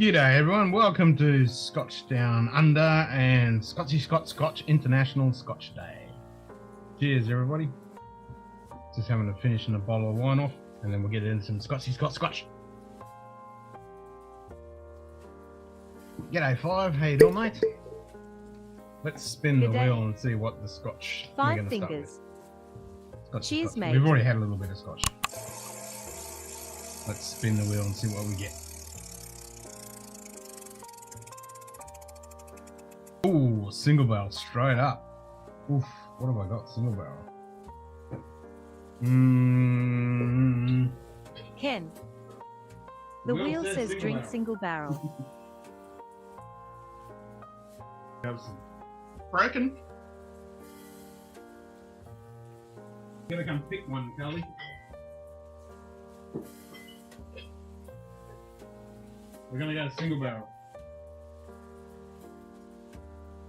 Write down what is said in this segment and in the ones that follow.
G'day everyone, welcome to Scotch Down Under and Scotch International Scotch Day. Cheers everybody. Just having to finish a bottle of wine off and then we'll get into some Scotch. G'day Five, how you doing mate? Let's spin the wheel and see what the Scotch we're going to start with. Cheers mate. We've already had a little bit of Scotch. Let's spin the wheel and see what we get. Ooh, single barrel straight up. Oof, what have I got? Single barrel. Ken, the wheel says drink single barrel. Broken. Gonna come pick one, Carly. We're gonna go single barrel.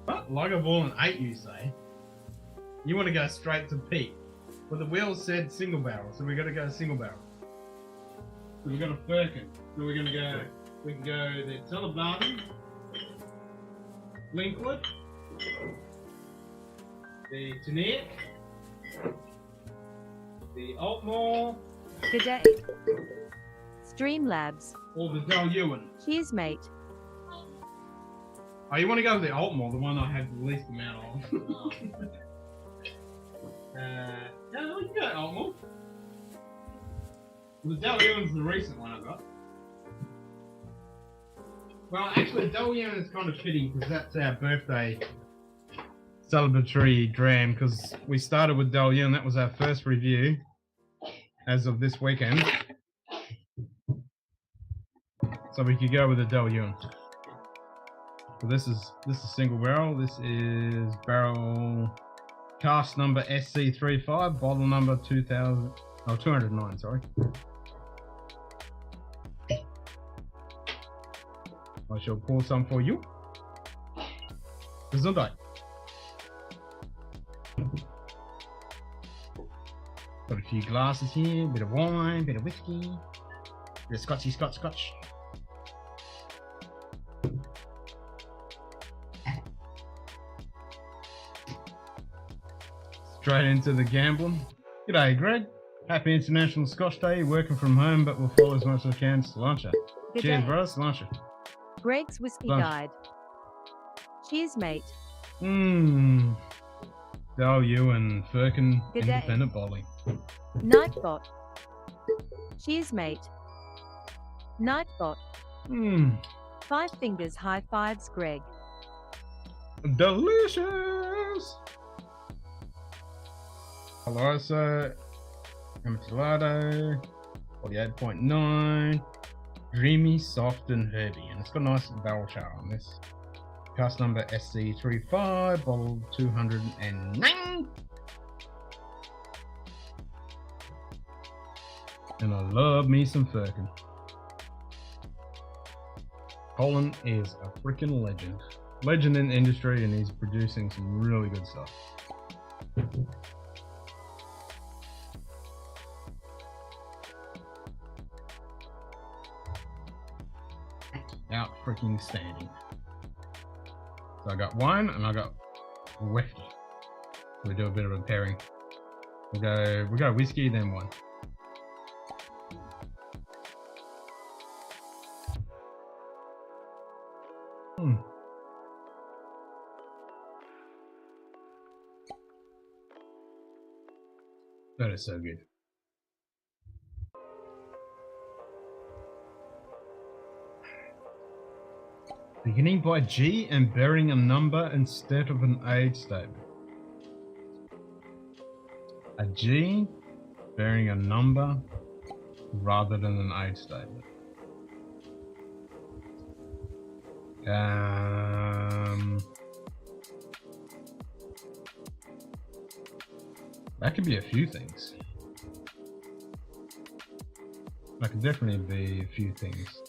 But like a ball and 8, you say? You want to go straight to peak. Well, the wheel said single barrel, so we've got to go single barrel. So we've got a firkin. So we're going to go, we can go the Telebarton, Linkwood, the Tonic, the Altmore, G'day. Streamlabs. or the Del Ewan. Cheers mate. Oh, you want to go with the Altmore, the one I have the least amount of. Yeah, we can go Altmore. Well, the Del Ewan's the recent one I got. Well, actually, Del Ewan is kind of fitting because that's our birthday celebratory dram. Because we started with Del Ewan, that was our first review as of this weekend. So we could go with the Del Ewan. So this is single barrel. This is barrel cask number SC35, bottle number 209. Sorry. I shall pour some for you. Gesundheit. Got a few glasses here, bit of wine, bit of whiskey, bit of Scotch. Straight into the gambling. G'day, Greg. Happy International Scotch Day. Working from home, but we'll follow as much as I can. Sláinte. Good Cheers, day. bros. Sláinte. Greg's Whiskey Sláinte. Guide. Cheers, mate. Oh, you and Firkin Good day. Independent Bowling. Nightbot. Cheers, mate. Nightbot. 5 fingers high fives, Greg. Delicious. Oloroso, Amontillado, 48.9, dreamy, soft, and herby, and it's got a nice barrel char on this. Cast number SC35, bottle 209. And I love me some Firkin. Colin is a freaking legend. Legend in the industry, and he's producing some really good stuff. Out freaking standing. So I got wine and I got whiskey. We do a bit of a pairing. We go whiskey, then wine. That is so good. Beginning by G and bearing a number instead of an age statement. A G bearing a number rather than an age statement. That could be a few things. That could definitely be a few things.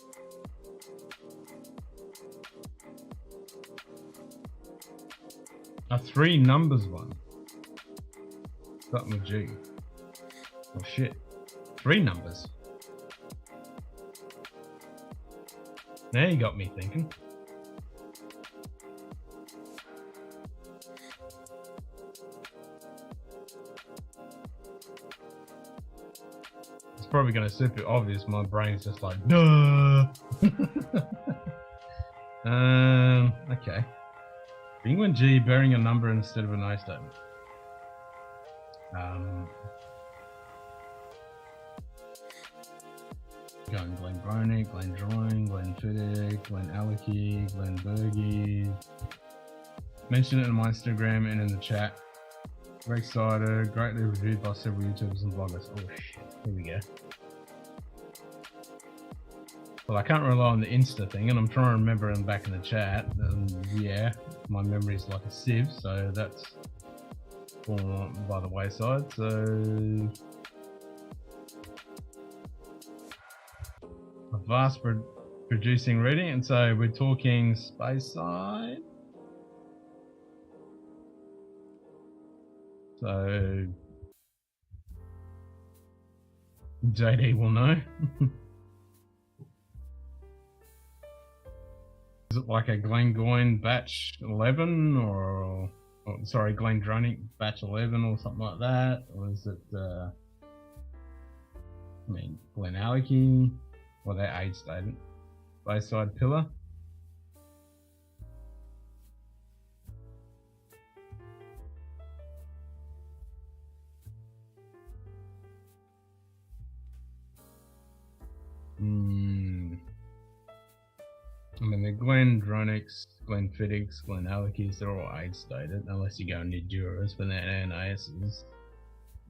A 3 numbers one. Starting with G. Oh shit. 3 numbers. Now you got me thinking. It's probably going to seem a bit obvious. My brain's just like, duh. Okay. England G bearing a number instead of an I statement. Going Glenbronick, Glendroin, Glenfiddich, Glenallachie, Glenbergie. Mention it in my Instagram and in the chat. Very excited, greatly reviewed by several YouTubers and bloggers. Oh shit, here we go. Well, I can't rely on the Insta thing, and I'm trying to remember them back in the chat. Yeah, my memory's like a sieve, so that's fallen by the wayside. So, a vast producing reading, and so we're talking space side. So, JD will know. Is it like a Glengoyne batch 11 or sorry, Glendronach batch 11 or something like that? Or is it, Glenallachie? Well, they're age stated. Bayside Pillar. I mean, the Glendronachs, Glenfiddichs, Glenallachies, they're all age stated, unless you go into Duras, but they're NASs.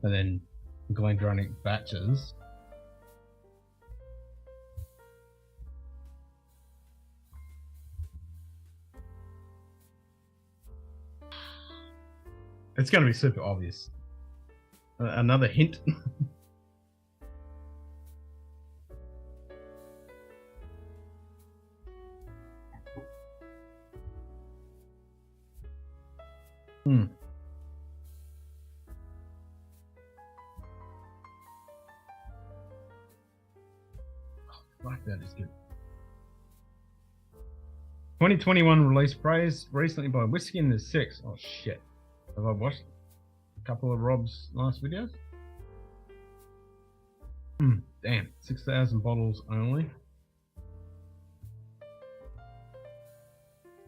And then Glendronach batches. It's going to be super obvious. Another hint. Fuck, that is good. 2021 release praised recently by Whiskey and the Six. Oh shit. Have I watched a couple of Rob's nice videos? Damn, 6,000 bottles only.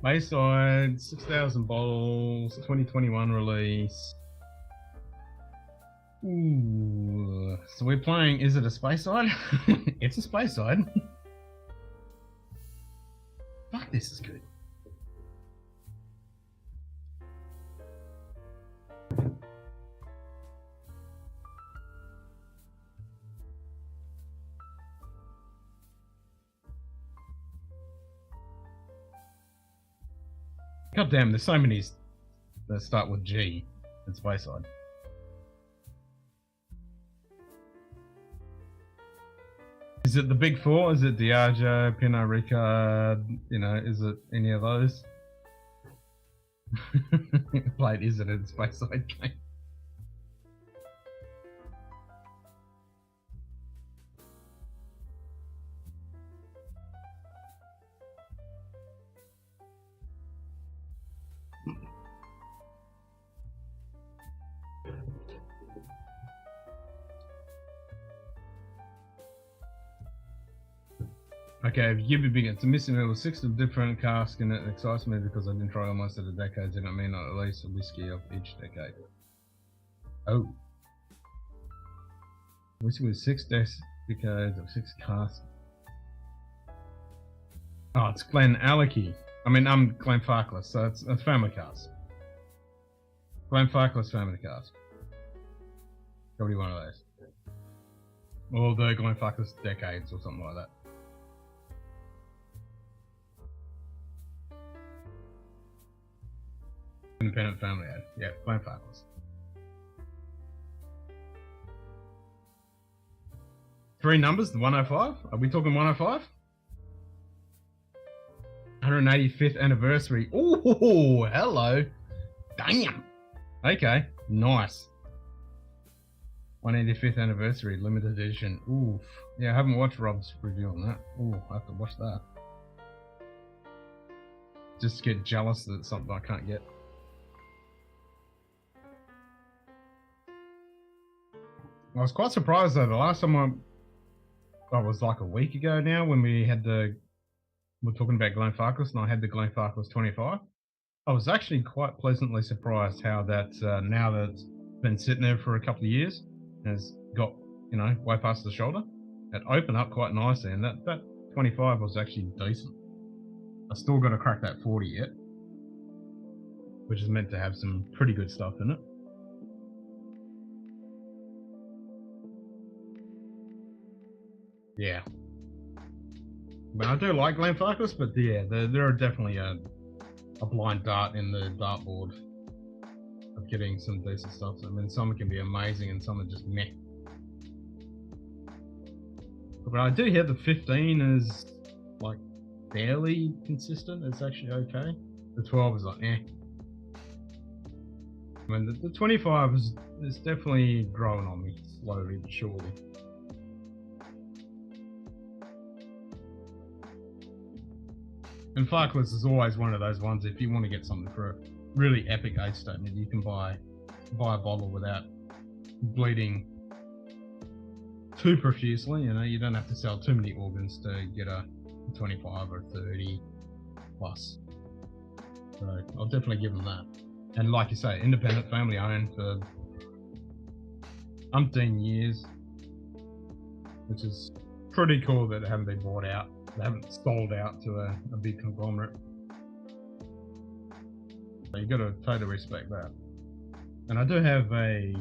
Bayside, 6,000 bottles, 2021 release. Ooh, so we're playing, is it a space side? It's a space side. Fuck, this is good. God damn, there's so many that start with G in space side. Is it the big four? Is it Diageo, Pinot Ricard? You know, is it any of those? Like, is it a space side game? Okay, if you give me it's a missing level 6 of different casks, and it excites me because I didn't try almost at a decade, and I mean at least a whiskey of each decade. Oh. Whiskey with 6 decades of 6 casks. Oh, it's Glenallachie. I mean, I'm Glenfarclas, so it's family cask. Glenfarclas family cask. Probably one of those. Or the Glenfarclas decades or something like that. Independent family ad. Yeah, Glenfarclas. 3 numbers, the 105? Are we talking 105? 185th anniversary. Oh, hello. Damn. Okay, nice. 185th anniversary, limited edition. Oof. Yeah, I haven't watched Rob's review on that. Ooh, I have to watch that. Just get jealous that it's something I can't get. I was quite surprised though. The last time I was like a week ago now when we're talking about Glenfarclas, and I had the Glenfarclas 25. I was actually quite pleasantly surprised how that now that it's been sitting there for a couple of years, has got, you know, way past the shoulder. It opened up quite nicely, and that 25 was actually decent. I still got to crack that 40 yet, which is meant to have some pretty good stuff in it. Yeah. But I do like Glenfarclas, but yeah, there are definitely a blind dart in the dartboard of getting some decent stuff. I mean, some can be amazing and some are just meh. But I do hear the 15 is like fairly consistent. It's actually okay. The 12 is like eh. I mean, the 25 is definitely growing on me slowly but surely. And Farclas is always one of those ones, if you want to get something for a really epic age statement, you can buy a bottle without bleeding too profusely. You know, you don't have to sell too many organs to get a 25 or 30 plus. So I'll definitely give them that. And like you say, independent, family owned for umpteen years, which is pretty cool that they haven't been bought out. They haven't sold out to a big conglomerate. So you got to totally respect that. And I do have a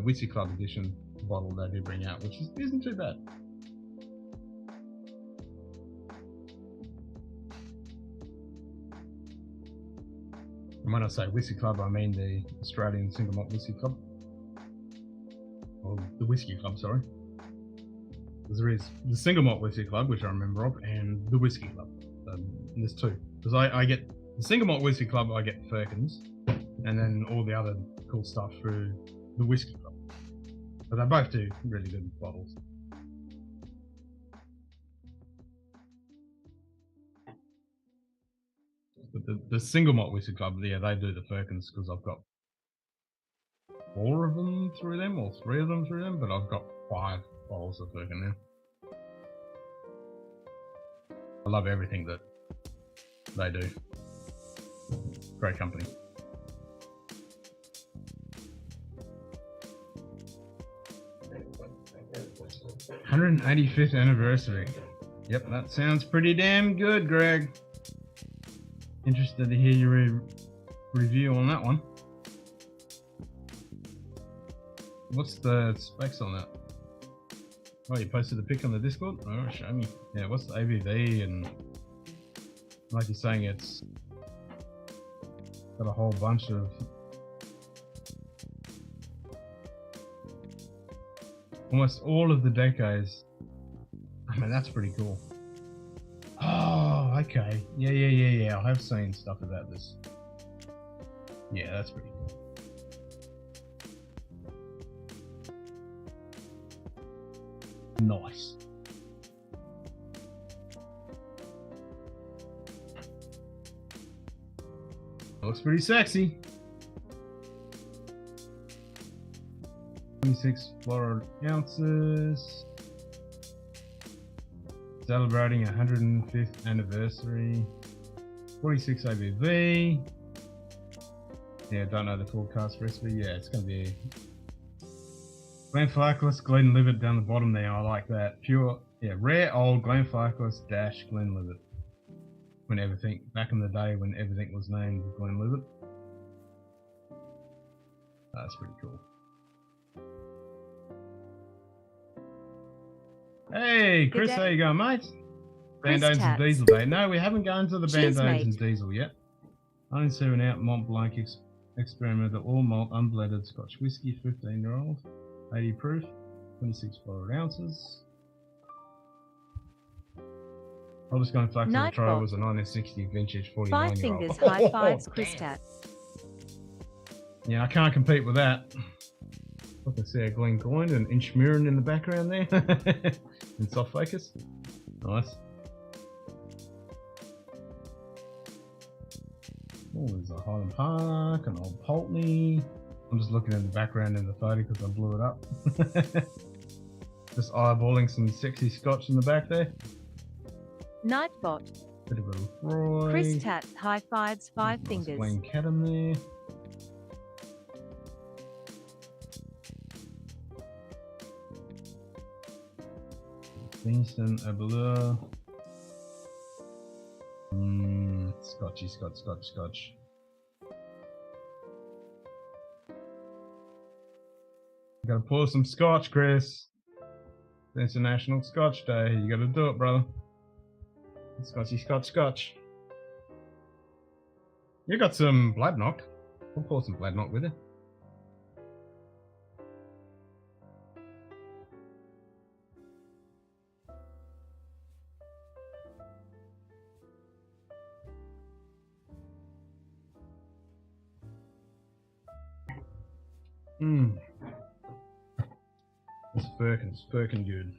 Whisky Club edition bottle that I did bring out, which isn't too bad. And when I say Whisky Club, I mean the Australian Single Malt Whisky Club. Or the Whisky Club, sorry. There is the Single Malt Whisky Club, which I remember of, and the Whisky Club. There's two. Because I get the Single Malt Whisky Club, I get Firkins, and then all the other cool stuff through the Whisky Club. But they both do really good bottles. But the Single Malt Whisky Club, yeah, they do the Firkins because I've got 4 of them through them, or 3 of them through them, but I've got 5 bottles of Birkin now. I love everything that they do. Great company. "185th anniversary." Yep, that sounds pretty damn good, Greg. Interested to hear your review on that one. What's the specs on that? Oh, you posted the pic on the Discord? Oh, show me. Yeah, what's the ABV? And like you're saying, it's got a whole bunch of almost all of the decades. I mean, that's pretty cool. Oh, okay. Yeah. I have seen stuff about this. Yeah, that's pretty cool. Nice. Looks pretty sexy. 26 floral ounces. Celebrating 105th anniversary. 46 ABV. Yeah, don't know the full cast recipe. Yeah, it's going to be Glenfarclas Glenlivet down the bottom there. I like that. Pure, yeah, rare old Glenfarclas - Glenlivet. When everything, back in the day when everything was named Glenlivet. That's pretty cool. Hey, Chris, how you going, mate? Band-Aids and Diesel Day. No, we haven't gone to the Band-Aids and Diesel yet. Only 7 out Mont Blanc experimental all malt unblended Scotch whisky, 15-year-old, 80 proof, 26 floral ounces. I'll just go and flag to the trial was a 1960 vintage 49-year-old. 5 fingers high fives, Chris Tat. Yeah, I can't compete with that. I can see a Glen Goyne and Inchmirren in the background there. In soft focus. Nice. Oh, there's a Highland Park, an old Pulteney. I'm just looking at the background in the photo because I blew it up. Just eyeballing some sexy Scotch in the back there. Nightbot. Bit of a Roy. Chris Tat, high fives, 5 nice fingers. Glen Cadam there. Vincent Abeleur. Scotchy, Scotch. Gotta pour some Scotch, Chris. It's International Scotch Day. You gotta do it, brother. Scotchy, Scotch. You got some Bladnock. We'll pour some Bladnock with it. It's firkin good.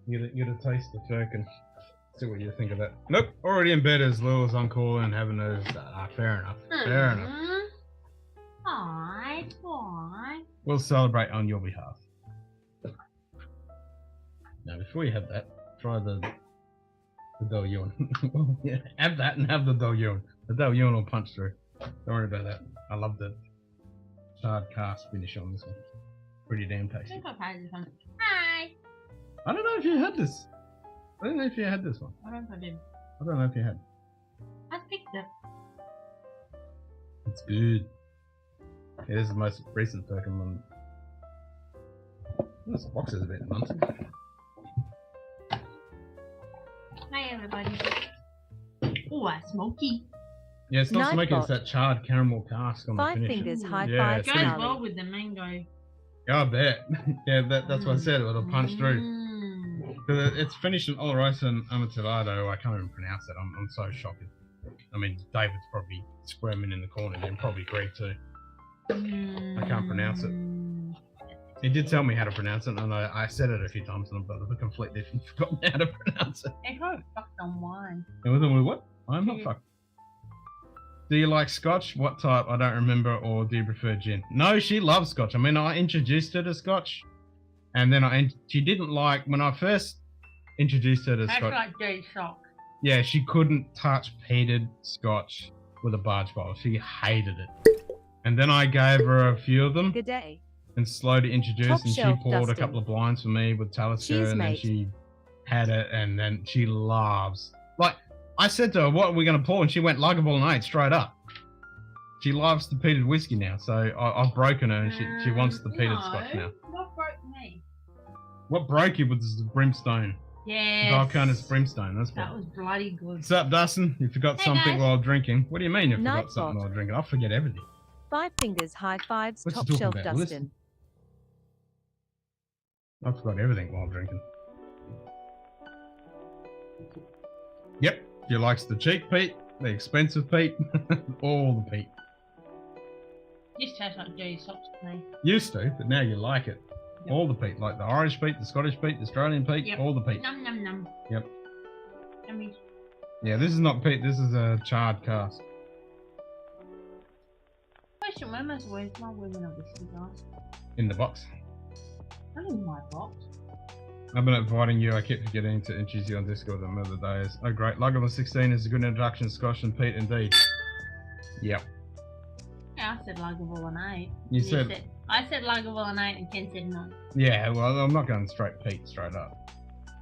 You gotta taste the firkin. See what you think of that. Nope, already in bed as little as Uncle and having those. Fair enough. Fair enough. Why? We'll celebrate on your behalf. Now, before you have that, try the Del Ewan. Yeah, have that and have the Del Ewan. The Del Ewan will punch through. Don't worry about that. I love the charred cast finish on this one. Pretty damn tasty. I think I've had this one. Hi. I don't know if you had this. I don't know if you had this one. I don't know if I did. I don't know if you had. I picked it. It's good. Yeah, this is the most recent firkin one. This box is a bit munted. Hi everybody. Oh, smoky. Yeah, it's not smoky, it's that charred caramel cask on the 5 finish. fingers, high Yeah, five, it's goes good. well with the mango. Yeah, I bet. Yeah, that's what I said. It'll punch through. Because it's finished in Oloroso and Amontillado. I can't even pronounce it. I'm so shocked. I mean, David's probably squirming in the corner and probably Greg too. I can't pronounce it. He did tell me how to pronounce it, and I said it a few times, and I've completely forgotten how to pronounce it. It got fucked on wine. And with what? I'm not fucked. Do you like Scotch? What type? I don't remember. Or do you prefer gin? No, she loves Scotch. I mean, I introduced her to Scotch, and then she didn't like when I first introduced her to That's Scotch. like dirty shock. Yeah, she couldn't touch peated Scotch with a barge bowl. She hated it. And then I gave her a few of them. Good day. And slowly introduced, Top and she shelf poured dusting. a couple of blinds for me with Talisker, Cheers, and then mate. she had it, and then she loves. Like, I said to her, what are we going to pour? And she went Lagavulin 8 straight up. She loves the peated whiskey now, so I've broken her, and she wants the peated Scotch now. What broke me? What broke you was the brimstone. Yes. Darkonis brimstone, that's That what. was bloody good. What's up, Dustin? You forgot Hey, something guys. while drinking. What do you mean you forgot Nightbot. something while drinking? I forget everything. 5 fingers, high fives, What's he top talking shelf about? Dustin. I forgot everything while drinking. Yep, she likes the cheap peat, the expensive peat, all the peat. This tastes like dirty socks to me. Used to, but now you like it. Yep. All the peat, like the Irish peat, the Scottish peat, the Australian peat, Yep. all the peat. Num num num. Yep. Yummy. Yeah, this is not peat, this is a charred cask. Question: where's my women of whiskey, guys? In the box. Not in my box. I've been inviting you, I keep forgetting to introduce you on Discord on other days. Oh great, Lagavulin 16 is a good introduction to Scotch and peat indeed. Yep. Yeah, I said Lagavulin 8. You said, I said Lagavulin 8 and Ken said no. yeah, well I'm not going straight peat straight up.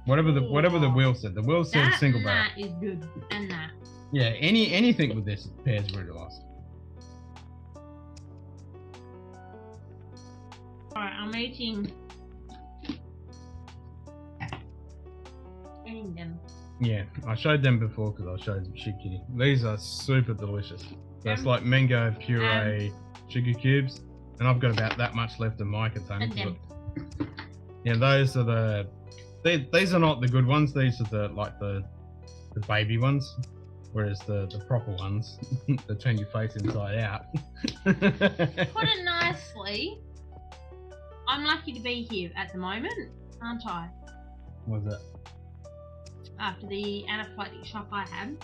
Whatever the wheel said. The wheel said That single and barrel. that is good. And that. Yeah, anything with this pairs really nice. Alright, I'm eating them. Yeah, I showed them before because I showed Shig Kitty. These are super delicious. So it's Them. like mango puree sugar cubes, and I've got about that much left in my container. And them. Yeah, those are these are not the good ones. These are the baby ones, whereas the proper ones that turn your face inside out. Put it nicely. I'm lucky to be here at the moment, aren't I? What was that? After the anaphylactic shock I had,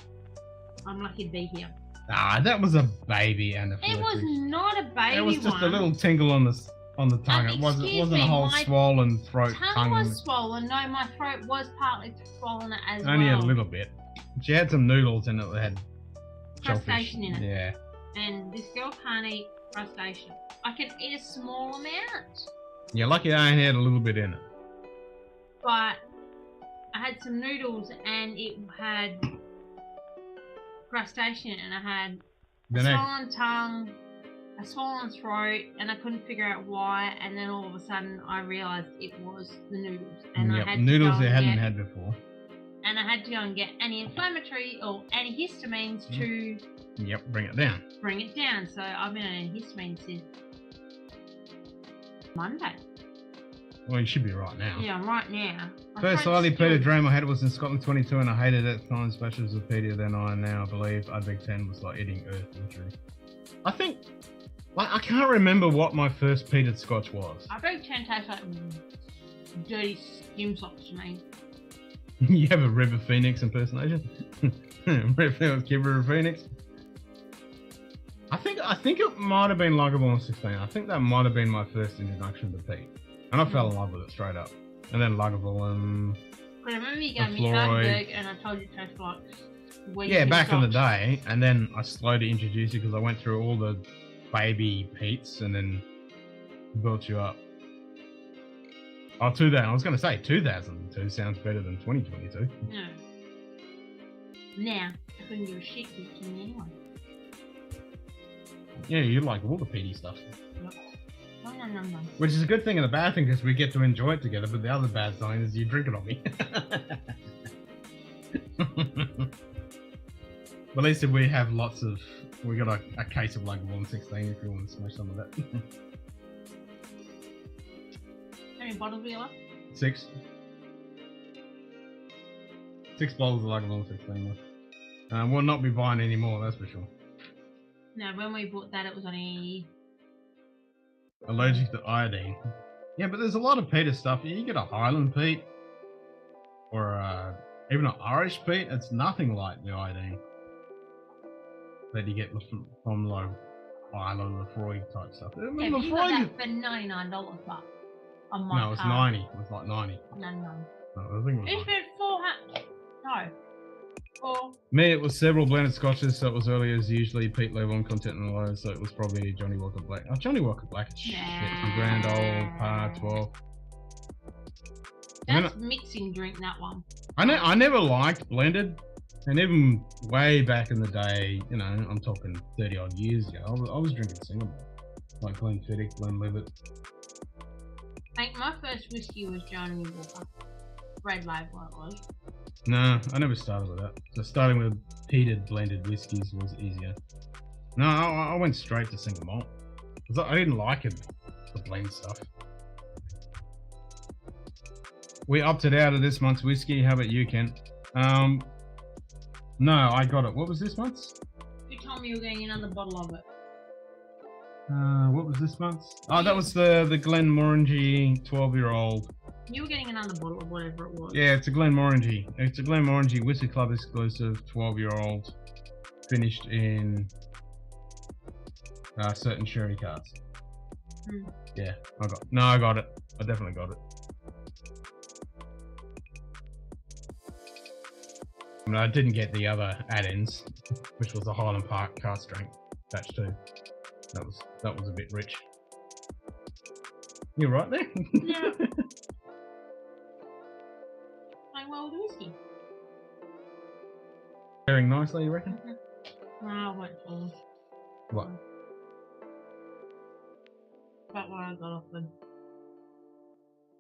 I'm lucky to be here. Ah, that was a baby anaphylactic. It was not a baby It was just one. a little tingle on the tongue. It wasn't excuse a me, whole my swollen throat. tongue was swollen. No, my throat was partly swollen as Only well. a little bit. She had some noodles in it that had shellfish. Crustacean in it. Yeah. And this girl can't eat crustacean. I can eat a small amount, Yeah, lucky I only had a little bit in it. but I had some noodles and it had crustacean, and I had a swollen tongue, a swollen throat, and I couldn't figure out why. And then all of a sudden, I realised it was the noodles, and Yep, I had noodles to they go and hadn't get, had before. and I had to go and get anti-inflammatory or antihistamines to Yep, bring it down. bring it down. So I've been on antihistamine since Monday. Well, you should be right now. Yeah, right now. My First throat's highly still- peated dream I had was in Scotland 22, and I hated it. Time specials with peated than I now believe. Big 10 was like eating earth literally. I think, like, I can't remember what my first peated Scotch was. I think 10 tastes like dirty skim socks to me. You have a River Phoenix impersonation? River Phoenix? I think it might have been Lagavulin 16. I think that might have been my first introduction to peat. And I fell in love with it straight up. And then Lagavulin. But I remember you gave me Floyd. Hardenberg and I told you it tasted like wheat Yeah, and back in the socks. day. And then I slowly introduced you because I went through all the baby peats and then built you up. Oh, 2000. I was going to say 2002 sounds better than 2022. No. Now, I couldn't give a shit with me anyway. Yeah, you like all the peaty stuff. No. Which is a good thing and a bad thing because we get to enjoy it together, but the other bad sign is you drink it on me. But at least we have we got a case of Lagavulin 16 if you want to smash some of that. How many bottles we got? 6 bottles of Lagavulin 16. We'll not be buying any more, that's for sure. No, when we bought that, it was only... Allergic to iodine. Yeah, but there's a lot of peated stuff. You get a Highland peat or even an Irish peat. It's nothing like the iodine. that you get from like Ireland, Lefroy type stuff. Yeah, but you got that for $99, but on my No, it was card. 90. It was like 90. No. No, I think it was You 90. spent 400. No. 4. Me, it was several blended scotches, so it was early as usually, peat level and continental low, so it was probably Johnny Walker Black. Oh, Johnny Walker Black is shit. From Grand Old, Par 12. That's mixing drink, that one. I never liked blended, and even way back in the day, you know, I'm talking 30 odd years ago, I was drinking single malt, like Glenfiddich, Glenlivet. Like my first whiskey was Johnny Walker. Red label it was. No, I never started with that. So starting with peated blended whiskies was easier. No, I went straight to single malt. Because I didn't like it, the blend stuff. We opted out of this month's whiskey. How about you, Ken? No, I got it. What was this month's? You told me you were getting another bottle of it. What was this month's? Oh, that was the Glenmorangie 12-year-old. You were getting another bottle of whatever it was. Yeah, it's a Glenmorangie. It's a Glenmorangie Whiskey Club exclusive 12-year-old, finished in certain sherry casks. Yeah, I got it. I definitely got it. I mean, I didn't get the other add-ins, which was the Highland Park cask strength batch 2. That was a bit rich. You're right there. Yeah. Playing well with the whiskey. Pairing nicely, you reckon? No, I won't tell. What? About what I got off them.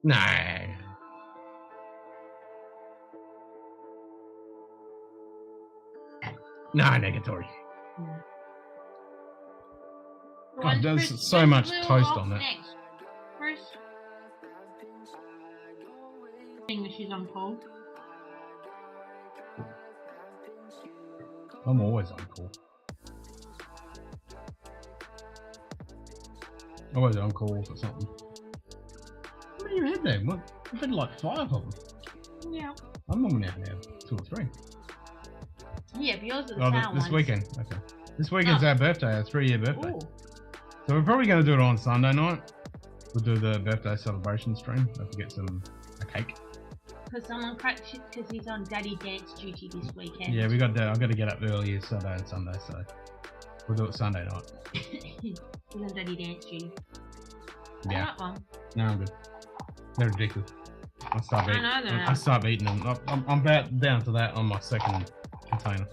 No. No, negatory. Yeah. God, there's so much toast on that. Next. Chris. English is on call. I'm always on call. Always on call for something. What do you had there? What? You've had like 5 of them. Yeah. I'm normally out now 2 or 3. Yeah, but yours are the sour this ones. weekend. Okay. This weekend's our birthday, our 3-year birthday. Ooh. So we're probably going to do it on Sunday night. We'll do the birthday celebration stream. Have to get a cake. Because someone cracked shit because he's on daddy dance duty this weekend. Yeah, I've got to get up early Saturday and Sunday, so we'll do it Sunday night. He's on daddy dance duty. Yeah. That one. No, I'm good. They're ridiculous. I start eating them. I'm about down to that on my second container.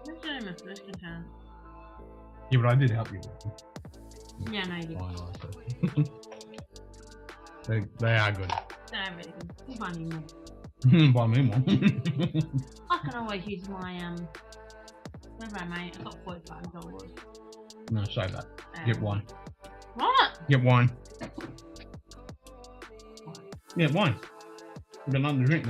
What's in my first container? Yeah, but I did help you. Yeah, no, you did. They are good. They're really good. You buy me more. Buy me more. I can always use my Where am I, mate? I got $45. No, save that. Get wine. What? Get wine. Yeah, wine. We've got nothing to drink.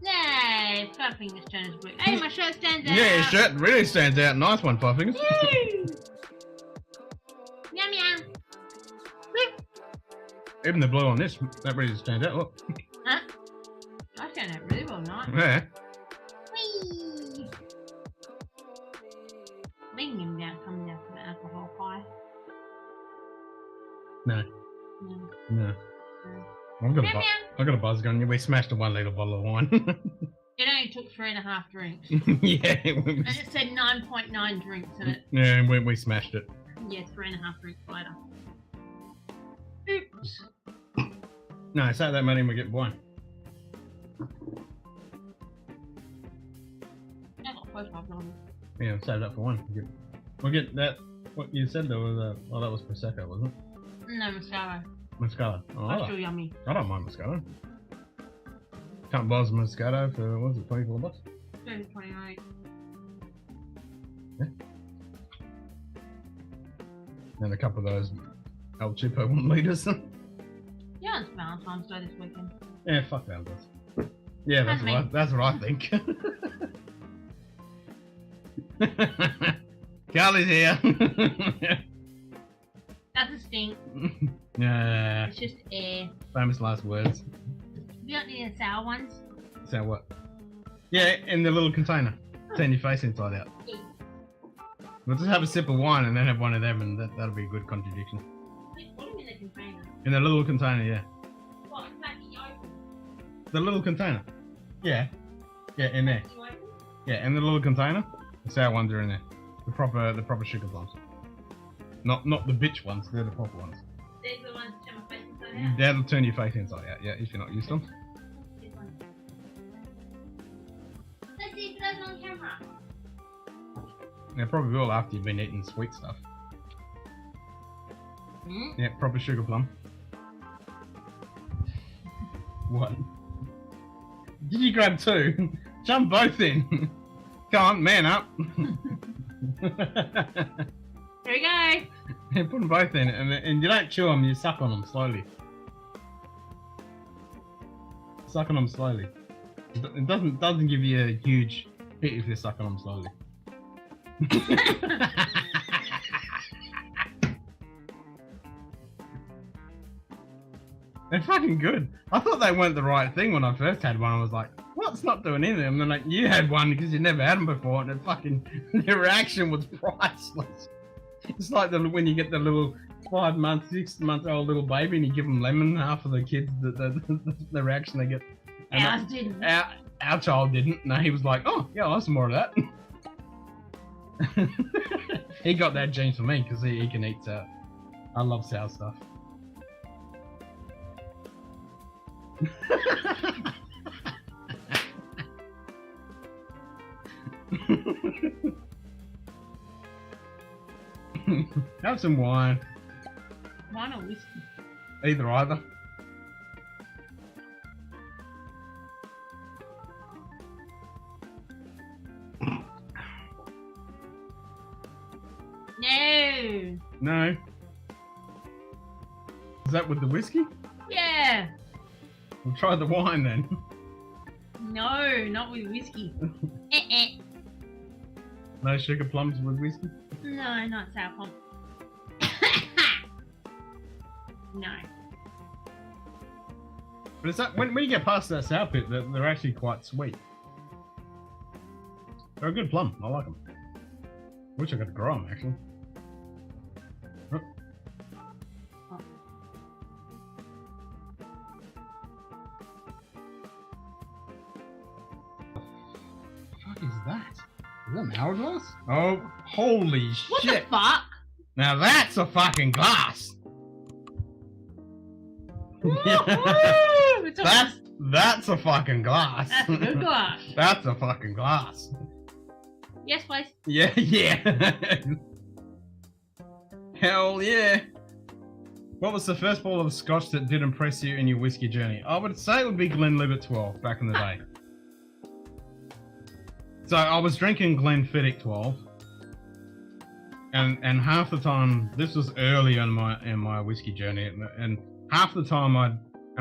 Yay! 5 fingers turns blue. Hey, my shirt stands out. Yeah, your shirt really stands out. Nice one, 5 fingers. Yum yum. Even the blue on this, that really stands out. Look. Huh? I stand out really well, nice. Yeah. Whee! Making him coming down from the alcohol high. No. No. No. I've got a buzz gun. We smashed a 1 litre bottle of wine. It only took 3.5 drinks. Yeah. And it said 9.9 drinks in it. Yeah, we smashed it. Yeah, 3.5 drinks later. Oops. No, say that money and we get wine. I got $45. Yeah, save that for one. We'll get that. What you said there was that was Prosecco, wasn't it? No, Moscato. Moscato. Oh, That's still yummy. I don't mind Moscato. Can't buy some Moscato for, what was it, $24? Maybe 28. Yeah. And a couple of those El Chipo 1 litres. Yeah, it's Valentine's Day this weekend. Yeah, fuck Valentine's. Yeah, that's what I think. Carly's here. Doesn't stink. Yeah. It's just air. Famous last words. You got any sour ones? So what? Yeah, in the little container. Turn your face inside out. Yeah. We'll just have a sip of wine and then have one of them, and that'll be a good contradiction. Put them in the container. In the little container, yeah. What? Packing open? The little container. Yeah. Yeah, in there. Packing open? Yeah, in the little container. The sour ones are in there. The proper sugar plums. Not the bitch ones. They're the proper ones. These are the ones that turn my face inside out. That'll turn your face inside out. Yeah, if you're not used to them. This one. Let's see if it does on camera. They probably will after you've been eating sweet stuff. Hmm? Yeah, proper sugar plum. What? Did you grab two? Jump both in. Come on, man up. Here we go. Yeah, put them both in, and you don't chew them. You suck on them slowly. Suck on them slowly. It doesn't give you a huge hit if you're sucking them slowly. They're fucking good. I thought they weren't the right thing when I first had one. I was like, what's not doing anything? And then like, you had one because you never had them before, and it fucking, the reaction was priceless. It's like when you get the little 5 month, 6 month old little baby and you give them lemon, half of the kids, the reaction they get. And Ours didn't. Our child didn't. No, he was like, oh, yeah, I'll have some more of that. He got that gene for me because he can eat sour. I love sour stuff. Have some wine. Wine or whiskey? Either. No. No. Is that with the whiskey? Yeah. We'll try the wine then. No, not with whiskey. No sugar plums with whiskey? No, not sour plum. No. But it's that, when you get past that sour pit, they're actually quite sweet. They're a good plum. I like them. Wish I could grow them actually. Oh. What the fuck is that? Is that an hourglass? Oh, holy What shit! the fuck? Now that's a fucking glass. It's almost- That's a fucking glass. That's a good glass. That's a fucking glass. Yes, please. Yeah. Hell yeah. What was the first bottle of scotch that did impress you in your whiskey journey? I would say it would be Glenlivet 12 back in the day. So I was drinking Glenfiddich 12. And half the time, this was early in my whiskey journey, and half the time I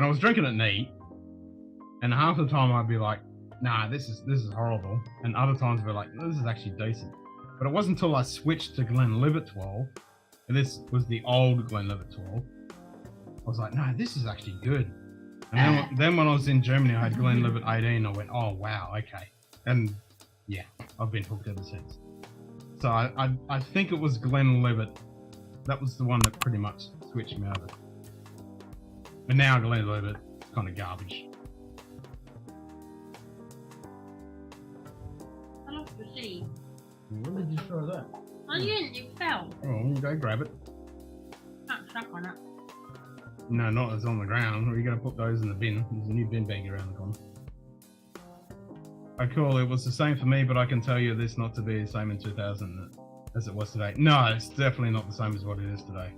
was drinking it neat, and half the time I'd be like, nah, this is horrible, and other times I'd be like, this is actually decent. But it wasn't until I switched to Glenlivet 12, and this was the old Glenlivet 12, I was like, no, this is actually good. And then when I was in Germany, I had Glenlivet 18, I went, oh wow, okay. And yeah, I've been hooked ever since. So I think it was Glenlivet. That was the one that pretty much switched me over. But now Glenlivet is kind of garbage. I lost the city. Where did you throw that? Oh, you didn't. It fell. Oh, go grab it. Can't suck on it. No, not as on the ground. We're going to put those in the bin. There's a new bin bag around the corner. Oh, cool. It was the same for me, but I can tell you this not to be the same in 2000 as it was today. No, it's definitely not the same as what it is today.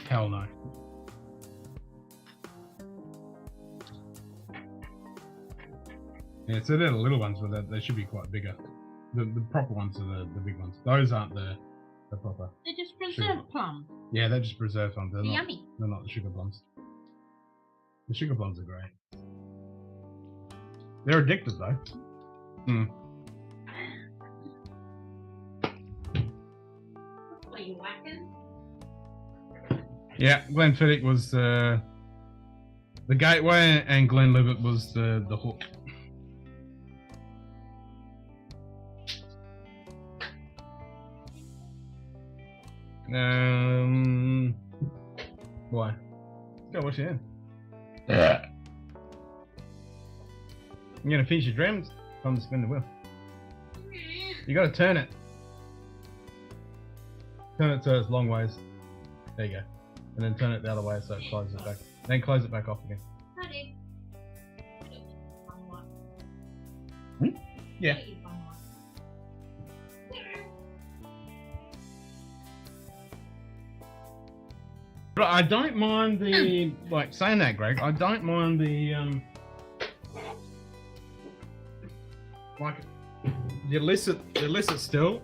Hell no. Yeah, so they're the little ones, but they should be quite bigger. The proper ones are the big ones. Those aren't the proper. They're just preserved plums. Yeah, they're just preserved ones. They're not, Yummy. they're not the sugar plums. The sugar plums are great. They're addictive though. What are you whacking? Yeah, Glenfiddich was the gateway, and Glenlivet was the hook. Why? Go wash your hands. You're gonna finish your drams? Time to spin the wheel. You gotta turn it. Turn it so it's long ways. There you go. And then turn it the other way so it closes it back. Then close it back off again. Yeah. But I don't mind the, like saying that, Greg, I don't mind the, like, the illicit still,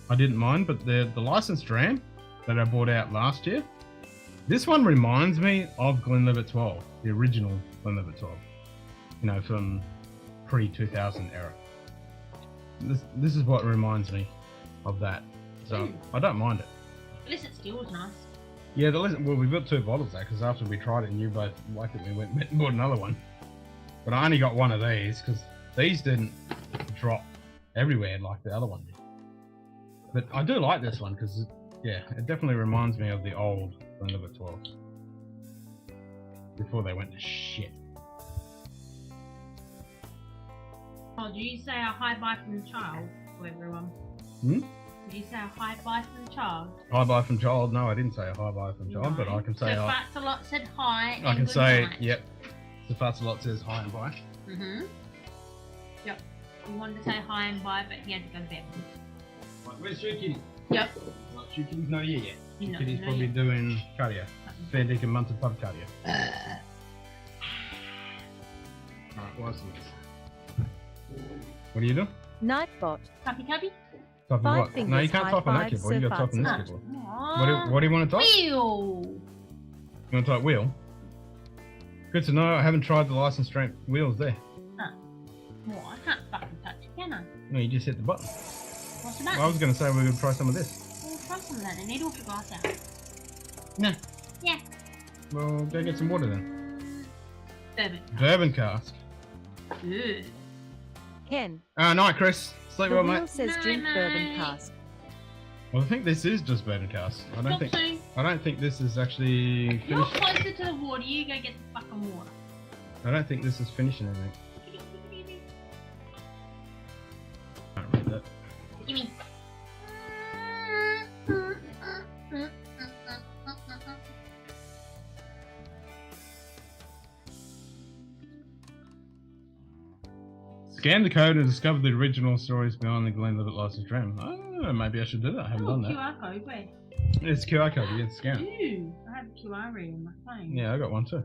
I didn't mind, but the licensed dram that I bought out last year, this one reminds me of Glenlivet 12, the original Glenlivet 12, you know, from pre-2000 era. This is what reminds me of that, so I don't mind it. Illicit still was nice. Yeah, well, we got 2 bottles there because after we tried it and you both liked it, we went and bought another one. But I only got one of these because these didn't drop everywhere like the other one did. But I do like this one because, yeah, it definitely reminds me of the old Glenlivet 12 before they went to shit. Oh, did you say a hi bye from the child to everyone? Hmm? Did you say a hi bye from the child? Hi bye from child? No, I didn't say a hi bye from child, but I can say so hi. Fartsalot said hi. I and can good say, night. yep. The Fartsalot says hi and bye. Yep. He wanted to say hi and bye, but he had to go to bed. Right, where's Shoe Kitty? Yep. Well, Shoe Kitty's not here yet. Shoe No, Kitty's not probably yet. doing cardio. Fair Dick and Munted pub cardio. Alright, what's this? What are you doing? Nightbot. Cubby cubby? Type Five what? No, fingers, you can't high type on that five, keyboard. You got to type on this surf keyboard. What do you want to type? Wheel! You want to type wheel? Good to know. I haven't tried the license strength wheels there. Well, I can't fucking touch it, can I? No, you just hit the button. What's the button? Well, I was going to say we were going to try some of this. Well, try some of that. I need all the glass out. No. Yeah. Well, go get some water then. Bourbon. Bourbon cask. Good. Ken. Night, Chris. Sleep The well, wheel mate. says Night, drink bourbon mate. cask. Well, I think this is just bourbon cask. I don't think this is actually You're finished. closer to the water. You go get the fucking water. I don't think this is finishing anything. Can't read that. Gimme. Scan the code and discover the original stories behind the Glenlivet license dram. Oh, maybe I should do that. I haven't done that. QR code, where? It's QR code. You can scan it. Ooh, I have a QR reader on my phone. Yeah, I got one too.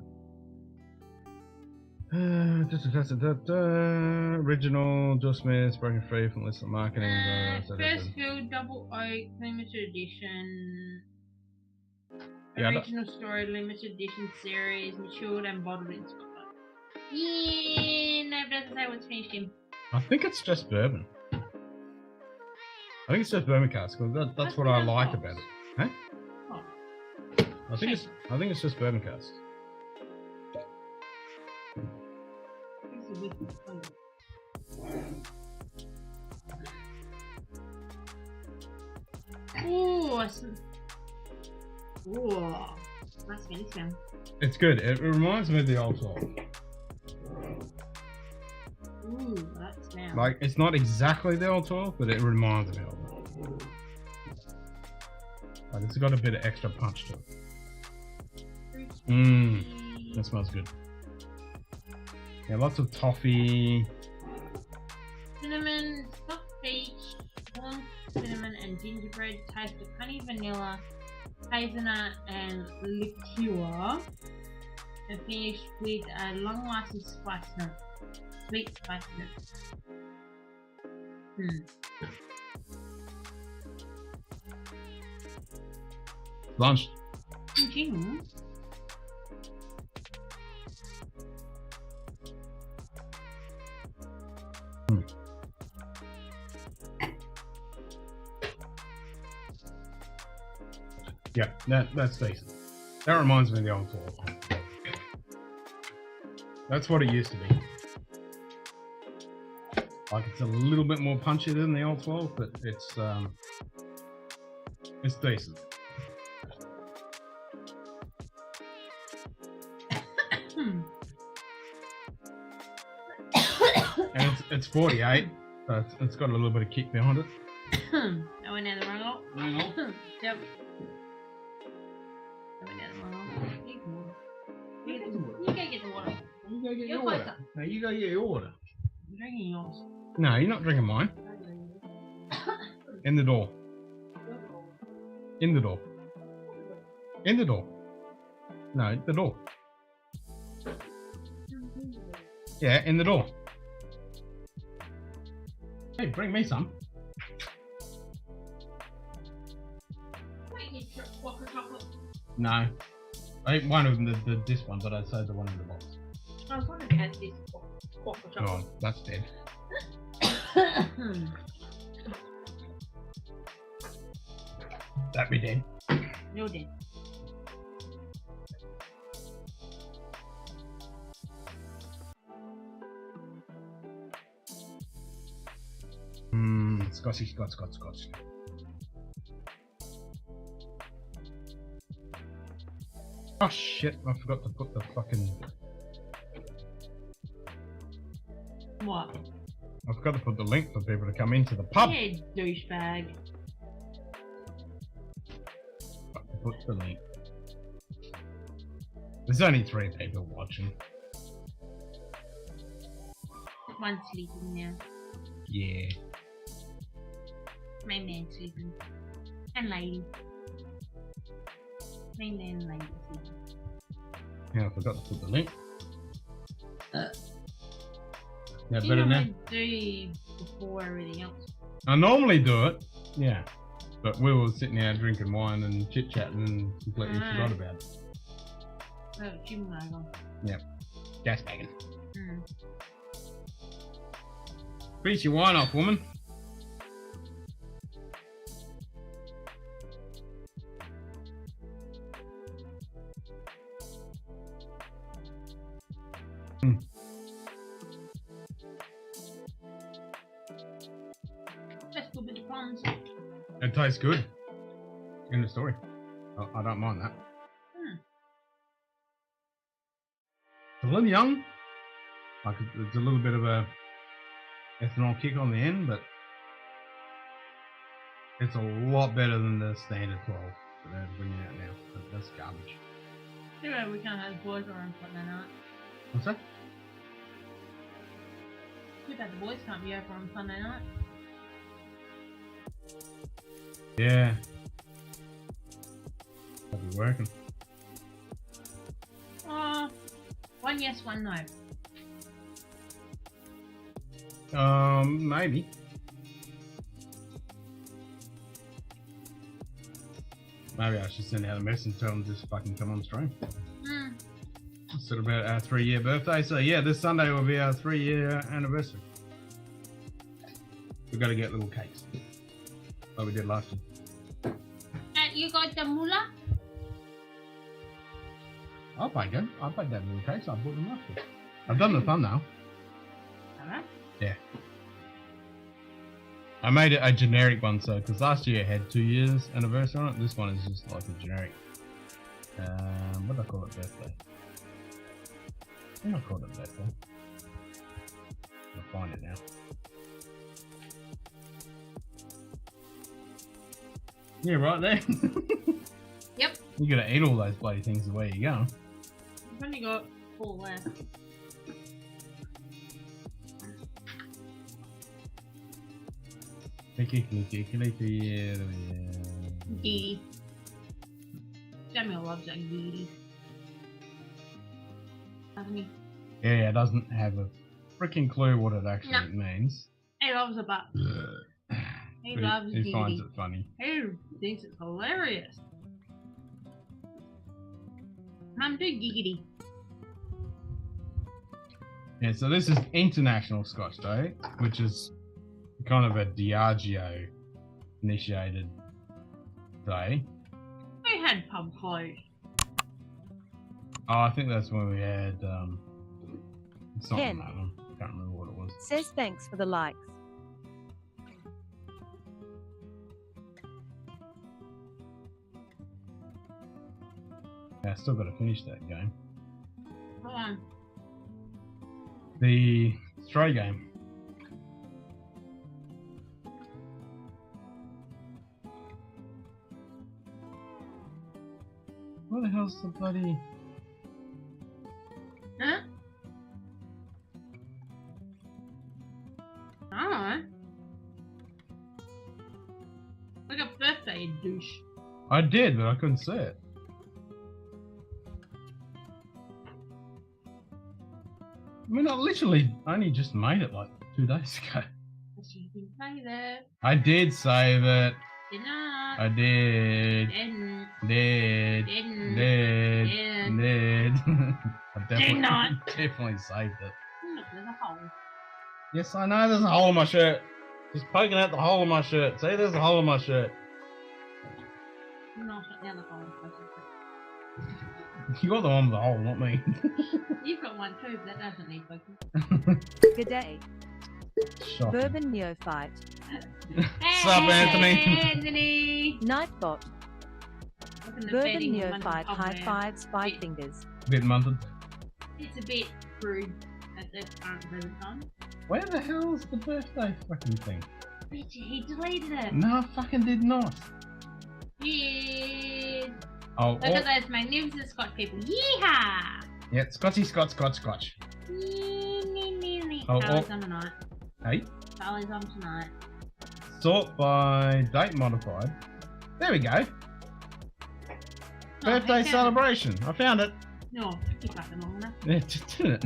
Original, Joe Smith, broken free from illicit marketing. First Field Double Oak Limited Edition. Yeah, Original story limited edition series, matured and bottled in Scotland. Yeah, no, it doesn't say what's finished in. I think it's just bourbon. I think it's just bourbon cask. That's what I like about it. Huh? Oh. I think it's just bourbon cask. This is a whiskey flavor. Ooh, that's good sound. It's good. It reminds me of the old salt. Ooh, that sound. Like, it's not exactly the old 12, but it reminds me of it. Like, it's got a bit of extra punch to it. That smells good. Yeah, lots of toffee. Cinnamon, soft peach, warm cinnamon and gingerbread, taste of honey, vanilla, hazelnut and liqueur, and finished with a long-lasting spice note. Sweet spice note. Lunch. Gin. Yeah, that's decent. That reminds me of the old 12. That's what it used to be. Like, it's a little bit more punchy than the old 12, but it's decent. And it's 48, so it's got a little bit of kick behind it. I went down the wrong hole. Yep. I went down the wrong hole. You go get the water. You go get You're your water. closer. No, you go get your water. I'm drinking yours. No, you're not drinking mine. In the door. In the door. In the door. No, the door. Yeah, in the door. Hey, bring me some. Wait, you block of chocolate. No. I ate one of them, this one, but I saved the one in the box. I was wondering how this block of chocolate. Oh, that's dead. That be dead. You're dead. Scotch. Oh shit, I forgot to put the fucking... What? I forgot to put the link for people to come into the pub. Yeah, douchebag. Put the link. There's only 3 people watching. One sleeping now. Yeah. My man sleeping. And lady. My man and lady sleeping. Yeah, I forgot to put the link. Yeah, You better now. normally do before everything else. I normally do it, yeah. But we were sitting out drinking wine and chit-chatting and completely forgot about it. Oh, Jim Wagon. Yep. Gas bagging. Mm. Finish your wine off, woman. Just a bit of prawns. It tastes good. In the story. I don't mind that. It's a little young. Like it's a little bit of a ethanol kick on the end, but it's a lot better than the standard 12 that they're bringing out now. That's garbage. Too bad we can't have boys around Sunday night. What's that? Too bad the boys can't be over on Sunday night. Yeah. I'll be working. Oh, one yes, one no. Maybe. Maybe I should send out a message and tell them just fucking come on stream. It's sort of about our 3-year birthday. So yeah, this Sunday will be our 3-year anniversary. We've got to get little cakes. Like we did last year. You got the moolah? I'll bake it. I'll bake that little cakes. I'll put them last year. I've done the thumbnail. Alright. Yeah. I made it a generic one, so because last year it had 2 years anniversary on it. This one is just like a generic. What did I call it? Birthday. I think I called it birthday. I'll find it now. Yeah, right there. Yep. You gotta eat all those bloody things the way you go. I've only got 4 left. Geedy. Samuel loves that geedy. Doesn't he? Yeah, it doesn't have a freaking clue what it actually means. He loves a butt. He But loves he geedy. finds it funny. He thinks it's hilarious. Mum, do giggity. Yeah, so this is International Scotch Day, which is kind of a Diageo initiated day. We had pub closed. Oh, I think that's when we had something Ken. like that one. Can't remember what it was. Says thanks for the likes. Yeah, I still got to finish that game. Go on. The stray game. What the hell's the bloody... Huh? Alright. Like a birthday, you douche. I did, but I couldn't see it. I mean, I literally only just made it like 2 days ago. You didn't say that. I did save it. Did not. I did. Didn't. Did. Didn't. Did. Didn't. Did. I Did not. definitely saved it. Look, there's a hole. Yes, I know there's a hole in my shirt. Just poking out the hole in my shirt. See, there's a hole in my shirt. No, shut down the hole. You're the one with the hole, not me. You've got one too, but that doesn't need poking. Good day. Shocking. Bourbon neophyte. Sup, Anthony? Anthony! Nightbot. Look in the Bourbon bedding, neophyte. one High there. fives. 5 fingers. Bit munted. It's a bit crude at this current present time. Where the hell's the birthday fucking thing? Bitch, he deleted it. No, I fucking did not. Yeah. Oh, Look at those magnificent Scotch people. Yeehaw! yeah, Scotchy, Scotch. Oh, Charlie's on tonight. Hey, Charlie's on tonight. sort by date modified. There we go. Birthday celebration. I found it. No, you fucking long enough. Yeah, just did it.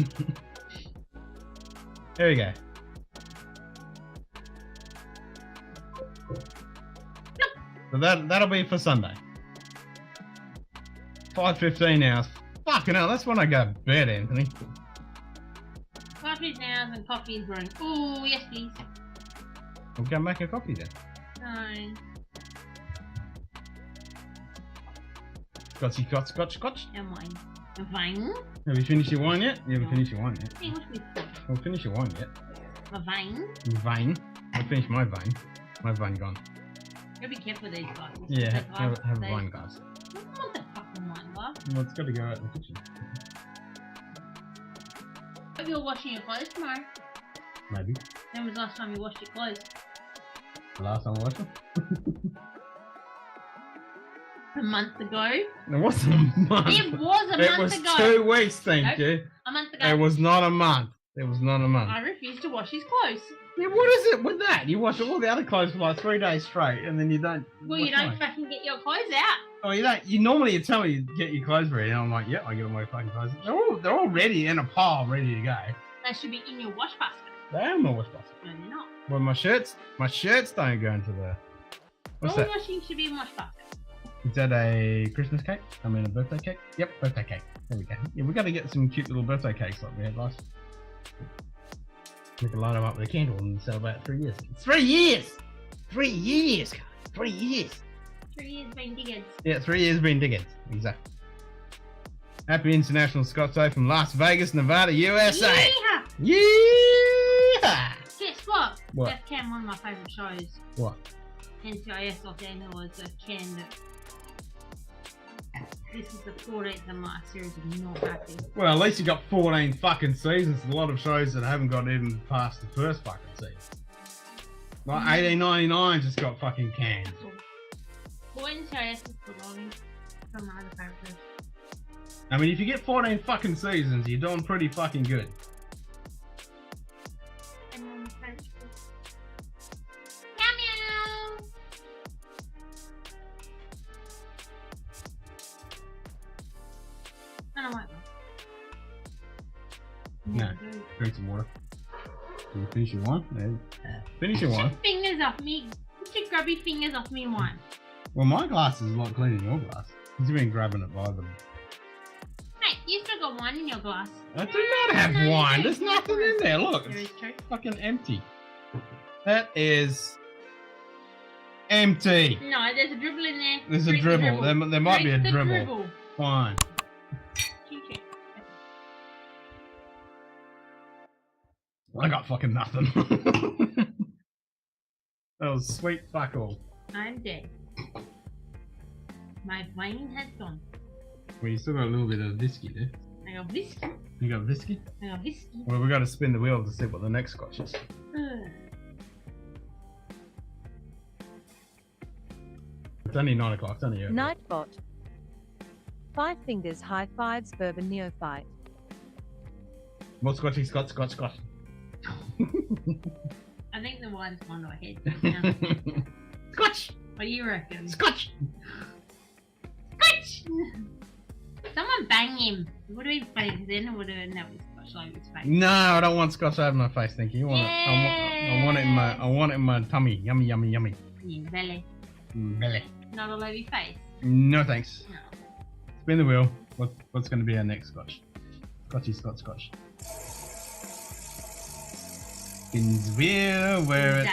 There we go. So that'll be for Sunday. 5:15 hours. Fucking hell, that's when I go to bed, Anthony. Coffee's now and coffee is brewing. Oh, yes please. We'll go make a coffee then. No. Scotch. And wine. And wine. Have you finished your wine yet? You haven't finished your wine yet. Hey, what's with We'll finish your wine yet. a vine? Vine. I finished my vine. My vine gone. Gotta be careful with these glasses. Yeah, Those have a glasses, vine, guys. I don't want the fucking wine glass. Well, it's got to go out in the kitchen. Hope you're washing your clothes tomorrow. Maybe. When was the last time you washed your clothes? The last time I watched it. A month ago? It wasn't a month. It was a It month was ago. 2 weeks, thank Nope. you. A month ago. It was not a month. It was not a month. I refused to wash his clothes. Yeah, what is it with that? You wash all the other clothes for like 3 days straight, and then you don't. Well, you wash don't mine. fucking get your clothes out. Oh, you don't. You normally you tell me you get your clothes ready, and I'm like, yeah, I get all my fucking clothes. They're all ready in a pile, ready to go. They should be in your wash basket. They are in my wash basket. No, they're not. Well, my shirts don't go into the. What's All that? washing should be in wash basket. Is that a Christmas cake? I mean, a birthday cake? Yep, birthday cake. There we go. Yeah, we got to get some cute little birthday cakes like we had last. We can light them up with a candle and celebrate 3 years. 3 years! 3 years, guys. 3 years. 3 years being diggers. Yeah, 3 years been digging. Exactly. Happy International Scotch Day from Las Vegas, Nevada, USA. Yeehaw! Yeah. Guess what? What? That's Cam, one of my favourite shows. What? NCIS Los Angeles, Cam. This is the 14th in my series of not happy. Well, at least you got 14 fucking seasons. A lot of shows that haven't got even past the first fucking season. Like 1899 just got fucking canned. Well, NCIS is belonging from my other favourite. I mean, if you get 14 fucking seasons, you're doing pretty fucking good. And then my favourite show. Meow meow! I don't like that. No. Drink some water. Can you finish your wine? No. Finish your Get wine. your fingers off me. Get your grubby fingers off me wine. Well, my glass is a lot cleaner than your glass. You've been grabbing it by them. Hey, you still got wine in your glass. I do not have No, you wine. do. There's nothing in there. Look, There is it's true. fucking empty. That is empty. No, there's a dribble in there. There's a Drink the dribble. There might be a Drink the dribble. Fine. Ching-ching. I got fucking nothing. That was sweet fuck all. I'm dead. My brain has gone. Well, you still got a little bit of whiskey there. I got whiskey. You got whiskey? I got whiskey. Well, we got to spin the wheel to see what the next Scotch is. It's only 9 o'clock. It's only early. Nightbot. 5 Fingers High Fives Bourbon Neophyte. More Scotchy, Scotch. I think the wine's gone to our head now. Scotch! What do you reckon? Scotch! Scotch! Someone bang him. It would have been funny because then it would have ended up with Scotch over his face. No, I don't want Scotch over my face, thank you. I want it in my tummy. Yummy. Yeah, belly. Belly. Not all over your face. No thanks. No. Spin the wheel. What's going to be our next Scotch? Scotchy. Spins the wheel where it...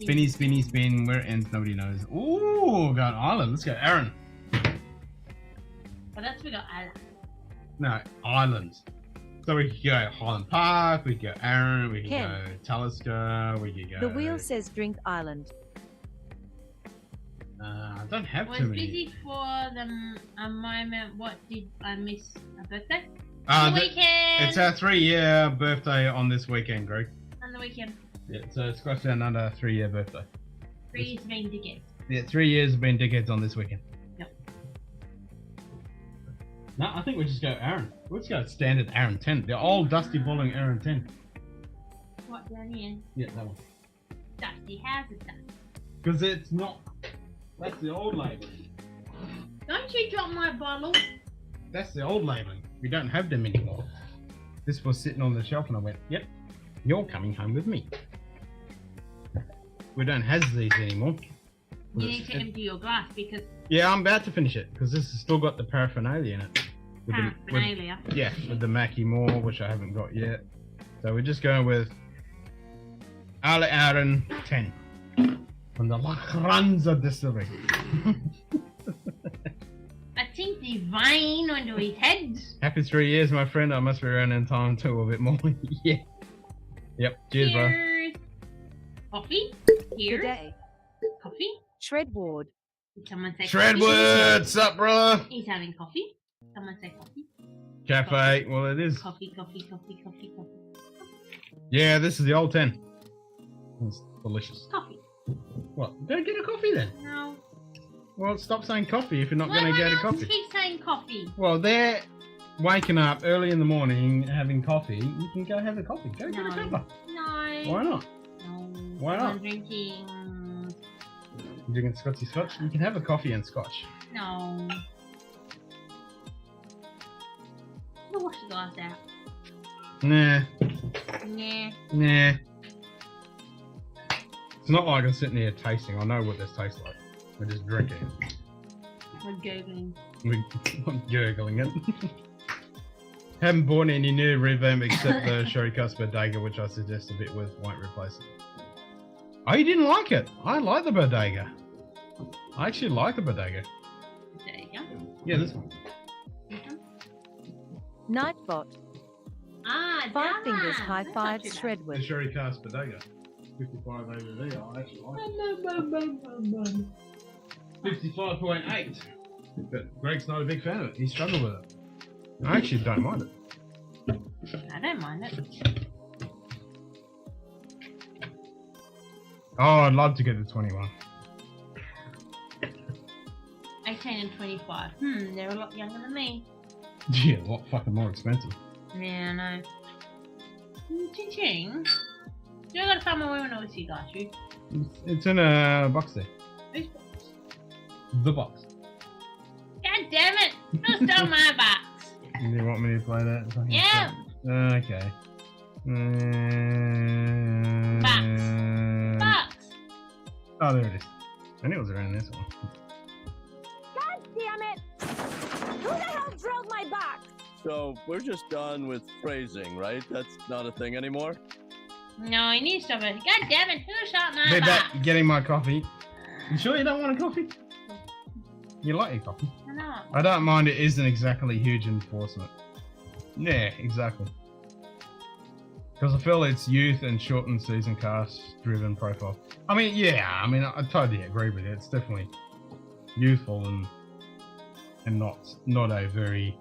Spinny, where it ends nobody knows. Ooh, got Ireland. Let's go, Aaron. Well, that's we got Island. No, Ireland. So we could go Highland Park, we could go Aaron, we could Ken. go Talisker, we could go... The wheel says drink island. I don't have Was too many. busy for a moment. What did I miss? A birthday? The Weekend! It's our 3-year birthday on this weekend, Greg. On the weekend. Yeah, so Scotch Down Under 3-year birthday. 3 years being dickheads. Yeah, 3 years have been dickheads on this weekend. Yep. No, I think we just go Aaron. Let's go standard Aaron 10. The old Dusty Bowling Aaron 10. What down here? Yeah, that one. Dusty, how's it done? Because it's not... That's the old labelling. Don't you drop my bottle? That's the old labelling. We don't have them anymore. This was sitting on the shelf and I went, yep, you're coming home with me. We don't have these anymore. You need to empty your glass because... Yeah, I'm about to finish it because this has still got the paraphernalia in it. Paraphernalia? With the Mackie Moore, which I haven't got yet. So we're just going with Ale Aaron 10 from the Lachranza distillery. I think the vine onto his head. Happy 3 years, my friend. I must be around in time too a bit more. Yeah. Yep. Cheers, bro. Cheers. Coffee? Cheers. Good day. Coffee? Shred Ward. Did someone say Shredwood, what's up, bro? He's having coffee. Someone say coffee. Cafe. Well, it is. Coffee. Yeah, this is the old 10. It's delicious. Coffee. What? Go get a coffee then. No. Well, stop saying coffee if you're not going to get a coffee. Keep saying coffee. Well, they're waking up early in the morning having coffee. You can go have a coffee. Go get a cuppa. No. Why not? No. Why not? I'm drinking. You're drinking Scotchy Scotch? You can have a coffee and Scotch. No. I'll wash the glass out. Nah. Nah. It's not like I'm sitting here tasting. I know what this tastes like. We're just drinking it. We're gurgling. I'm gurgling it. Haven't bought any new revamp except the Sherry Cuss Bodega, which I suggest a bit with, won't replace it. Oh, you didn't like it? I like the Bodega. I actually like the Bodega. There you go. Yeah, this one. Nightbot. Ah, 5 that Fingers one. High That's Five not too Shred The Ward. Sherry Cuss Bodega. 55 ABV, I actually like it. 55.8. But Greg's not a big fan of it. He struggled with it. I actually don't mind it. I don't mind it. Oh, I'd love to get the 21. 18 and 25. They're a lot younger than me. Yeah, a lot fucking more expensive. Yeah, I know. Ching ching. You gotta find my way when I was you guys, you. It's in a box there. Whose box? The box. God damn it! Don't steal my box. You want me to play that? Yeah. Okay. Box. Oh, there it is. I knew it was around this one. God damn it! Who the hell drilled my box? So we're just done with phrasing, right? That's not a thing anymore? No, I need somebody. God damn it! Who shot my Be box? back getting my coffee. You sure you don't want a coffee? You like your coffee? I know. I don't mind. It isn't exactly huge enforcement. Yeah, exactly. Because I feel it's youth and shortened season cast driven profile. I mean, yeah, I totally agree with it. It's definitely youthful and not a very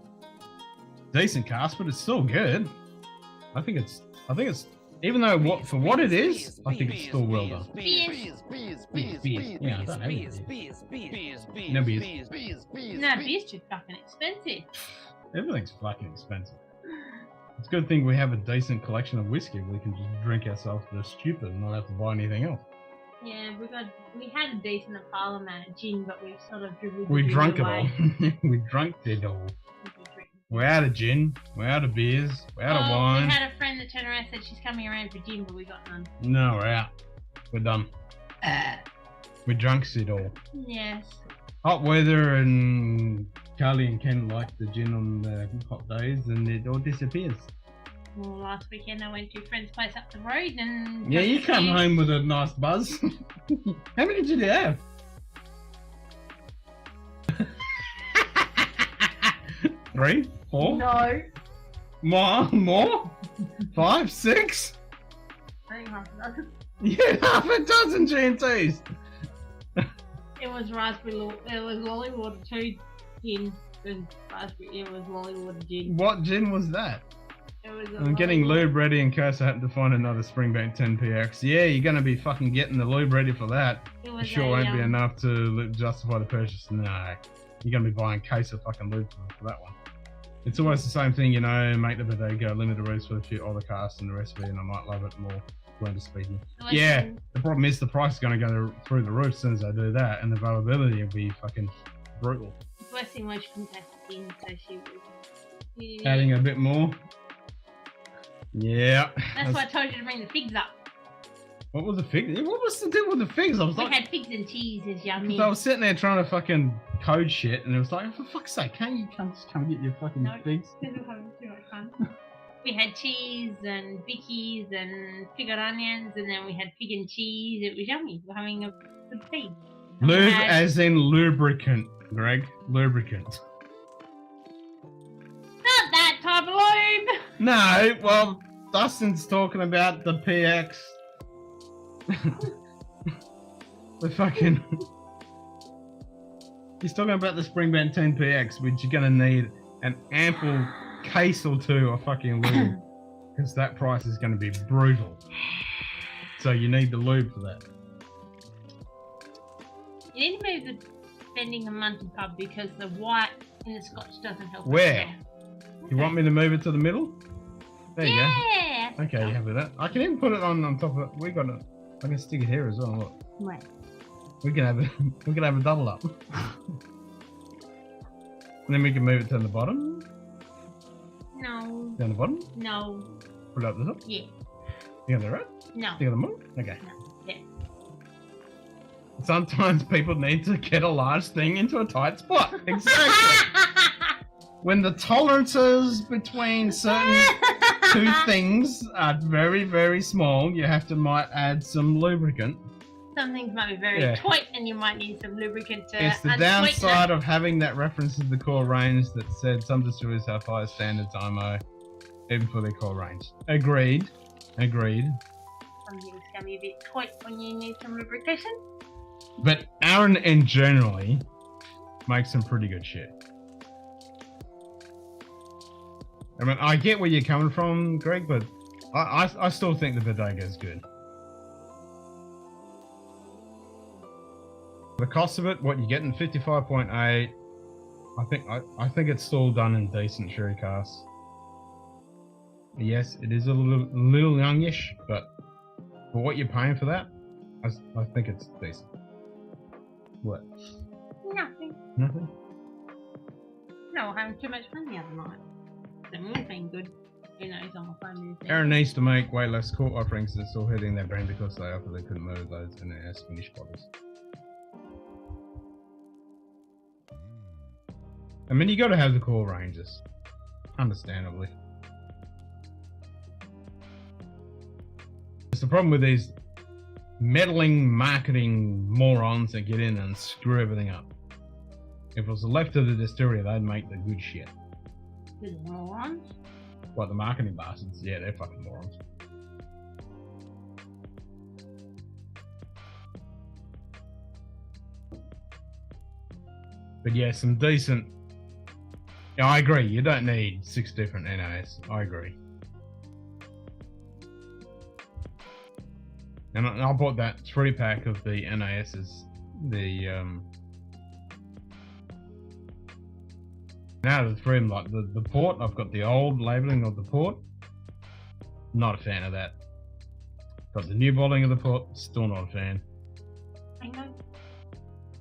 decent cast, but it's still good. I think it's even though what it is, I think it's still well done. Beers. Yeah, I don't have any beers. No beers. No, beer's too fucking expensive. Everything's fucking expensive. It's a good thing we have a decent collection of whiskey. We can just drink ourselves to stupid and not have to buy anything else. Yeah, we had a decent amount of gin, but we sort of dribbled We it drunk it away. all. We drunk it all. We're out of gin. We're out of beers. We're out of wine. We had a friend that turned around and said she's coming around for gin, but we got none. No, we're out. We're done. We drunk it all. Yes. Hot weather and Carly and Ken like the gin on the hot days and it all disappears. Well, last weekend I went to a friend's place up the road and... Yeah, you come home with a nice buzz. How many did you have? 3, 4? No. More? 5, 6? I think half a dozen. Yeah, half a dozen G&Ts. It was lolly water 2 gin and raspberry. It was lolly water gin. What gin was that? It was I'm getting lube ready in case I happen to find another Springbank 10PX. Yeah, you're going to be fucking getting the lube ready for that. It sure won't be enough to justify the purchase. No, you're going to be buying a case of fucking lube for that one. It's always the same thing, you know, make the bodega, limit the roofs with a few other casts and the recipe, and I might love it more, blender speaking. Yeah, the problem is the price is going to go through the roof as soon as I do that, and the availability will be fucking brutal. Worst thing was she couldn't taste the gin, so she was... Adding a bit more. Yeah. That's why I told you to bring the figs up. What was the figs? What was the deal with the figs? I was we like... had figs and cheese, as yummy. I was sitting there trying to fucking code shit, and it was like, for fuck's sake, can't you just come get your fucking figs? Because we're having too much fun. We had cheese and bickies and pickled onions, and then we had pig and cheese. It was yummy. We're having a good feed. Lube as in lubricant, Greg. Lubricant. Not that type of lube! No, well, Dustin's talking about the PX. The fucking... He's talking about the Springbank 10PX, which you're going to need an ample case or two of fucking lube. Because that price is going to be brutal. So you need the lube for that. You need to move the Bending and Munty pub because the white in the Scotch doesn't help. Where? You want me to move it to the middle? There you go. Okay, you have that. I can even put it on top of it. We got it. I can stick it here as well. Look. Right. We can have it. We can have a double up. And then we can move it to the bottom. No. Down the bottom. No. Put it up the top. Yeah. You on the right? No. You on the middle? Okay. No. Yeah. Sometimes people need to get a large thing into a tight spot. Exactly. When the tolerances between certain two things are very, very small, you might add some lubricant. Some things might be very tight and you might need some lubricant to It's the downside of having that reference to the core range that said some distilleries have higher standards IMO, even for their core range. Agreed. Some things can be a bit tight when you need some lubrication. But Aaron in generally makes some pretty good shit. I mean, I get where you're coming from, Greg, but I still think the bodega is good. The cost of it, what you're getting, 55.8. I think it's still done in decent sherry casks. Yes, it is a little youngish, but for what you're paying for that, I think it's decent. What? Nothing. Nothing? No, having too much fun the other night. The moon's been good. You know, he's on my phone. Aaron needs to make way less court offerings than still hitting their brand because they offer they couldn't move those in their finished bottles. I mean, you got to have the core ranges, understandably. It's the problem with these meddling marketing morons that get in and screw everything up. If it was left to the distillery, they'd make the good shit. The morons? What, the marketing bastards? Yeah, they're fucking morons. But yeah, some decent Yeah, I agree. You don't need 6 different NAS. I agree. And I bought that 3-pack of the NASs. Out of the 3 of them, like the port, I've got the old labelling of the port. Not a fan of that. Got the new bottling of the port. Still not a fan. Mango?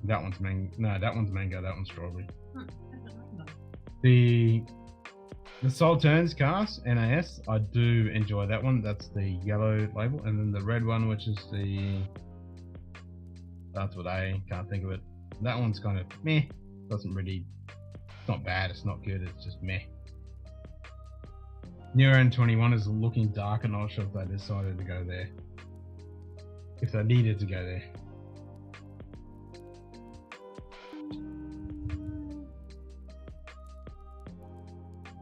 That one's mango. No, that one's mango. That one's strawberry. Mango. The Salterns cask NAS, I do enjoy that one. That's the yellow label, and then the red one, which is the starts with A. Can't think of it. That one's kind of meh. Doesn't really. It's not bad. It's not good. It's just meh. Neuron 21 is looking dark, and not sure if they decided to go there. If they needed to go there.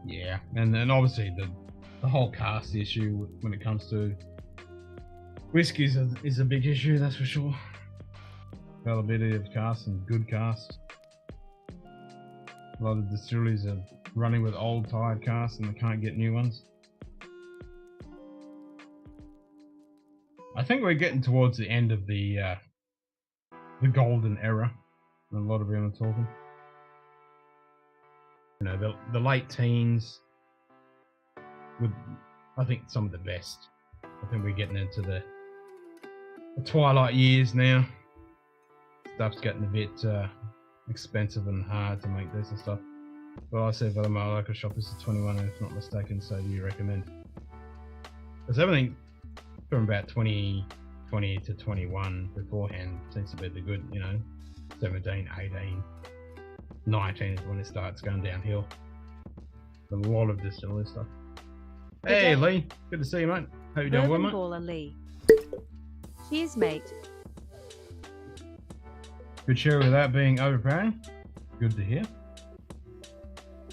Yeah, and then obviously the whole cask issue when it comes to whiskies is a big issue, that's for sure. Availability of casks and good casks. A lot of distilleries are running with old tired casks and they can't get new ones. I think we're getting towards the end of the golden era. A lot of them are talking. You know, the late teens with, I think, some of the best. I think we're getting into the twilight years now. Stuff's getting a bit expensive and hard to make this and stuff. But I said, my local shop is a 21, if not mistaken, so do you recommend? Because everything from about 20 to 21 beforehand seems to be the good, you know, 17, 18. 19 is when it starts going downhill. A lot of distillery stuff. Hey Lee, good to see you, mate. How you doing, well, mate? Baller Lee. Cheers, mate. Good share without being overpowering. Good to hear.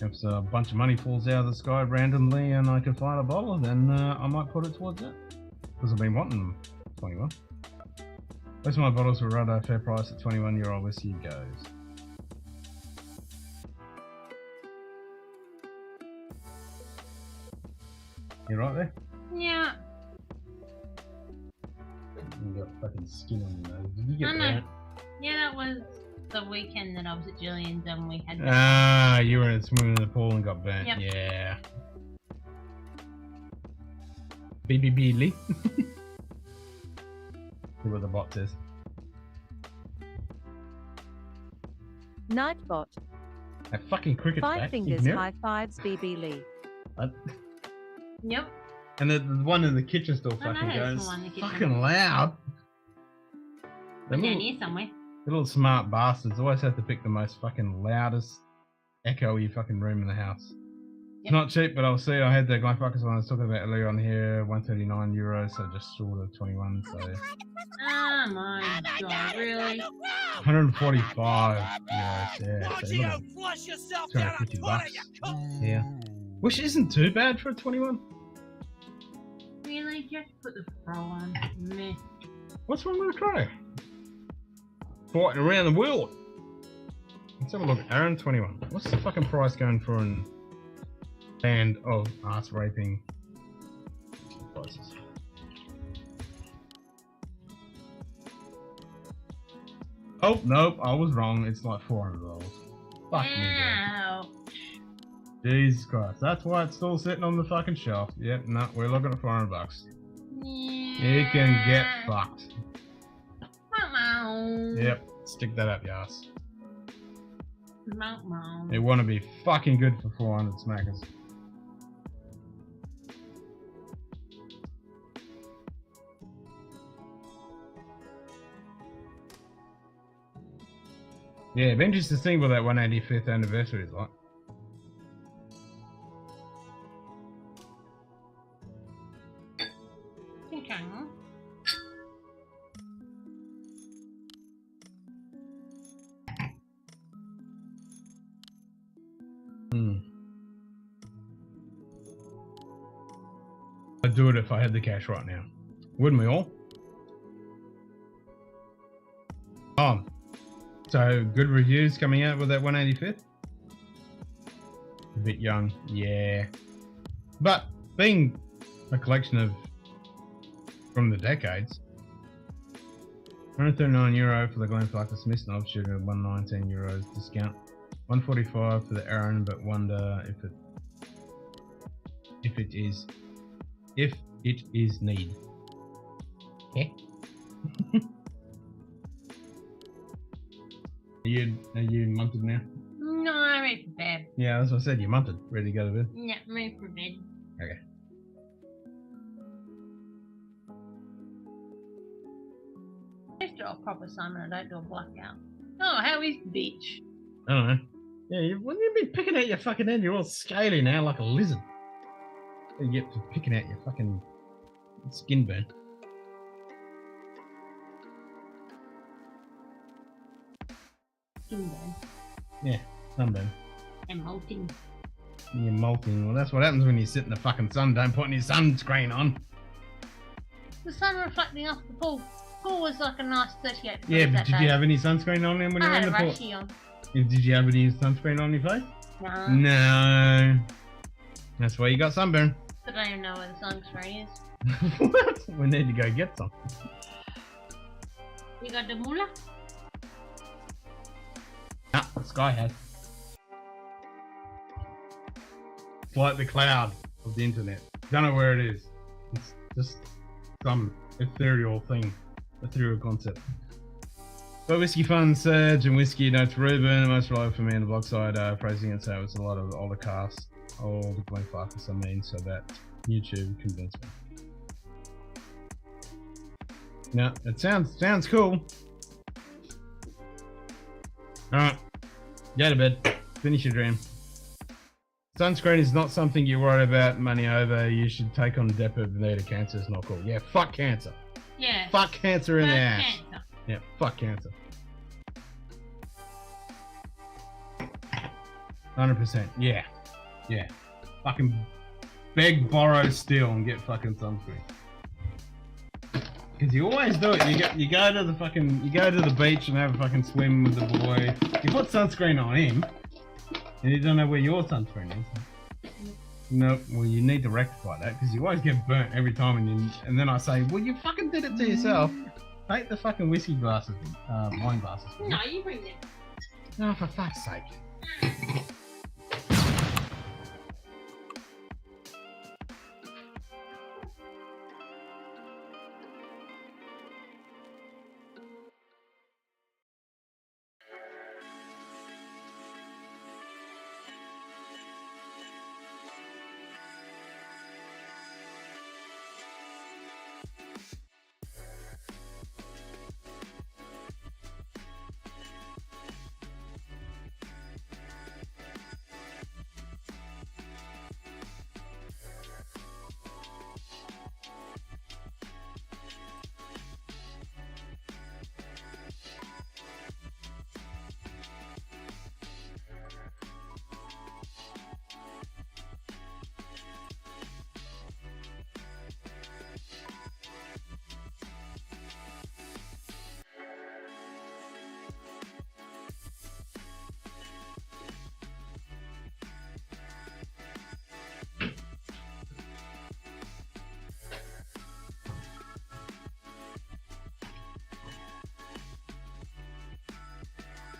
If a bunch of money falls out of the sky randomly and I can find a bottle, then I might put it towards that. Because I've been wanting 21. Most of my bottles were right at a fair price at 21-year-old whiskey goes. You right there? Yeah. You got fucking skin on your nose. Did you get I know. that? Yeah, that was the weekend that I was at Jillian's and we had. Ah, you were swimming in the pool and got burnt. Yep. Yeah. BBB Lee. See what the bot says. Nightbot. That fucking cricket's 5 back. fingers, Ignore it. high fives, BB Lee. Yep. And the one in the kitchen still I know fucking there's goes one in the kitchen. fucking loud. The Down little, here somewhere. the little smart bastards always have to pick the most fucking loudest, echoey fucking room in the house. It's Yep. not cheap, but I'll see. I had the Glenfuckers one I was talking about earlier on here, 139 euros, so just short of 21, so Oh my god, really? 145 euros, yeah. So you're looking at 250 bucks. Yeah. Which isn't too bad for a 21. Really? Just put the throw on. Meh. What's wrong with a crow? Fighting around the world. Let's have a look. Aaron 21. What's the fucking price going for an band of ass raping prices? Oh, nope. I was wrong. It's like $400. Fuck me, dude. Ow. Jesus Christ. That's why it's still sitting on the fucking shelf. Yep, no, we're looking at $400. You can get fucked. Yep, stick that up your ass. It want to be fucking good for 400 smackers. Yeah, it'd be interesting to see what that 185th anniversary is like. Okay. I'd do it if I had the cash right now. Wouldn't we all? So good reviews coming out with that 185th. bit young, yeah. But being a collection of from the decades, €139 for the Glenfarclas Smith Snob, sugar, €119 discount, $145 for the Aaron, but wonder if it is need. Okay. Are you munted now? No, I'm ready for bed. Yeah, that's what I said. You munted, ready to go to bed. Yeah, I'm ready for bed. Okay. I just do a proper summon. I don't do a blackout. Oh, how is the beach? I don't know. Yeah, wouldn't you be picking out your fucking head? You're all scaly now, like a lizard. You get to picking out your fucking skin burn. Skin burn. Yeah, sunburn. And molting. You're molting. Well, that's what happens when you sit in the fucking sun. Don't put any sunscreen on. The sun reflecting off the pool. Pool was like a nice 38 degrees Yeah, but that did day. you have any sunscreen on then when you I were in had the a pool? rushy on. Did you have any sunscreen on your face? No. No. That's why you got sunburn. I don't even know where the sunscreen is. What? We need to go get some. You got the moolah? Nah, Sky has. It's like the cloud of the internet. Don't know where it is. It's just some ethereal thing. Ethereal concept. But Whiskey Fun, Serge, and Whiskey Notes Ruben, the most reliable for me on the blog side, phrasing it so it's a lot of older casts, all the Glenfarclas I mean, so that YouTube convinced me. No, it sounds cool. Alright, go to bed, finish your dream. Sunscreen is not something you worry about, money over, you should take on Depo-Bonita. Cancer is not cool. Yeah, fuck cancer. Yeah. Fuck cancer in the ass. Cancer. Yeah, fuck cancer. 100%. Yeah. Yeah. Fucking beg, borrow, steal, and get fucking sunscreen. Because you always do it. You go to the beach and have a fucking swim with the boy. You put sunscreen on him, and you don't know where your sunscreen is. No, well, you need to rectify that because you always get burnt every time, and then I say, well, you fucking did it to yourself. Take the fucking whiskey glasses, wine glasses. No, you bring them. No, for fuck's sake.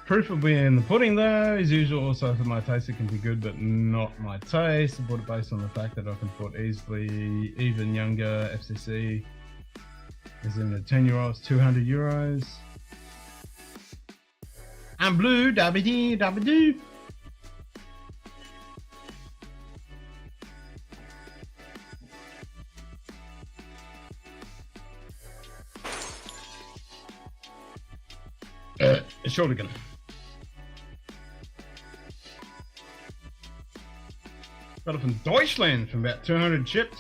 Proof will be in the pudding though, as usual. Also for my taste it can be good, but not my taste. I bought it based on the fact that I can put easily even younger FCC, as in the 10-year-olds, €200. I'm blue, dabby-dee, dabby-doo. Shortigan. Got it from Deutschland from about 200 chips.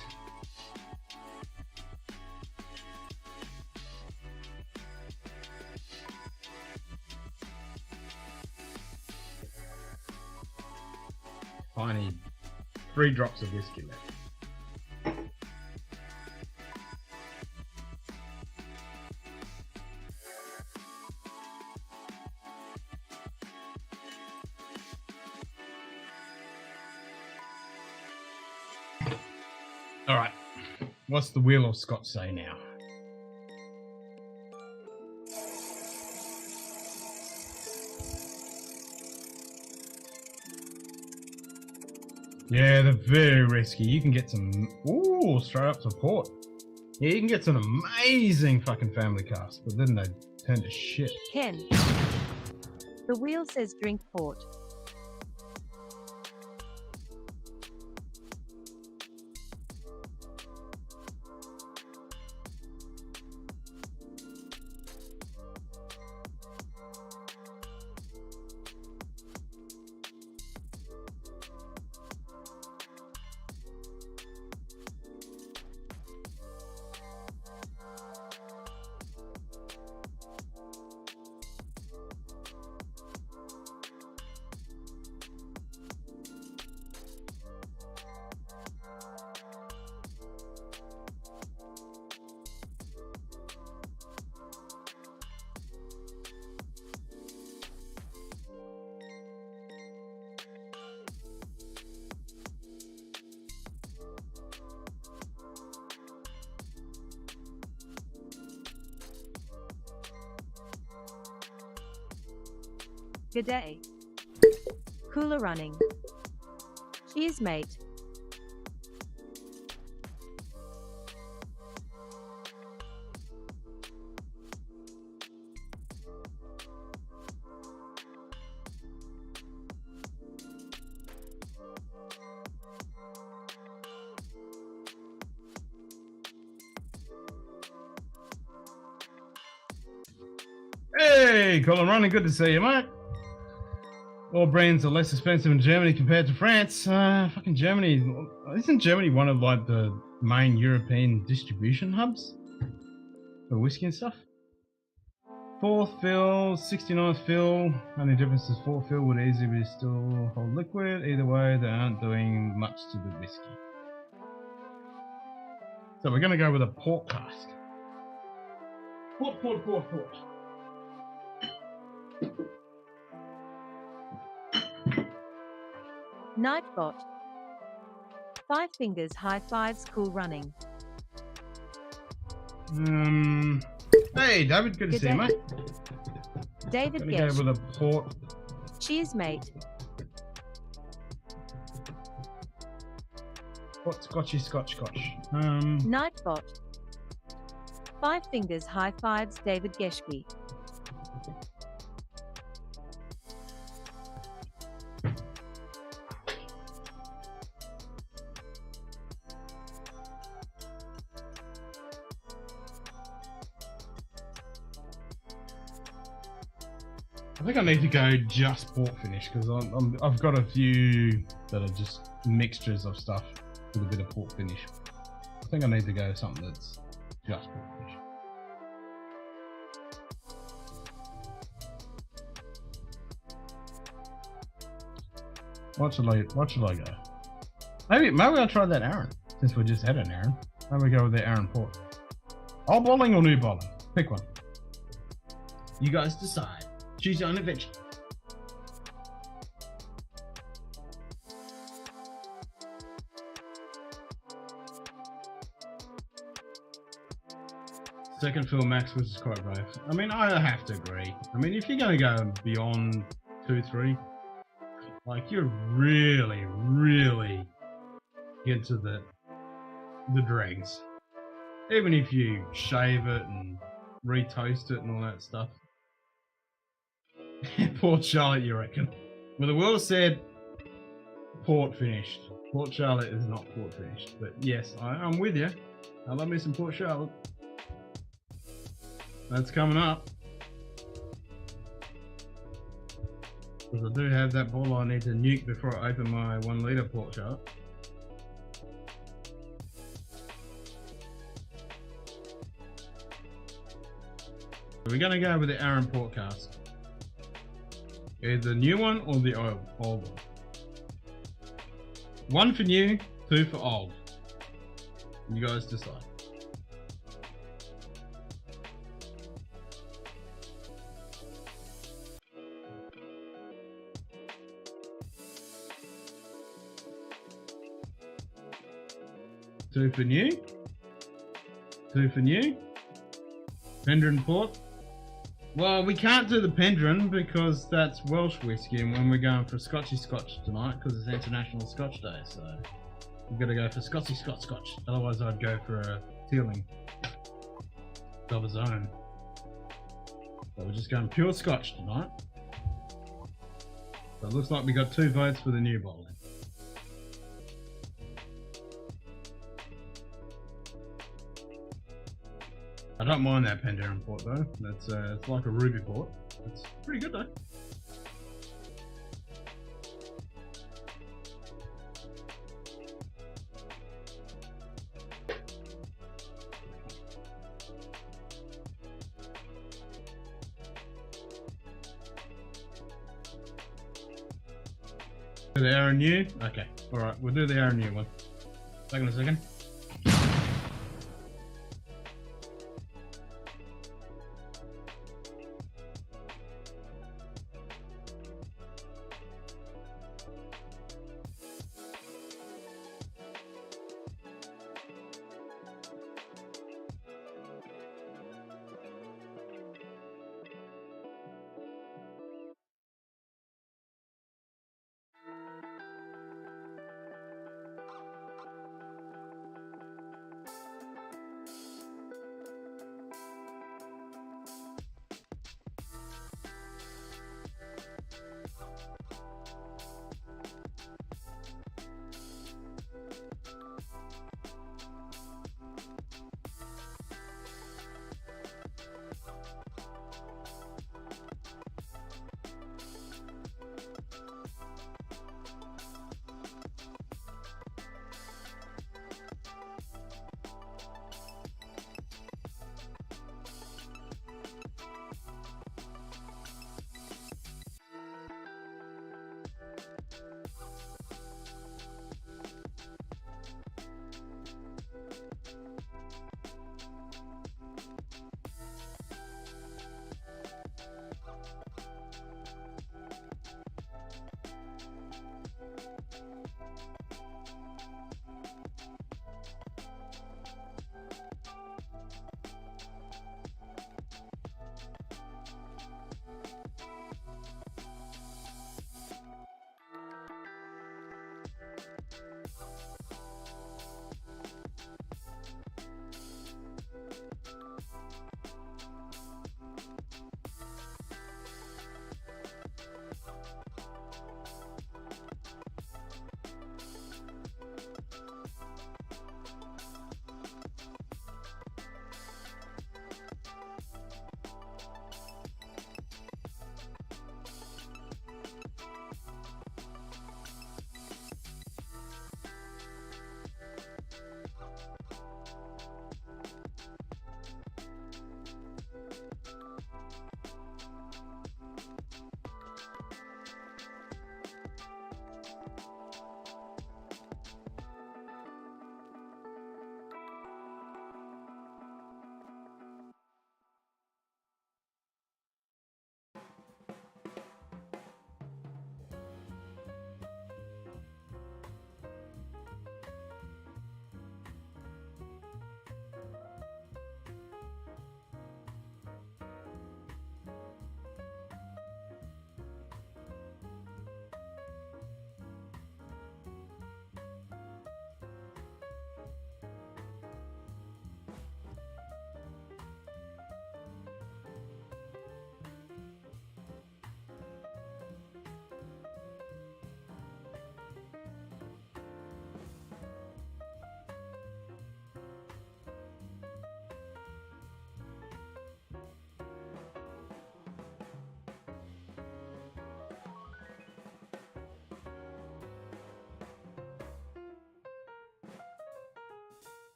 I need 3 drops of whiskey left. All right. What's the Wheel of Scotch say now? Yeah, they're very risky. You can get some, ooh, straight up to port. Yeah, you can get some amazing fucking family casks, but then they turn to shit. Ken. The wheel says drink port. G'day. Cooler running. Cheers, mate. Hey, Colin Running, good to see you, mate. All brands are less expensive in Germany compared to France. Fucking Germany. Isn't Germany one of like the main European distribution hubs for whiskey and stuff? 4th fill, 69th fill. Only difference is 4th fill would easily still hold liquid. Either way, they aren't doing much to the whiskey. So we're going to go with a port cask. Port. Nightbot. 5 fingers high fives cool running. Hey, David, good to see you, mate. David Gonna go Gesh. with a port. Cheers, mate. Port Scotchy Scotch. Nightbot. 5 fingers high fives David Geschke. I think I need to go just port finish because I've got a few that are just mixtures of stuff with a bit of port finish. I think I need to go something that's just port finish. What should I go? Maybe I'll try that Aaron since we just had an Aaron. Maybe we go with the Aaron port. Old bottling or new bottling? Pick one. You guys decide. Choose your own adventure. Second fill max was quite brave. I mean, I have to agree. I mean, if you're going to go beyond 2-3, like you're really get to the dregs. Even if you shave it and re-toast it and all that stuff. Port Charlotte, you reckon? Well, the world said port finished. Port Charlotte is not port finished, but yes, I'm with you. I love me some Port Charlotte. That's coming up. Because I do have that bottle I need to nuke before I open my 1 litre Port Charlotte. So we're going to go with the Aaron Port cask. Either the new one or the old one. 1 for new, 2 for old. You guys decide. 2 for new. 2 for new. Penderyn Port. Well, we can't do the Penderyn because that's Welsh whiskey, and when we're going for Scotchy Scotch tonight, because it's International Scotch Day, so we've got to go for Scotchy Scotch Scotch. Otherwise, I'd go for a Teeling of his own. So we're just going pure Scotch tonight. So it looks like we got 2 votes for the new bottle. I don't mind that Penderyn port though. That's it's like a ruby port. It's pretty good though. Do the Aaron New? Okay. Alright, we'll do the Aaron New one. Second a second.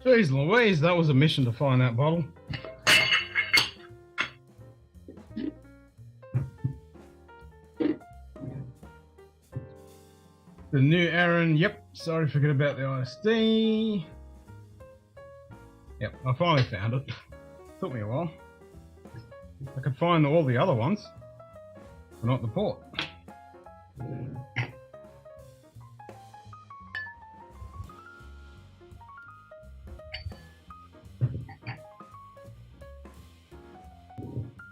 Jeez Louise, that was a mission to find that bottle. The new Aaron, yep, sorry, forget about the ISD. Yep, I finally found it. Took me a while. I could find all the other ones, but not the port.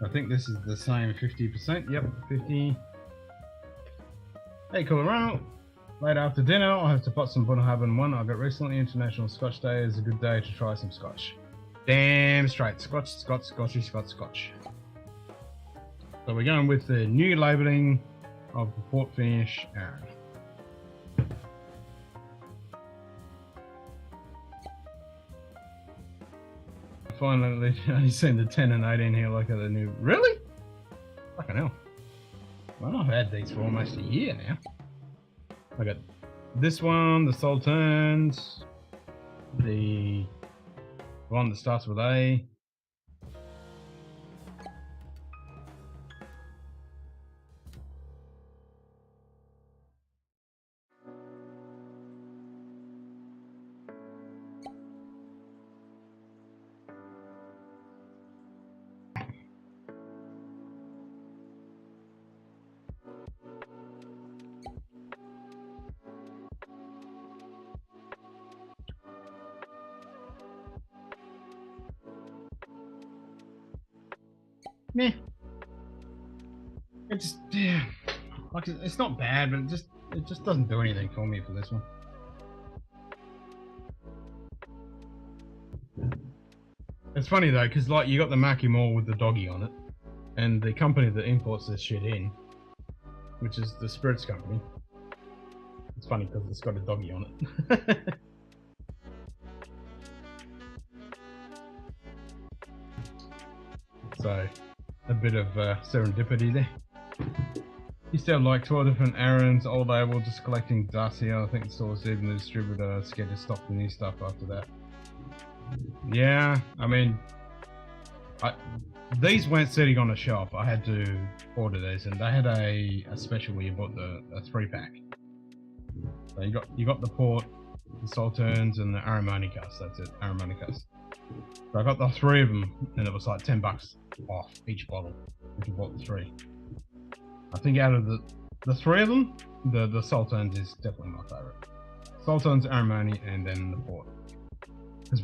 I think this is the same 50%. Yep, 50. Hey, Colorado. Late after dinner, I'll have to pot some Bunnahabhain one I got recently. International Scotch Day is a good day to try some Scotch. Damn straight. Scotch, Scotch, Scotchy, Scotch, Scotch. So we're going with the new labelling of the port finish Aaron. Finally, only seen the 10 and 18 here like the new. Really? Fucking hell. Well, I've had these for almost a year now. I got this one, the Sultans, the one that starts with A. Meh. It just, yeah, like it's not bad, but it just doesn't do anything for me for this one. It's funny though, because like you got the Mackie Moore with the doggy on it, and the company that imports this shit in, which is the Spirits Company. It's funny because it's got a doggy on it. So, a bit of serendipity there. Used to have like 12 different errands, old label, just collecting dust here. I think the stores, even the distributor, scared to stop the new stuff after that. Yeah, I mean, these weren't sitting on a shelf. I had to order these, and they had a special where you bought a 3-pack. So you got the port, the Sultans, and the Aromanicas. That's it, Aromanicas. So I got the 3 of them, and it was like $10 off each bottle if you bought the 3. I think out of the 3 of them, the Sultans is definitely my favorite. Sultans, Aromani, and then the port. Because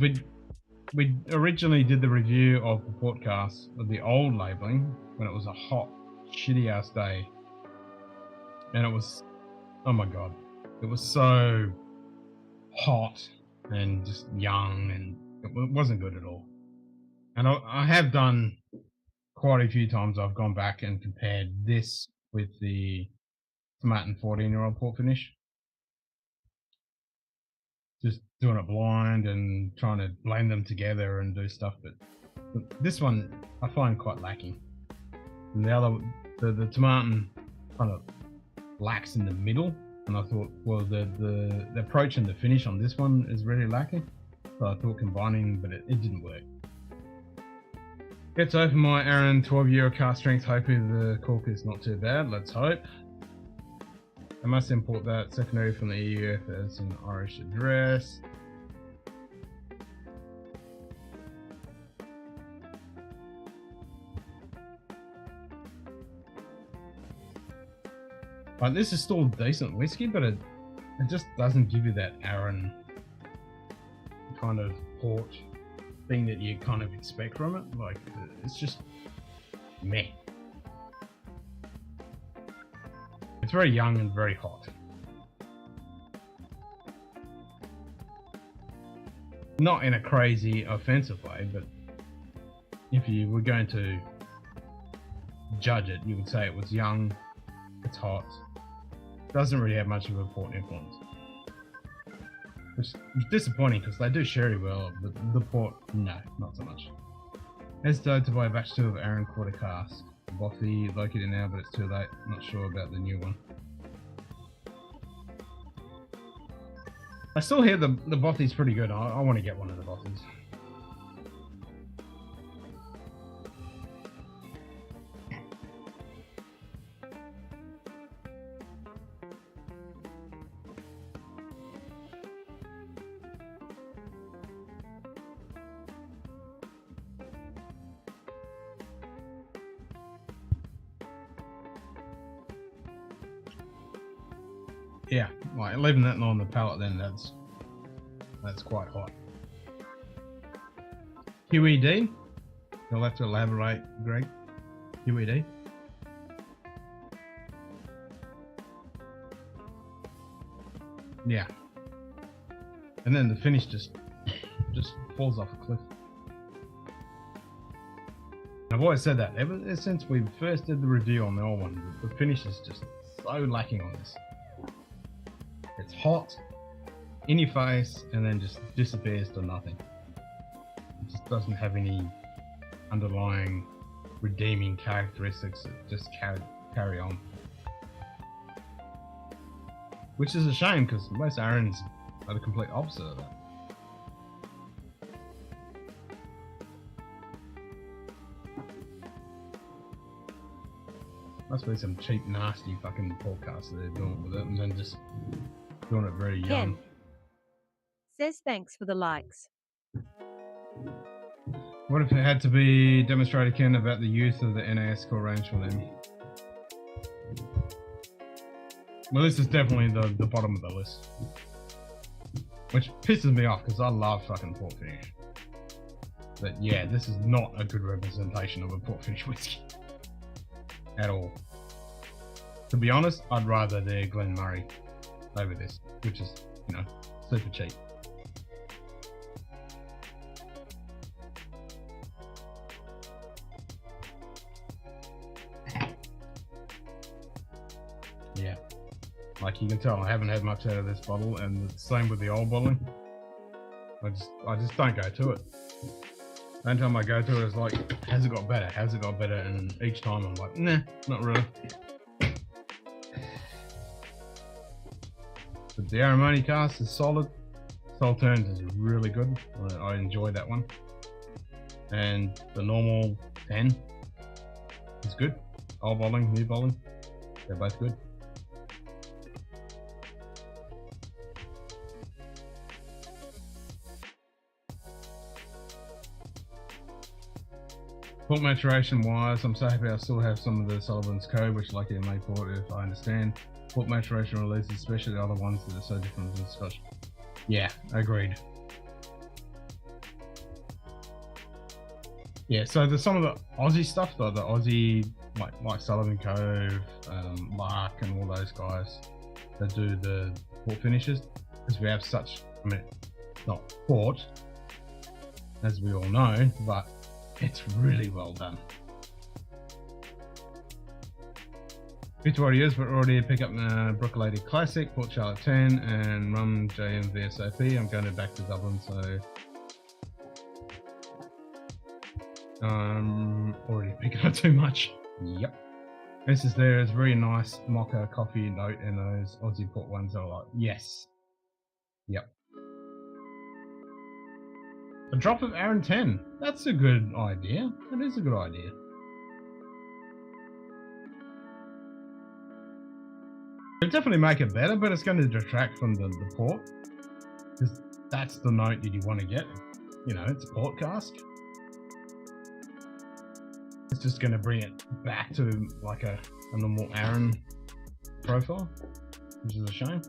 we originally did the review of the port cast with the old labeling when it was a hot, shitty ass day, and it was, oh my god, it was so hot and just young, and it wasn't good at all. And I have done quite a few times. I've gone back and compared this with the Tomatin 14-year-old port finish. Just doing it blind and trying to blend them together and do stuff, but this one I find quite lacking. And the other, the Tomatin kind of lacks in the middle, and I thought, well, the approach and the finish on this one is really lacking. So I thought combining, but it didn't work. Get to open my Aaron 12-year cast strength, hoping the cork is not too bad. Let's hope. I must import that secondary from the EU if it's an Irish address. Like, this is still decent whiskey, but it just doesn't give you that Aaron kind of port thing that you kind of expect from it. Like, it's just meh. It's very young and very hot. Not in a crazy offensive way, but if you were going to judge it, you would say it was young, it's hot, doesn't really have much of a port influence. Which is disappointing because they do sherry well, but the port, no, not so much. Hesitated to buy a batch 2 of Aaron quarter cask. Bothy located now, but it's too late. Not sure about the new one. I still hear the Bothy's pretty good. I want to get one of the Bothy's. Yeah, like leaving that on the palate, then that's quite hot. QED. You'll have to elaborate, Greg. QED. Yeah. And then the finish just falls off a cliff. I've always said that ever since we first did the review on the old one, the finish is just so lacking on this. It's hot, in your face, and then just disappears to nothing. It just doesn't have any underlying redeeming characteristics that just carry on. Which is a shame, because most Arons are the complete opposite of that. Must be some cheap, nasty fucking podcast that they're doing with it, and then just doing it very young. Ken says thanks for the likes. What if it had to be demonstrated, Ken, about the use of the NAS core range for them? Well, this is definitely the bottom of the list. Which pisses me off, because I love fucking port finish. But yeah, this is not a good representation of a port finish whiskey. At all. To be honest, I'd rather their Glen Murray over this, which is, you know, super cheap. Yeah, like you can tell, I haven't had much out of this bottle, and the same with the old bottling. I just don't go to it. The only time I go to it is like, has it got better? Has it got better? And each time I'm like, nah, not really. But the Aromatherapy cast is solid. Salterns is really good. I enjoy that one. And the normal 10 is good. Old bottling, new bottling, they're both good. Port maturation wise, I'm so happy I still have some of the Sullivan's Code, which like in May port, if I understand. Port maturation releases, especially the other ones that are so different from Scotch. Yeah, agreed. Yeah, so there's some of the Aussie stuff, though, the Aussie, like Sullivan Cove, Lark, and all those guys that do the port finishes, because we have such, I mean, not port, as we all know, but it's really well done. It's what it is, but already pick up Brook Lady Classic, Port Charlotte 10, and Rum JM VSOP. I'm going back to Dublin, so already picking up too much. Yep. This is there's very nice mocha coffee note in those Aussie port ones are like, yes. Yep. A drop of Aron 10. That's a good idea. That is a good idea. It'll definitely make it better, but it's going to detract from the port. Because that's the note that you want to get. You know, it's a port cask. It's just going to bring it back to like a normal Aron profile, which is a shame.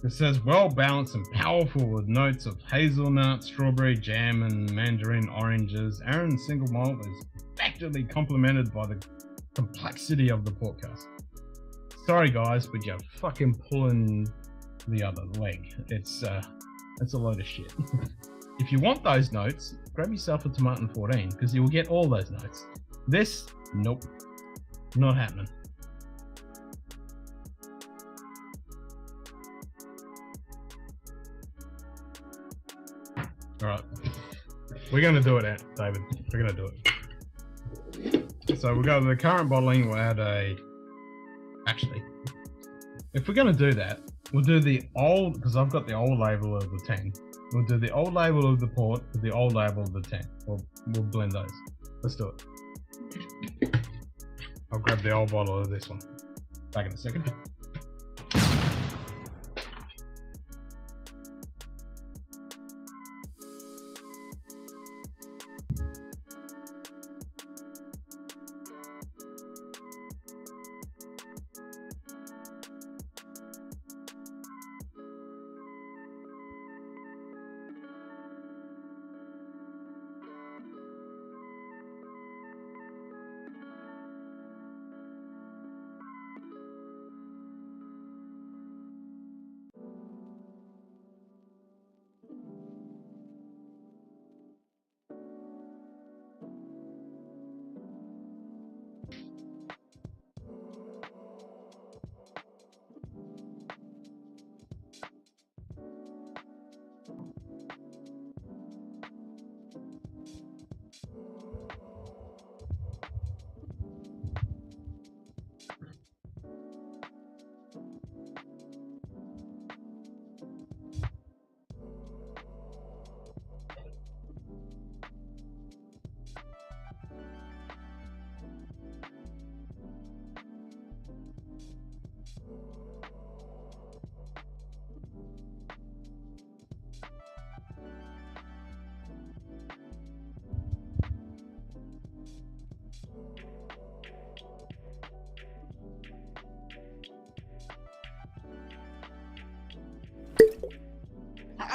It says well balanced and powerful with notes of hazelnut, strawberry, jam, and mandarin oranges. Aron's single malt is effectively complemented by the complexity of the port cask. Sorry guys, but you're fucking pulling the other leg. It's a load of shit. If you want those notes, grab yourself a Tomatin 14 because you will get all those notes. This, nope, not happening. All right, we're going to do it, David. We're going to do it. So we'll go to the current bottling. We'll add a. Actually, if we're going to do that, we'll do the old, because I've got the old label of the 10. We'll do the old label of the port with the old label of the 10. We'll blend those. Let's do it. I'll grab the old bottle of this one. Back in a second.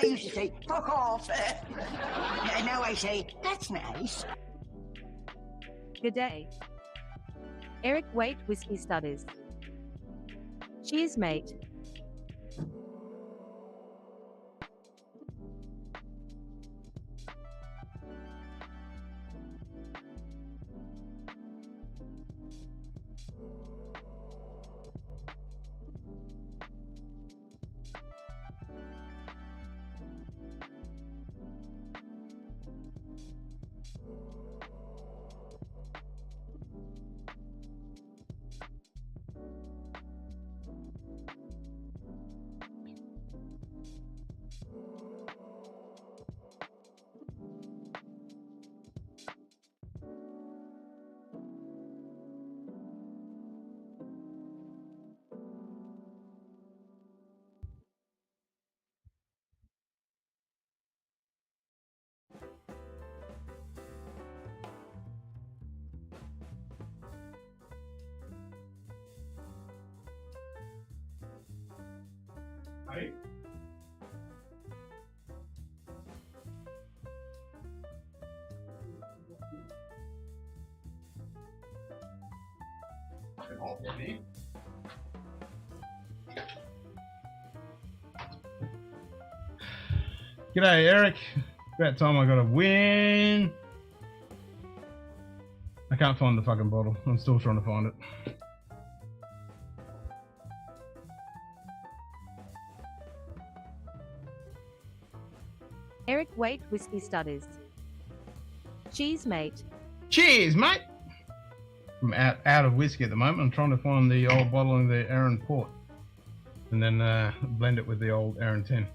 used to say, fuck off. And now I say, that's nice. G'day. Eric, wait, whiskey stutters. Cheers, mate. Hey. G'day, Eric. About time I got a win. I can't find the fucking bottle. I'm still trying to find it. Eric, wait, whiskey stutters. Cheers, mate. Cheers, mate. I'm out of whiskey at the moment. I'm trying to find the old bottle of the Aaron Port and then blend it with the old Aaron 10.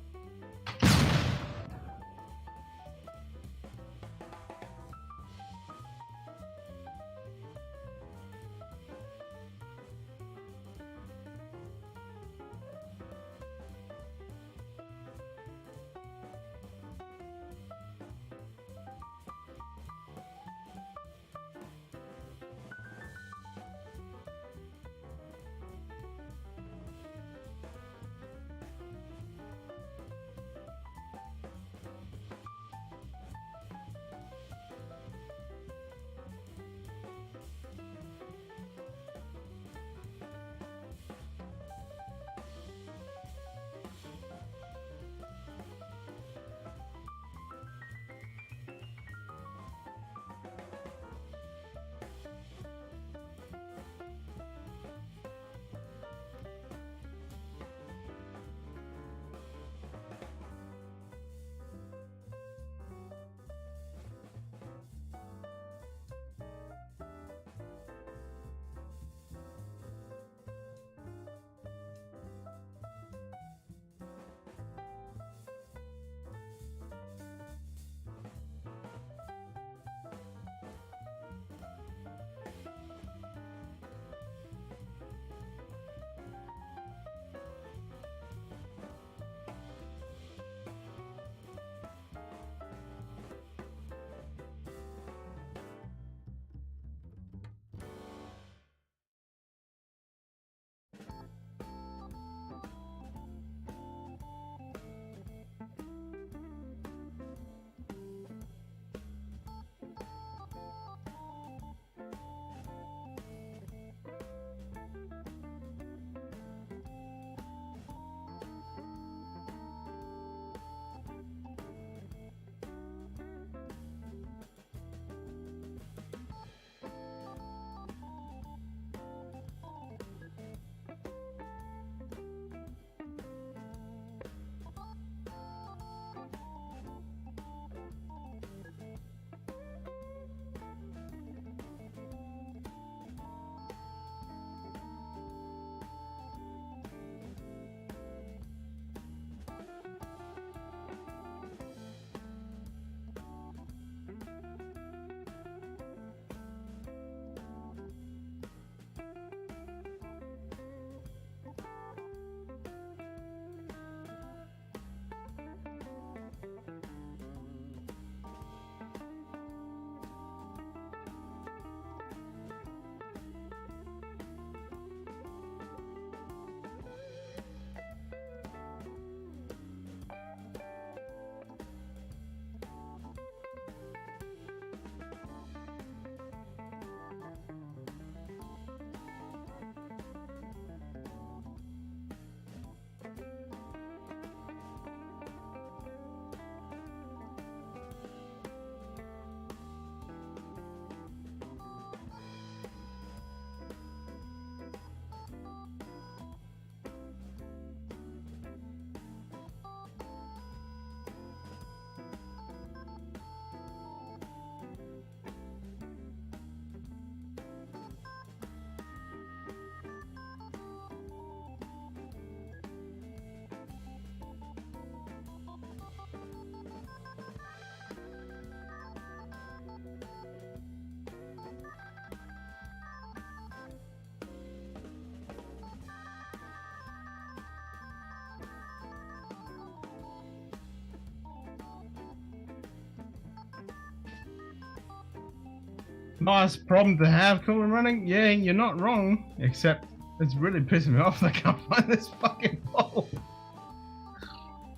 Nice problem to have, cooler running. Yeah, you're not wrong. Except it's really pissing me off that I can't find this fucking bottle.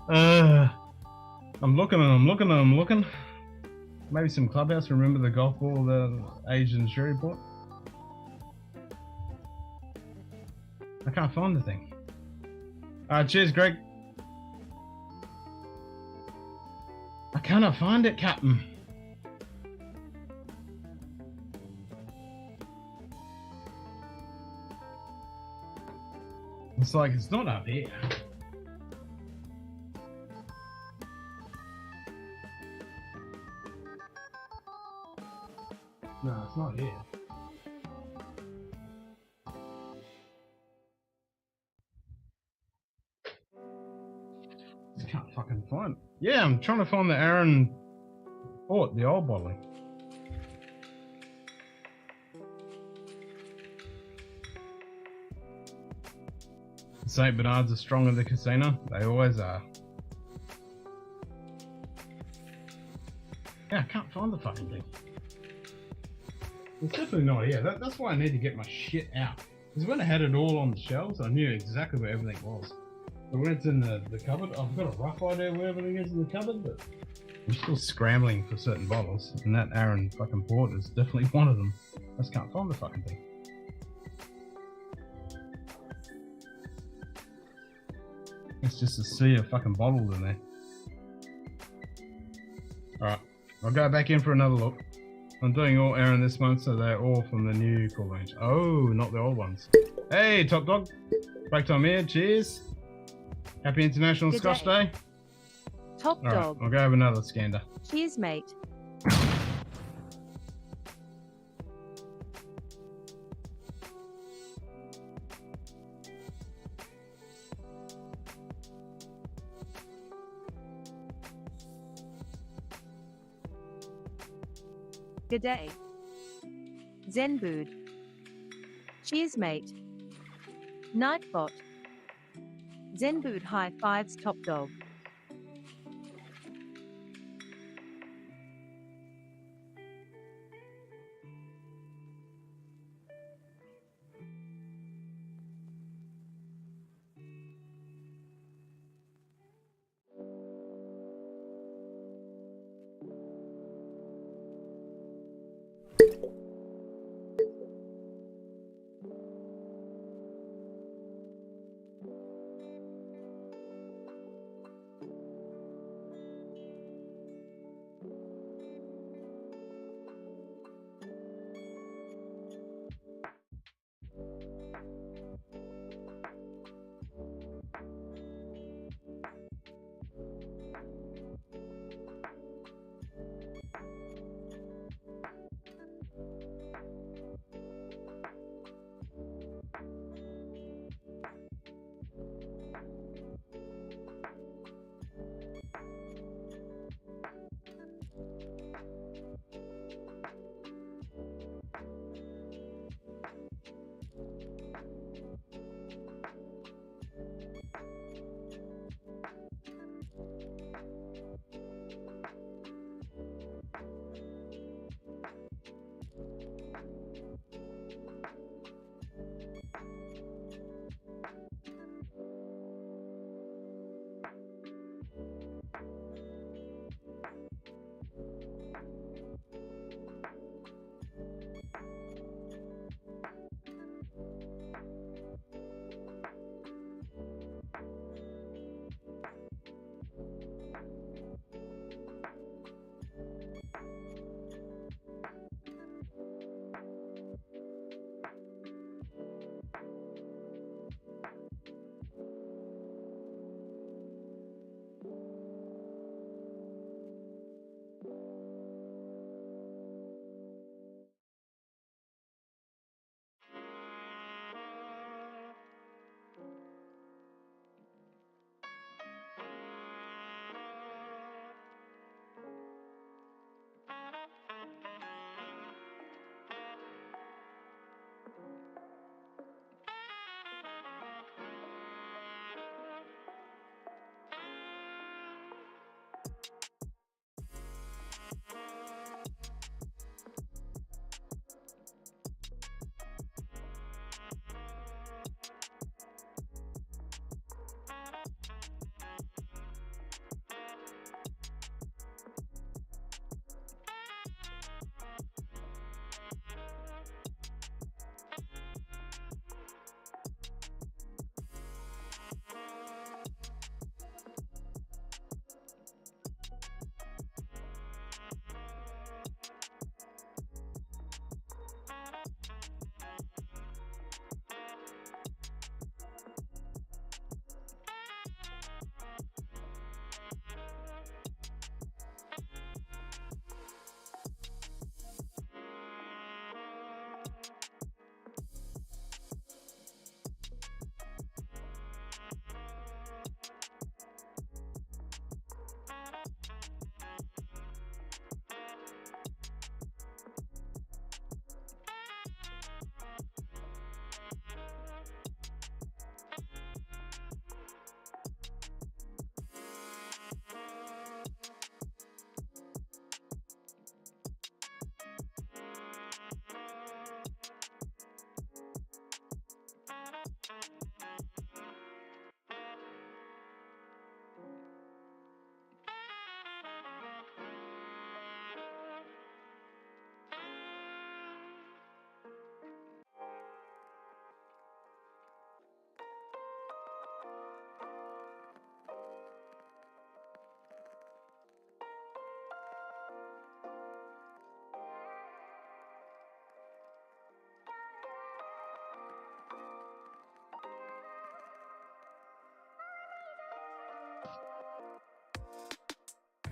I'm looking and I'm looking and I'm looking. Maybe some clubhouse. Remember the golf ball the Asian Sherry bought? I can't find the thing. Cheers, Greg. I cannot find it, Captain. It's like it's not up here. No, it's not here. Just can't fucking find it. Yeah, I'm trying to find the Aaron bought, the old bottling. St. Bernards are strong in the casino. They always are. Yeah, I can't find the fucking thing. It's definitely not here. That's why I need to get my shit out. Because when I had it all on the shelves, I knew exactly where everything was. But when it's in the cupboard, I've got a rough idea where everything is in the cupboard, but I'm still scrambling for certain bottles. And that Aaron fucking port is definitely one of them. I just can't find the fucking thing. It's just a sea of fucking bottles in there. Alright, I'll go back in for another look. I'm doing all Aaron this month, so they're all from the new cool range. Oh, not the old ones. Hey, Top Dog. Break time here, cheers. Happy International Good Scotch day. Day. Top Alright, dog. I'll go have another scander. Cheers, mate. G'day. Zenbood. Cheers, mate. Nightbot. Zenbood high fives, Top dog.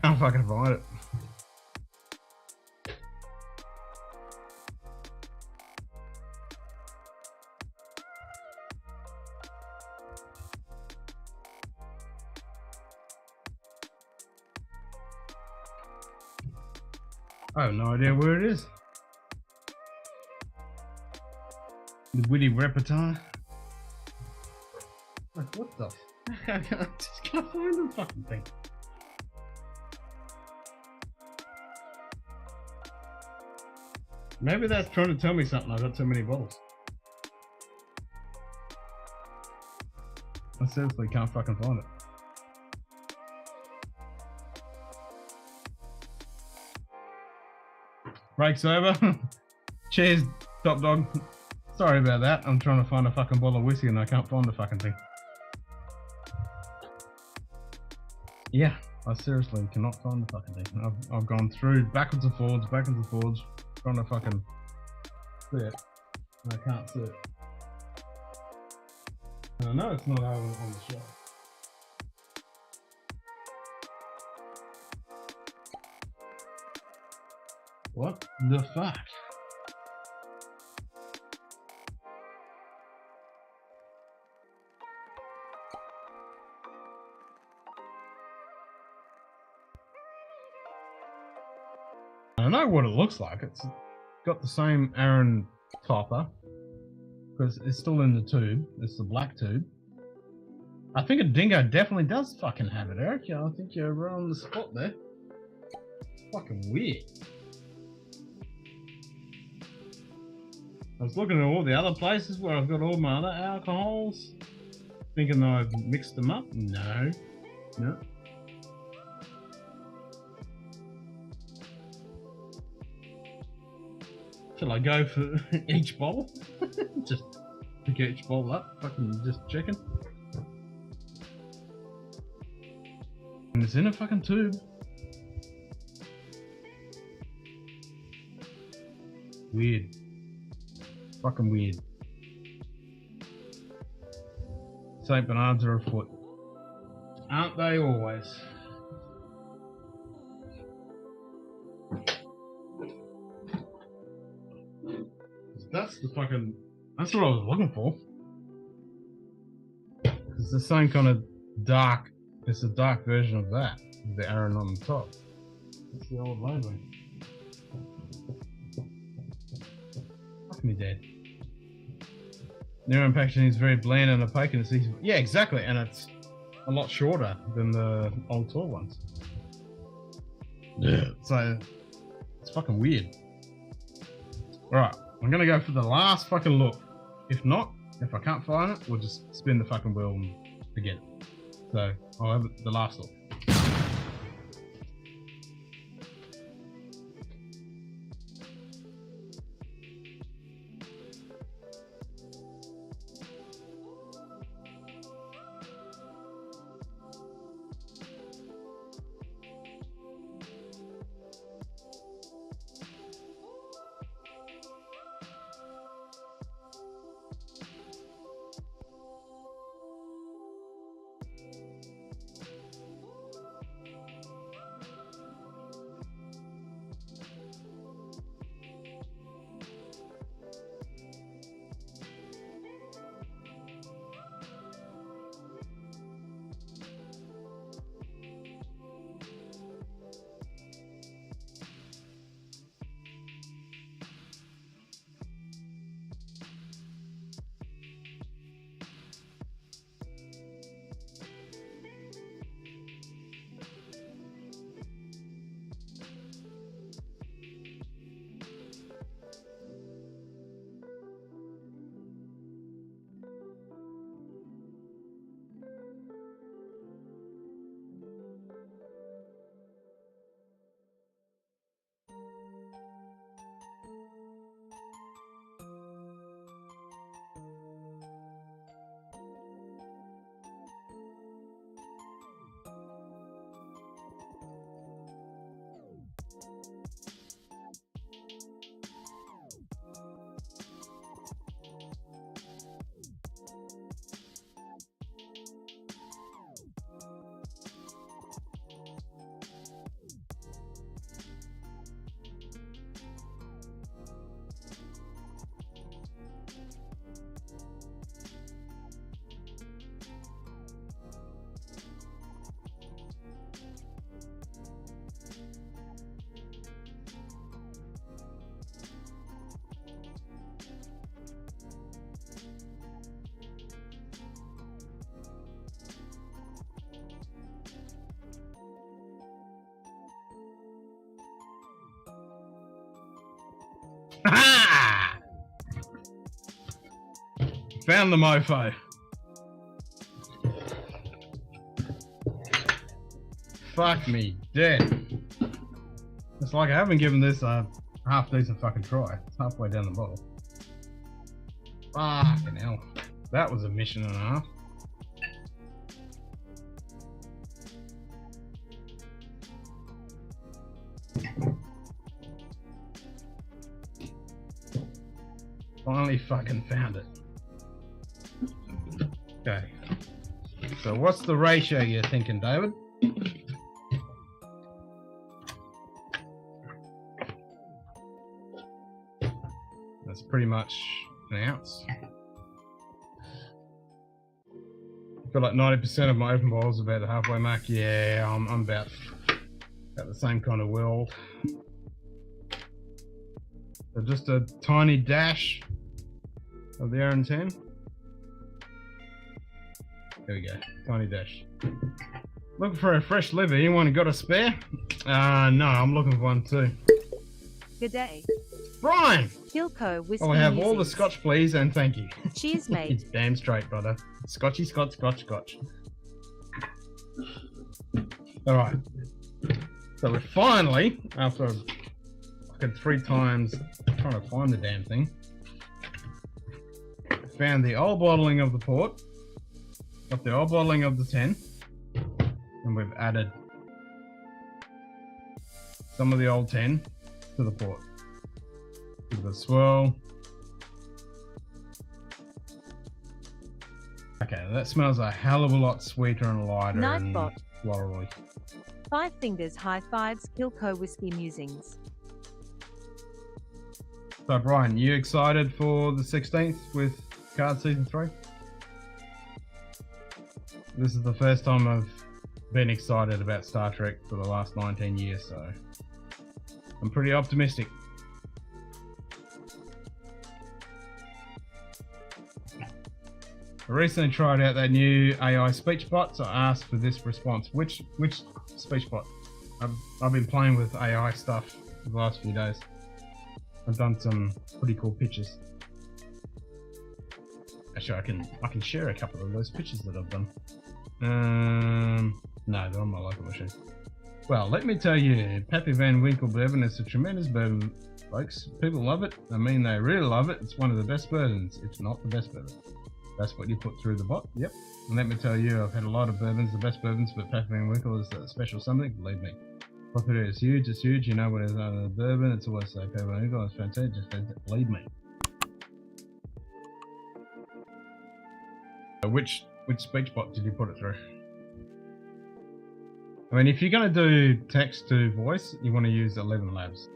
Can't fucking find it. I have no idea where it is. The witty repertoire. Like, what the fuck? I just can't find the fucking thing. Maybe that's trying to tell me something. I've got too many bottles. I seriously can't fucking find it. Break's over. Cheers, Top Dog. Sorry about that. I'm trying to find a fucking bottle of whiskey and I can't find the fucking thing. Yeah, I seriously cannot find the fucking thing. I've gone through backwards and forwards, trying to fucking see it. And I can't see it. And I know it's not over on the shelf. What the fuck? I don't know what it looks like. It's got the same Aaron topper because it's still in the tube. It's the black tube. I think a dingo definitely does fucking have it, Eric. Yeah, I think you're right on the spot there. Fucking weird. I was looking at all the other places where I've got all my other alcohols, thinking I've mixed them up. No. Shall I go for each bottle? Just pick each bottle up, fucking just checking. And it's in a fucking tube. Weird. Fucking weird. St. Bernards are afoot. Aren't they always? That's the fucking... That's what I was looking for. It's the same kind of dark... It's a dark version of that. With the Aaron on the top. That's the old logo. Fuck me dead. The Aaron packaging is very bland and opaque and it's easy... Yeah, exactly. And it's a lot shorter than the old tall ones. Yeah. So... It's fucking weird. Alright. I'm gonna go for the last fucking look. If not, if I can't find it, we'll just spin the fucking wheel and forget it. So, I'll have the last look. Ha! Found the mofo. Fuck me dead. It's like I haven't given this a half decent fucking try. It's halfway down the bottle. Fucking hell. That was a mission and a half. Finally fucking found it. Okay. So what's the ratio you're thinking, David? That's pretty much an ounce. I feel like 90% of my open bottles are about the halfway mark. Yeah, I'm about the same kind of world. So just a tiny dash of the R10. There we go, tiny dash. Looking for a fresh liver. Anyone got a spare? No, I'm looking for one too. Good day. Brian! Kilco whiskey. I'll have all the musings. scotch, please, and thank you. Cheers, mate. Damn straight, brother. Scotchy, scotch, scotch, scotch. All right. So we're finally, after fucking 3 times trying to find the damn thing, found the old bottling of the port, got the old bottling of the 10, and we've added some of the old 10 to the port. Give it a swirl. Okay, that smells a hell of a lot sweeter and lighter and Nightbot. florally. 5 fingers high fives. Kilco whiskey musings. So Brian, you excited for the 16th with Card Season 3? This is the first time I've been excited about Star Trek for the last 19 years, so I'm pretty optimistic. I recently tried out that new AI speech bot, so I asked for this response. Which speech bot? I've been playing with AI stuff the last few days. I've done some pretty cool pictures. Actually, I can share a couple of those pictures that I've done. No, they're on my local machine. Well, let me tell you, Pappy Van Winkle bourbon is a tremendous bourbon, folks. People love it. I mean, they really love it. It's one of the best bourbons, if not the best bourbon. That's what you put through the bot. Yep. And let me tell you, I've had a lot of bourbons, the best bourbons, but Pappy Van Winkle is a special something. Believe me. Profit is huge. It's huge. You know what is under the bourbon. It's always like Pappy Van Winkle. It's fantastic. Just believe me. Which speech bot did you put it through? I mean, if you're going to do text to voice, you want to use 11 Labs.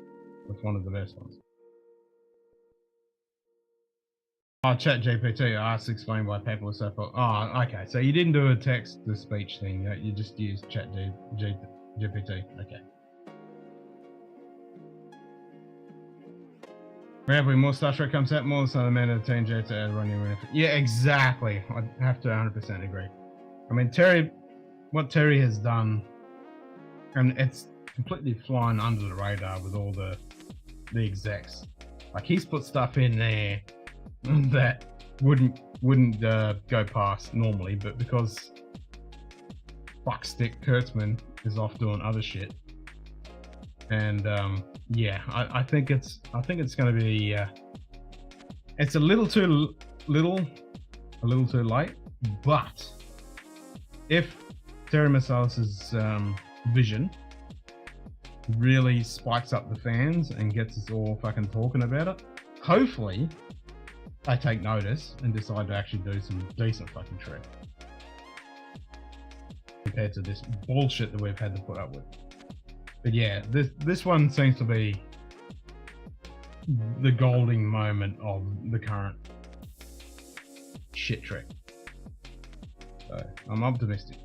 That's one of the best ones. Oh, Chat GPT. I asked to explain why people are so full. Oh, okay. So you didn't do a text to speech thing. You just used Chat GPT. Okay. Whenever more Star Trek comes out, more so the man of the TNG to run your. Yeah, exactly. I have to 100% agree. I mean, what Terry has done, and it's completely flying under the radar with all the execs. Like, he's put stuff in there that wouldn't go past normally, but because fuckstick Kurtzman is off doing other shit, and yeah, I think it's going to be it's a little too late, but if Terry Masalis' vision really spikes up the fans and gets us all fucking talking about it, hopefully they take notice and decide to actually do some decent fucking Trek compared to this bullshit that we've had to put up with. But yeah, this one seems to be the golden moment of the current shit Trek. So I'm optimistic.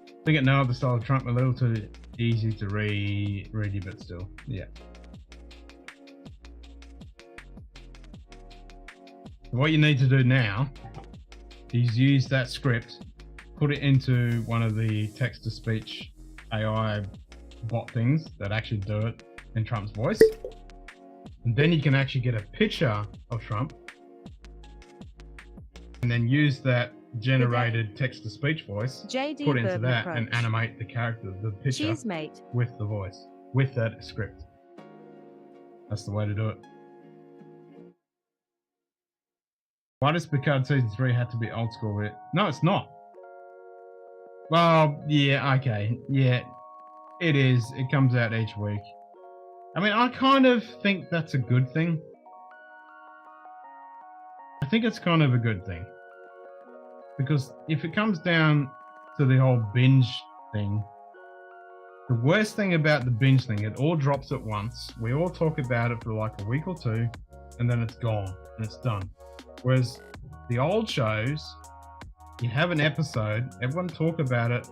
I think it nailed the style of Trump a little too easy to read you, but still, yeah. What you need to do now is use that script, put it into one of the text-to-speech AI bot things that actually do it in Trump's voice, And then you can actually get a picture of Trump and then use that generated text-to-speech voice, JD put into Bourbon that approach. and animate the character, the picture Cheers, mate. with the voice, with that script. That's the way to do it. Why does Picard Season 3 have to be old school with it? No, it's not. Well, yeah, okay. Yeah, it is. It comes out each week. I mean, I kind of think that's a good thing. I think it's kind of a good thing. Because if it comes down to the whole binge thing, the worst thing about the binge thing, it all drops at once. We all talk about it for like a week or two, and then it's gone and it's done. Whereas the old shows, you have an episode, everyone talk about it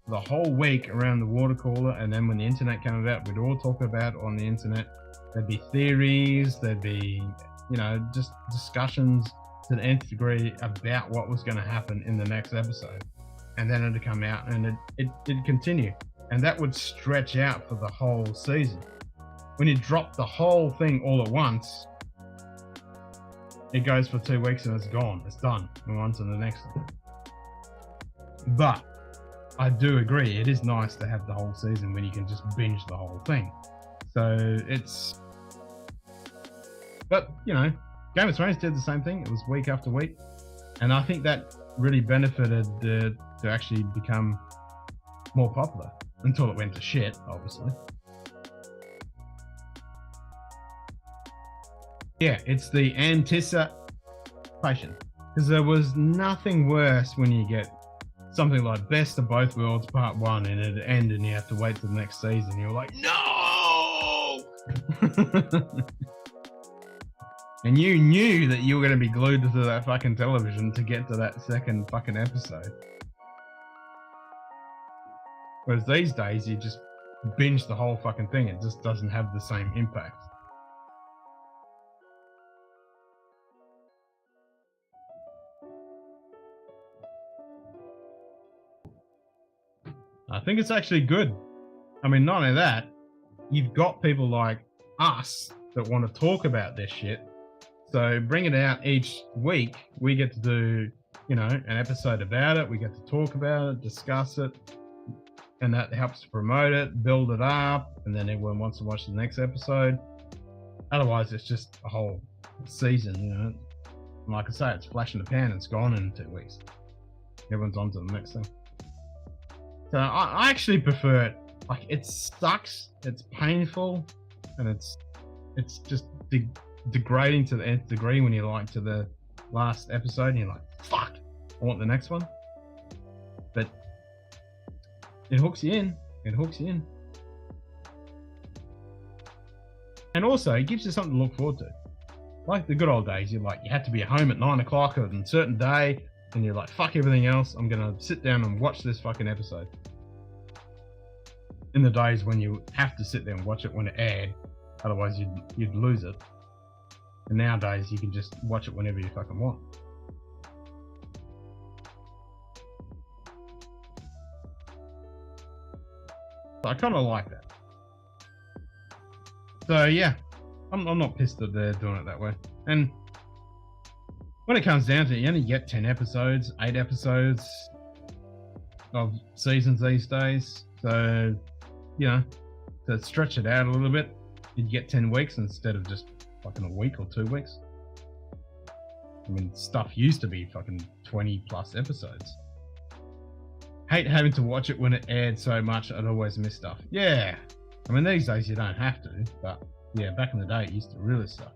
the whole week around the water cooler, and then when the internet came about, we'd all talk about it on the internet. There'd be theories, there'd be, you know, just discussions to the nth degree about what was going to happen in the next episode. And then it'd come out and it'd continue. And that would stretch out for the whole season. When you drop the whole thing all at once, it goes for 2 weeks and it's gone. It's done. Move on to the next one. But I do agree, it is nice to have the whole season when you can just binge the whole thing. So it's... But, you know, Game of Thrones did the same thing. It was week after week. And I think that really benefited to actually become more popular. Until it went to shit, obviously. Yeah, it's the anticipation. Because there was nothing worse when you get something like Best of Both Worlds Part 1 and it'd end and you have to wait till the next season. You're like, no! And you knew that you were going to be glued to that fucking television to get to that second fucking episode. Whereas these days, you just binge the whole fucking thing. It just doesn't have the same impact. I think it's actually good. I mean, not only that, you've got people like us that want to talk about this shit. So bring it out each week. We get to do, you know, an episode about it. We get to talk about it, discuss it. And that helps to promote it, build it up, and then everyone wants to watch the next episode. Otherwise, it's just a whole season, you know. And like I say, it's flash in the pan and it's gone in 2 weeks. Everyone's on to the next thing. So I actually prefer it. Like, it sucks, it's painful, and it's just degrading to the nth degree when you're like to the last episode and you're like, fuck, I want the next one. But it hooks you in. It hooks you in. And also, it gives you something to look forward to. Like the good old days, you had to be at home at 9 o'clock on a certain day, and you're like, fuck everything else, I'm gonna sit down and watch this fucking episode. In the days when you have to sit there and watch it when it aired, otherwise you'd lose it. And nowadays, you can just watch it whenever you fucking want. So I kind of like that. So yeah, I'm not pissed that they're doing it that way. And when it comes down to it, you only get 10 episodes, 8 episodes of seasons these days. So, you know, to stretch it out a little bit, you'd get 10 weeks instead of just fucking a week or 2 weeks. I mean, stuff used to be fucking 20 plus episodes. Hate having to watch it when it aired so much, I'd always miss stuff. Yeah, I mean, these days you don't have to, but yeah, back in the day it used to really suck.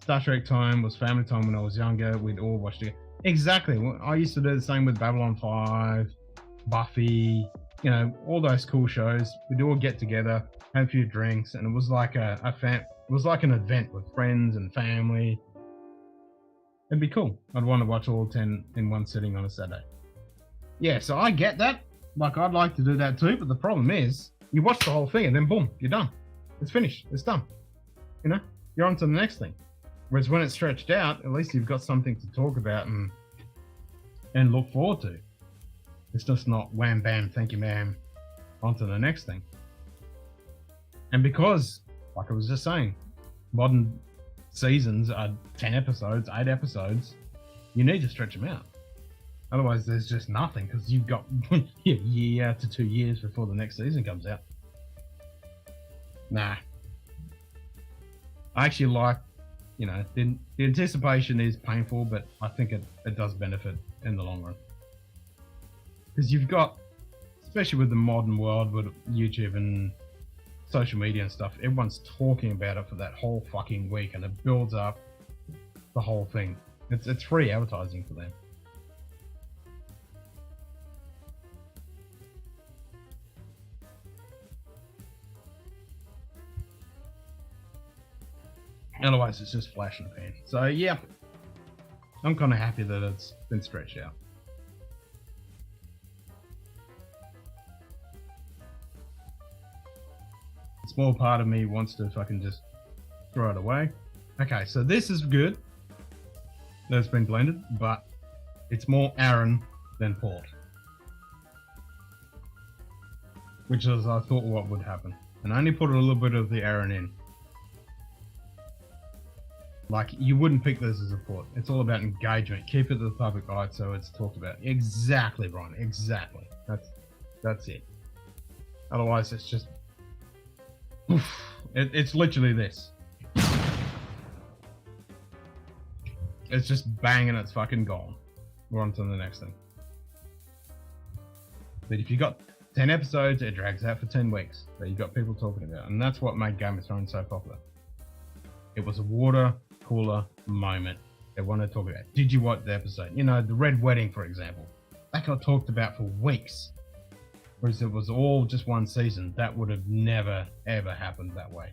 Star Trek time was family time when I was younger. We'd all watch it. Exactly. I used to do the same with Babylon 5, Buffy, you know, all those cool shows. We'd all get together, have a few drinks, and it was like it was like an event with friends and family. It'd be cool. I'd want to watch all 10 in one sitting on a Saturday. Yeah, so I get that. Like, I'd like to do that too, but the problem is, you watch the whole thing and then boom, you're done. It's finished. It's done. You know, you're on to the next thing. Whereas when it's stretched out, at least you've got something to talk about and look forward to. It's just not wham, bam, thank you, ma'am, on to the next thing. And because, like I was just saying, modern seasons are 10 episodes, 8 episodes, you need to stretch them out. Otherwise, there's just nothing, because you've got a year to 2 years before the next season comes out. Nah. I actually like, you know, the anticipation is painful, but I think it does benefit in the long run. Because you've got, especially with the modern world, with YouTube and social media and stuff, everyone's talking about it for that whole fucking week, and it builds up the whole thing. It's free advertising for them. Otherwise, it's just flash in the pan. So yeah, I'm kind of happy that it's been stretched out. A small part of me wants to fucking just throw it away. Okay, so this is good. That's been blended, but it's more Aaron than port, which is I thought what would happen, and I only put a little bit of the Aaron in. Like, you wouldn't pick this as a port. It's all about engagement. Keep it to the public eye so it's talked about. Exactly, Ron. Exactly. That's it. Otherwise, it's just... It's literally this. It's just bang and it's fucking gone. We're on to the next thing. But if you got 10 episodes, it drags out for 10 weeks. That you got people talking about. And that's what made Game of Thrones so popular. It was a water cooler moment they want to talk about. Did you watch the episode? You know, the Red Wedding, for example. That got talked about for weeks. Whereas it was all just one season. That would have never, ever happened that way.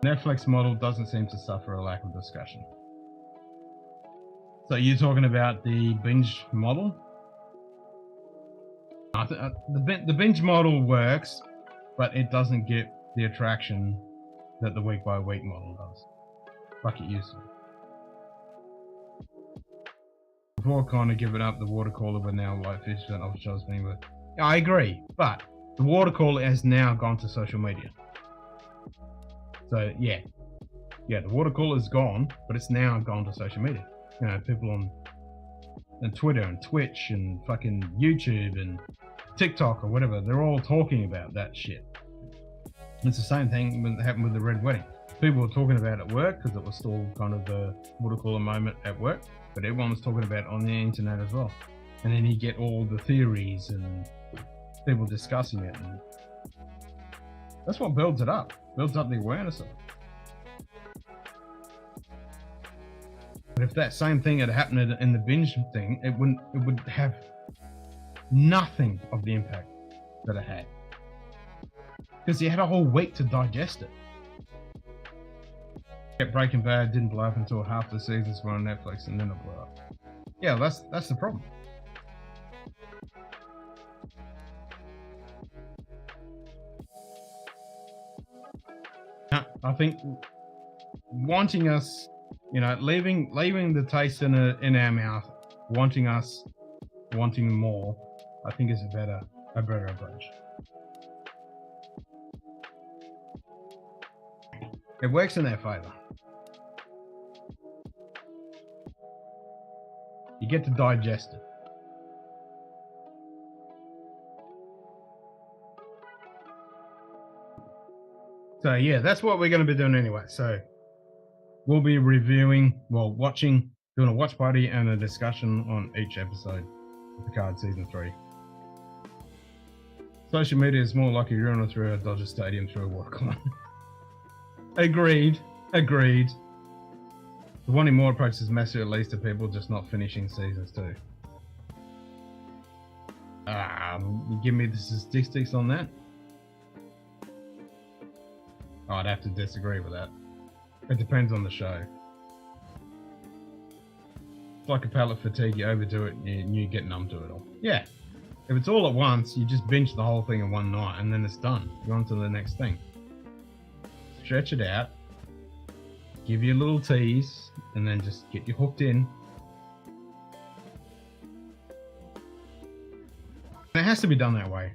Netflix model doesn't seem to suffer a lack of discussion. So you're talking about the binge model? The binge model works, but it doesn't get the attraction that the week by week model does, like it used to. Before kind of giving up the water cooler, but now like fish and other shows being with. I agree, but the water cooler has now gone to social media. So yeah, the water cooler is gone, but it's now gone to social media. You know, people on Twitter and Twitch and fucking YouTube and TikTok or whatever, they're all talking about that shit. It's the same thing that happened with the Red Wedding. People were talking about it at work because it was still kind of the water cooler moment at work, but everyone was talking about it on the internet as well. And then you get all the theories and people discussing it, and that's what builds it up. Builds up the awareness of it. But if that same thing had happened in the binge thing, it would have nothing of the impact that it had. Because you had a whole week to digest it. Breaking Bad didn't blow up until half the seasons were on Netflix, and then it blew up. Yeah, that's the problem. Now, I think wanting us, you know, leaving the taste in our mouth, wanting more, I think is a better approach. It works in their favor. You get to digest it. So yeah, that's what we're going to be doing anyway. So we'll be doing a watch party and a discussion on each episode of Picard Season 3. Social media is more like a urinal through a Dodger Stadium through a water cooler. Agreed. The wanting more approach is massive, at least to people just not finishing seasons 2. You give me the statistics on that? Oh, I'd have to disagree with that. It depends on the show. It's like a palate fatigue, you overdo it and you get numb to it all. Yeah. If it's all at once, you just binge the whole thing in one night and then it's done. You're on to the next thing. Stretch it out, give you a little tease, and then just get you hooked in. And it has to be done that way.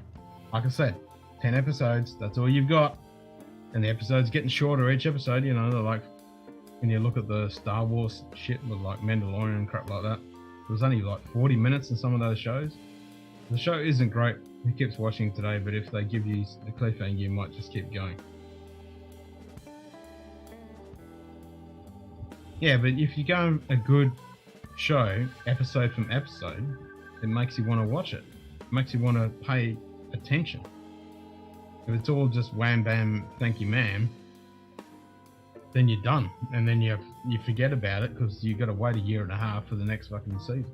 Like I said, 10 episodes, that's all you've got. And the episode's getting shorter each episode, you know, they're like, when you look at the Star Wars shit with like Mandalorian and crap like that, there's only like 40 minutes in some of those shows. The show isn't great. Who keeps watching today? But if they give you a cliffhanger, you might just keep going. Yeah, but if you go a good show, episode from episode, it makes you want to watch it. It makes you want to pay attention. If it's all just wham bam, thank you ma'am, then you're done. And then you forget about it because you got to wait a year and a half for the next fucking season.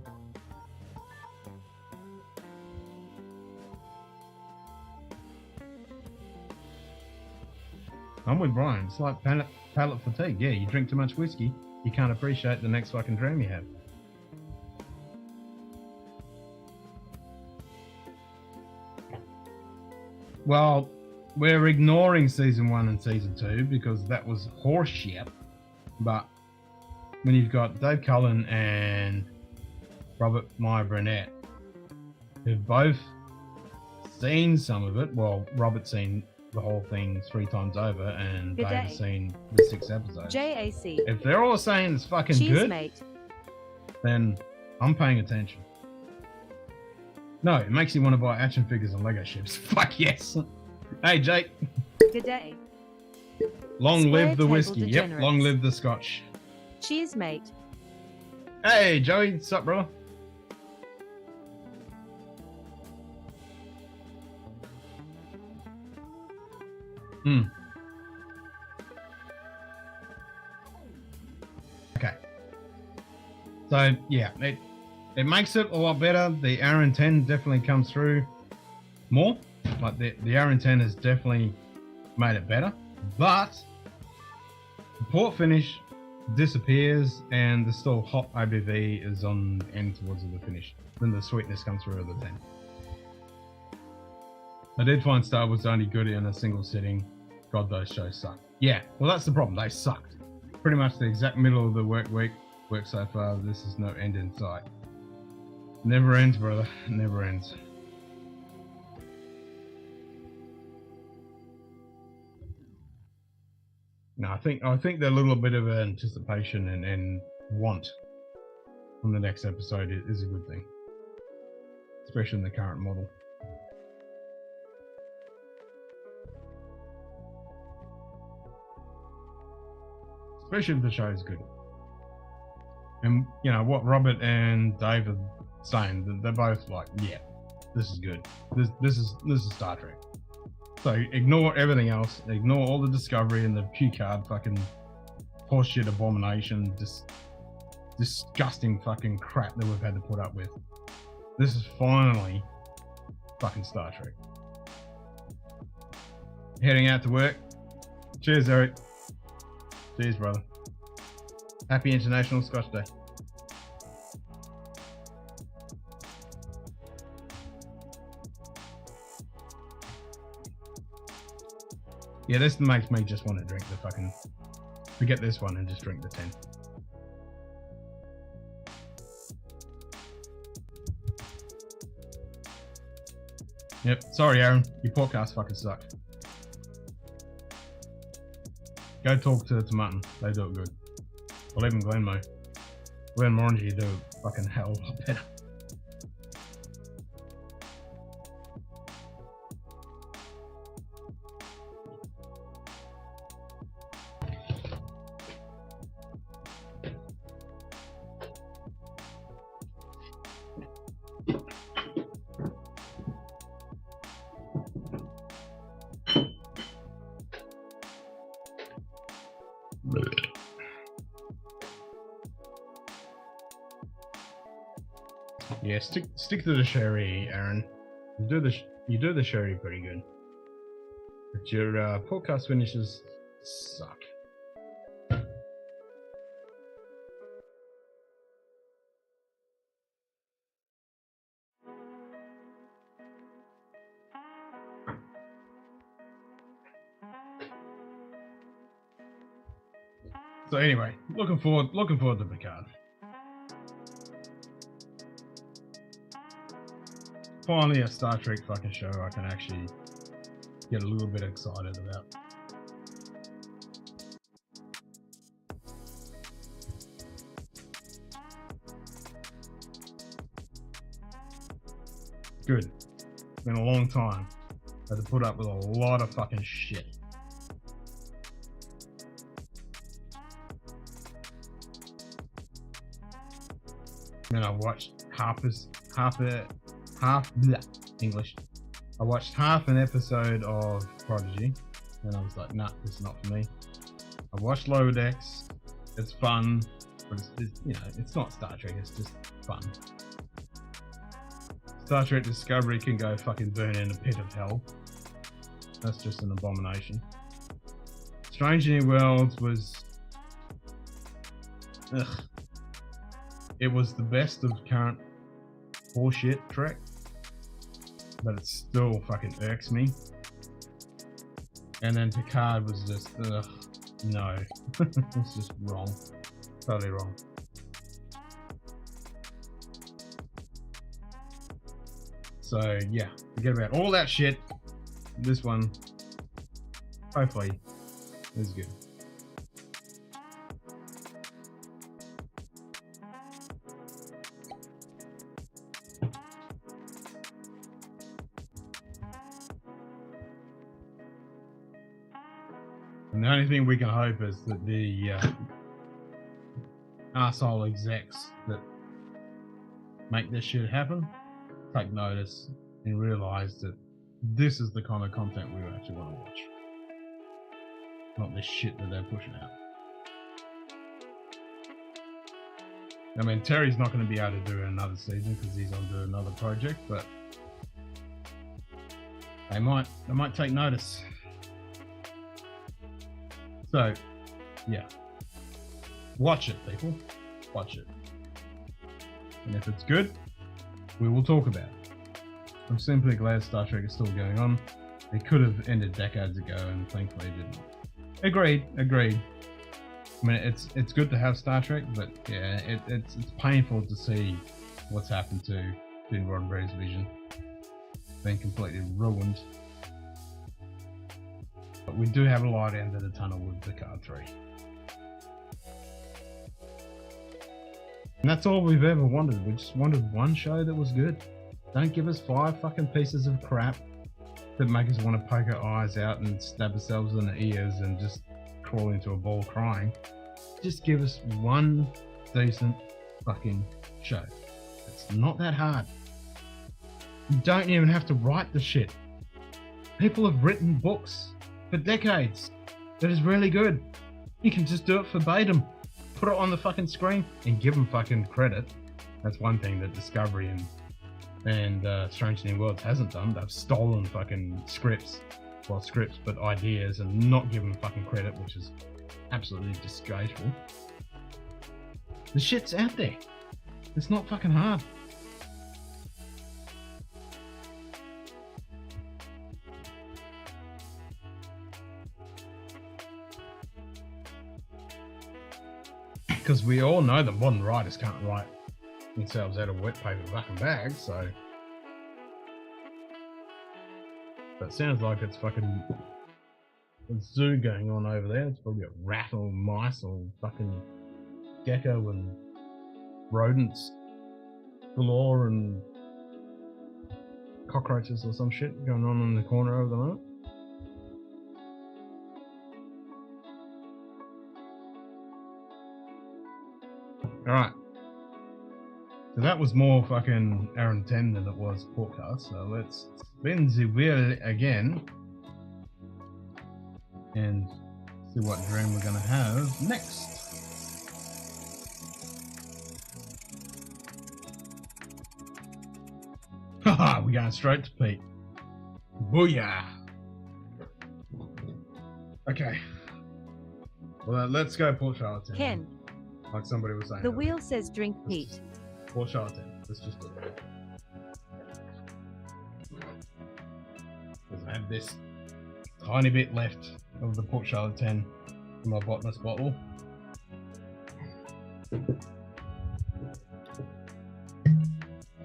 I'm with Brian. It's like palate fatigue. Yeah, you drink too much whiskey, you can't appreciate the next fucking dram you have. Well, we're ignoring season 1 and season 2 because that was horse shit. But when you've got Dave Cullen and Robert Meyer Burnett, who've both seen some of it, well, Robert's seen the whole thing 3 times over, and Good Dave's day. seen the 6 episodes. JAC. If they're all saying it's fucking Cheese, good, mate. then I'm paying attention. No, it makes you want to buy action figures and Lego ships. Fuck yes. Hey, Jake. Good day. Long Square live the table whiskey. Yep, degenerates. long live the Scotch. Cheers, mate. Hey, Joey. What's up, brother? Okay. So, yeah, it makes it a lot better. The RN10 definitely comes through more. Like, the RN10 has definitely made it better. But the port finish disappears, and the still hot ABV is on the end towards the finish. Then the sweetness comes through at the 10. I did find Star Wars only good in a single sitting. God, those shows suck. Yeah, well, that's the problem. They sucked. Pretty much the exact middle of the work so far. This is no end in sight. Never ends, brother. Never ends. No, I think that little bit of anticipation and want from the next episode is a good thing, especially in the current model. Especially if the show is good. And you know what Robert and Dave are saying, they're both like, yeah, this is good. This is Star Trek. So ignore everything else. Ignore all the Discovery and the Picard fucking horseshit abomination, disgusting fucking crap that we've had to put up with. This is finally fucking Star Trek. Heading out to work. Cheers, Eric. Cheers, brother. Happy International Scotch Day. Yeah, this makes me just want to drink the fucking... Forget this one and just drink the 10. Yep, sorry Aaron, your podcast fucking sucked. Go talk to Martin, they do it good. Or even Glenmo. Glenmorangie do a fucking hell of a lot better. Yeah, stick to the sherry, Aaron. You do the sherry pretty good, but your podcast finishes suck. So anyway, looking forward to Picard. Finally, a Star Trek fucking show I can actually get a little bit excited about. good. It's been a long time. I had to put up with a lot of fucking shit. Then I watched half English. I watched half an episode of Prodigy, and I was like, nah, this is not for me. I watched Lower Decks. It's fun, but it's you know, it's not Star Trek. It's just fun. Star Trek Discovery can go fucking burn in a pit of hell. That's just an abomination. Strange New Worlds was, ugh. It was the best of current bullshit Trek, but it still fucking irks me. And then Picard was just, ugh, no. It's just wrong. Totally wrong. So yeah, forget about all that shit. This one, hopefully, is good. And the only thing we can hope is that the arsehole execs that make this shit happen take notice and realise that this is the kind of content we actually want to watch. Not this shit that they're pushing out. I mean, Terry's not going to be able to do another season because he's on to another project, but they might take notice. So, yeah. Watch it, people. Watch it. And if it's good, we will talk about it. I'm simply glad Star Trek is still going on. It could have ended decades ago, and thankfully it didn't. Agreed. I mean, it's good to have Star Trek, but yeah, it's painful to see what's happened to Gene Roddenberry's vision. Been completely ruined. But we do have a light end of the tunnel with Picard 3. And that's all we've ever wanted. We just wanted one show that was good. Don't give us 5 fucking pieces of crap that make us want to poke our eyes out and stab ourselves in the ears and just crawl into a ball crying. Just give us one decent fucking show. It's not that hard. You don't even have to write the shit. People have written books for decades that is really good. You can just do it verbatim. Put it on the fucking screen and give them fucking credit. That's one thing that Discovery and Strange New Worlds hasn't done. They've stolen fucking scripts, but ideas, and not given fucking credit, which is absolutely disgraceful. The shit's out there. It's not fucking hard. Because we all know that modern writers can't write themselves out of wet paper fucking bags, so. But it sounds like it's fucking a zoo going on over there. It's probably a rat or mice or fucking gecko and rodents galore and cockroaches or some shit going on in the corner over the moment. Alright. So that was more fucking Aaron 10 than it was podcast. So let's spin the wheel again and see what dream we're gonna have next. Haha, we're going straight to Pete. Booyah! Okay. Well, let's go Port Charlotte. Ken, Like somebody was saying. the wheel says drink Pete. Port Charlotte. Let's just do it. Because I have this tiny bit left of the Port Charlotte 10 in my botanist bottle.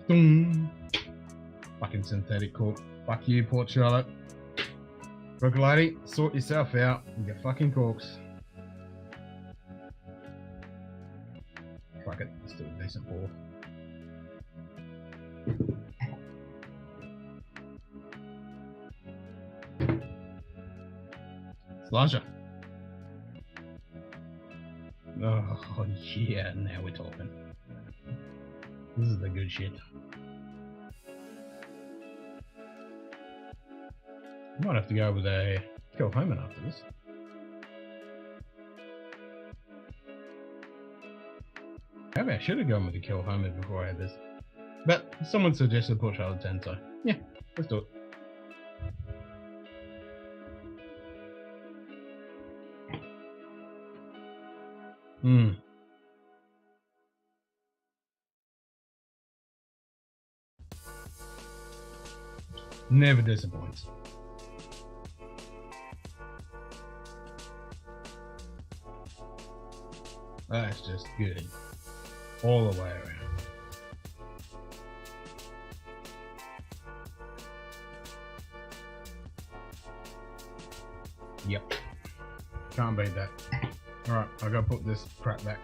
Boom. Fucking synthetic cork. Fuck you, Port Charlotte. Brook lady, sort yourself out and get fucking corks. Fuck it, let's do a decent pour. Pleasure. Oh, yeah, now we're talking. This is the good shit. Might have to go with a Kill Homan after this. Maybe I should have gone with the Kill Homan before I had this. But someone suggested Port Charlotte 10, so yeah, let's do it. Never disappoints. That's just good. All the way around. Yep. Can't beat that. Alright, I gotta put this crap back.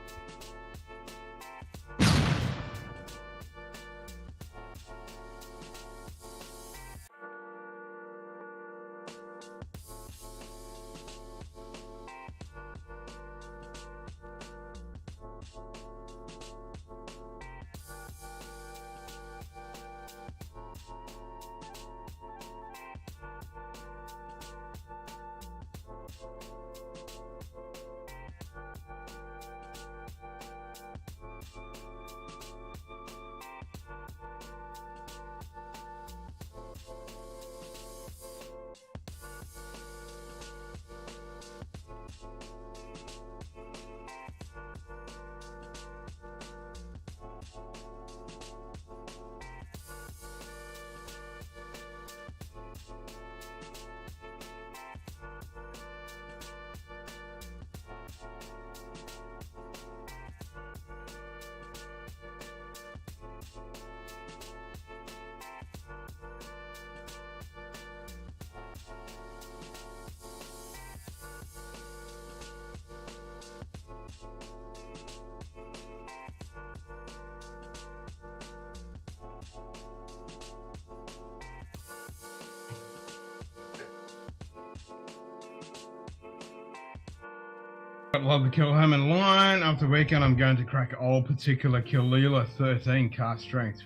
I love the Kill Homan line. After the weekend, I'm going to crack all particular Killila 13 cast strength.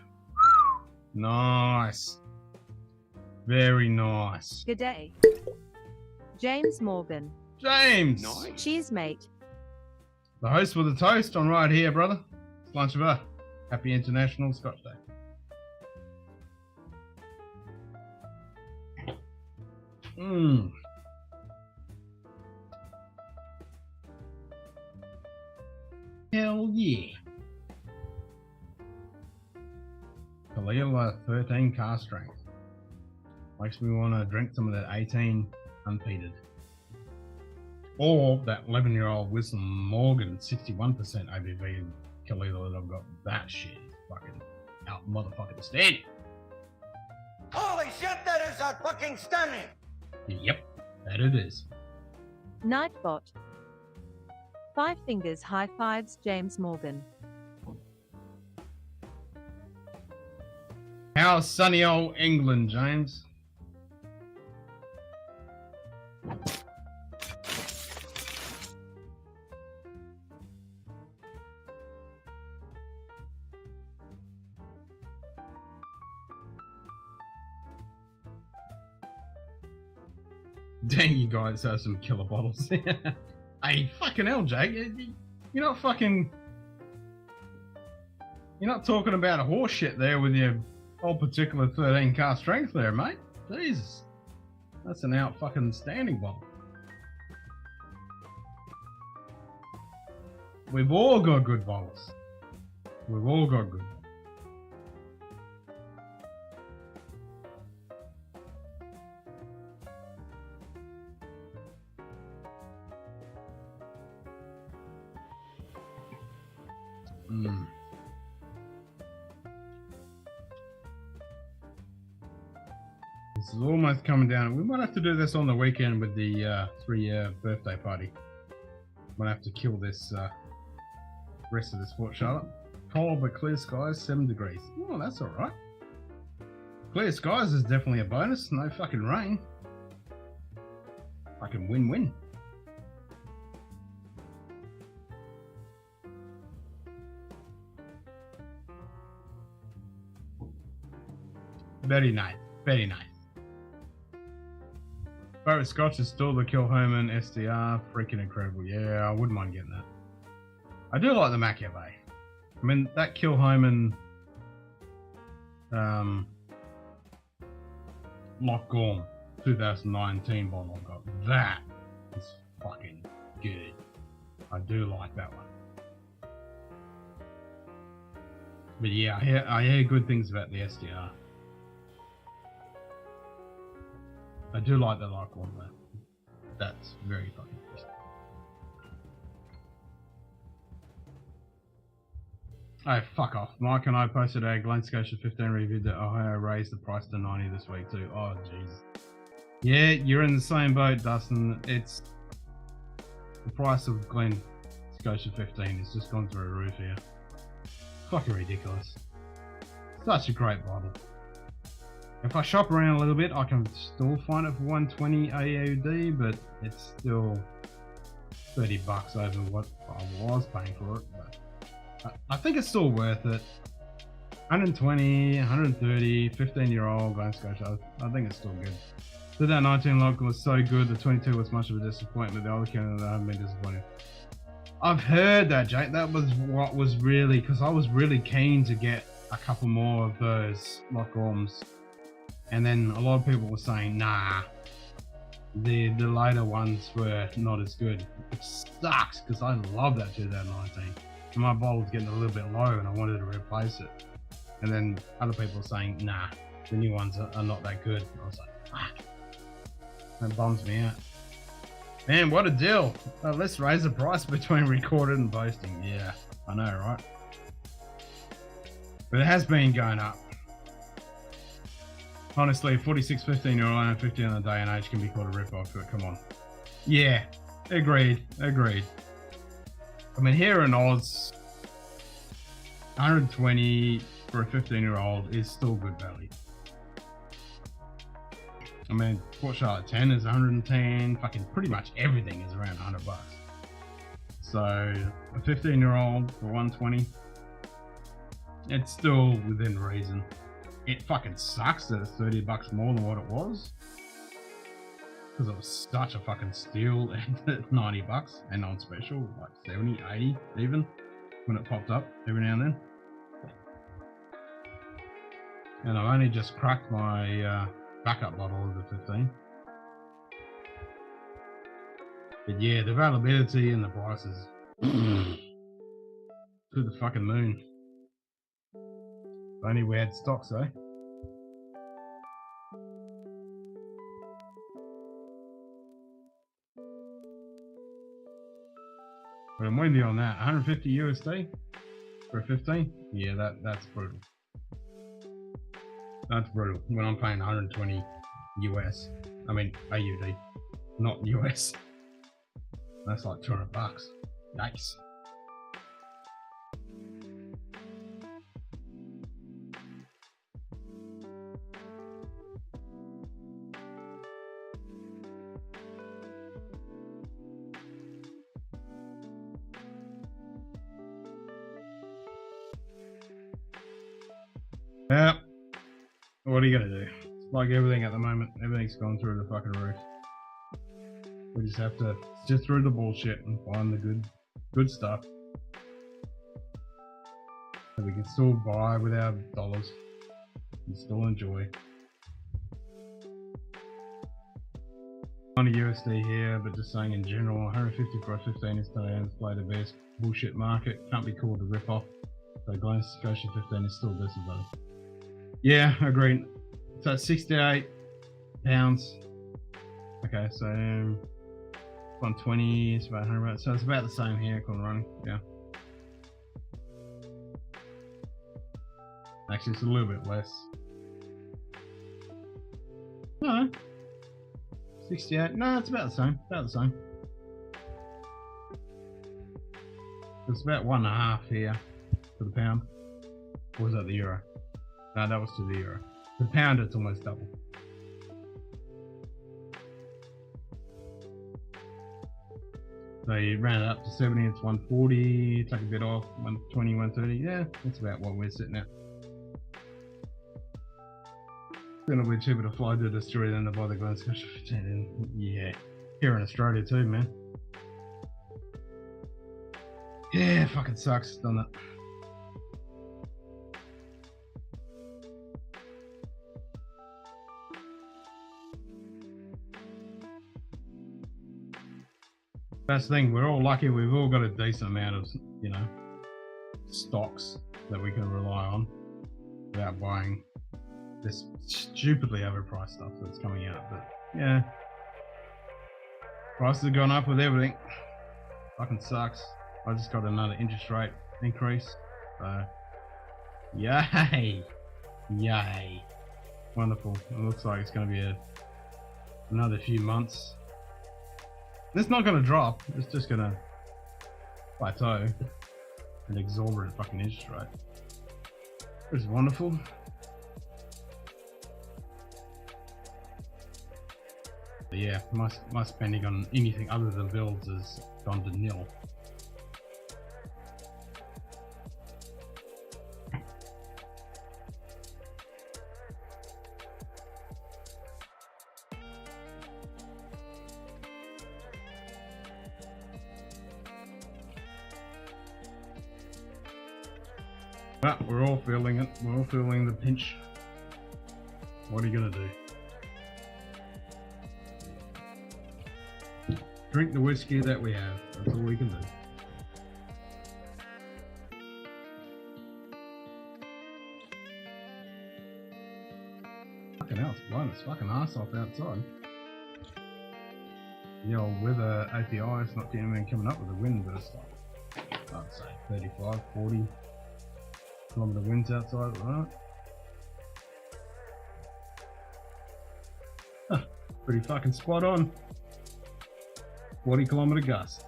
Nice. Very nice. Good day. James Morgan. James! Nice. Cheers, mate. The host with the toast on right here, brother. Lunch of a happy International Scotch Day. Hell yeah. Killila 13 cast strength. Makes me want to drink some of that 18 unpeated. Or that 11-year-old Wisdom Morgan 61% ABV Killila that I've got. That shit is fucking out motherfucking standing. Holy shit, that is fucking stunning! Yep, that it is. Nightbot. 5 fingers high fives, James Morgan. How's sunny old England, James? Dang, you guys have some killer bottles. Hey, fucking hell, Jake. You're not fucking... You're not talking about a horse shit there with your whole particular 13 cast strength there, mate. Jesus. That's an out fucking standing bottle. We've all got good bottles. We've all got good bottles. This is almost coming down. We might have to do this on the weekend with the 3-year birthday party. Might have to kill this rest of this Fort Charlotte. Cold but clear skies, 7 degrees. Oh, that's alright. Clear skies is definitely a bonus. No fucking rain. Fucking win-win. very nice. Very nice. Favorite Scotch is still the Kilhoman SDR. Freaking incredible. Yeah, I wouldn't mind getting that. I do like the Machiavelli. I mean, that Kilhoman Loch Gorm 2019 bottle I got. That is fucking good. I do like that one. But yeah, I hear good things about the SDR. I do like the Loch Gorm though. That's very fucking good. Oh, fuck off. Mike and I posted a Glen Scotia 15 review that Ohio raised the price to 90 this week too. Oh, Jesus. Yeah, you're in the same boat, Dustin. It's the price of Glen Scotia 15 has just gone through the roof here. Fucking ridiculous. Such a great bottle. If I shop around a little bit, I can still find it for 120 AUD, but it's still $30 over what I was paying for it. But I think it's still worth it. 120, 130, 15-year-old Glen Scotia. I think it's still good. So that 19 local was so good, the 22 was much of a disappointment. The other Canada haven't been disappointed. I've heard that, Jake. That was what was really, because I was really keen to get a couple more of those Loch Gorms. And then a lot of people were saying, nah, the later ones were not as good. It sucks, because I love that 2019. And my bottle's getting a little bit low and I wanted to replace it. And then other people were saying, nah, the new ones are not that good. I was like, fuck. That bums me out. Man, what a deal. Let's raise the price between recorded and posting. Yeah, I know, right? But it has been going up. Honestly, 46, 15-year-old and 50 on the day and age can be called a rip-off, but come on. Yeah, agreed. I mean, here in Oz, 120 for a 15-year-old is still good value. I mean, Port Charlotte 10 is 110. Fucking pretty much everything is around $100. So a 15-year-old for 120, it's still within reason. It fucking sucks that it's $30 more than what it was, because it was such a fucking steal at $90 and on special like 70, 80 even when it popped up every now and then. And I've only just cracked my backup bottle of the 15. But yeah, the availability and the prices to the fucking moon. If only we had stocks though. But I'm with you on that. 150 USD for a 15? Yeah, that's brutal. That's brutal. When I'm paying 120 US. I mean AUD, not US. That's like $200. Nice. Yeah. What are you gonna do? It's like everything at the moment. Everything's gone through the fucking roof. We just have to sift through the bullshit and find the good stuff that we can still buy with our dollars and still enjoy. On a USD here, but just saying in general, 150 for a 15 is today play the best bullshit market. Can't be called a rip-off. So Glen Scotia 15 is still best of value. Yeah, agreed. So 68 pounds. Okay, so 120 is about 100. So it's about the same here, running. Yeah. Actually, it's a little bit less. No. 68. No, it's about the same. About the same. It's about 1.5 here for the pound. Or was that the euro? No, that was to the euro. The pound, it's almost double. So you round it up to 70, it's 140, take a bit off, 120, 130. Yeah, that's about what we're sitting at. gonna be cheaper to fly to Australia than to buy the Glen Scotch. Yeah, here in Australia too, man. Yeah, fucking sucks, doesn't it? That's the thing, we're all lucky, we've all got a decent amount of, you know, stocks that we can rely on without buying this stupidly overpriced stuff that's coming out. But yeah, prices have gone up with everything. Fucking sucks. I just got another interest rate increase. So yay, yay, wonderful. It looks like it's going to be another few months. It's not going to drop. It's just going to plateau. An exorbitant fucking interest rate. It's wonderful. But yeah, my spending on anything other than bills has gone to nil. But we're all feeling it. We're all feeling the pinch. What are you gonna do? Drink the whiskey that we have. That's all we can do. Fucking hell, it's blowing its fucking ass off outside. The old weather API is not even coming up with the wind, but it's like, I'd say 35, 40 kilometer winds outside, right? Huh, pretty fucking spot on. 40 kilometer gust.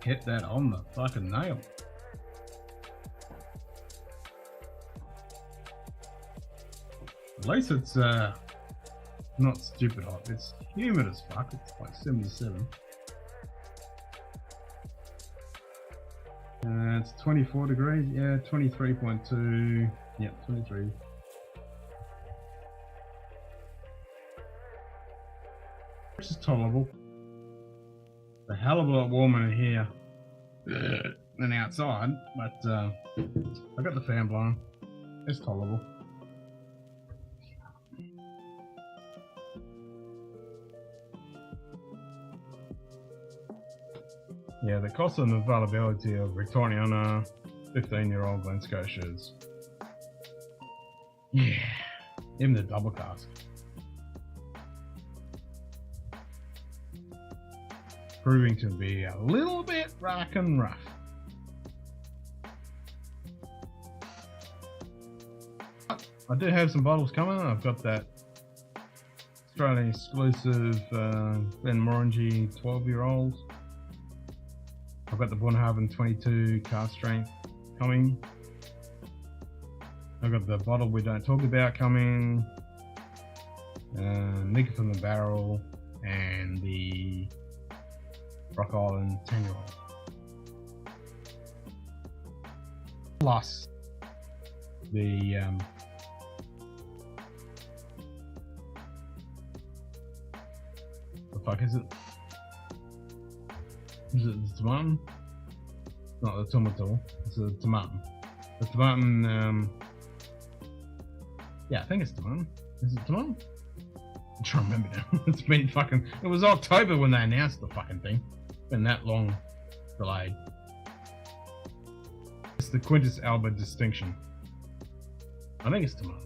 Hit that on the fucking nail. At least it's not stupid hot. It's humid as fuck. It's like 77. It's 24 degrees. Yeah, 23.2. Yeah, 23. Which is tolerable. A hell of a lot warmer in here than outside, but I got the fan blowing. It's tolerable. Yeah, the cost and availability of Victoriana 15-year-old Glen Scotias. Yeah, even the double cask. Proving to be a little bit rock and rough. I do have some bottles coming. I've got that Australian exclusive Glenmorangie 12-year-old. I've got the Bunhaven 22 cask strength coming. I've got the bottle we don't talk about coming. Nigger from the barrel and the Rock Island 10-year-old. Plus the the fuck is it? Is it the tomato? Not the tomato, it's a tomato. The tomato, yeah, I think it's tomato. Is it tomato? I'm trying to remember now. It's been fucking, it was October when they announced the fucking thing. It's been that long delayed. It's the Quintus Alba Distinction. I think it's tomato.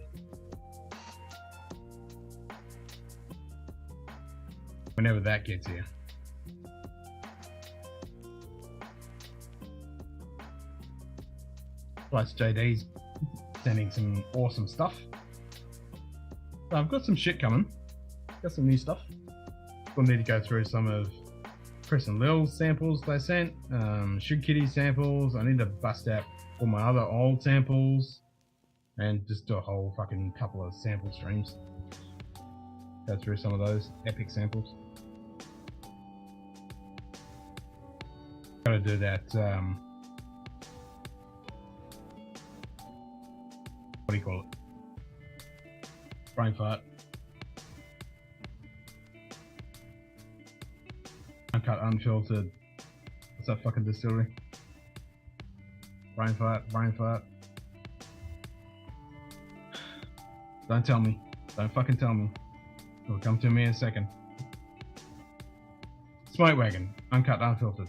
Whenever that gets here. Plus JD's sending some awesome stuff. So I've got some shit coming. Got some new stuff. We'll need to go through some of Chris and Lil's samples they sent. Sugar Kitty samples. I need to bust out all my other old samples. And just do a whole fucking couple of sample streams. Go through some of those epic samples. Gotta do that, what do you call it? Brain fart. Uncut, unfiltered. What's that fucking distillery? Brain fart, brain fart. Don't tell me. Don't fucking tell me. It'll come to me in a second. Smoke wagon, uncut, unfiltered.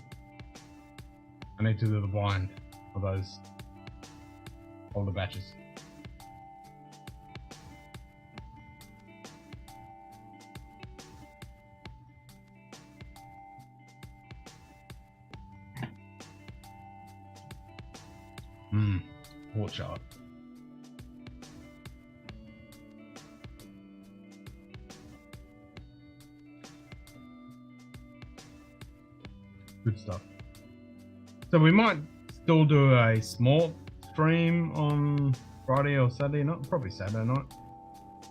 I need to do the blind for those older batches. Port shot. Good stuff. So we might still do a small stream on Friday or Saturday night, probably Saturday night.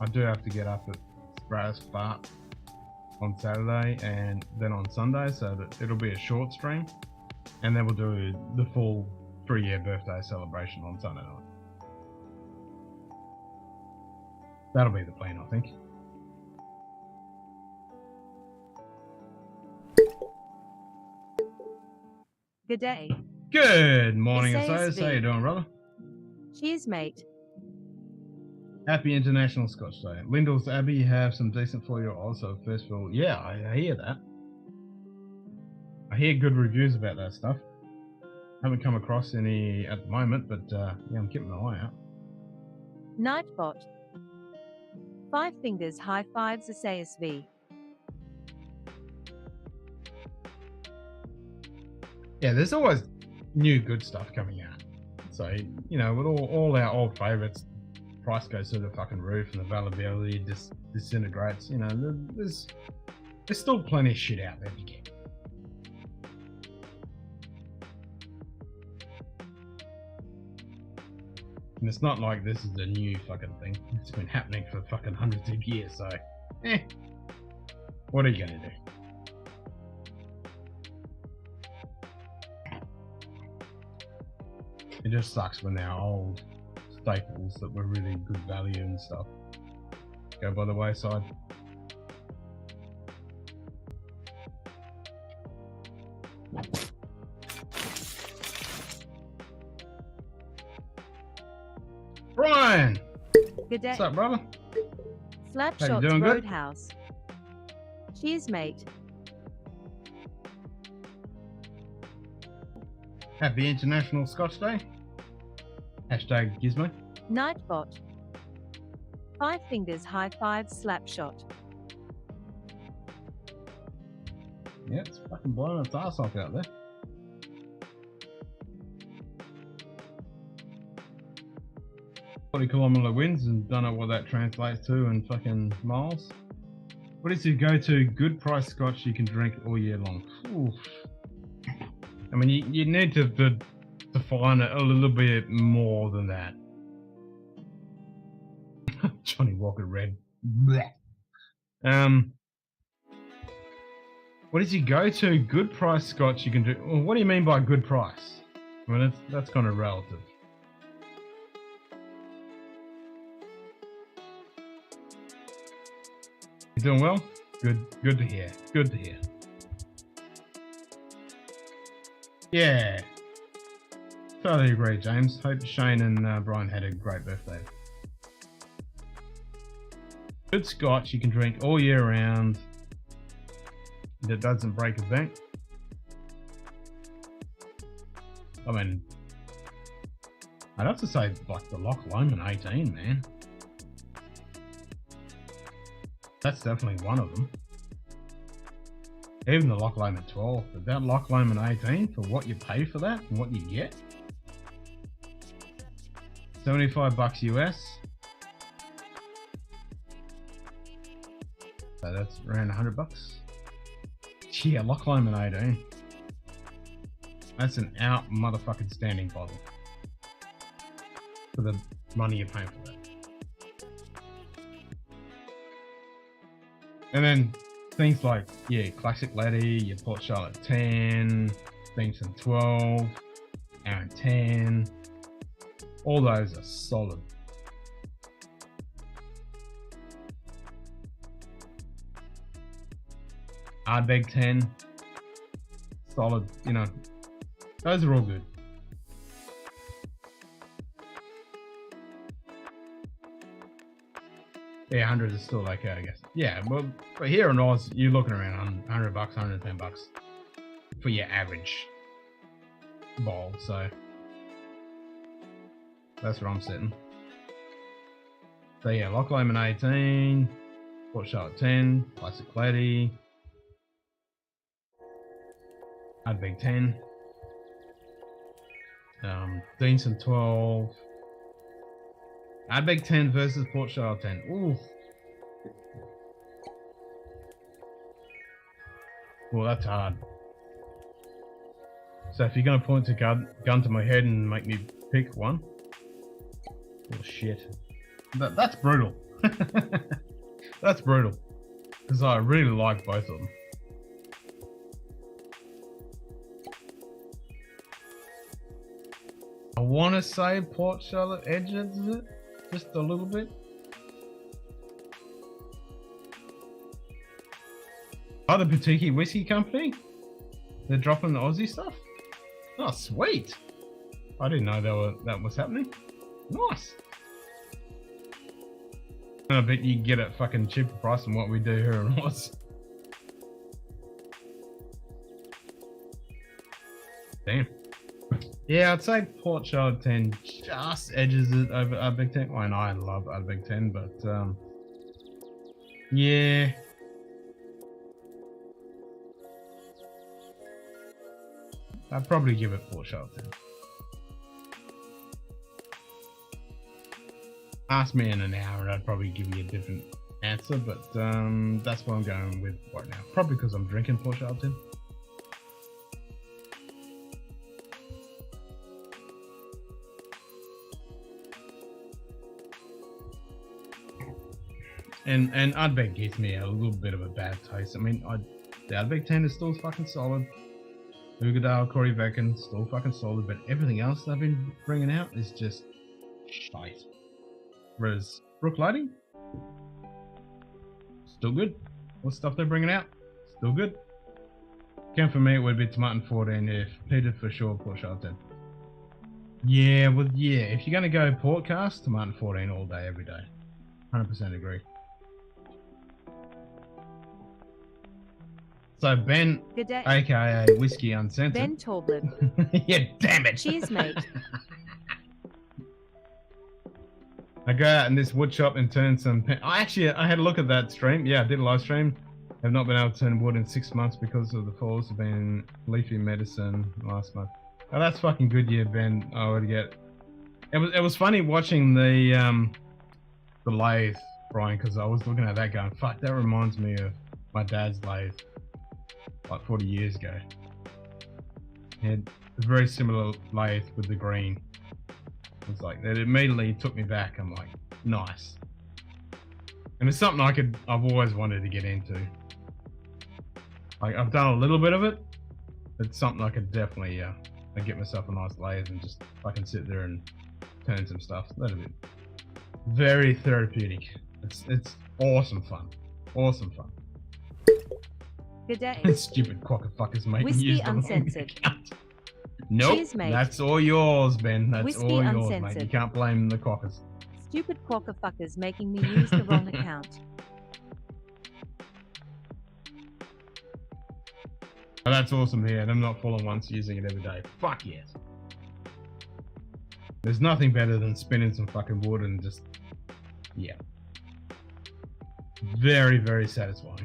I do have to get up at Stratus Fart on Saturday and then on Sunday, so that it'll be a short stream, and then we'll do the full 3-year birthday celebration on Sunday night. That'll be the plan, I think. Good day. Good morning, It's Associates. How you doing, brother? Cheers, mate. Happy International Scotch Day. Lindell's Abbey have some decent for you also. First of all, yeah, I hear that. I hear good reviews about that stuff. Haven't come across any at the moment, but yeah, I'm keeping an eye out. Nightbot. 5 fingers high fives ASV. Yeah, there's always new good stuff coming out. So, you know, with all our old favourites, price goes through the fucking roof and availability disintegrates. You know, there's still plenty of shit out there to get. And it's not like this is a new fucking thing. It's been happening for fucking hundreds of years, so what are you gonna do? It just sucks when our old staples that were really good value and stuff go by the wayside. Brian! Good day. What's up, brother? Slapshot How you doing, good? Roadhouse. Cheers, mate. Happy International Scotch Day. Hashtag Gizmo. Nightbot. 5 fingers high fives Slapshot. Yeah, it's fucking blowing its ass off out there. Kilometer winds, and don't know what that translates to in fucking miles. What is your go-to good price scotch you can drink all year long? Oof. I mean, you need to define it a little bit more than that. Johnny Walker Red. Blech. What is your go-to good price scotch you can do? Well, what do you mean by good price? I mean, that's kind of relative. You doing well? Good to hear. Good to hear. Yeah. Totally agree, James. Hope Shane and Brian had a great birthday. Good scotch you can drink all year round that doesn't break a bank. I mean, I'd have to say like the Loch Lomond 18, man. That's definitely one of them. Even the Loch Lomond 12, but that Loch Lomond 18 for what you pay for that and what you get. $75 US. So that's around $100. Yeah, Loch Lomond 18. That's an out motherfucking standing bottle for the money you're paying for that. And then things like, yeah, Classic Laddie, your Port Charlotte 10, Steamson 12, Aaron 10. All those are solid. Ardbeg 10. Solid, you know. Those are all good. Yeah, 100 is still okay, I guess. Yeah, well, but here in Oz, you're looking around $100, $110 for your average bowl, so that's where I'm sitting. So yeah, Loch Lomond 18, Port Charlotte 10, Classic Lady, Ardbeg 10, Deanson 12, Ardbeg 10 versus Port Charlotte 10. Ooh. Well, that's hard. So if you're gonna point a gun to my head and make me pick one, oh shit, that's brutal. That's brutal, because I really like both of them. I want to say Port Charlotte edges it just a little bit. Oh, the Boutique Whiskey Company? They're dropping the Aussie stuff? Oh, sweet. I didn't know that was happening. Nice. I bet you can get it fucking cheaper price than what we do here in Oz. Damn. Yeah, I'd say Port Charlotte 10 just edges it over Ardbeg 10. Well, and I love Ardbeg 10, but yeah. I'd probably give it Port Charlotte 10. Ask me in an hour and I'd probably give you a different answer, but that's what I'm going with right now. Probably because I'm drinking Port Charlotte 10. And Ardbeg gives me a little bit of a bad taste. I mean, the Ardbeg 10 is still fucking solid. Ugadale, Corey Becken, still fucking solid, but everything else they've been bringing out is just shite. Whereas Brook Lighting, still good. What stuff they're bringing out, still good. Again, for me, it would be Tomatin 14 if Peter for sure, Port Charlotte 10. Yeah, well, yeah, if you're going to go Portcast, Tomatin 14 all day, every day. 100% agree. So Ben, aka Whiskey Uncensored. Ben Torblin. Yeah, damn it. Cheers, mate. I go out in this wood shop and turn some. I had a look at that stream. Yeah, I did a live stream. I've not been able to turn wood in 6 months because of the falls have been leafy medicine last month. Oh, that's fucking good, yeah, Ben. I would get. It was funny watching the lathe, Brian, because I was looking at that going, fuck, that reminds me of my dad's lathe, like 40 years ago. He had a very similar lathe with the green. It was like, that immediately took me back. I'm like, nice. And it's something I've always wanted to get into. Like, I've done a little bit of it. It's something I could definitely get myself a nice lathe and just fucking sit there and turn some stuff. That'd be very therapeutic. It's awesome fun. Awesome fun. Good day. Stupid quackerfuckers making Whiskey use of the wrong Uncensored. account. Nope, Cheers, mate. that's all yours, Ben. That's Whiskey all yours, Uncensored. mate. You can't blame the quackers. Stupid quacker fuckers making me use the wrong account. Oh, that's awesome here, and I'm not falling once using it every day. Fuck yes. There's nothing better than spinning some fucking wood and just, yeah. Very, very satisfying.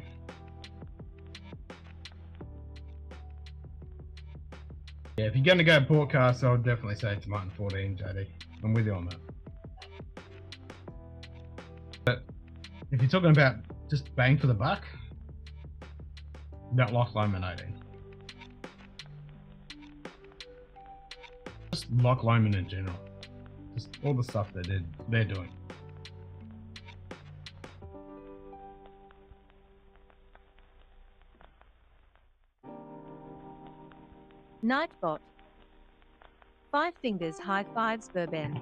Yeah, if you're going to go podcast, I would definitely say Tomatin 14, JD. I'm with you on that. But if you're talking about just bang for the buck, that Loch Lomond 18. Just Loch Lomond in general. Just all the stuff that they're doing. Nightbot. 5 fingers high fives bourbon.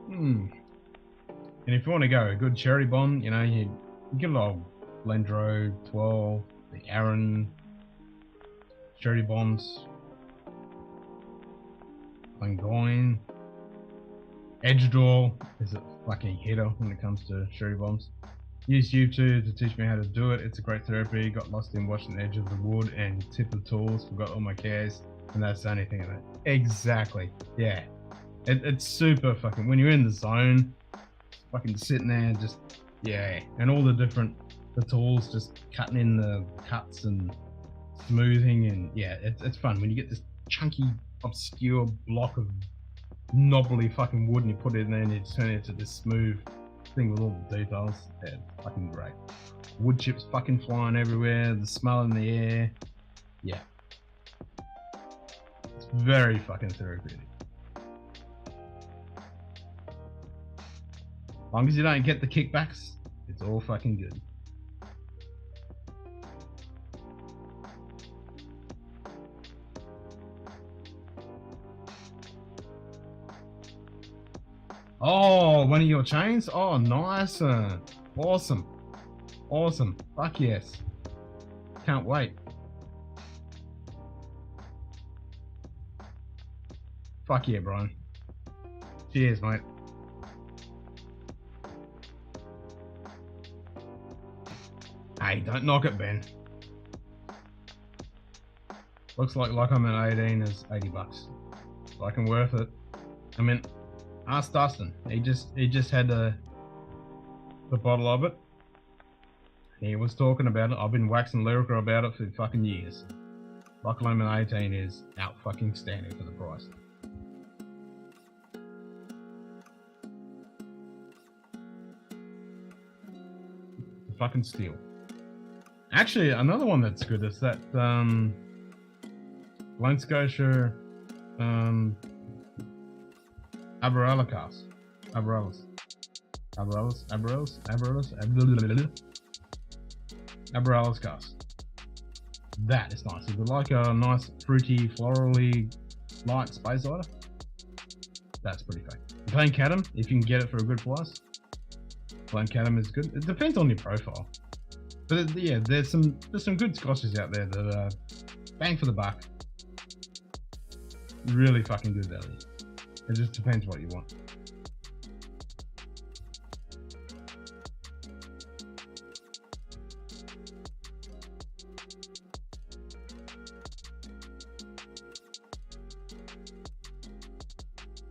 And if you want to go a good cherry bomb, you know, you get a little Lendro 12, the Aaron Sherry bombs. Langoyne. Edgedoor is a fucking hitter when it comes to sherry bombs. Used YouTube to teach me how to do it. It's a great therapy. Got lost in washing the edge of the wood and tip of tools. Forgot all my cares. And that's the only thing in it. Exactly. Yeah. It's super fucking, when you're in the zone, fucking sitting there just, yeah. And all the tools just cutting in the cuts and smoothing, and yeah, it's fun when you get this chunky, obscure block of knobbly fucking wood and you put it in there and you turn it into this smooth thing with all the details. Yeah, it's fucking great. Wood chips fucking flying everywhere, the smell in the air. Yeah. It's very fucking therapeutic. As long as you don't get the kickbacks, it's all fucking good. Oh, one of your chains? Oh, nice. Awesome. Awesome. Fuck yes. Can't wait. Fuck yeah, Brian. Cheers, mate. Hey, don't knock it, Ben. Looks like I'm at 18 is $80. Fucking worth it. I mean, ask Dustin. He just had the bottle of it. He was talking about it. I've been waxing lyrical about it for fucking years. Loch Lomond 18 is out fucking standing for the price. It's a fucking steal. Actually, another one that's good is that Lone Scotia Aberella cast. Aberellas cast. That is nice. If you like a nice fruity, florally light space cider, that's pretty fake. Plain Cadam, if you can get it for a good price. Plain Cadam is good. It depends on your profile. But yeah, there's some good scotches out there that are bang for the buck. Really fucking good value. It just depends what you want.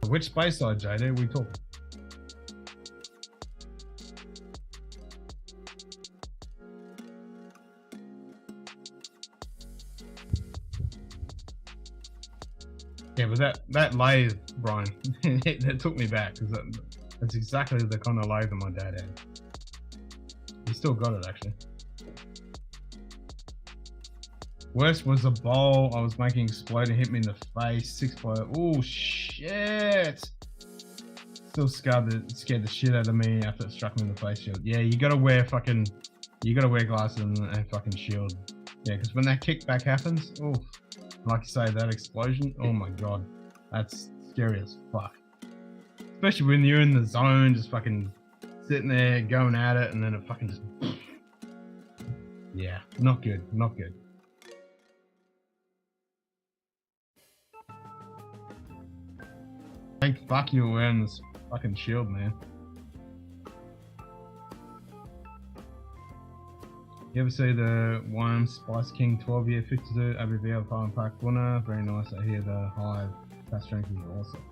Which space side, JD, are we talking? Yeah, but that lathe, Brian, that took me back, because that's exactly the kind of lathe that my dad had. He still got it, actually. Worst was a bowl I was making explode and hit me in the face. 6 blow. Oh shit! Still scared the shit out of me after it struck me in the face. Shield. Yeah, you gotta wear glasses and fucking shield. Yeah, because when that kickback happens, oh, like you say, that explosion. Oh my god, that's scary as fuck. Especially when you're in the zone, just fucking sitting there going at it, and then it fucking just. Yeah, not good. Not good. Thank fuck you were wearing this fucking shield, man. You ever see the Wine Spice King 12 year 52 ABV Farm Park winner? Very nice. I hear the Hive fast strength is awesome.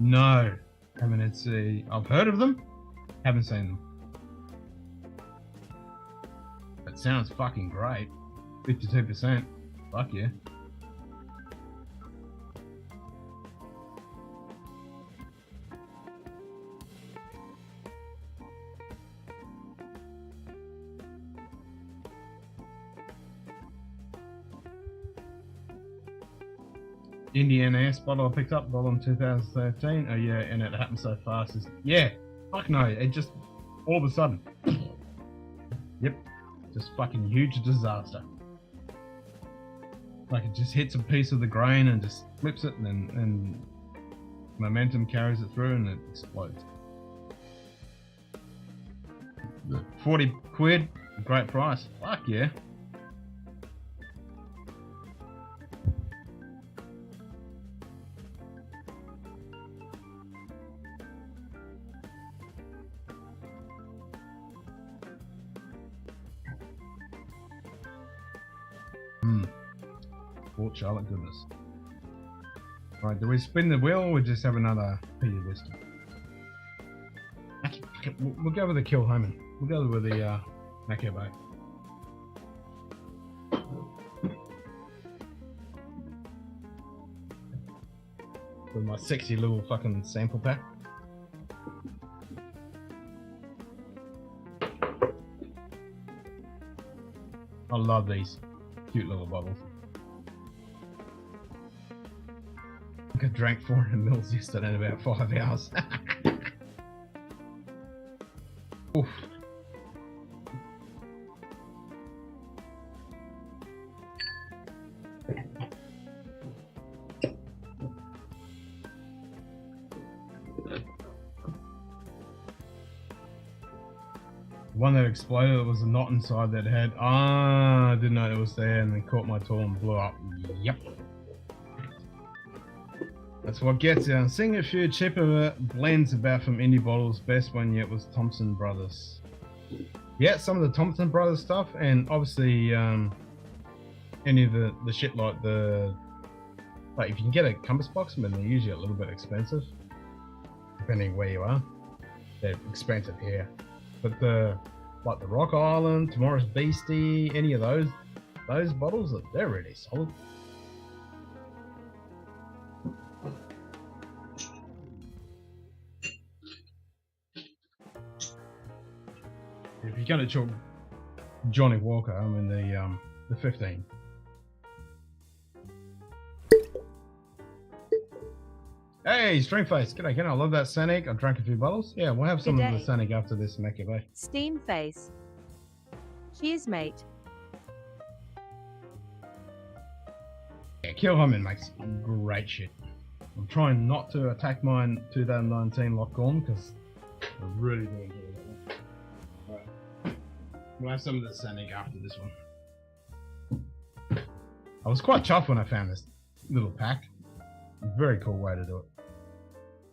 No, haven't seen. I've heard of them, haven't seen them. That sounds fucking great. 52%. Fuck yeah. Indian Ass bottle I picked up, bottle in 2013. Oh yeah, and it happened so fast. Yeah, fuck no, it just all of a sudden. Yep, just fucking huge disaster. Like it just hits a piece of the grain and just flips it, and momentum carries it through and it explodes. 40 quid, great price. Fuck yeah. Port Charlotte goodness. Right, do we spin the wheel or we just have another peated whiskey? Actually, fuck it, we'll go with the Kilhoman. We'll go with the Macao Bay. With my sexy little fucking sample pack. I love these cute little bottles. I think I drank 400 mils yesterday in about 5 hours. Oof. The one that exploded was a knot inside that had. I didn't know it was there and then caught my tool and blew up. Yep. That's what gets you. I'm seeing a few cheaper blends about from indie bottles. Best one yet was Thompson Brothers. Yeah, some of the Thompson Brothers stuff, and obviously any of the shit like the. Like if you can get a compass box, but they're usually a little bit expensive, depending where you are. They're expensive here. But the Rock Island, Tomorrow's Beastie, any of those bottles, they're really solid. If you're going to chalk Johnny Walker, I mean the 15. Hey, Stringface, g'day, g'day. I love that Sanic. I drank a few bottles. Yeah, we'll have some of the Sanic after this Macao Bay. Steam face. Cheers, mate. Yeah, Kilhoman makes great shit. I'm trying not to attack mine 2019 lock on because I really do enjoy that one. Alright. We'll have some of the Sanic after this one. I was quite chuffed when I found this little pack. Very cool way to do it.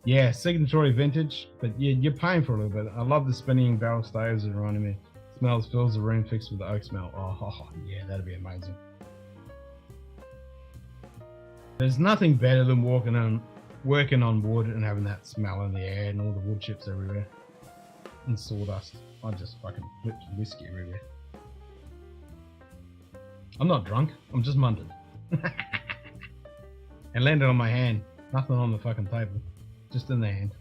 Yeah, signatory vintage, but you're paying for a little bit. I love the spinning barrel staves that reminded me. Smells, fills the room, fixed with the oak smell. Oh, yeah, that'd be amazing. There's nothing better than working on wood and having that smell in the air and all the wood chips everywhere. And sawdust. I just fucking flipped whiskey everywhere. I'm not drunk, I'm just munted. And landed on my hand. Nothing on the fucking table. Just in the hand.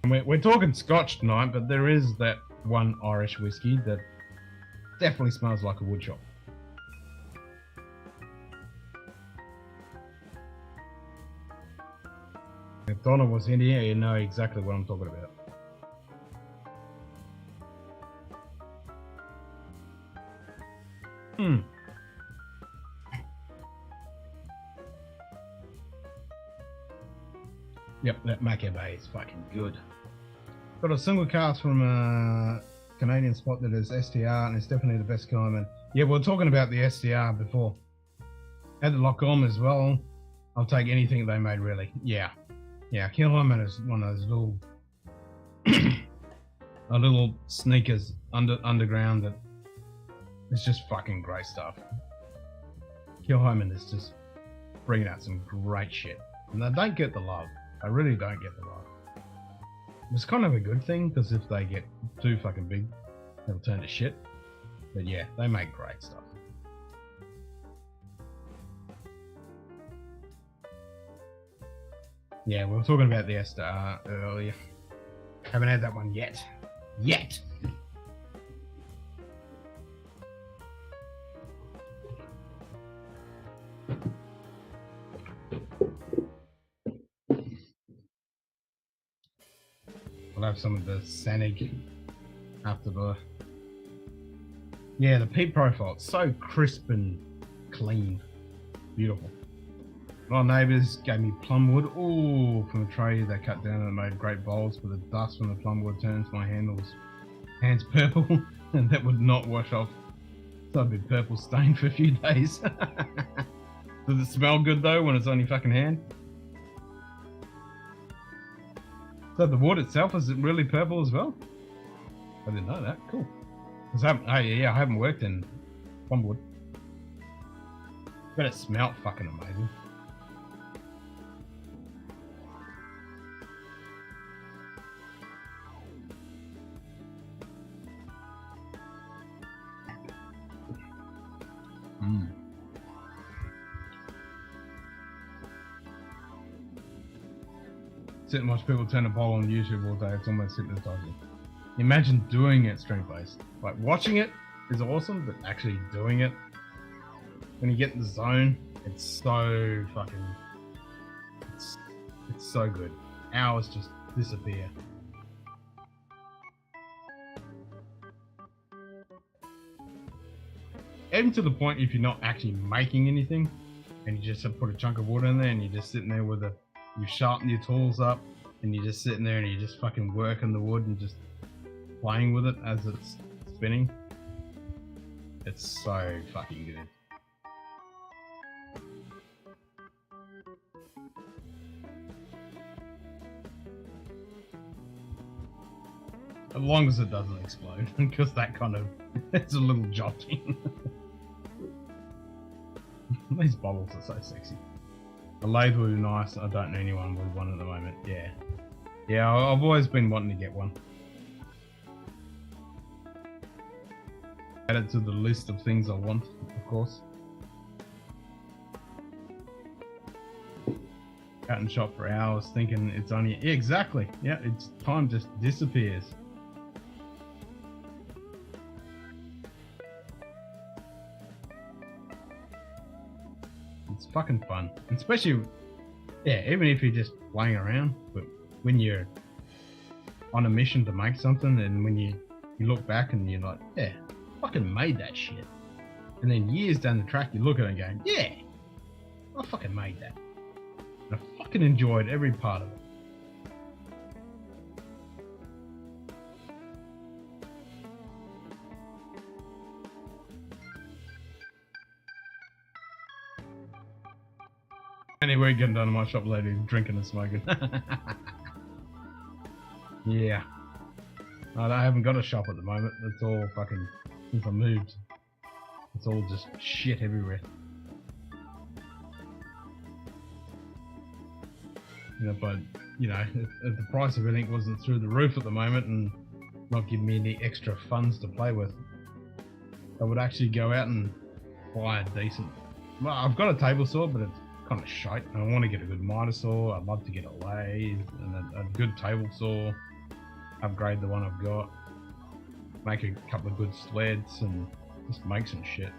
And we're talking Scotch tonight, but there is that one Irish whiskey that definitely smells like a wood shop. If Donna was in here, you know exactly what I'm talking about. Yep, that Macao Bay is fucking good. Got a single cast from a Canadian spot that is STR, and it's definitely the best kind. And yeah, we were talking about the STR before. At the Lock-On as well. I'll take anything they made, really. Yeah, Kilhoman is one of those little sneakers underground that is just fucking great stuff. Kilhoman is just bringing out some great shit, and they don't get the love. I really don't get the love. It's kind of a good thing, because if they get too fucking big, they'll turn to shit. But yeah, they make great stuff. Yeah, we were talking about the STR earlier. Haven't had that one yet. We'll have some of the Sanig after the. Yeah, the peat profile. It's so crisp and clean. Beautiful. My neighbours gave me plumwood. Oh, from a tray they cut down and made great bowls, but the dust from the plumwood turns my hands purple, and that would not wash off. So I'd be purple stained for a few days. Does it smell good though when it's on your fucking hand? So the wood itself, is it really purple as well? I didn't know that. Cool. I haven't worked in Bombwood. But it smelled fucking amazing. Sit and watch people turn a bowl on YouTube all day. It's almost hypnotizing. Imagine doing it straight faced. Like watching it is awesome, but actually doing it, when you get in the zone, it's so fucking, it's so good. Hours just disappear. Even to the point if you're not actually making anything, and you just put a chunk of wood in there, and you're just sitting there with you sharpen your tools up, and you're just sitting there and you're just fucking working the wood and just playing with it as it's spinning. It's so fucking good. As long as it doesn't explode, because that kind of, it's a little jolting. These bubbles are so sexy. A lathe would be nice. I don't know anyone with one at the moment. Yeah. Yeah, I've always been wanting to get one. Add it to the list of things I want, of course. Out and shop for hours thinking it's only... Yeah, exactly. Yeah, it's time just disappears. It's fucking fun. Especially, yeah, even if you're just playing around, but when you're on a mission to make something, and when you look back and you're like, yeah, I fucking made that shit. And then years down the track, you look at it and go, yeah, I fucking made that. And I fucking enjoyed every part of it. Anyway, getting down to my shop lady, drinking and smoking. Yeah. I haven't got a shop at the moment. It's all fucking, since I moved, it's all just shit everywhere. You know, but, you know, if the price of everything wasn't through the roof at the moment and not giving me any extra funds to play with, I would actually go out and buy a decent... Well, I've got a table saw, but it's kind of shite. I want to get a good miter saw. I'd love to get a lathe and a good table saw. Upgrade the one I've got. Make a couple of good sleds and just make some shit.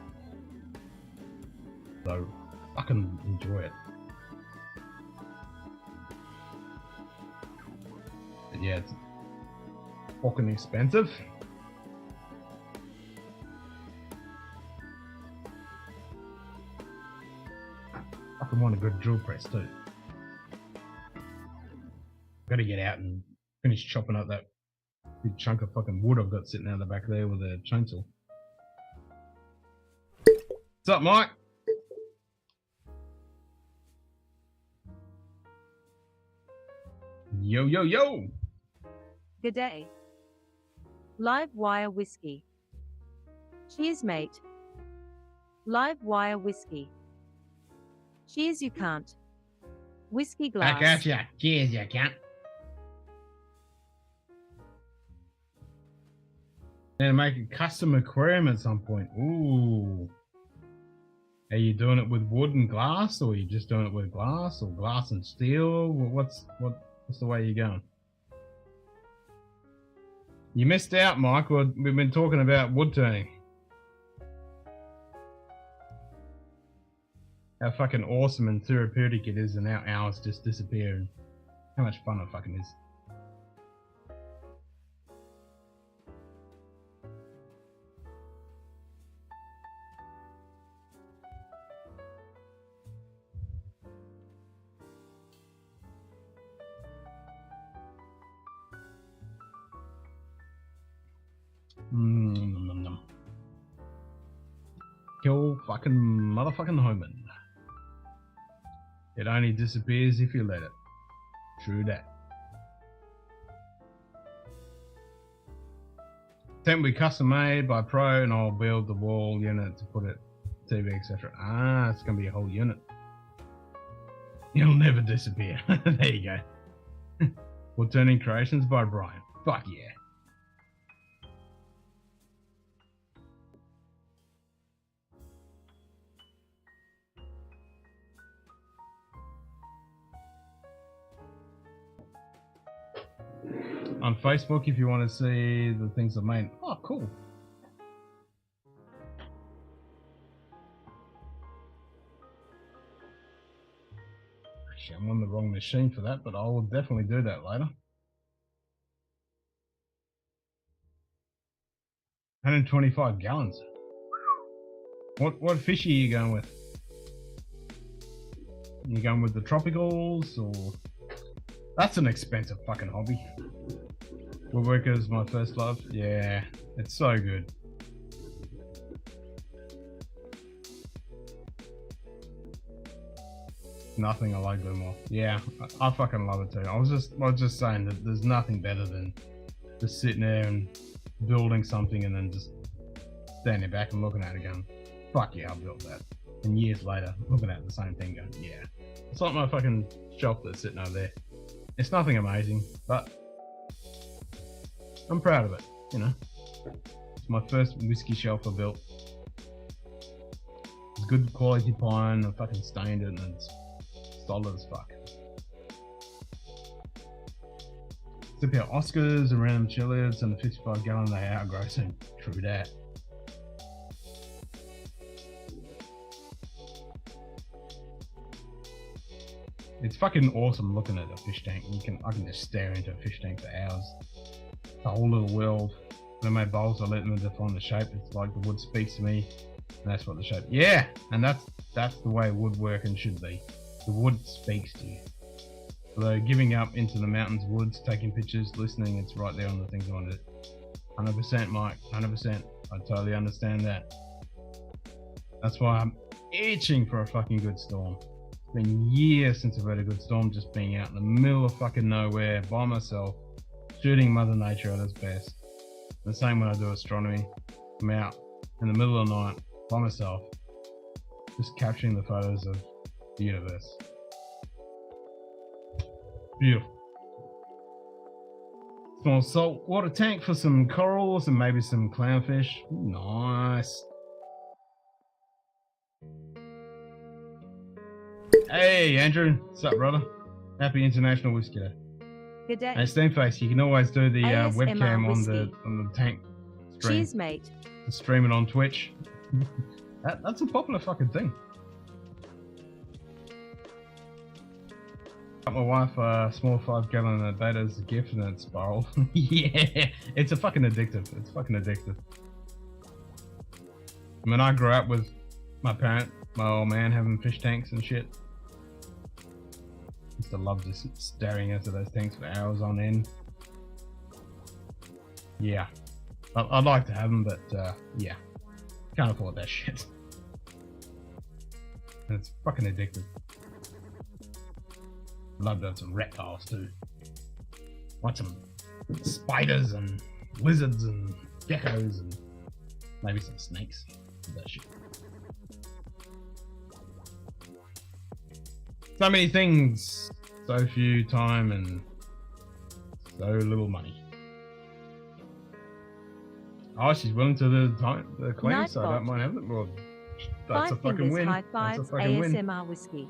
So, fucking enjoy it. But yeah, it's fucking expensive. I want a good drill press too. Got to get out and finish chopping up that big chunk of fucking wood I've got sitting out the back there with a chainsaw. What's up, Mike? Yo, yo, yo! G'day. Live wire whiskey. Cheers, mate. Live wire whiskey. Cheers, you can't. Whiskey glass. Back at ya. Cheers, you can't. And make a custom aquarium at some point. Ooh. Are you doing it with wood and glass, or are you just doing it with glass, or glass and steel? What's the way you're going? You missed out, Mike. We've been talking about wood turning. How fucking awesome and therapeutic it is, and our hours just disappear, and how much fun it fucking is. Kill fucking motherfucking Homan. It only disappears if you let it. True that. Tent will be custom made by Pro, and I'll build the wall unit to put it, TV, etc. Ah, it's gonna be a whole unit. It'll never disappear. There you go. Wood turning creations by Brian. Fuck yeah. On Facebook, if you want to see the things I've made. Oh, cool. Actually, I'm on the wrong machine for that, but I will definitely do that later. 125 gallons. What fish are you going with? You going with the tropicals, or? That's an expensive fucking hobby. Woodworker is my first love. Yeah, it's so good. Nothing I like doing more. Yeah, I fucking love it too. I was just saying that there's nothing better than just sitting there and building something and then just standing back and looking at it going, fuck yeah, I built that. And years later, looking at the same thing going, yeah. It's like my fucking shelf that's sitting over there. It's nothing amazing, but I'm proud of it, you know. It's my first whiskey shelf I built. It's good quality pine, I fucking stained it and it's solid as fuck. Sip out Oscars around Chiliads and the 55 gallon they outgrow soon. True that. It's fucking awesome looking at a fish tank. I can just stare into a fish tank for hours. The whole little world. When I made bowls, I let them define the shape. It's like the wood speaks to me, and that's what the shape. Yeah, and that's the way woodworking should be. The wood speaks to you. Although giving up into the mountains, woods, taking pictures, listening, it's right there on the things I want to do. 100%, Mike. 100%. I totally understand that. That's why I'm itching for a fucking good storm. It's been years since I've had a good storm, just being out in the middle of fucking nowhere by myself, shooting Mother Nature at its best. The same when I do astronomy. I'm out in the middle of the night by myself, just capturing the photos of the universe. Beautiful. Small salt water tank for some corals and maybe some clownfish. Nice. Hey Andrew, what's up, brother? Happy International Whiskey Day. Good day. Hey Steamface, you can always do the ASMR webcam on whiskey. the tank stream. Cheers, mate. Stream it on Twitch. That's a popular fucking thing. Got my wife a small 5 gallon beta as a gift and it's spiraled. Yeah, it's a fucking addictive. It's fucking addictive. I mean, I grew up with my parent, my old man having fish tanks and shit. Used to love just staring into those tanks for hours on end. Yeah, I'd like to have them, but yeah, can't afford that shit. And it's fucking addictive. Love to have some reptiles too. Want some spiders and lizards and geckos and maybe some snakes. That shit. So many things, so few time and so little money. Oh, she's willing to do the clean, so I don't mind having it. Well, that's a fucking win. High That's a fives, fucking win. ASMR whiskey.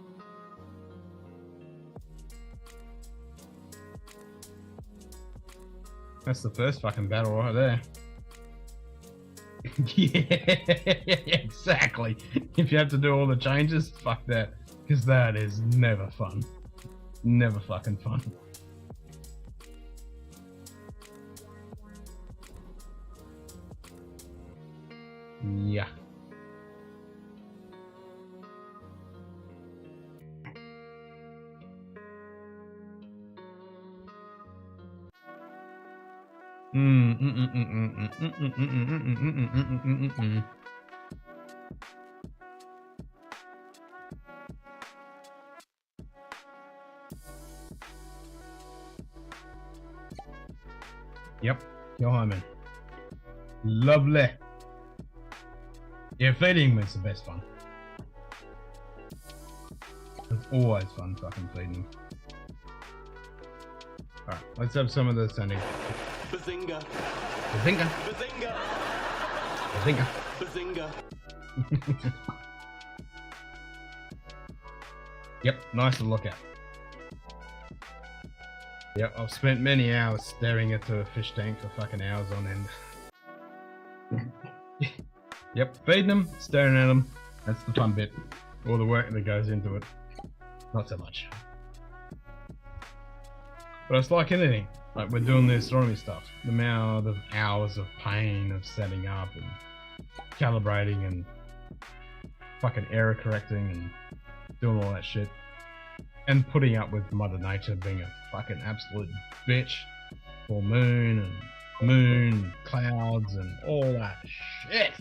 That's the first fucking battle right there. Yeah, exactly. If you have to do all the changes, fuck that. Because that is never fun. Never fucking fun. Yeah. Yep, go home, man. Lovely. Yeah, feeding is the best fun. It's always fun fucking feeding them. Alright, let's have some of this, Andy. Bazinga. Bazinga. Bazinga. Bazinga. Bazinga. Yep, nice to look at. Yep, I've spent many hours staring at the fish tank for fucking hours on end. Yep, feeding them, staring at them. That's the fun bit. All the work that goes into it. Not so much. But it's like anything. Like we're doing the astronomy stuff. The amount of hours of pain of setting up and calibrating and fucking error correcting and doing all that shit. And putting up with Mother Nature being a fucking absolute bitch. Full moon and clouds and all that shit.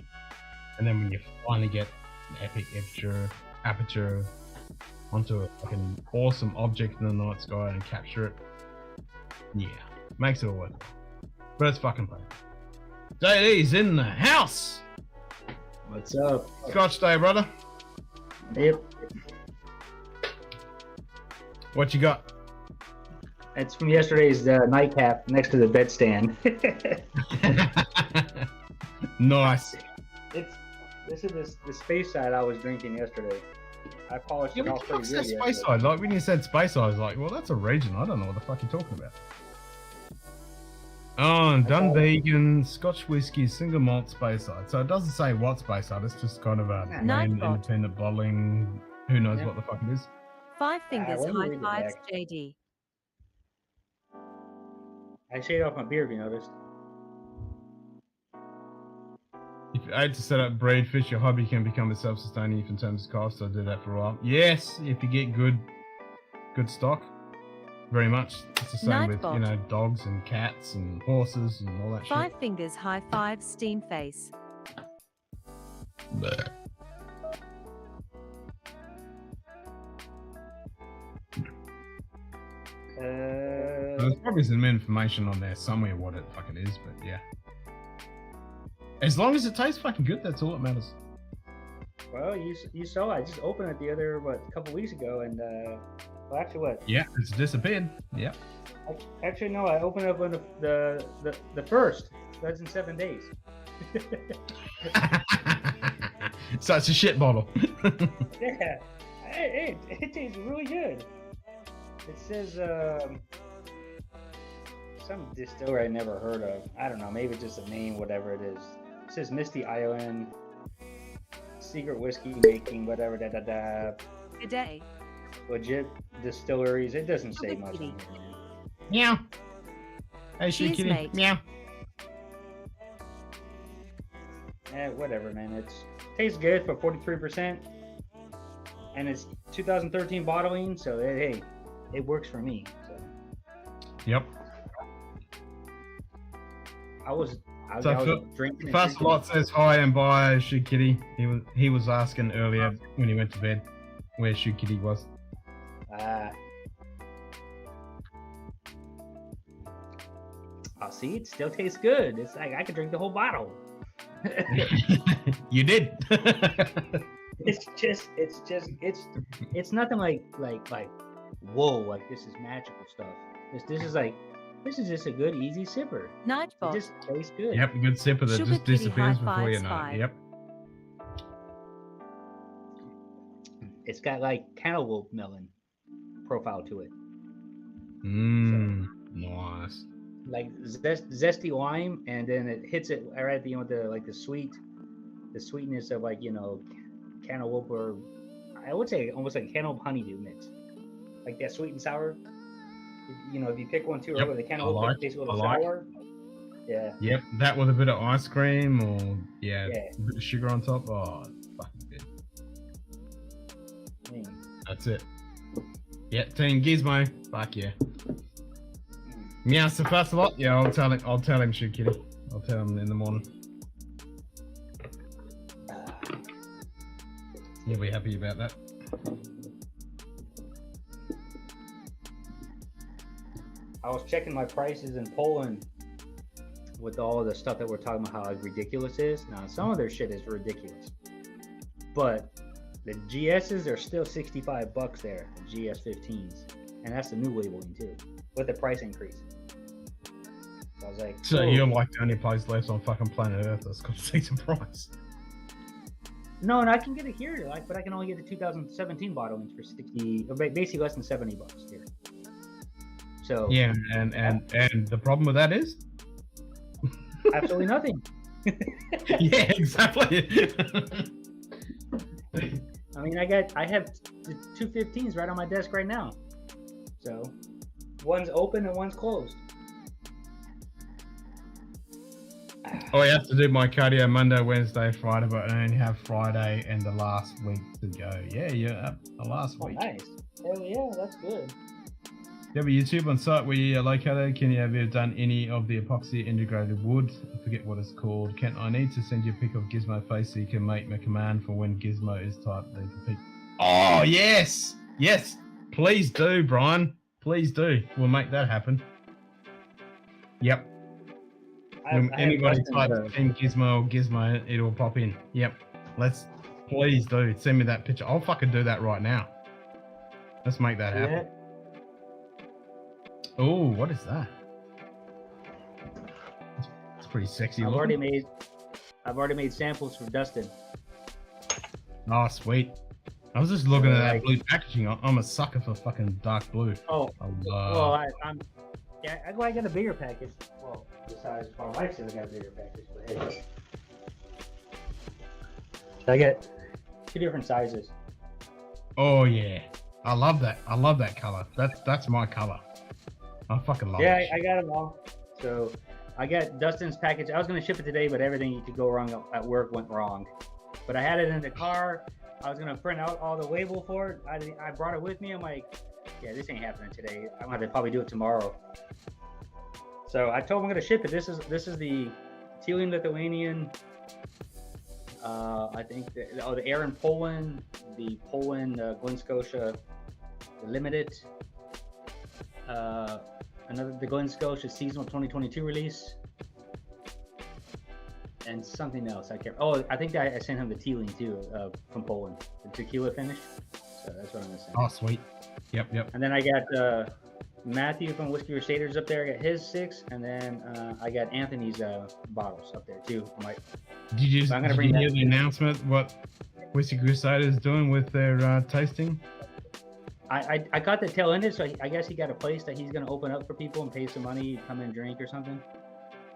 And then when you finally get an epic aperture onto a fucking awesome object in the night sky and capture it, yeah, makes it all worth it. But it's fucking fun. JD's in the house. What's up? Scotch Day, brother. Yep. What you got? It's from yesterday's nightcap next to the bedstand. Nice. This is the space side I was drinking yesterday. I polished it off pretty good What's that yesterday. space side? Like when you said space side, I was like, well, that's a region. I don't know what the fuck you're talking about. Oh, and done vegan, Scotch whiskey, single malt space side. So it doesn't say what space side. It's just kind of a main Nightbot. independent bottling. Who knows Yeah. what the fuck it is? 5 fingers, let me high read it fives, back. JD. I shaved off my beard, you noticed? If you ate to set up breed fish, your hobby can become a self-sustaining if in terms of cost. I did that for a while. Yes, if you get good stock, very much. It's the same with, Nightbot. you know, dogs and cats and horses and all that 5 fingers, high fives, steam face. shit. There's probably some information on there somewhere what it fucking is, but yeah. As long as it tastes fucking good, that's all that matters. Well, you saw I just opened it the other couple weeks ago, and well, actually what? Yeah, it's disappeared. Yeah. Actually, no, I opened up on the first. That's in 7 days. So it's a shit bottle. Yeah, it tastes really good. It says some distillery I never heard of. I don't know, maybe just a name, whatever it is. It says Misty Island, secret whiskey making, whatever, Good day. legit distilleries. It doesn't say Good much. kitty. On here, man. Meow. Hey, shit Cheers, kitty. mate. Meow. Whatever, man. It tastes good for 43%, and it's 2013 bottling, so hey, it works for me. So Yep. I was So drinking. First lot says hi and bye, Shoot Kitty. He was asking earlier when he went to bed where Shoot Kitty was. I'll see. It still tastes good. It's like I could drink the whole bottle. You did. It's nothing like whoa, like this is magical stuff. This is just a good easy sipper. It Nightbot. just tastes good. Yep, good sipper that Sugar just Kitty disappears high before you fives know five. it. Yep. It's got like cantaloupe melon profile to it. Mmm. Nice. Like zesty lime, and then it hits it right at the end with the sweetness of, like, you know, cantaloupe, or I would say almost like cantaloupe honeydew mix, like that sweet and sour. You know, if you pick one too Yep, early, the cantaloupe tastes a little I like. sour. Yeah. Yep, that with a bit of ice cream or Yeah. a bit of sugar on top. Oh, it's fucking good. That's it. Yeah, Team Gizmo. Fuck yeah. Meow so fast a lot. Yeah, I'll tell him, Shoot Kitty. I'll tell him in the morning. He'll be happy about that. I was checking my prices in Poland, with all the stuff that we're talking about, how like, ridiculous it is. Now, some of their shit is ridiculous, but the GSs are still $65 there, the GS 15s, and that's the new labeling too, with the price increase. So I was like, So you're like the only place left on fucking planet Earth that's got a decent price. No, and I can get it here, like, but I can only get the 2017 bottlings for 60, or basically less than $70 here. So Yeah, and the problem with that is? absolutely nothing. Yeah, exactly. I mean, I have the two 15s right on my desk right now. So one's open and one's closed. Oh, I have to do my cardio Monday, Wednesday, Friday, but I only have Friday and the last week to go. Yeah, the last week. Nice. Hell yeah, that's good. You have a YouTube on site where you're located. Can you have you done any of the epoxy integrated wood? I forget what it's called. I need to send you a pic of Gizmo face so you can make my command for when Gizmo is typed. Oh, yes! Yes! Please do, Brian. Please do. We'll make that happen. Yep. When anybody types Team Gizmo or Gizmo, it'll pop in. Yep. Please do. Send me that picture. I'll fucking do that right now. Let's make that happen. Yeah. Oh, what is that? It's pretty sexy. I've already made samples for Dustin. Oh, sweet. I was just looking at that blue packaging. I'm a sucker for fucking dark blue. Oh, well, I got a bigger package. Well, besides my wife says I got a bigger package, but hey. I get 2 different sizes. Oh yeah, I love that. I love that color. That's my color. I fucking love it. Yeah, I got them all. So I got Dustin's package. I was gonna ship it today, but everything could go wrong at work went wrong. But I had it in the car. I was gonna print out all the label for it. I brought it with me. I'm like, yeah, this ain't happening today. I'm gonna probably do it tomorrow. So I told him I'm gonna ship it. This is the Teeling Lithuanian. I think the Aaron Poland, the Poland Glen Scotia, the limited. The Glen Scotia seasonal 2022 release, and something else. I can't. Oh, I think I sent him the Teeling too, from Poland, the tequila finish. So that's what I'm gonna send. Oh, sweet. Yep. And then I got Matthew from Whiskey Crusaders up there. I got his 6, and then I got Anthony's bottles up there too. Did you hear the announcement? What Whiskey Crusaders is doing with their tasting? I got the tail end, so I guess he got a place that he's gonna open up for people and pay some money, come and drink or something.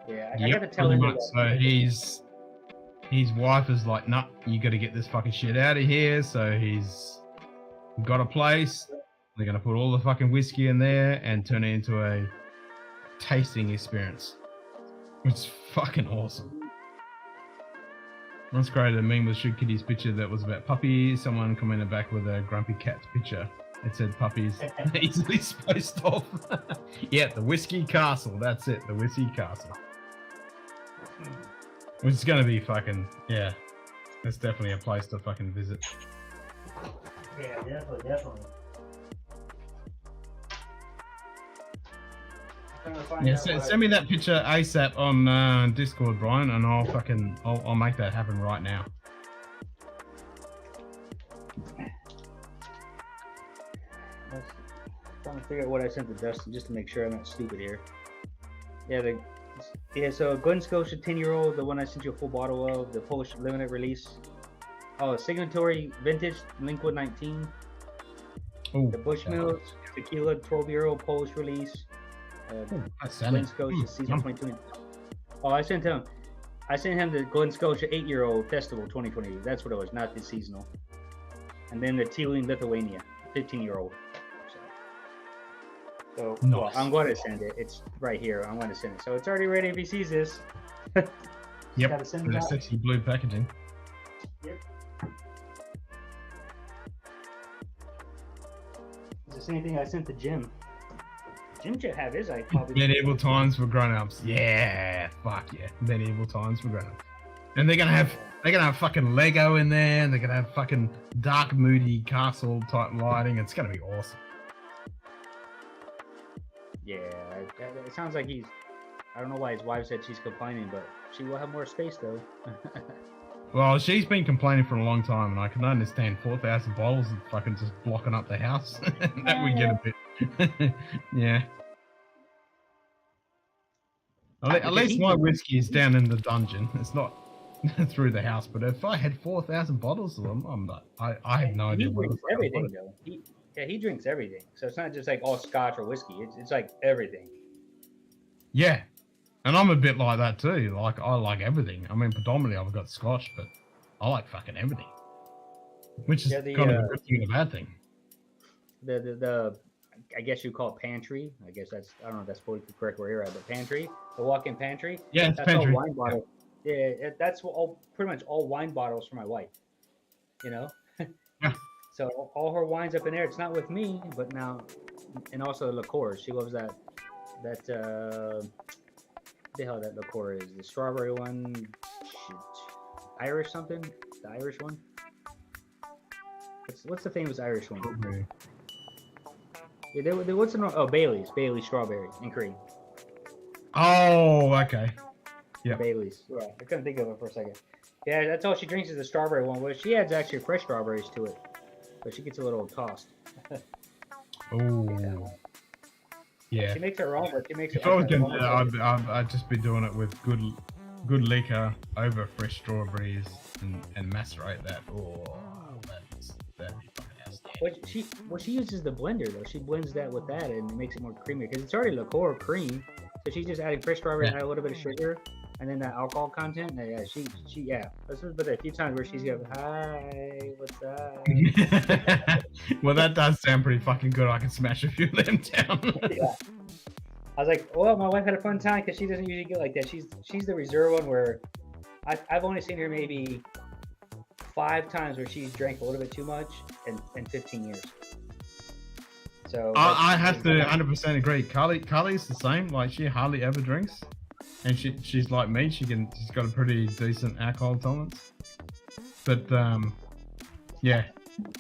Yeah, I got the tail end. So his wife is like, "Nah, you got to get this fucking shit out of here." So he's got a place. They're gonna put all the fucking whiskey in there and turn it into a tasting experience, which is fucking awesome. Once created a meme with Shoot Kitty's picture that was about puppies. Someone commented back with a grumpy cat's picture. It said puppies easily spaced off. Yeah, the Whiskey Castle. That's it, the Whiskey Castle. Which is going to be fucking, yeah. It's definitely a place to fucking visit. Yeah, definitely. Yeah, send me that picture ASAP on Discord, Brian, and I'll make that happen right now. Trying to figure out what I sent to Dustin just to make sure I'm not stupid here. So Glen Scotia 10-year-old, the one I sent you a full bottle of, the Polish limited release. Oh, signatory vintage Linkwood 19. Ooh, the Bushmills tequila 12-year-old Polish release. Glen Scotia season 2020. Oh, I sent him the Glen Scotia 8-year-old festival 2020. That's what it was, not the seasonal. And then the Teeling Lithuania 15-year-old. So nice. Well, I'm going to send it. It's right here. I'm going to send it. So it's already ready if he sees this. Yep. Gotta send it sexy blue packaging. Yep. It's the same thing I sent to Jim. Jim should have his. I probably Medieval Times for grown-ups. Yeah, fuck yeah. Medieval Times for grown-ups. And they're gonna have fucking Lego in there, and they're gonna have fucking dark, moody castle type lighting. It's gonna be awesome. Yeah, it sounds like I don't know why his wife said she's complaining, but she will have more space though. Well, she's been complaining for a long time, and I can understand 4,000 bottles and fucking just blocking up the house. That would get a bit. Yeah. At least my whiskey is down in the dungeon. It's not through the house. But if I had 4,000 bottles of them, I'm not. I have no idea. He drinks everything though. He drinks everything. So it's not just like all Scotch or whiskey. It's like everything. Yeah, and I'm a bit like that too. Like I like everything. I mean, predominantly I've got Scotch, but I like fucking everything, which is kind of a good thing and a bad thing. The I guess you call it pantry. I guess that's I don't know if that's politically correct where you're at, but pantry, the walk-in pantry. Yeah, it's that's pantry. all wine bottles. Yeah, that's all pretty much all wine bottles for my wife. You know. Yeah. So all her wine's up in there. It's not with me, but now, and also the liqueurs. She loves that. What the hell that liqueur is? The strawberry one. Shoot. Irish something? The Irish one? What's the famous Irish one? Okay. Yeah, what's the Bailey's strawberry and cream. Oh, okay. Yeah. Bailey's. Yeah, I couldn't think of it for a second. Yeah, that's all she drinks is the strawberry one, but she adds actually fresh strawberries to it, so she gets a little tossed. Oh. Yeah. She makes her own, but she makes it. If I was gonna, I'd just be doing it with good liquor over fresh strawberries and macerate that. Oh, that'd be fucking outstanding. Well, she uses the blender though. She blends that with that and it makes it more creamy because it's already liqueur cream. So she's just adding fresh strawberry and add a little bit of sugar and then that alcohol content. Yeah, she This has been a few times where she's going, "Hi, what's up?" Well, that does sound pretty fucking good. I can smash a few of them down. Yeah. I was like, well, my wife had a fun time because she doesn't usually get like that. She's the reserve one where I've only seen her maybe 5 times where she's drank a little bit too much in 15 years. So I have to 100% agree. Carly's the same. Like she hardly ever drinks, and she's like me. She's got a pretty decent alcohol tolerance. But yeah,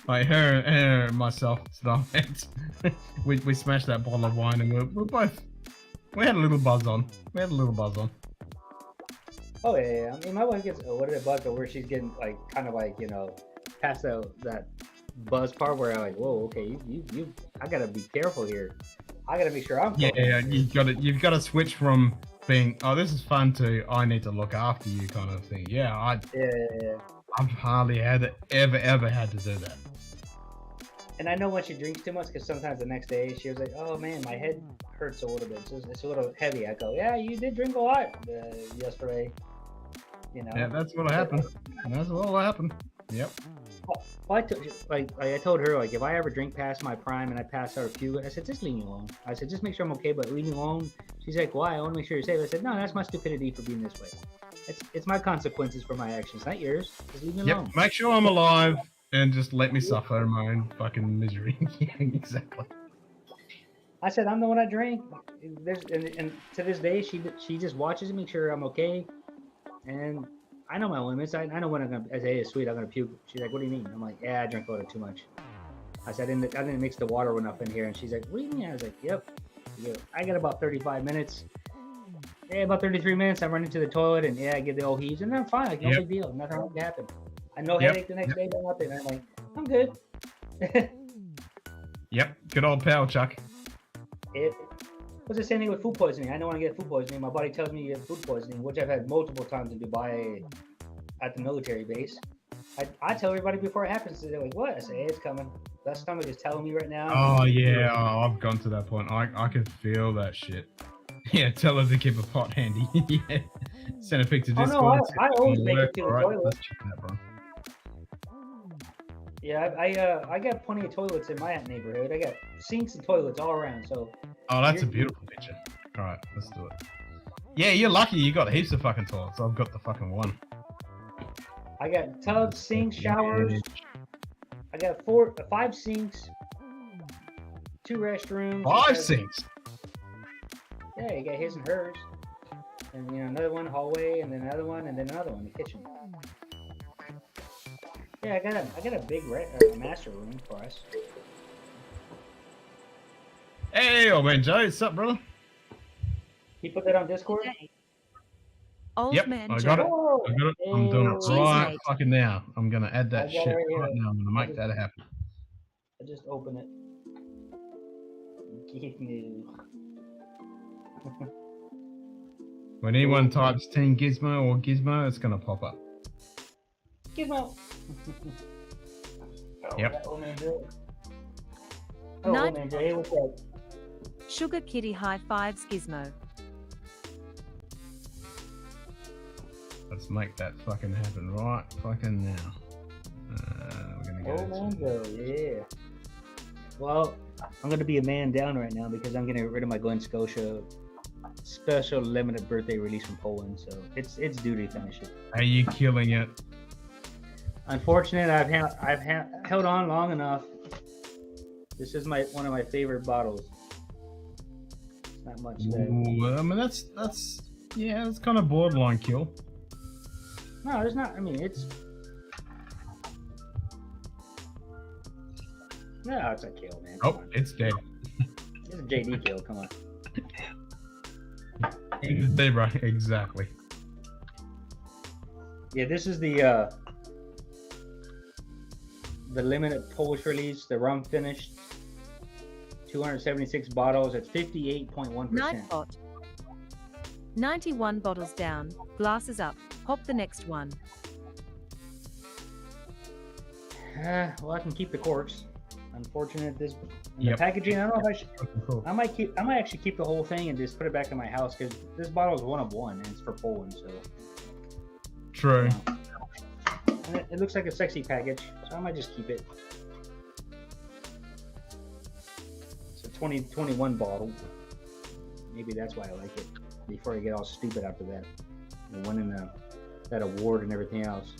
like her and myself, we smashed that bottle of wine, and we had a little buzz on. Oh yeah. I mean, my wife gets a little bit buzzed, but where she's getting like kind of like past that buzz part where I'm like, whoa, okay, you I gotta be careful here. I gotta make sure I'm focused. Yeah, you've got to switch from being, oh, this is fun to I need to look after you kind of thing. Yeah, I've hardly ever had to do that. And I know when she drinks too much, because sometimes the next day she was like, oh man, my head hurts a little bit. It's a little heavy. I go, yeah, you did drink a lot yesterday. Yeah, that's what happened. That's what happened. Yep. Well, I told her, like, if I ever drink past my prime and I pass out a few, I said, just leave me alone. I said, just make sure I'm okay, but leave me alone. She's like, why? I want to make sure you're safe. I said, no, that's my stupidity for being this way. It's my consequences for my actions, not yours. Just leave me alone. Yep. Make sure I'm alive and just let me suffer my own fucking misery. Yeah, exactly. I said, I'm the one I drank. And to this day, she just watches me, make sure I'm okay. And I know my limits. I know when I'm gonna. I say, hey, sweet, I'm gonna puke. She's like, what do you mean? I'm like, yeah, I drank a little too much. I said, I didn't mix the water enough in here. And she's like, what do you mean? I was like, yep. I got about 35 minutes. Yeah, about 33 minutes. I run into the toilet and I get the old heaves and I'm fine. Like, no big deal. Nothing wrong happened. I know headache the next day, but nothing. I'm like, I'm good. Yep. Good old pal, Chuck. It was the same thing with food poisoning. I know when I get food poisoning, my body tells me you have food poisoning, which I've had multiple times in Dubai at the military base. I tell everybody before it happens. They're like, what? I say, hey, it's coming. That stomach is telling me right now. Oh, yeah. Oh, I've gone to that point. I can feel that shit. Yeah, tell her to keep a pot handy. Yeah. Send a pic to Discord. Oh, no, I always make it to the toilet. Yeah, I got plenty of toilets in my neighborhood. I got sinks and toilets all around. So. Oh, that's a beautiful picture. All right, let's do it. Yeah, you're lucky. You got heaps of fucking toilets. I've got the fucking one. I got tubs, sinks, showers. I got 5 sinks, 2 restrooms. 5 sinks. Yeah, you got his and hers, and another one hallway, and then another one, and then another one in the kitchen. Yeah, I got a big master room for us. Hey, old man Joe, what's up, brother? You put that on Discord? Old Yep, man I Joe. got it. Oh, I got it. I'm doing it right Cheesemate. fucking now. I'm gonna add I that got it shit right here. right now. I'm gonna make that happen. I just open it. Give me. When anyone types Team Gizmo or Gizmo, it's gonna pop up. Gizmo. Yep. Old man Joe. Oh, Night- old man Joe. Hey, what's up? Sugar Kitty high fives Gizmo. Let's make that fucking happen right fucking now. We're gonna go. Old man Joe. Yeah. Well, I'm gonna be a man down right now because I'm gonna get rid of my Glen Scotia special limited birthday release from Poland. So it's due to finish it. Are you killing it? Unfortunate, I've held on long enough. This is one of my favorite bottles. It's not much there. Ooh, I mean that's yeah, it's kind of borderline kill. No, there's not. I mean, it's no, it's a kill, man. Come Oh, on. it's dead. It's a JD kill. Come on. It's dead, right? Exactly. Yeah, this is the limited Polish release, the rum finished. 276 bottles at 58.1%. Nightbot. 91 bottles down. Glasses up. Pop the next one. Well, I can keep the corks. Unfortunate, the Yep. packaging. I don't know if I should. Okay, cool. I might actually keep the whole thing and just put it back in my house because this bottle is one of one and it's for Poland, so. True. And it looks like a sexy package, so I might just keep it. It's a 2021 bottle. Maybe that's why I like it. Before I get all stupid after that, and winning that award and everything else.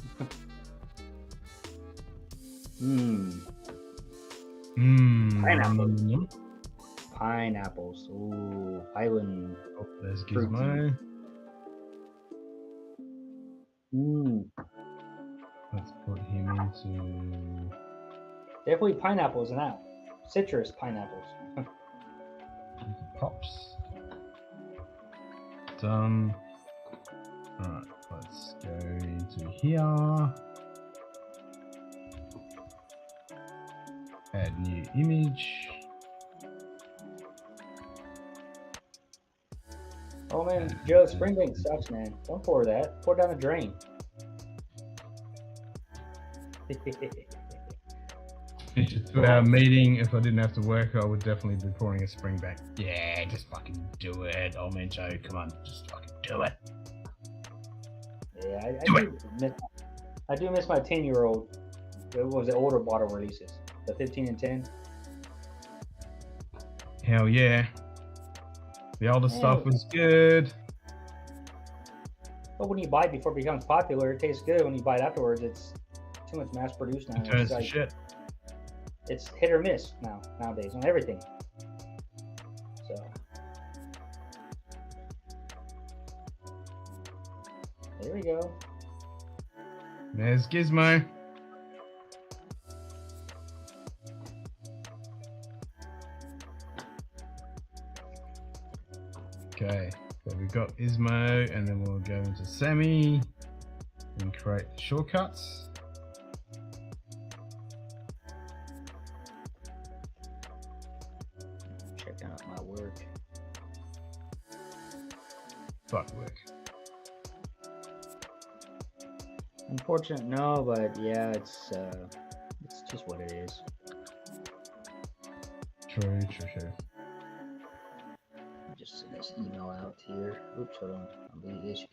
Pineapple. Pineapples. Ooh, island. Oh, there's Fruity. Gizmo. Let's put him into Definitely pineapples now. Citrus pineapples. pops. Done. Alright, let's go into here. Add new image. Oh man, Joe, Springbank sucks, man. Don't pour that. Pour it down the drain. Finish a 2-hour meeting. If I didn't have to work, I would definitely be pouring a Springbank. Yeah, just fucking do it. Oh man, Joe, come on, just fucking do it. Yeah, Do I do miss my 10-year-old. It was the older bottle releases, the 15 and 10. Hell yeah. The older stuff was good. But when you buy it before it becomes popular, it tastes good. When you buy it afterwards, it's too much mass produced now. It turns It's to like, shit. it's hit or miss nowadays on everything. So there we go. There's Gizmo. Okay, so we've got Ismo, and then we'll go into Sammy and create shortcuts. Checking out my work. Fuck work. Unfortunate, no, but yeah, it's just what it is. True. Just send this email out here. Oops, hold on. I'll be the issue.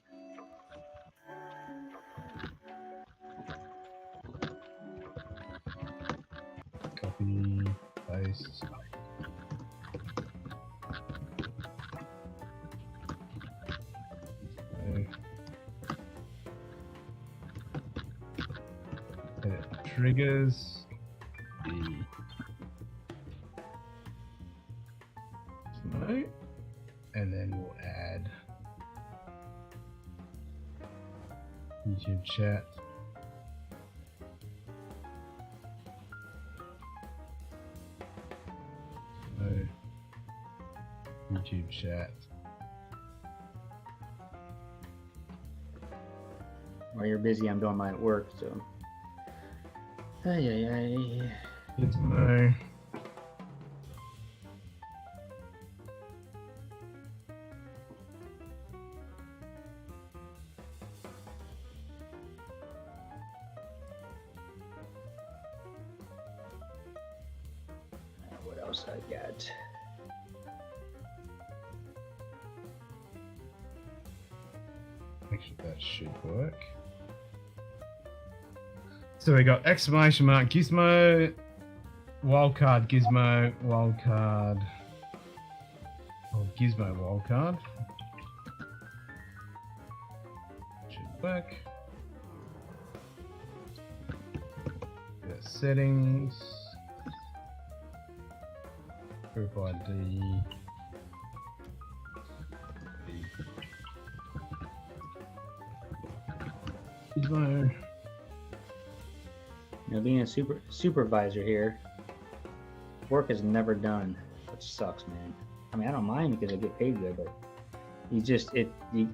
Copy, paste. Edit triggers. No. And then we'll add YouTube chat. So, YouTube chat. While you're busy, I'm doing my work, so. Ay. Gizmo. What else I got? Actually, that should work. So we got exclamation mark Gizmo, wildcard Gizmo, wildcard, or Gizmo wildcard. Should work. Got settings, group ID. Gizmo. You know, being a supervisor here, work is never done, which sucks, man. I mean, I don't mind because I get paid good, but I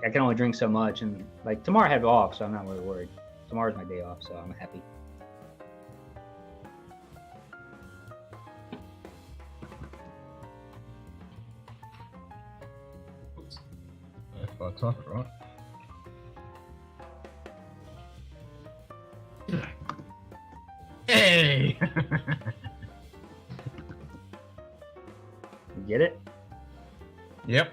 can only drink so much, and like tomorrow I have off, so I'm not really worried. Tomorrow's my day off, so I'm happy. If I type it right. Hey! You get it? Yep.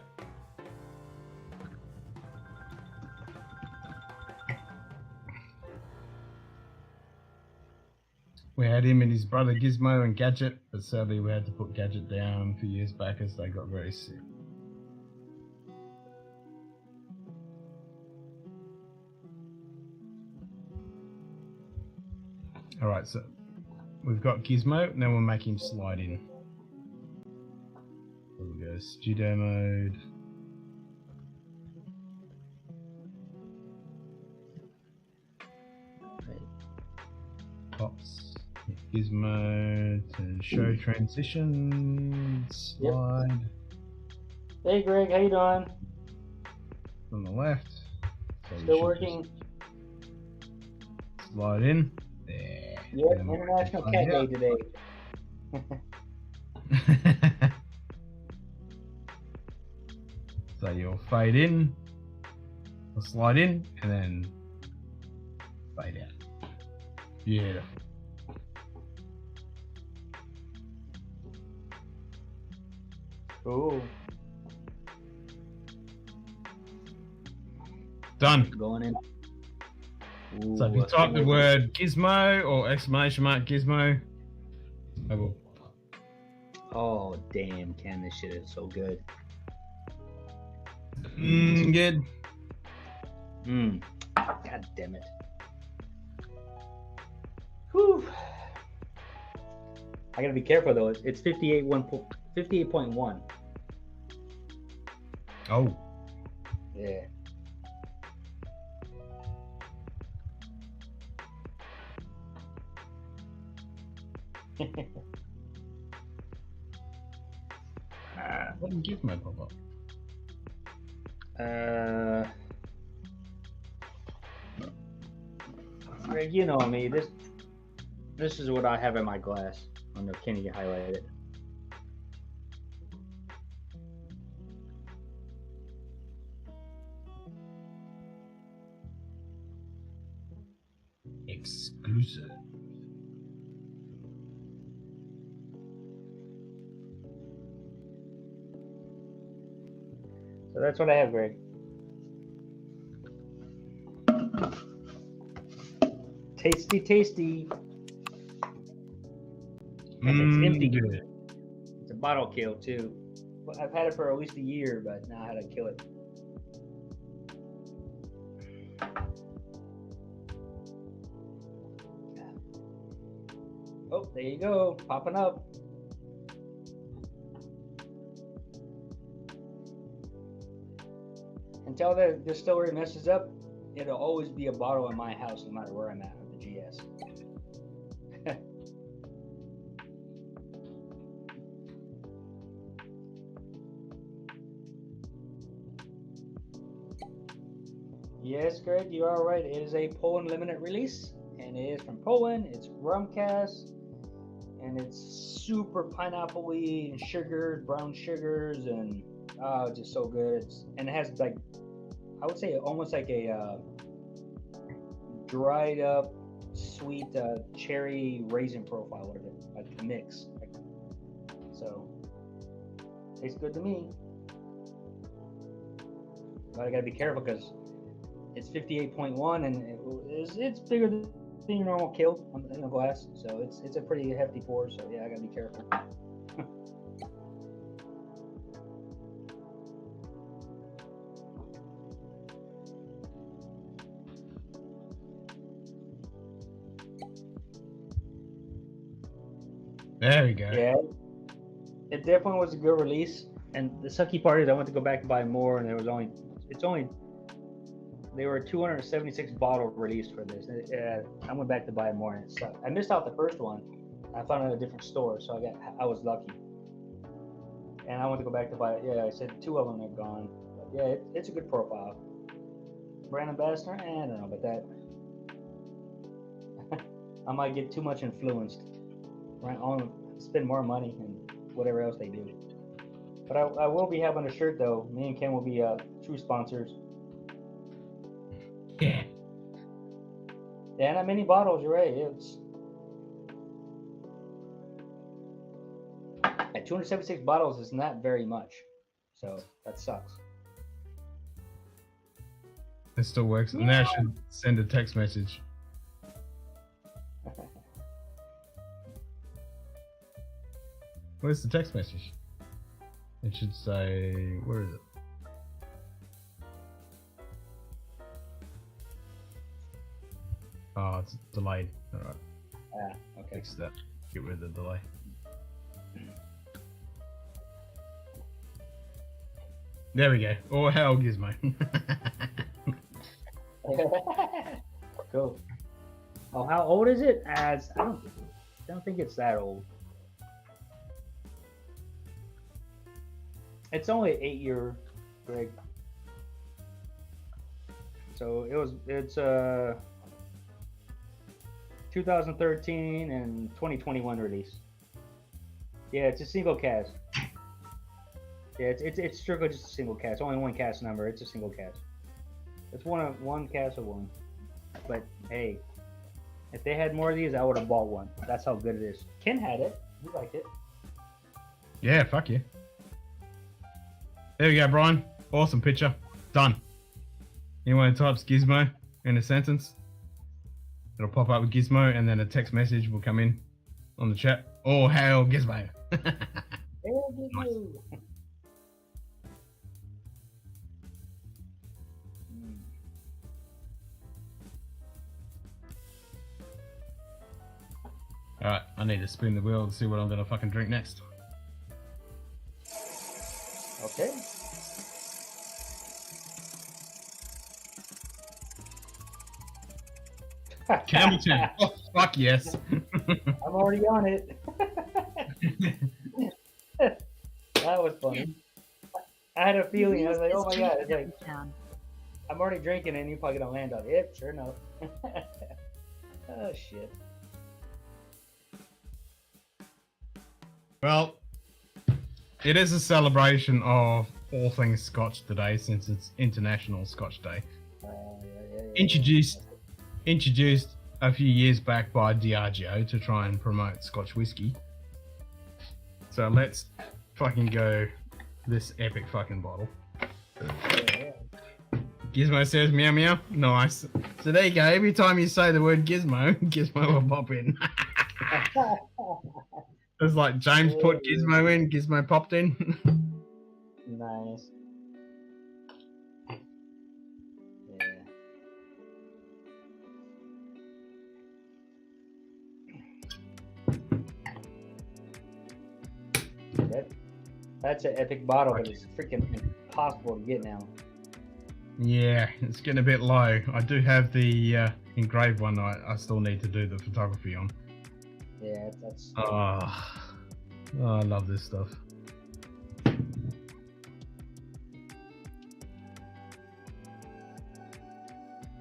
We had him and his brother Gizmo and Gadget, but sadly we had to put Gadget down a few years back as they got very sick. Alright, so we've got Gizmo, now we'll make him slide in. There we go, studio mode. Pops, Gizmo to show transition, slide. Hey, Greg, how you doing? On the left. So we Still should working? just slide in. There. Yep, And then we'll International slide Cat Day out. today. So you'll fade in, or slide in, and then fade out. Beautiful. Cool. Done. Going in. Ooh, So if you type the word Gizmo or exclamation mark Gizmo, I will. Oh, damn, Ken, this shit is so good. Good. God damn it. Whew. I gotta be careful though. It's 58.1. Oh. Yeah. What did Gizmo pop up? Greg, you know me. This is what I have in my glass. I know Kenny can highlight it. Exclusive. So that's what I have, Greg. Tasty, tasty. And it's empty. Good. It's a bottle kill too. Well, I've had it for at least a year, but now I had to kill it. Oh, there you go, popping up. Until the distillery messes up, it'll always be a bottle in my house, no matter where I'm at with the GS. Yes, Greg, you are right. It is a Poland limited release, and it is from Poland. It's rum cask, and it's super pineapple-y and sugars, brown sugars, and just so good. And it has like, I would say almost like a dried up, sweet cherry raisin profile with it, like a mix. So, tastes good to me. But I gotta be careful because it's 58.1 and it's bigger than your normal kill in a glass, so it's a pretty hefty pour. So yeah, I gotta be careful. There we go. Yeah, it definitely was a good release. And the sucky part is I went to go back and buy more, and there were 276 bottle released for this. I went back to buy more, and it sucked. I missed out the first one. I found it at a different store, so I was lucky. And I went to go back to buy it. Yeah, I said 2 of them are gone. But yeah, it's a good profile. Brand ambassador? I don't know about that. I might get too much influenced. Right on, spend more money and whatever else they do. But I will be having a shirt though. Me and Ken will be true sponsors. Yeah. Yeah, not many bottles. You're right. It's at 276 bottles is not very much, so that sucks. It still works. And now I should send a text message. Where's the text message? It should say, where is it? Oh, it's delayed. Alright. Okay. Fix that. Get rid of the delay. There we go. Oh, hell, Gizmo. Cool. Oh, how old is it? I don't think it's that old. It's only 8-year, Greg. So it's 2013 and 2021 release. Yeah, it's a single cast. Yeah, it's strictly just a single cast. Only one cast number. It's a single cast. It's one cast of one. But hey, if they had more of these, I would have bought one. That's how good it is. Ken had it. You liked it. Yeah, fuck you. There we go, Brian. Awesome picture. Done. Anyone types Gizmo in a sentence, it'll pop up with Gizmo, and then a text message will come in on the chat. Oh, hail Gizmo. Hail Gizmo. Alright, I need to spin the wheel to see what I'm gonna fucking drink next. Okay. Campbelltown. Oh, fuck yes. I'm already on it. That was funny. I had a feeling. I was like, oh my god. It's like, I'm already drinking and you're probably going to land on it. Yep, sure enough. Oh, shit. Well, it is a celebration of all things Scotch today, since it's International Scotch Day. Introduced a few years back by Diageo to try and promote Scotch whiskey. So let's fucking go this epic fucking bottle. Gizmo says meow meow. Nice. So there you go. Every time you say the word Gizmo, Gizmo will pop in. It's like James put Gizmo in, Gizmo popped in. Nice. Yeah. That's an epic bottle, but it's freaking impossible to get now. Yeah, it's getting a bit low. I do have the engraved one I still need to do the photography on. Yeah, that's. Oh, I love this stuff.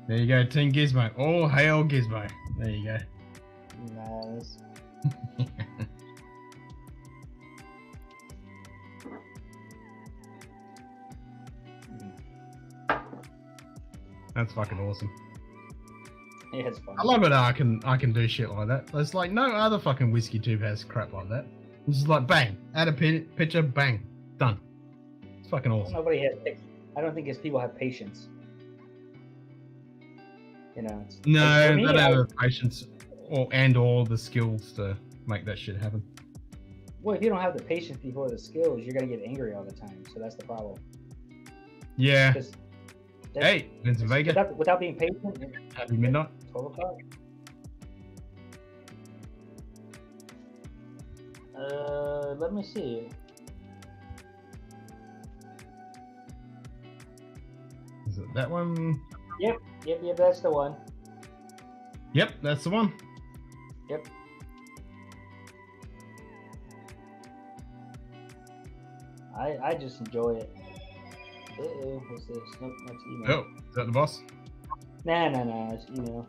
There you go, Team Gizmo. All hail Gizmo. There you go. Nice. That's fucking awesome. Yeah, it's fun. I love it. I can do shit like that. There's like no other fucking whiskey tube has crap like that. It's just like bang, add a picture, bang, done. It's fucking awesome. Nobody has. I don't think his people have patience. You know. No, like, for they me, don't have the patience or the skills to make that shit happen. Well, if you don't have the patience before the skills, you're gonna get angry all the time. So that's the problem. Yeah. 'Cause Hey, Vince Vega. without being patient, Happy midnight. total fuck. Let me see. Is it that one? Yep, that's the one. Yep, that's the one. Yep. I just enjoy it. Uh-oh, what's this? Nope, that's email. Oh, is that the boss? Nah, it's email.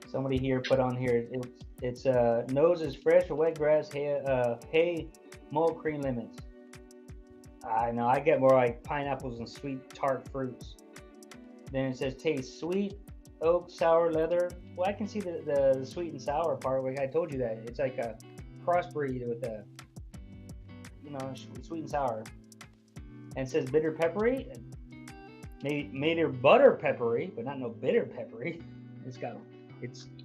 Somebody here put on here, it's nose is fresh or wet grass, hay, malt cream lemons. I know, I get more like pineapples and sweet tart fruits. Then it says taste sweet, oak, sour, leather. Well, I can see the sweet and sour part. Like I told you that it's like a crossbreed with a, sweet and sour. And it says bitter peppery, made her butter peppery, but not no bitter peppery.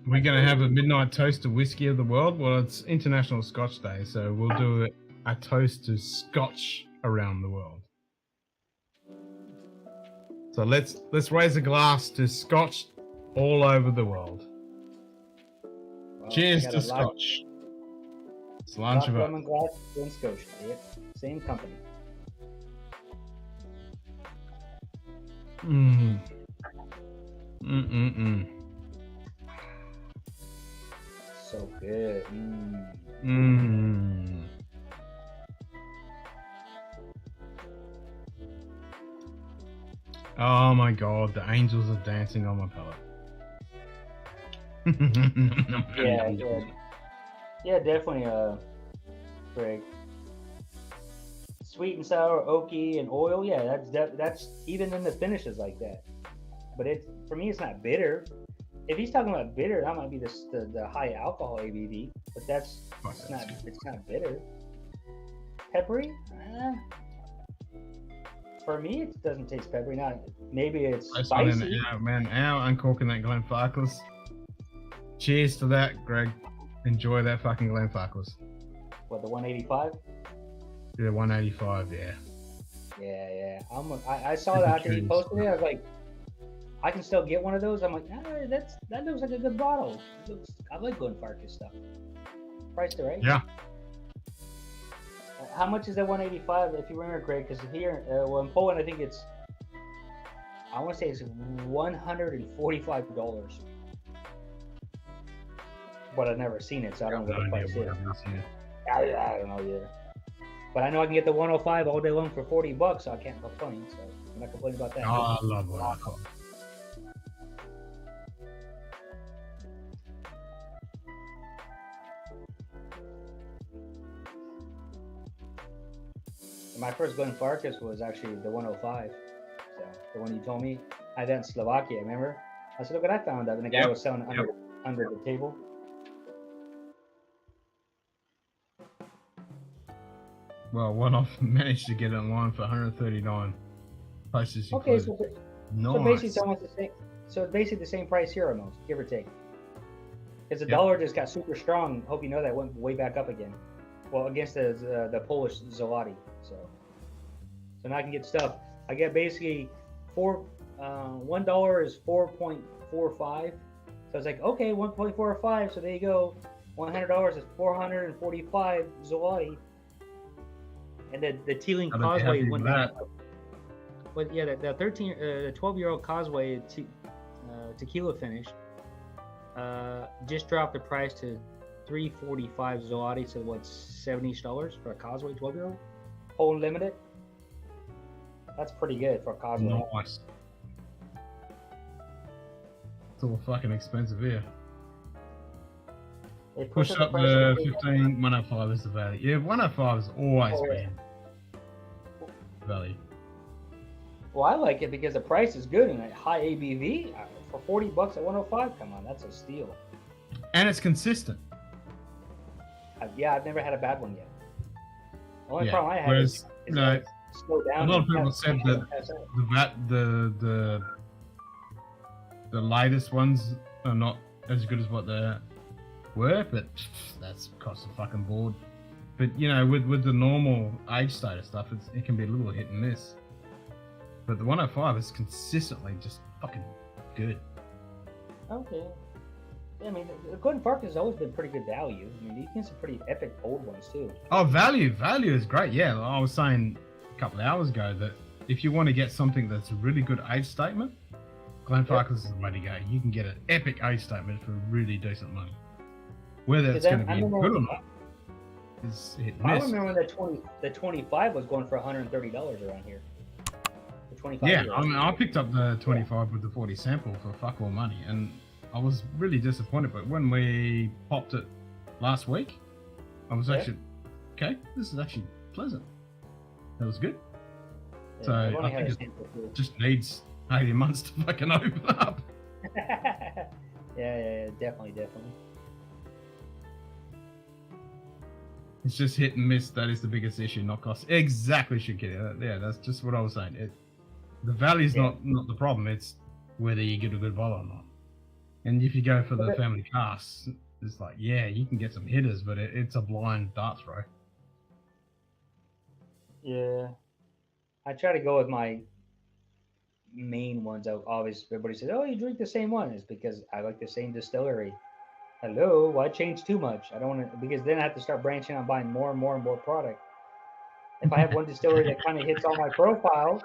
We're gonna have a midnight toast to whiskey of the world. Well, it's International Scotch Day, so we'll do a toast to Scotch around the world. So let's raise a glass to Scotch all over the world. Well, Cheers to Scotch. Slanch of lemon glass in Scotia. Yep. Same company. So good. Oh my god, the angels are dancing on my palate. Yeah, definitely, Greg. Sweet and sour, oaky, and oil. Yeah, that's even in the finishes like that. But for me, it's not bitter. If he's talking about bitter, that might be the high alcohol ABV. But it's not bitter. Peppery? For me, it doesn't taste peppery. Now, maybe it's spicy. Now uncorking that Glenfarclas. Cheers to that, Greg. Enjoy that fucking Glenfarclas. What, the 185? Yeah, 185. Yeah. Yeah. I saw that after he posted it. I was like, I can still get one of those. I'm like, that looks like a good bottle. I like Glenfarclas stuff. Priced it right? Yeah. How much is that 185? If you remember, Greg, because here, in Poland, I think I want to say it's $145. But I've never seen it, so I don't know what the price is. I don't know yet. But I know I can get the 105 all day long for $40, so I can't complain. So I'm not complaining about that. Oh, I love 105. My first Glenfarclas was actually the 105. So the one you told me, I had that in Slovakia, remember? I said, look what I found out. And the guy was selling it under the table. Well, one-off managed to get it online for $139. Prices okay, included. So basically it's almost the same. So it's basically the same price here almost, give or take. Because the dollar just got super strong. Hope you know that went way back up again. Well, against the Polish zloty. So now I can get stuff. I get basically $1 is 4.45. So it's like, okay, 1.45. So there you go. $100 is 445 zloty. And the Teeling Causeway went down. But yeah, the 12-year-old Causeway tequila finish just dropped the price to 345 Zloty, so what's $70 for a Causeway 12-year-old? Whole limited. That's pretty good for a Causeway. Nice. It's all fucking expensive here. They Push up up price the of 15, 105 is the value. Yeah, 105 has always Oh, yeah. been value. Well, I like it because the price is good and at high ABV for $40 at 105. Come on, that's a steal. And it's consistent. Yeah, I've never had a bad one yet. The only Yeah, problem I have whereas, is you know, that it's slow A down. lot of and people pass- said that pass out. the latest ones are not as good as what they were, but that's across the fucking board. But you know, with the normal age status stuff, it can be a little hit and miss. But the 105 is consistently just fucking good. Okay. Yeah, I mean, the Gordon Park has always been pretty good value. I mean, you can get some pretty epic old ones too. Oh, value is great. Yeah, I was saying a couple of hours ago that if you want to get something that's a really good age statement, Glenfarclas is the way to go. You can get an epic age statement for really decent money. Whether it's going to be good or not is hit and I miss. remember when the 25 was going for $130 around here. The 25. Yeah, year I mean, I picked up the 25 with the 40 sample for fuck all money, and I was really disappointed. But when we popped it last week, I was actually, okay, this is actually pleasant. That was good. Yeah, So I've only I had a think sample too. Just needs 18 months to fucking open up. yeah, definitely. It's just hit and miss. That is the biggest issue, not cost. Exactly, Shakira. Yeah, that's just what I was saying. The value's not the problem. It's whether you get a good bottle or not. And if you go for the family cast, it's like, yeah, you can get some hitters, but it's a blind dart throw. Yeah. I try to go with my main ones. Obviously, everybody says, "Oh, you drink the same one." It's because I like the same distillery. Hello, why change too much? I don't want to, because then I have to start branching out, buying more and more product. If I have one distillery that kind of hits all my profile,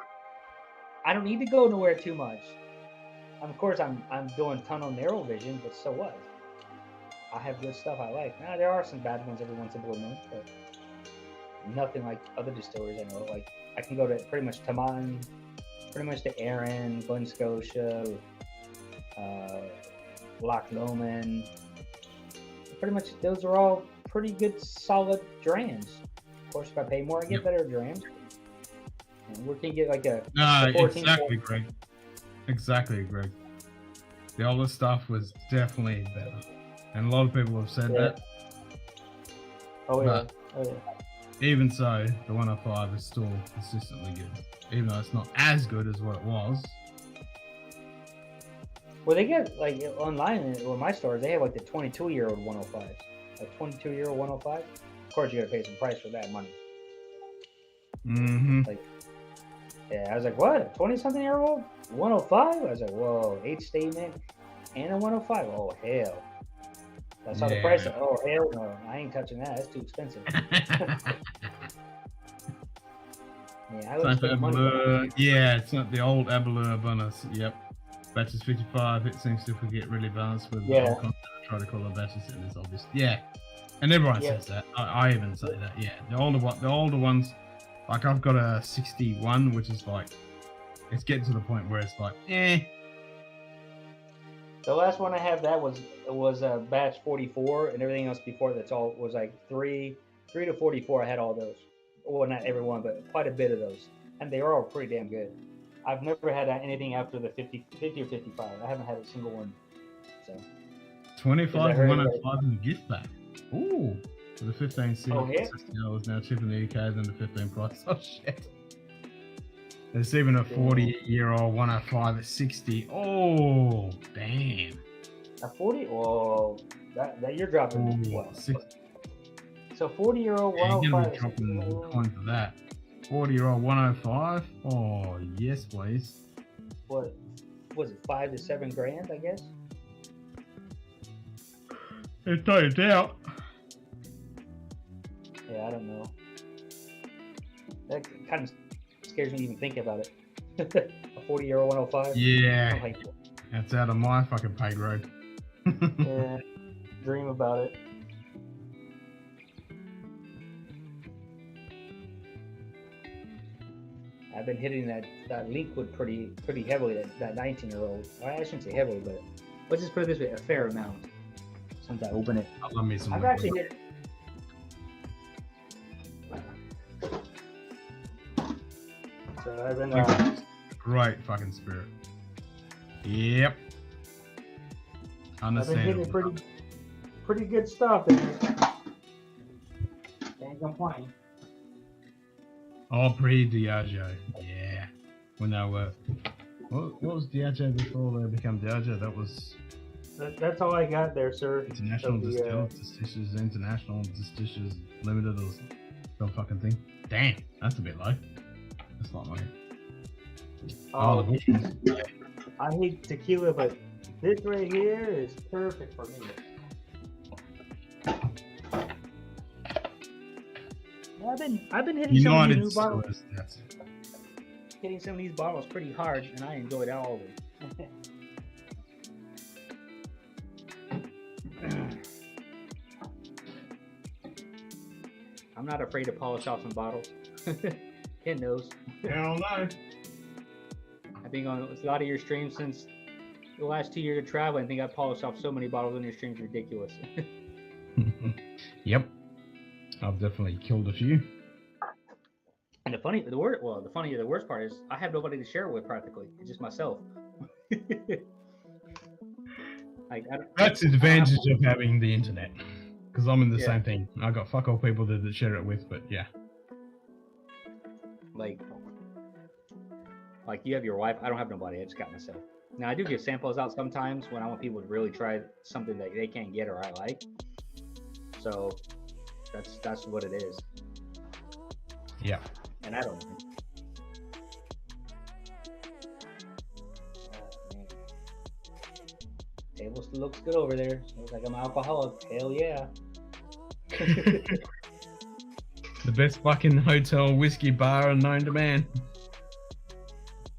I don't need to go nowhere too much. Of course, I'm doing tunnel narrow vision, but so what? I have good stuff I like. Now there are some bad ones every once in a blue moon, but nothing like other distilleries I know. Like I can go to pretty much Taman, pretty much to Erin, Glen Scotia, Loch Lomond. Pretty much those are all pretty good, solid drams. Of course, if I pay more, I get better drams. And we can get like a No, 14 exactly, Greg. Exactly, Greg. The older stuff was definitely better, and a lot of people have said that. Oh yeah. Even so, the 105 is still consistently good, even though it's not as good as what it was. Well, they get like online or my stores, they have like the 22-year-old 105, like 22-year-old 105. Of course, you gotta pay some price for that money. Mm-hmm. Like, yeah, I was like, what? 20-something-year-old 105? I was like, whoa, age statement and a 105. Oh hell! I saw the price. Oh hell no, I ain't touching that. That's too expensive. Yeah, I would spend money on that. Yeah, it's not the old Abalur bonus. Yep. Batches 55, it seems to get really balanced with the old content. I try to call the batches in this, obvious. Yeah. And everyone says that. I even say that, yeah. The older ones, like I've got a 61, which is like, it's getting to the point where it's like, eh. The last one I have that was a batch 44, and everything else before that's all was like 3 to 44. I had all those. Well, not every one, but quite a bit of those, and they are all pretty damn good. I've never had anything after the 50 or 55. I haven't had a single one. So 25 105 in the gift pack. Ooh, for the 15 cents. Oh, yeah? $60 now cheaper in the UK than the 15 price. Oh shit. There's even a 40-year-old 105 at 60. Oh, damn. A 40? Oh, that you're dropping. Ooh, What? 60. So 40-year-old Yeah, you're 105. gonna be dropping coins for that. 40-year-old 105. Oh, yes, please. What was it? 5 to 7 grand, I guess. It's no doubt. Yeah, I don't know. That kind of scares me to even think about it. A 40-year-old 105. Yeah, I'm like, that's out of my fucking pay grade. yeah, dream about it. I've been hitting that Linkwood pretty heavily. That 19-year-old. Well, I shouldn't say heavily, but let's just put it this way: a fair amount. Since I open it, I love me some. I've actually hit. So I've been. Great fucking spirit. Yep. I've been Understandable. hitting pretty good stuff. Can't complain. Oh, pre-Diageo. Yeah. When they were... What was Diageo before they become Diageo? That was... That's all I got there, sir. International Of the, Distillers International Distillers Limited or some fucking thing. Damn, that's a bit low. That's not money. Oh, the Bushmans. I hate tequila, but this right here is perfect for me. I've been hitting some of these new bottles. Distillers, that's it. Hitting some of these bottles pretty hard, and I enjoyed all of them. I'm not afraid to polish off some bottles. Ken knows. Hell no. I've been on a lot of your streams since the last 2 years of travel. I think I polished off so many bottles on your streams, ridiculous. Yep. I've definitely killed a few. And the worst part is I have nobody to share it with practically. It's just myself. That's the advantage of having the internet. Because I'm in the Yeah. same thing. I got fuck all people to share it with, but yeah. Like you have your wife. I don't have nobody. I just got myself. Now I do give samples out sometimes when I want people to really try something that they can't get or I like. So that's what it is. Yeah. And I don't mind. Table still looks good over there. Looks like I'm alcoholic. Hell yeah. The best fucking hotel whiskey bar known to man.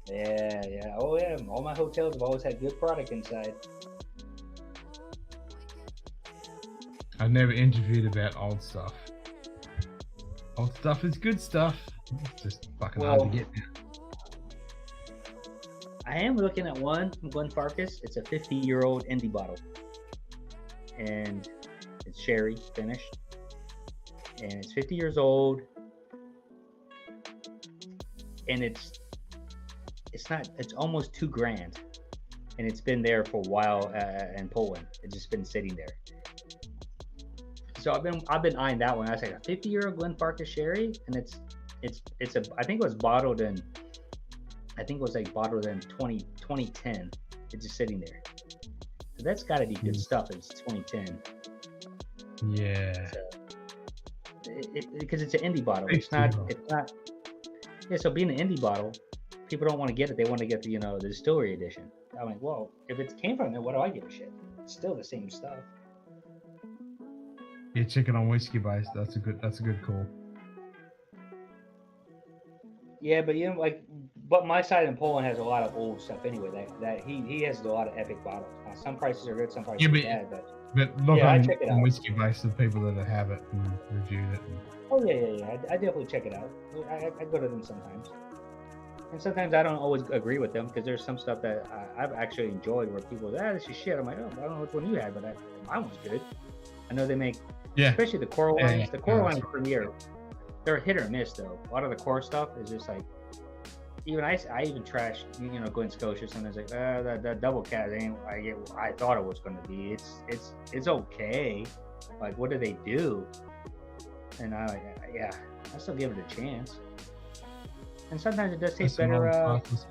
Yeah. Oh yeah. All my hotels have always had good product inside. I've never interviewed about old stuff. Old stuff is good stuff. It's just fucking hard to get. I am looking at one from Glen Farkas. It's a 50-year-old indie bottle. And it's sherry finished. And it's 50 years old. And it's almost $2,000. And it's been there for a while in Poland. It's just been sitting there. So I've been eyeing that one. I say a 50-year-old Glen Farkas sherry, and it's I think it was bottled in 2010. It's just sitting there. So that's got to be good stuff. It's 2010. Yeah. So, because it's an indie bottle. It's not. Yeah. So being an indie bottle, people don't want to get it. They want to get the the distillery edition. I'm like, well, if it came from there, what do I give a shit? It's still the same stuff. Yeah, chicken on whiskey base. That's a good call. Yeah, but but my side in Poland has a lot of old stuff anyway. That he has a lot of epic bottles. Some prices are good, some prices are bad. But look I on check it out. whiskey base, the people that have it and reviewed it. Oh yeah. I definitely check it out. I go to them sometimes, and sometimes I don't always agree with them because there's some stuff that I've actually enjoyed where people say, this is shit. I'm like, oh, I don't know which one you had, but mine was good. I know they make, especially the core lines. Yeah. The core lines premier, they're hit or miss though. A lot of the core stuff is just like, even I even trash, Glen Scotia. Sometimes like, that double cat ain't I thought it was going to be. It's okay. Like, what do they do? And I still give it a chance. And sometimes it does taste better.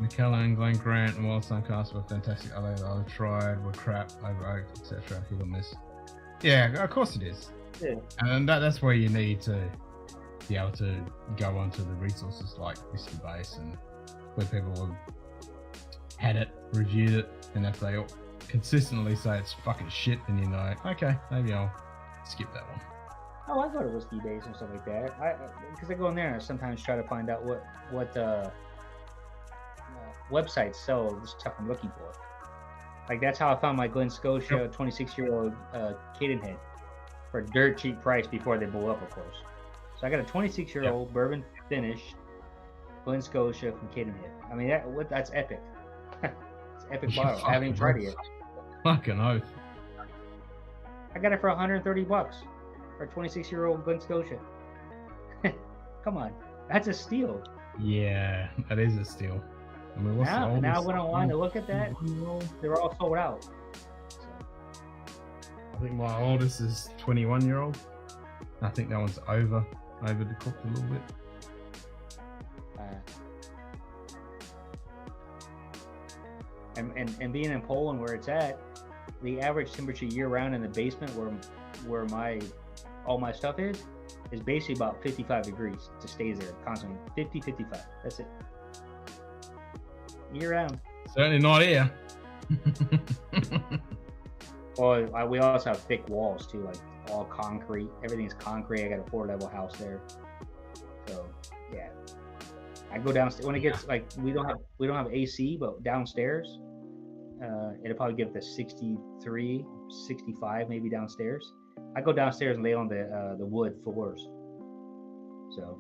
McKellen, Glen Grant, and Wild Suncast were fantastic. I've tried, were crap, over oaked, etc. Hit or miss. Yeah, of course it is. Yeah. And that's where you need to be able to go onto the resources like Whiskey Base and where people have had it, reviewed it, and if they consistently say it's fucking shit, then you know, okay, maybe I'll skip that one. Oh, I go to Whiskey Base and stuff like that. Because I go in there and I sometimes try to find out what websites sell the stuff I'm looking for. Like that's how I found my Glen Scotia 26-year-old Cadenhead for a dirt cheap price before they blew up, of course. So I got a 26-year-old bourbon finish Glen Scotia from Kid and Hit. I mean, that's epic. It's epic Yeah, bottle. I haven't even tried it yet. Fucking oath. I got it for $130 for a 26-year-old Glen Scotia. Come on, that's a steal. Yeah, that is a steal. I mean, what's the Now I oldest? went online to look at that. They're all sold out. So, I think my oldest is 21-year-old. I think that one's overcooked a little bit. and being in Poland where it's at, the average temperature year round in the basement where all my stuff is basically about 55 degrees. It just stays there constantly. 50, 55. That's it. Year round. Certainly not here. Well, we also have thick walls too, like all concrete. Everything's concrete. I got a 4-level house there. So yeah. I go downstairs when it gets like we don't have AC, but downstairs, it'll probably get up to 63, 65 maybe downstairs. I go downstairs and lay on the wood floors. So,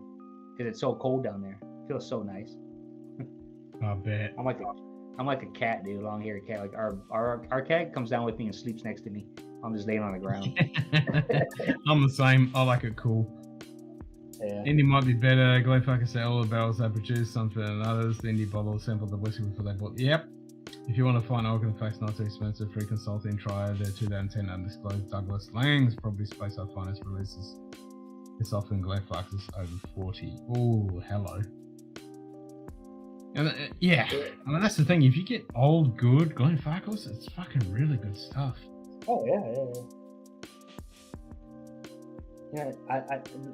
because it's so cold down there, it feels so nice. I bet. I'm like a cat, dude, long-haired cat. Like our cat comes down with me and sleeps next to me. I'm just laying on the ground. I'm the same. I like it cool. Yeah. Indy might be better. Glenfarclas say all the barrels they produce, some better than others. The Indy bottle sampled the whiskey before they bought. Yep. If you want to find Organ facts not too expensive, free consulting, try their 2010 undisclosed Douglas Lang's, probably space our finest releases. It's often Glenfarclas over 40. Oh, hello. And yeah, I mean that's the thing. If you get old good Glenfarclas, it's fucking really good stuff. Oh yeah. Yeah,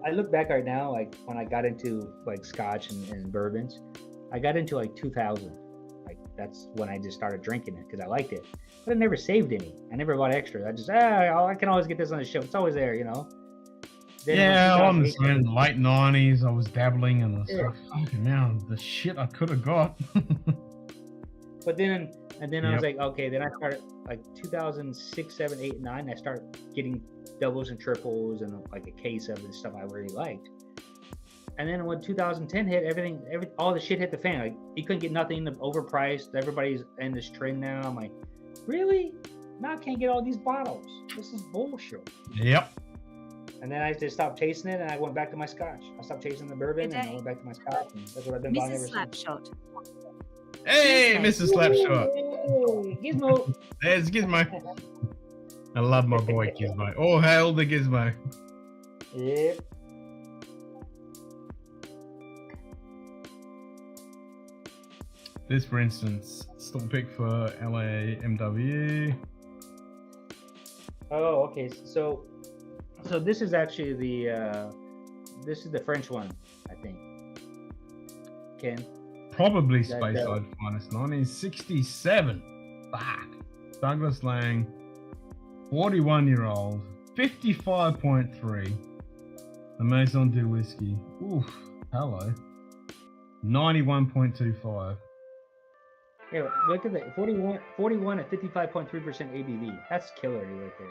I look back right now, like when I got into like Scotch and bourbons, I got into like 2000. Like that's when I just started drinking it because I liked it. But I never saved any. I never bought extra. I just I can always get this on the shelf. It's always there, you know. Then yeah, on the late 90s, I was dabbling in the stuff. Fucking man, the shit I could have got. But then I was like, okay. Then I started like 2006, 7, 8, 9. I started getting doubles and triples and like a case of the stuff I really liked. And then when 2010 hit, all the shit hit the fan. Like you couldn't get nothing overpriced. Everybody's in this trend now. I'm like, really? Now I can't get all these bottles. This is bullshit. Yep. And then I just stopped chasing it, and I went back to my Scotch. I stopped chasing the bourbon, and I went back to my Scotch, and that's what I've been buying ever since. Slapshot. Hey, Mrs. Slapshot. Hey, Gizmo. There's Gizmo. I love my boy Gizmo. Oh, hail the Gizmo. Yep. This, for instance, still pick for LAMW. Oh, okay. So this is actually this is the French one, I think. Ken? Probably Speyside Finest 1967. Fuck. Douglas Lang, 41-year-old, 55.3. The Maison de Whiskey. Oof. Hello. 91.25. Yeah, look at that. 41 at 55.3% ABV. That's killer right there.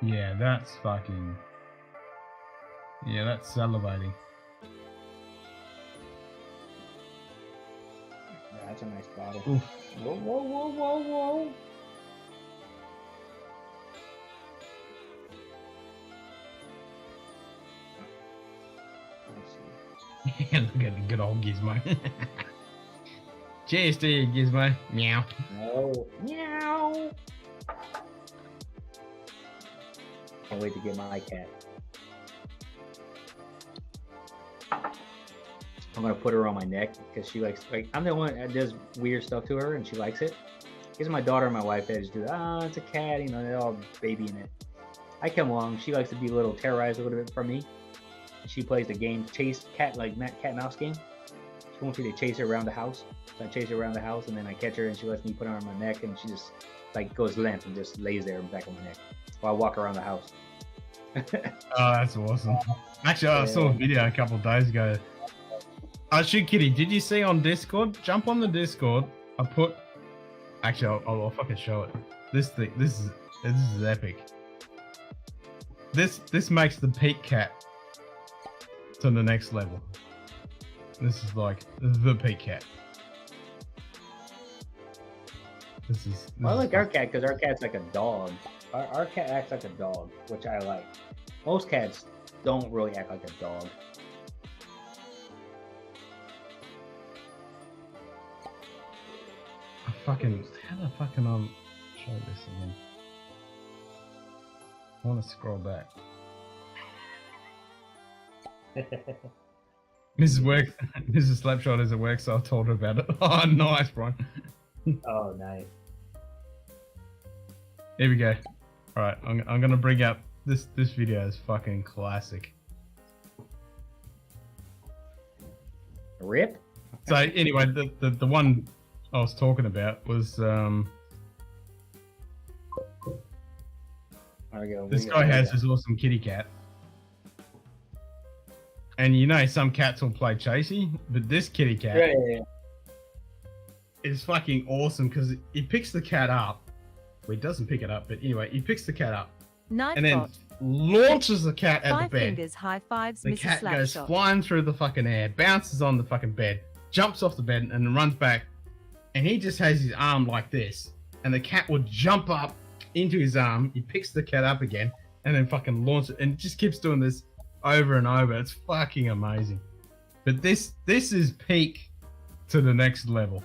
Yeah, that's fucking... Yeah, that's salivating. Yeah, that's a nice bottle. Oof. Whoa. Look at the good old Gizmo. Cheers to you, Gizmo. Meow. No. Meow. Can't wait to get my cat. I'm gonna put her on my neck because she likes, like, I'm the one that does weird stuff to her and she likes it. Because my daughter and my wife, they just do, it's a cat, you know, they're all babying it. I come along, she likes to be a little terrorized a little bit from me. She plays the game, cat and mouse game. She wants me to chase her around the house. So I chase her around the house and then I catch her and she lets me put her on my neck and she just like goes limp and just lays there back on my neck while I walk around the house. Oh, that's awesome. Actually, I saw a video a couple of days ago. Shoot, Kitty, did you see on Discord? Jump on the Discord. I put... Actually, I'll fucking show it. This is epic. This makes the peak cat to the next level. This is like the peak cat. This is. Well, I like our cat because our cat's like a dog. Our cat acts like a dog, which I like. Most cats don't really act like a dog. How the fuck can I show this again? I want to scroll back. Mrs. Slapshot is at work, so I told her about it. Oh, nice, Brian. Oh, nice. Here we go. All right, I'm gonna bring up this video is fucking classic. Rip. So anyway, the one I was talking about was this guy has this awesome kitty cat. And you know, some cats will play chasey, but this kitty cat is fucking awesome because he picks the cat up. Well, he doesn't pick it up, but anyway, he picks the cat up and then launches the cat at the bed. 5 fingers, high fives, The Mrs. cat goes Slapshot. flying through the fucking air, bounces on the fucking bed, jumps off the bed, and then runs back. And he just has his arm like this, and the cat will jump up into his arm. He picks the cat up again, and then fucking launch it, and it just keeps doing this over and over. It's fucking amazing. But this is peak to the next level.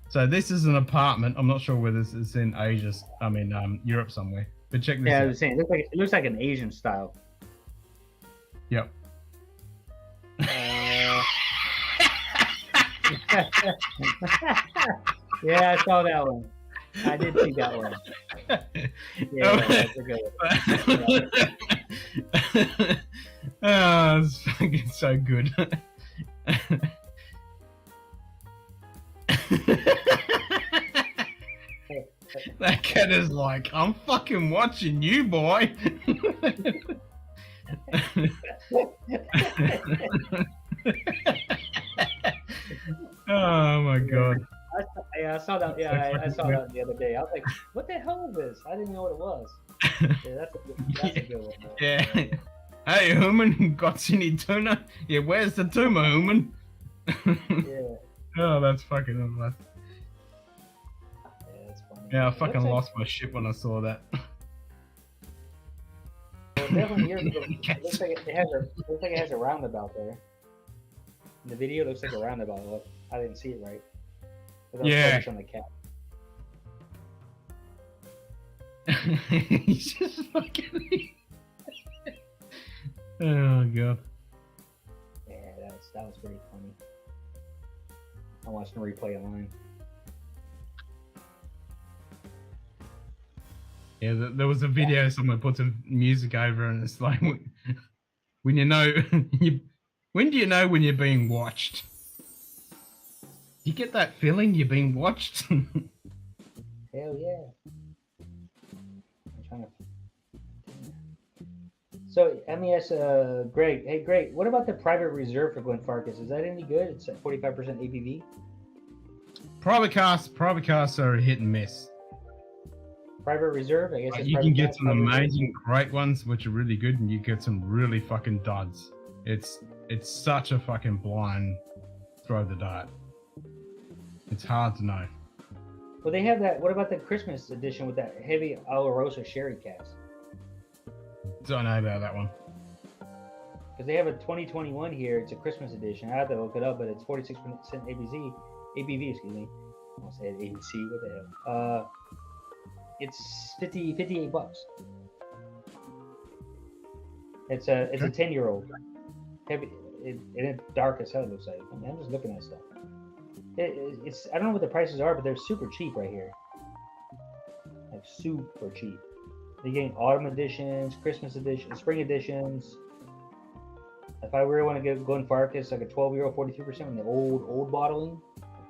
So this is an apartment. I'm not sure whether it's in Asia. I mean, Europe somewhere. But check this out. Yeah, I was saying, it looks like an Asian style. Yep. Yeah, I saw that one. I did see that one. Yeah, that's a good one. Oh, it's fucking so good. That cat is like, I'm fucking watching you, boy. Oh my god. I saw that. Yeah, I saw that the other day. I was like, "What the hell is this?" I didn't know what it was. Yeah, that's a good one. Yeah. Hey, human, got any tuna? Yeah, where's the tuna, human? Yeah. Oh, that's fucking awesome. Yeah, that's funny. Yeah, I fucking lost my shit when I saw that. Well, definitely, it looks like it has a roundabout there. In the video, it looks like a roundabout. Look, I didn't see it right. But I was focused on the cat. He's just fucking. Oh god. Yeah, that was pretty funny. I watched the replay online. Yeah, there was a video someone put some music over, and it's like, when you know, when do you know when you're being watched? You get that feeling you're being watched? Hell yeah. I'm trying to. So let me ask Greg. Hey Greg, what about the private reserve for Glen Farkas? Is that any good? It's at 45% ABV. Private casts are a hit and miss. Private reserve, I guess. It's You private can get cast, some private amazing, great ones which are really good, and you get some really fucking duds. It's such a fucking blind throw the dart. It's hard to know. Well, they have that. What about the Christmas edition with that heavy Oloroso sherry cask? Don't know about that one. Because they have a 2021 here. It's a Christmas edition. I have to look it up, but it's 46% ABV. Excuse me. I almost said ABC. What the hell? It's 58 bucks. It's a 10-year-old. Heavy. It's dark as hell. It looks like. I mean, I'm just looking at stuff. It's I don't know what the prices are, but they're super cheap right here. Like super cheap. You're getting autumn editions, Christmas editions, spring editions. If I really want to get Glen Farkas, like a 12-year-old, 42% in the old bottling,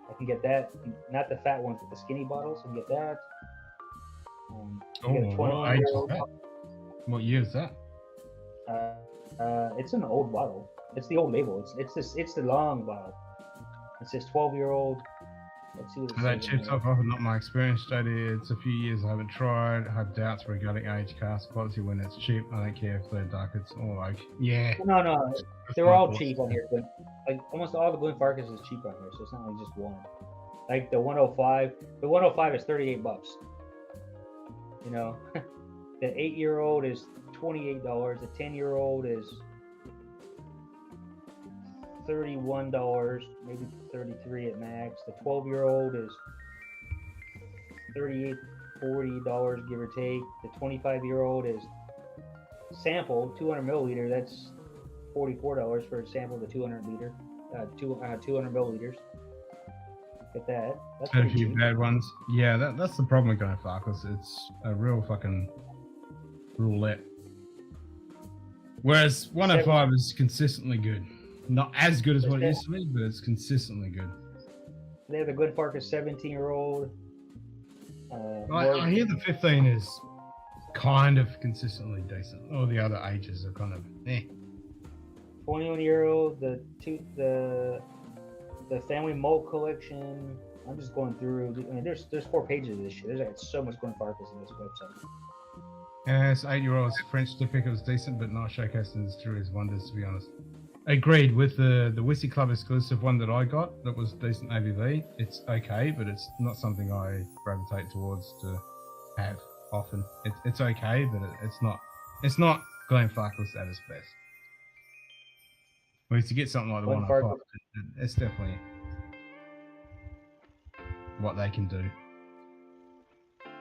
I can get that. Not the fat ones, but the skinny bottles. I can get that. What year is that? It's an old bottle. It's the old label. It's the long bottle. It says 12-year-old. Let's see what it That says. chips off often not my experience, JD. It's a few years I haven't tried. I have doubts regarding aged cask quality when it's cheap. I don't care if they're dark, it's all oak. Yeah. No, That's they're my all thoughts. cheap on here. But like almost all the Glenfarclas is cheap on here, so it's not like just one. Like the 105, the 105 is $38. You know, the 8-year-old is $28. The 10-year-old is $31, maybe 33 at max. The 12-year-old is $38, $40, give or take. The 25-year-old is sample 200 milliliter. That's $44 for a sample, the 200 milliliters. Look at that. That's Had a pretty few cheap. bad ones. Yeah, that's the problem with Glenfarclas. It's a real fucking roulette. Whereas 105 is consistently good. Not as good as what it used to be, but it's consistently good. They have the Glenfarclas 17-year-old. I hear the 15 is kind of consistently decent. All the other ages are kind of eh. 21-year-old, the family malt collection. I'm just going through. I mean, there's 4 pages of this shit. There's like so much Glenfarclas in this website. Yes, 8-year-old's French certificate was decent, but not showcasing his true his wonders, to be honest. Agreed with the Whiskey Club exclusive one that I got that was decent ABV. It's okay, but it's not something I gravitate towards to have often. It's okay, but it's not Glenfarclas at its best. Whereas to get something like the Glenfarclas. 105, it's definitely what they can do.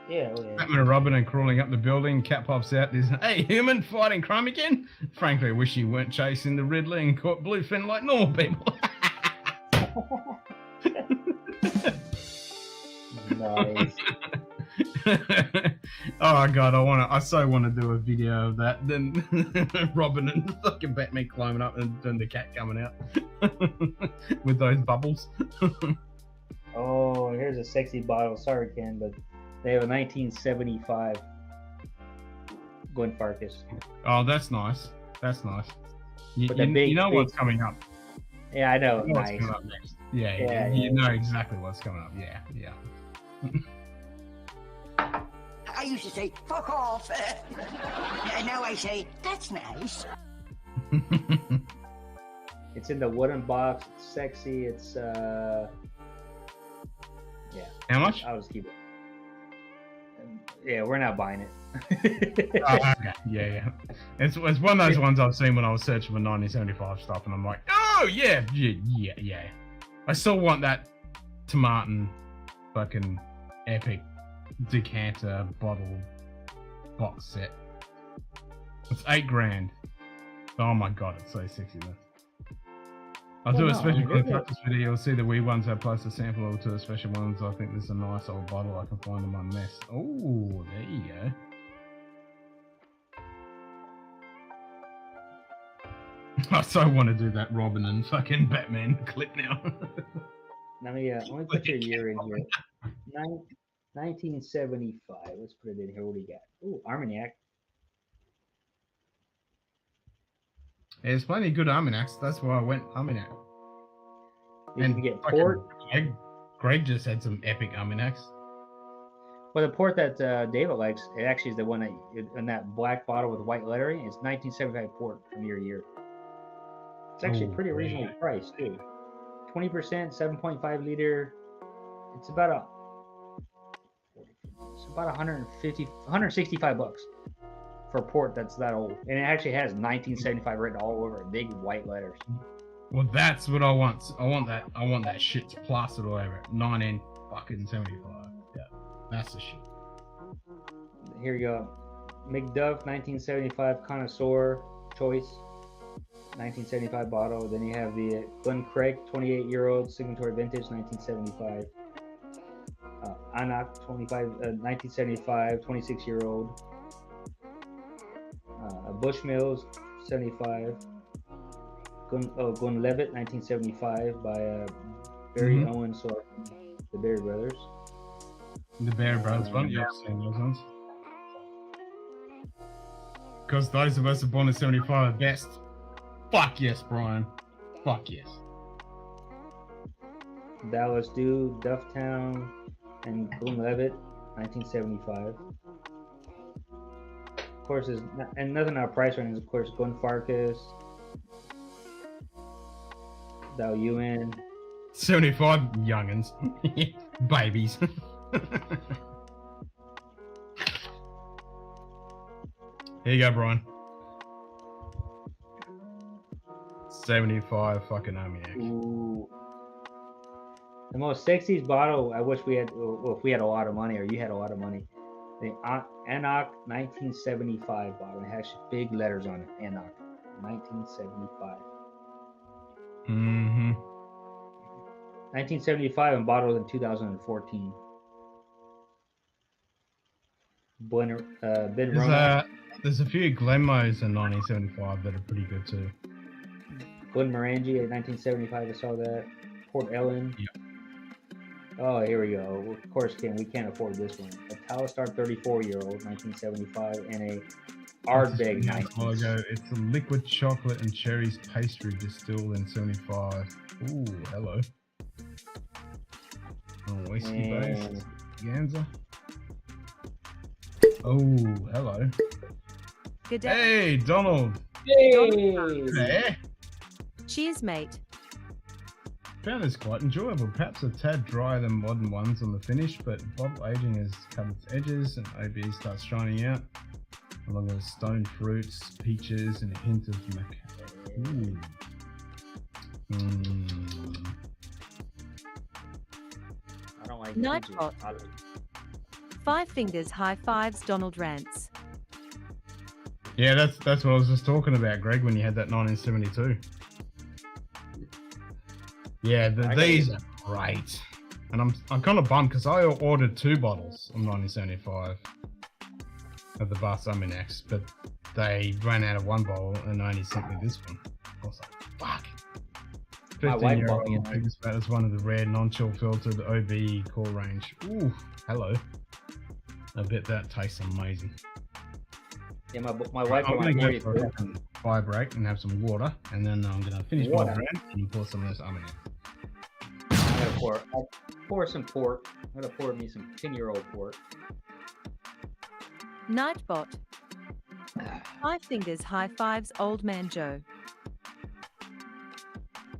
Yeah, oh, yeah. Batman and Robin and crawling up the building, cat pops out, there's, hey, human fighting crime again? Frankly, I wish you weren't chasing the Riddler and caught Bluefin like normal people. Nice. Oh god, I so want to do a video of that. Then Robin and fucking Batman climbing up and then the cat coming out with those bubbles. Oh, here's a sexy bottle. Sorry, Ken, but they have a 1975 Glenfarclas. Oh, that's nice. That's nice. You With the big- know big- what's coming up. Yeah, I know. You know what's Nice. coming up next. Yeah, Yeah, you yeah. know exactly what's coming up. Yeah. I used to say, fuck off. And now I say, that's nice. It's in the wooden box. It's sexy. It's yeah. How much? I'll just keep it. Yeah, we're not buying it. Oh, okay. Yeah. It's one of those ones I've seen when I was searching for 1975 stuff, and I'm like, oh yeah. I still want that Tomatin fucking epic decanter bottle box set. It's $8,000. Oh my god, it's so sexy though. I'll do a special Glenfarclas video. You'll see the wee ones I place a sample or 2 special ones. I think there's a nice old bottle I can find in my mess. Oh, there you go. I so want to do that Robin and fucking Batman clip now. Let me put your year in here. 1975. Let's put it in here. What do you got? Ooh, Armagnac. There's plenty of good Armagnacs. That's why I went Armagnac. You can get fucking port. Greg just had some epic Armagnacs. Well, the port that David likes, it actually is the one that in that black bottle with white lettering. It's 1975 port from year. It's actually pretty reasonably priced too. 20%, 7.5 liter. It's about 165 bucks for a port that's that old, and it actually has 1975 written all over it, big white letters. Well, that's what I want. I want that shit plastered all over it. 1975. Yeah, that's the shit. Here you go. McDuff 1975 Connoisseur Choice 1975 bottle. Then you have the Glen Craig 28-year-old Signatory Vintage 1975. Anak 1975 26-year-old. Bushmills 75. Glenlivet 1975 by Barry Owens or the Barry Brothers. The Barry Brothers one, yeah, I've seen those ones. Because those of us who are born in 75 are best. Fuck yes, Brian. Fuck yes. Dallas Dew, Dufftown, and Glenlivet, 1975. Of course, and nothing our price range is, of course, Glenfarclas, Dow UN. 75 youngins. Babies. Here you go, Brian. 75 fucking Armagnac. Ooh. The most sexiest bottle, I wish we had, well, if we had a lot of money or you had a lot of money. The Anok 1975 bottle. It has big letters on it. Anok 1975. Mm-hmm. 1975 and bottled in 2014. There's a few Glenmos in 1975 that are pretty good too. Glenmorangie in 1975, I saw that. Port Ellen. Yep. Oh, here we go. Of course, we can't afford this one. A Talistar 34-year-old, 1975, and a Ardbeg 19. It's a liquid chocolate and cherries pastry distilled in 75. Ooh, hello. Oh, whiskey based. Ganza. Oh, hello. Good day. Hey, Donald. Hey! There. Cheers, mate. Found this quite enjoyable. Perhaps a tad drier than modern ones on the finish, but bottle aging has covered its edges and OB starts shining out, along with stone fruits, peaches, and a hint of macadamia. I don't like Nightbot. 5 fingers high fives, Donald rants. Yeah, that's what I was just talking about, Greg, when you had that 1972. Yeah, these are great. And I'm kind of bummed because I ordered 2 bottles of 1975 of the Bar Armagnacs, but they ran out of 1 bottle and only sent me this one. I was like, fuck. My wife bought me That is one of the rare non-chill filtered OB core range. Ooh, hello. I bet that tastes amazing. Yeah, my wife. I'm going to go for a fire break and have some water, and then I'm going to finish my brand and pour some of this Armagnac. I'll pour some port. I'm going to pour me some 10-year-old port. Nightbot. 5 fingers high fives, Old Man Joe.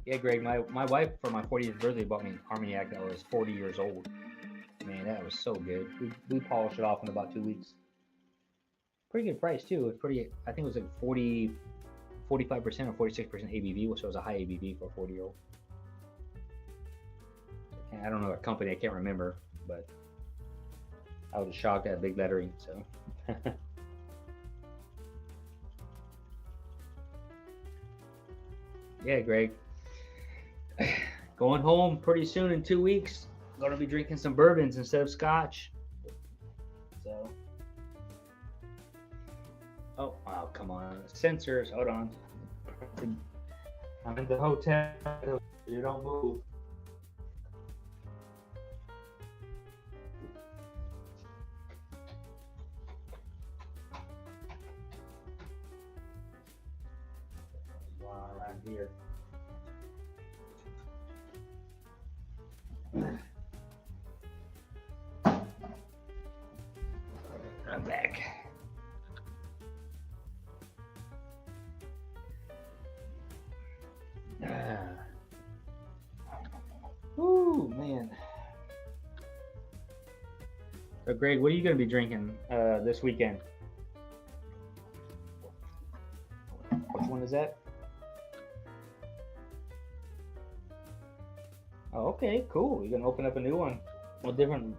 Yeah, Greg, my wife for my 40th birthday bought me an Armagnac that was 40 years old. Man, that was so good. We polished it off in about 2 weeks. Pretty good price too. It was pretty. I think it was like 45% or 46% ABV, which was a high ABV for a 40-year-old. I don't know the company. I can't remember, but I was shocked at big lettering. So. Yeah, Greg. Going home pretty soon in 2 weeks. Gonna be drinking some bourbons instead of scotch. So. Oh, come on. Sensors, hold on. I'm in the hotel. You don't move. Wow, around here. I'm back. Ooh, man. So, Greg, what are you going to be drinking this weekend? Which one is that? Oh, okay, cool. You're going to open up a new one. Well, different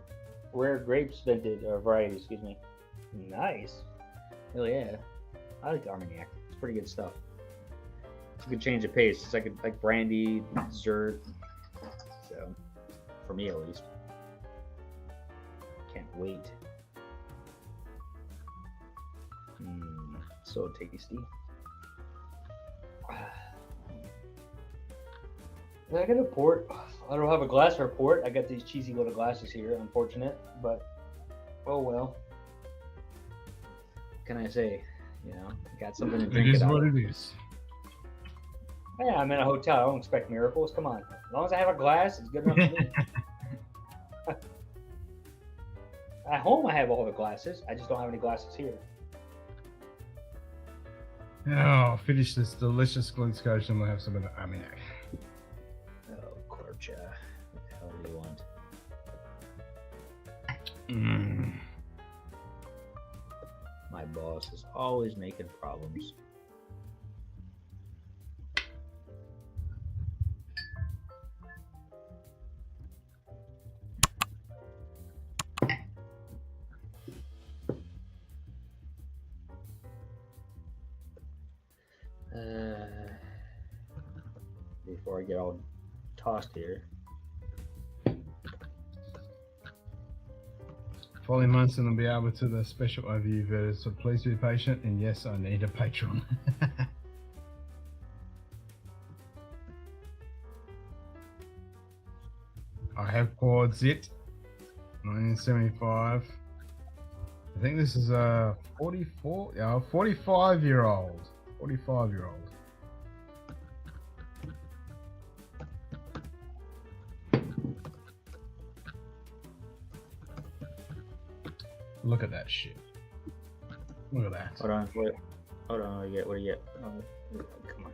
rare grapes vintage, or variety, excuse me. Nice. Hell yeah. I like Armagnac. It's pretty good stuff. It's a good change of pace. It's like brandy, dessert. So, for me at least. Can't wait. So tasty. I got a port. I don't have a glass for a port. I got these cheesy little glasses here. Unfortunate, but oh well. What can I say? You know, got something to drink. It is what it is. Yeah, I'm in a hotel. I don't expect miracles. Come on. As long as I have a glass, it's good enough for me. At home, I have all the glasses. I just don't have any glasses here. Oh, finish this delicious Scotch and we'll have some of the Armagnac. Oh, Corcha. What the hell do you want? My boss is always making problems. Before I get all tossed here. Following months and I'll be able to the special overview video, so please be patient, and yes, I need a patron. I have poured it, 1975. I think this is a 45-year-old. 45-year-old. Look at that shit. Look at that. Hold on. Wait. Hold on. What do you get? Oh, come on.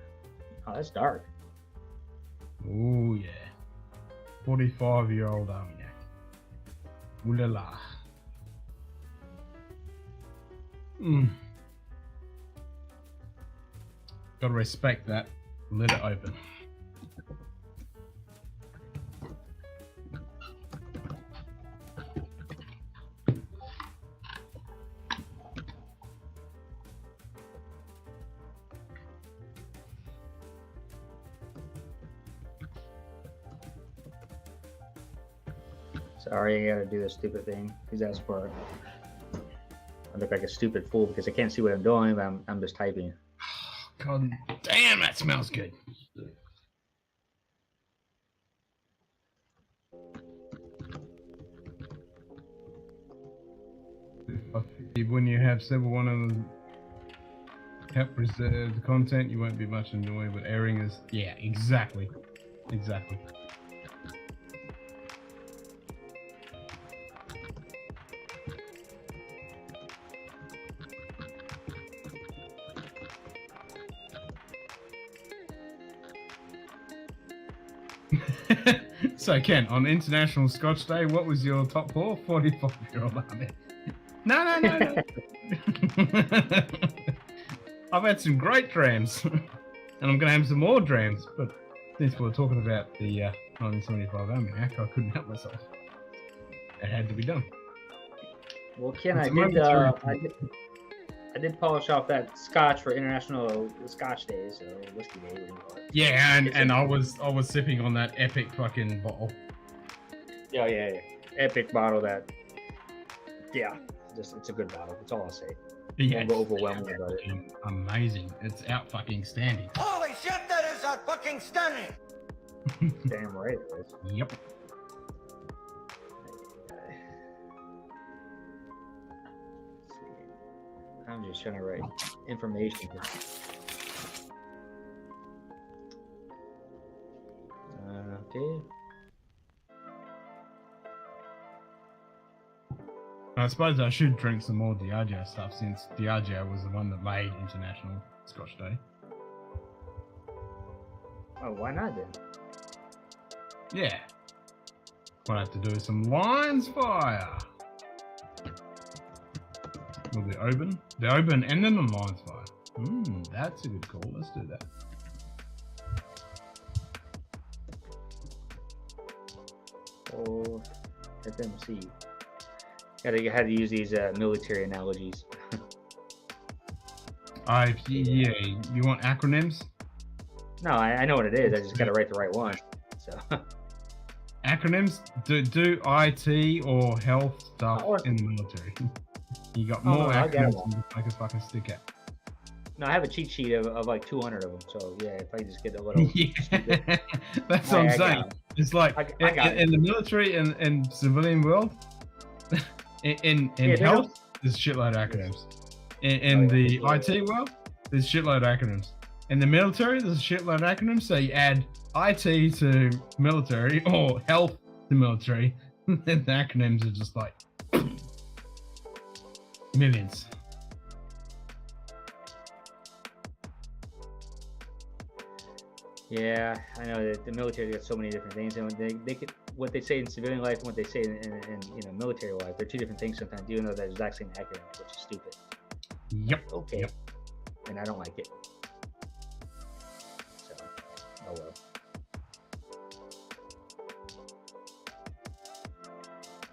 Oh, that's dark. Oh yeah. 45-year-old Armagnac. Ooh la la. Gotta respect that. Let it open. Sorry, I gotta do this stupid thing. He's asked for it. I look like a stupid fool because I can't see what I'm doing, but I'm just typing. God damn, that smells good. When you have several one of them help preserve the content, you won't be much enjoying, but airing is, yeah, exactly. Exactly. So Ken, on International Scotch Day, what was your top pour? 45-year-old army. No. I've had some great drams, and I'm going to have some more drams. But since we're talking about the 1975 Armagnac, I couldn't help myself. It had to be done. Well, Ken, It's I did polish off that Scotch for International Scotch Days, or Whiskey Day, whatever you call it. Yeah, and I was sipping on that epic fucking bottle. Yeah. Epic bottle that. Yeah, it's a good bottle. That's all I'll say. Yeah, Don't go overwhelming about it. Amazing. It's out fucking standing. Holy shit, that is out fucking stunning! Damn right it is. Yep. I'm just trying to write information here. Okay. I suppose I should drink some more Diageo stuff, since Diageo was the one that made International Scotch Day. Oh, why not then? Yeah. What I have to do is some Lion's Fire. Will the open? The open and then the Lion's Fire. That's a good call. Let's do that. Oh, FMC. You had to use these military analogies. Yeah, you want acronyms? No, I know what it is. I just got to write the right one. So. Acronyms? Do IT or health stuff in the military. You got more acronyms than make a fucking stick out. No, I have a cheat sheet of like 200 of them. So yeah, if I just get a little. Yeah, that's what I'm saying. It's like in the military and civilian world, in health, there's a shitload of acronyms. In the IT world, there's a shitload of acronyms. In the military, there's a shitload of acronyms. So you add IT to military or health to military. And the acronyms are just like millions. Yeah, I know that the military got so many different things, and they could, what they say in civilian life and what they say in military life, they're two different things sometimes. Even though they're the exact same acronym, which is stupid. Yep. Okay. Yep. And I don't like it. So, oh well.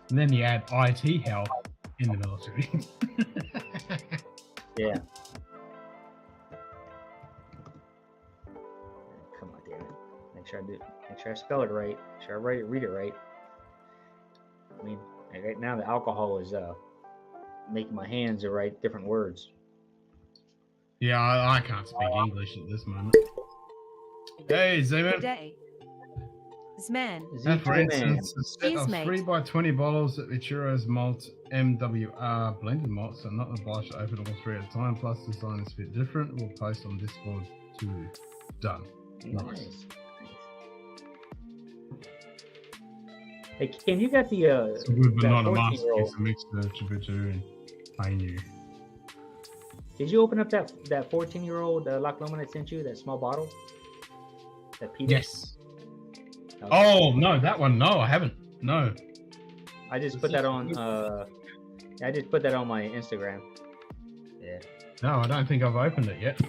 And then you add IT health in the military. Yeah. Come on, damn it. Make sure I spell it right. Make sure I read it right. I mean, right now the alcohol is making my hands write different words. Yeah, I can't speak English at this moment. Hey, Zeman. Good day. Zman. For instance, a set Cheers, of mate. 3x20 bottles of Ichiro's malt MWR blended malts are not obliged to open all three at a time, plus design is a bit different. We'll post on Discord too. Done. Nice. Hey, Ken, you got the It's a good but that not a 14-year-old. masterpiece, a mixture of Chibutu and Ainu. Did you open up that 14-year-old Loch Lomond I sent you? That small bottle. That Peter. Yes. Okay. Oh, no, that one. No, I haven't. No. I just put that on. I just put that on my Instagram. Yeah. No, I don't think I've opened it yet.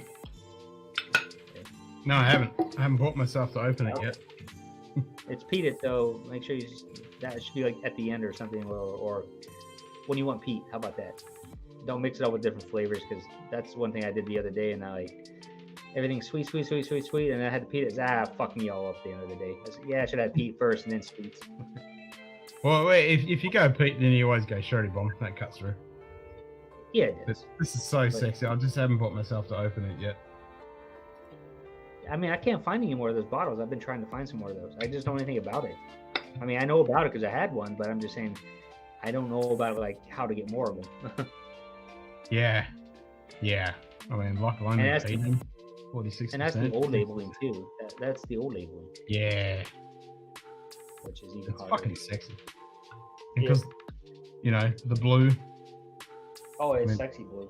No, I haven't. I haven't brought myself to open it yet. It's peated though. Make sure that should be like at the end or something, or when you want peat. How about that? Don't mix it up with different flavors, because that's one thing I did the other day, and I like everything's sweet, and I had the peat. It's fuck me all up at the end of the day. I said, yeah, I should have peat first and then sweets. Well, wait, if you go Pete, then you always go Shirley Bomb. That cuts through. Yeah, it is. This is so sexy. I just haven't brought myself to open it yet. I mean, I can't find any more of those bottles. I've been trying to find some more of those. I just don't know anything about it. I mean, I know about it because I had one, but I'm just saying, I don't know about like how to get more of them. Yeah. I mean, Loch And Lomond, that's the- 46%. And that's the old labeling too. That's the old labeling, Yeah, which is even it's harder. fucking sexy. Because, you know, the blue. Oh, it's I mean- sexy blue.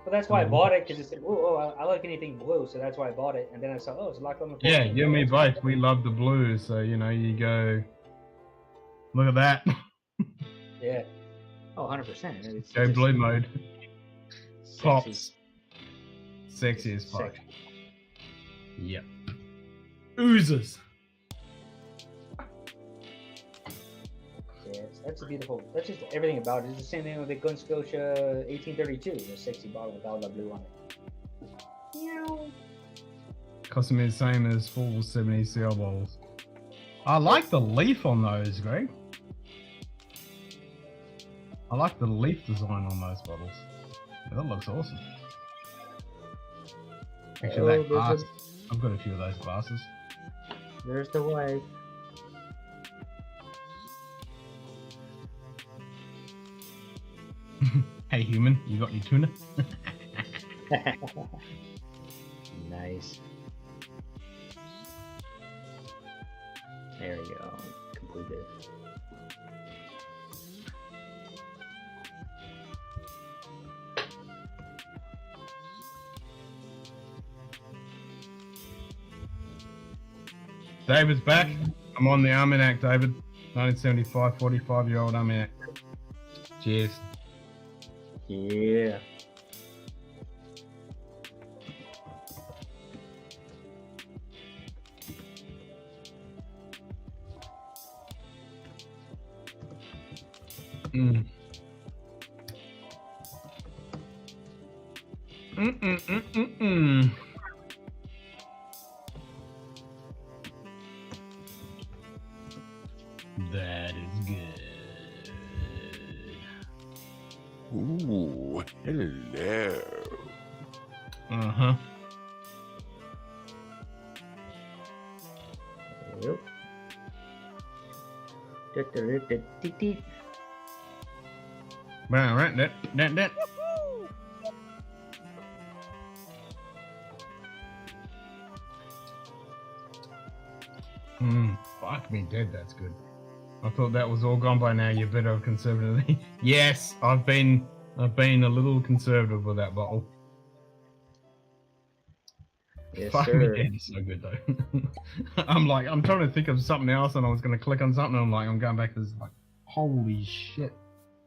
But that's why I bought it, because it said, oh, I like anything blue, so that's why I bought it. And then I saw, oh, it's Loch Lomond. Yeah, 14. you and me both. We love the blue. So, you know, you go, look at that. Yeah. Oh, 100%. It's Go just blue mode. sexy. Pops. Sexy as fuck. Sexy. Yep. Oozes. Yes, that's a beautiful. That's just everything about it. It's the same thing with the Gun Scotia 1832, the sexy bottle with all the blue on it. Meow. Cost me the same as full 70 CL bottles. I like the leaf on those, Greg. I like the leaf design on those bottles. Yeah, that looks awesome. Actually, that glass. I've got a few of those glasses. There's the way. Hey, human, you got your tuna? Nice. There we go. Completed. David's back. I'm on the Armagnac, David. 1975, 45-year-old Armagnac. Cheers. Yeah. Mm. That is good. Ooh, hello. Uh-huh. Yep. Well, right, that. Fuck me dead, that's good. I thought that was all gone by now. You better conservatively. Yes, I've been a little conservative with that bottle. Yes, Fuck sir. me dead, it's so good though. I'm trying to think of something else, and I was gonna click on something. And I'm going back to this. Like, holy shit,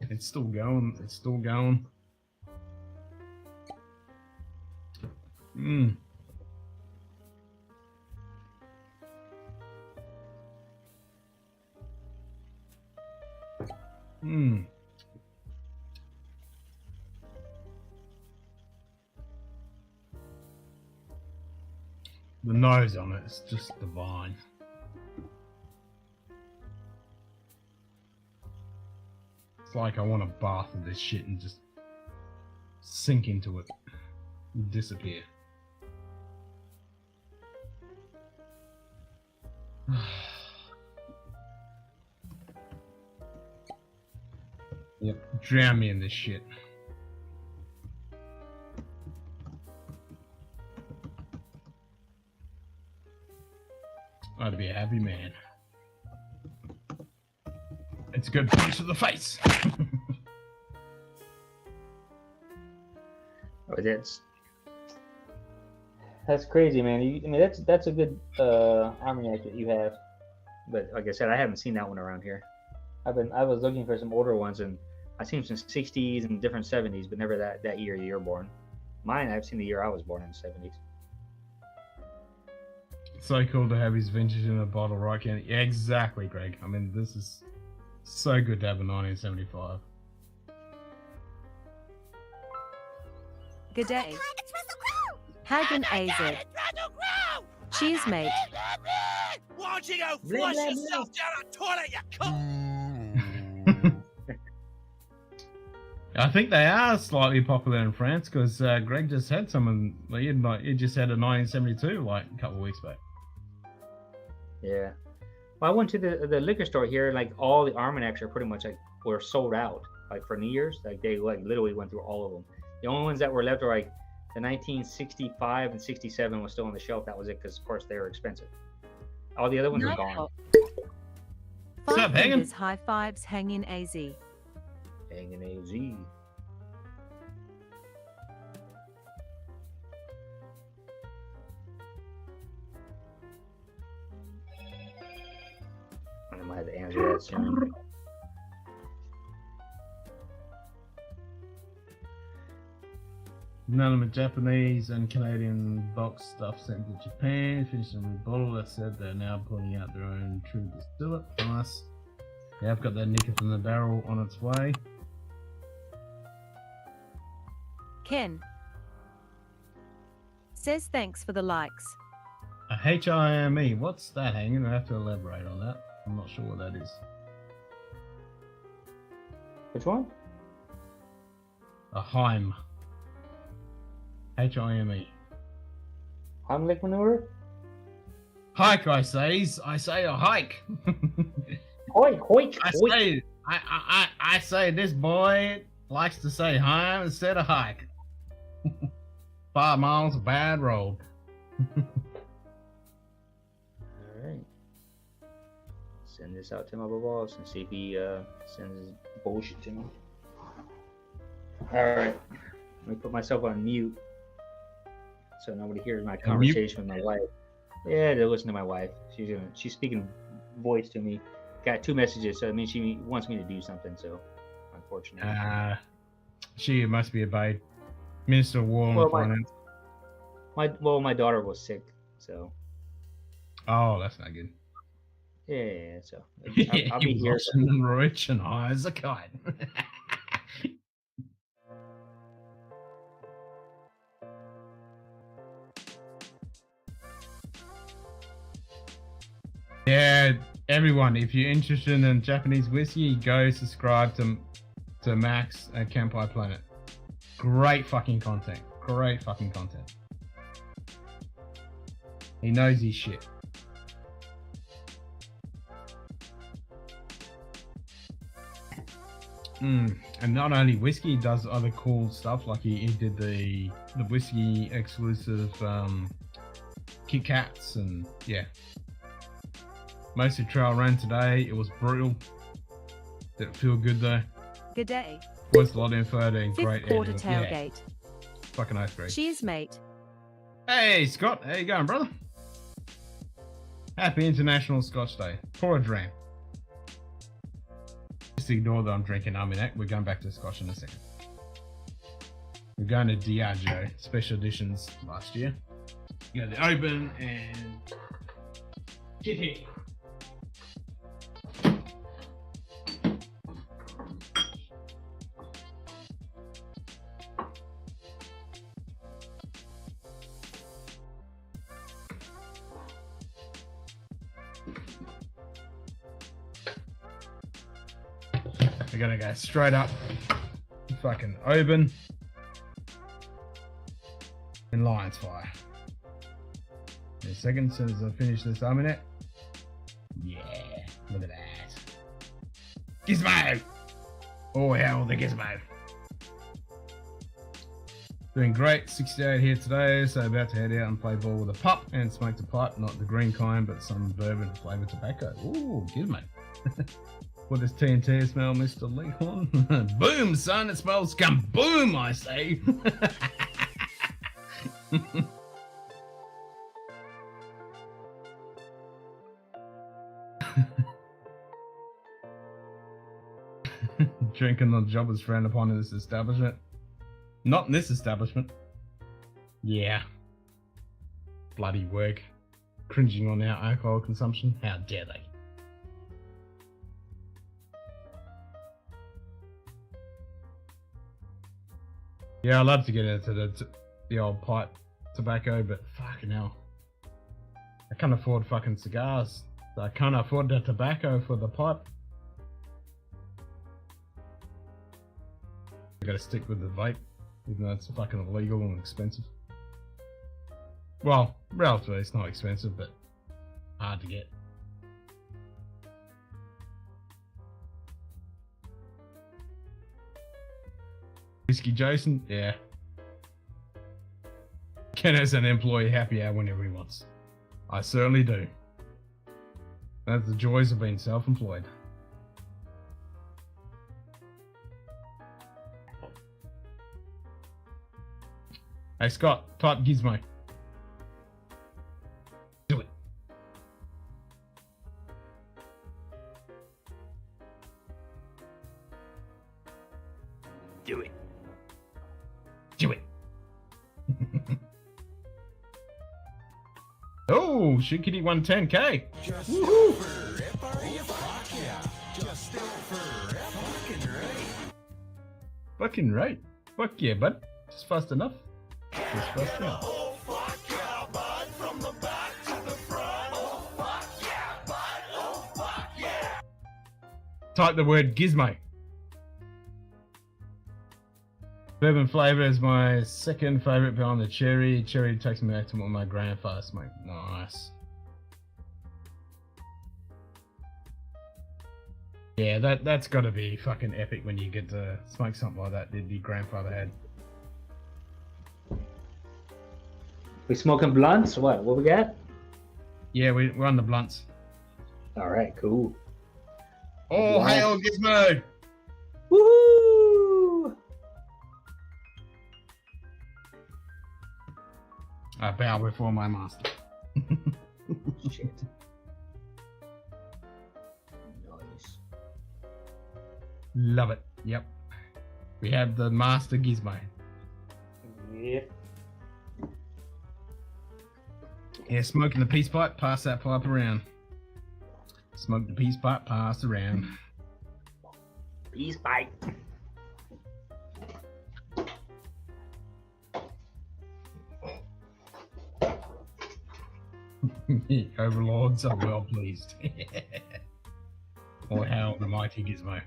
it's still going. It's still going. The nose on it is just divine. It's like I want to bath in this shit and just sink into it and disappear. Yep, drown me in this shit. I'd be a happy man. It's a good punch to the face. Oh, that's crazy, man. I mean, that's a good armagnac that you have. But like I said, I haven't seen that one around here. I was looking for some older ones, and I've seen some 60s and different 70s, but never that year you're born. Mine, I've seen the year I was born in the 70s. So cool to have his vintage in a bottle, right? Ken? Yeah, exactly, Greg. I mean, this is so good to have a 1975. Good day. Hagen AZ. Cheers, mate. Why don't you go flush yourself down a toilet, you cunt? I think they are slightly popular in France because Greg just had some, he just had a 1972 like a couple of weeks back. Yeah. Well, I went to the liquor store here, like all the Armagnacs are pretty much like were sold out, like for New Year's. Like they like literally went through all of them. The only ones that were left were like the 1965 and 67 was still on the shelf. That was it because of course they were expensive. All the other ones are gone. What's up, Hangin'? High fives, Hangin' AZ. Hangin' AZ. I might have to answer that soon. None of the Japanese and Canadian box stuff sent to Japan. Finished and rebottled. That said, they're now putting out their own true distillate. Nice. Yeah, I've got that nicker from the barrel on its way. Ken says thanks for the likes. A HIME. What's that, Hanging? I have to elaborate on that. I'm not sure what that is. Which one? A Heim. HIME. Heimlich maneuver? Hike, I say a hike. Hoik. I say this boy likes to say Heim instead of hike. 5 miles of bad road. Alright. Send this out to my boss and see if he sends bullshit to me. Alright. Let me put myself on mute so nobody hears my conversation with my wife. Yeah, they listen to my wife. She's speaking voice to me. Got 2 messages, so I mean she wants me to do something, so unfortunately. She must be a babe. Minister of War and Finance. My daughter was sick, so. Oh, that's not good. Yeah, so I'll be here. Rich and high as a kite. Yeah, everyone, if you're interested in Japanese whiskey, go subscribe to Max at Campai Planet. Great fucking content. He knows his shit. And not only whiskey, he does other cool stuff. Like he did the whiskey exclusive Kit Kats, and yeah. Mostly trail ran today. It was brutal. Didn't feel good though. Good day. Was a lot of info and great Fifth quarter editing. Yeah, tailgate. fucking oath, great. Cheers, mate. Hey Scott, how you going, brother? Happy International Scotch Day. Pour a dram. Just ignore that I'm drinking Armagnac. We're going back to Scotch in a second. We're going to Diageo special editions last year. You got the open and kitty. We're gonna go straight up, fucking open, and Lion's Fire. In a second, as soon as I finish this Armagnac. Yeah, look at that. Gizmo! Oh hell, the Gizmo. Doing great, 68 here today, so about to head out and play ball with a pup and smoke the pipe, not the green kind, but some bourbon flavoured tobacco. Ooh, Gizmo. What does TNT smell, Mr. Leghorn? Boom, son, it smells boom, I say. Drinking on the job is frowned upon in this establishment. Not in this establishment. Yeah. Bloody work. Cringing on our alcohol consumption. How dare they? Yeah, I'd love to get into the old pipe tobacco, but fucking hell. I can't afford fucking cigars. So I can't afford the tobacco for the pipe. I gotta stick with the vape, even though it's fucking illegal and expensive. Well, relatively it's not expensive, but hard to get. Whiskey Jason, yeah. Ken has an employee happy hour whenever he wants. I certainly do. That's the joys of being self-employed. Hey Scott, type Gizmo. Do it. Do it. Do it. Oh, Shikity 110k. Woohoo! Fucking right. Fuck yeah, bud. Just fast enough. Just fast enough. Type the word Gizmo. Bourbon flavour is my second favourite behind the cherry. Cherry takes me back to what my grandfather smoked. Nice. Yeah, that's got to be fucking epic when you get to smoke something like that your grandfather had. We smoking blunts? What we got? Yeah, we're on the blunts. All right, cool. Oh, hail Gizmo! Woohoo! I bow before my master. Shit. Nice. Love it. Yep. We have the master Gizmo. Yep. Yeah, smoking the peace pipe, pass that pipe around. Smoke the peace pipe, pass around. Peace pipe. Overlords are well pleased. Or how the mighty Gizmo.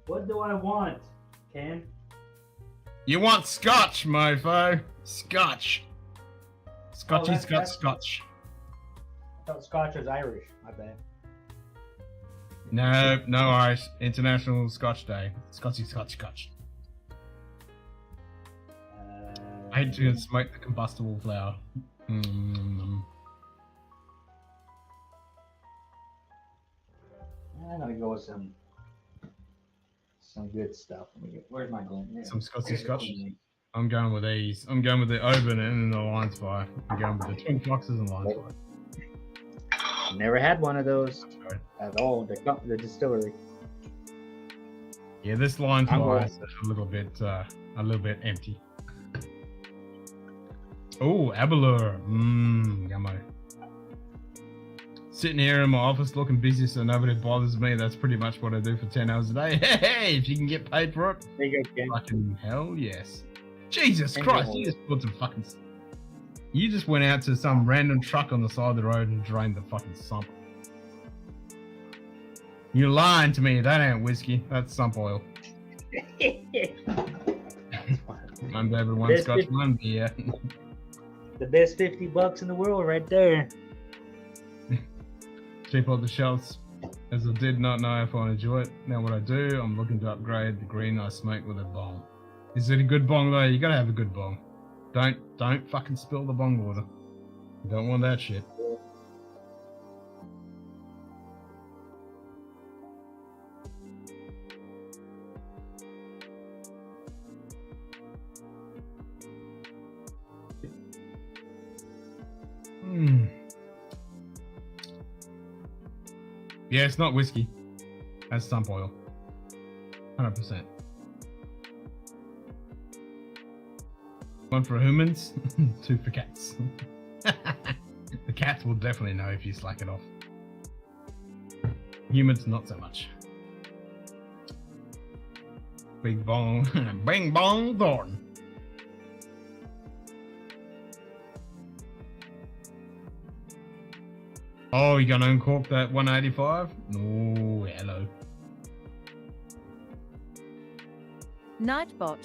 What do I want, Ken? You want Scotch, mofo. Scotch. Scotchy, Scotch. I thought Scotch was Irish. My bad. No Irish. International Scotch Day. Scotchy, Scotch. I hate to smoke the combustible flower. I gotta go with some good stuff. Where's my Glen? Yeah. Some Scotchy Scotch. I'm going with these. I'm going with the Oban and the Lion's Fire. I'm going with the Twin Foxes and Lion's Fire. Never had one of those at all. The distillery. Yeah, this Lion's Fire is a little bit empty. Oh, Abelur. Gummo. Sitting here in my office looking busy so nobody bothers me. That's pretty much what I do for 10 hours a day. Hey, if you can get paid for it, there you go, fucking hell yes. Jesus Christ, you just put some fucking... You just went out to some random truck on the side of the road and drained the fucking sump. You're lying to me. That ain't whiskey. That's sump oil. One baby, one Scotch, one beer. The best $50 in the world right there. Cheap off the shelves, as I did not know if I enjoy it. Now what I do, I'm looking to upgrade the green I smoke with a bong. Is it a good bong though? You gotta have a good bong. Don't fucking spill the bong water. You don't want that shit. Yeah, it's not whiskey. That's sump oil. 100%. One for humans, two for cats. The cats will definitely know if you slack it off. Humans, not so much. Big bong, bing bong thorn. Oh, you gonna uncork that 185? No, hello. Nightbot.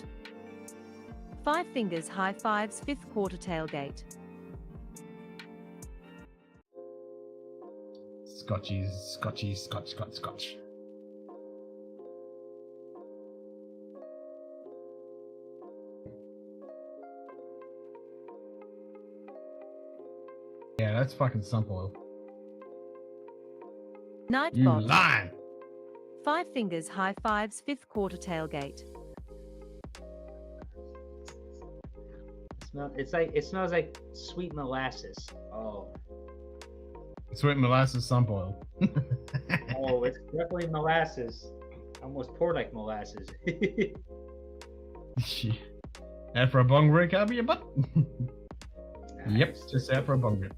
5 fingers high fives 5th quarter tailgate. Scotch. Yeah, that's fucking sump oil. Nightbot. You lying. 5 fingers high fives 5th quarter tailgate. It smells like sweet molasses. Oh. Sweet molasses sump oil. Oh, it's definitely molasses. Almost pour like molasses. After a bong rip, I'll be your butt. Nice. Yep, just after a bong rip.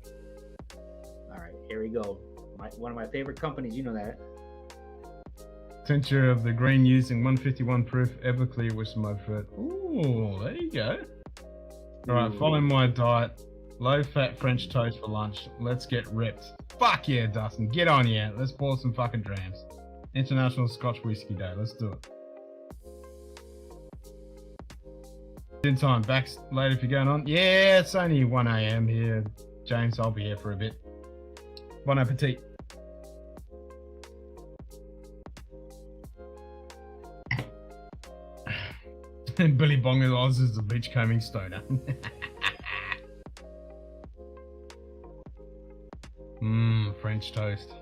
Alright, here we go. One of my favorite companies, you know that. Tincture of the green using 151 proof Everclear with some mudfruit. Ooh, there you go. Alright, following my diet. Low fat French toast for lunch. Let's get ripped. Fuck yeah, Dustin. Get on here. Let's pour some fucking drams. International Scotch Whiskey Day. Let's do it. In time. Back later if you're going on. Yeah, it's only 1 a.m. here. James, I'll be here for a bit. Bon appetit. And Billy Bong is the beachcombing stoner. French toast.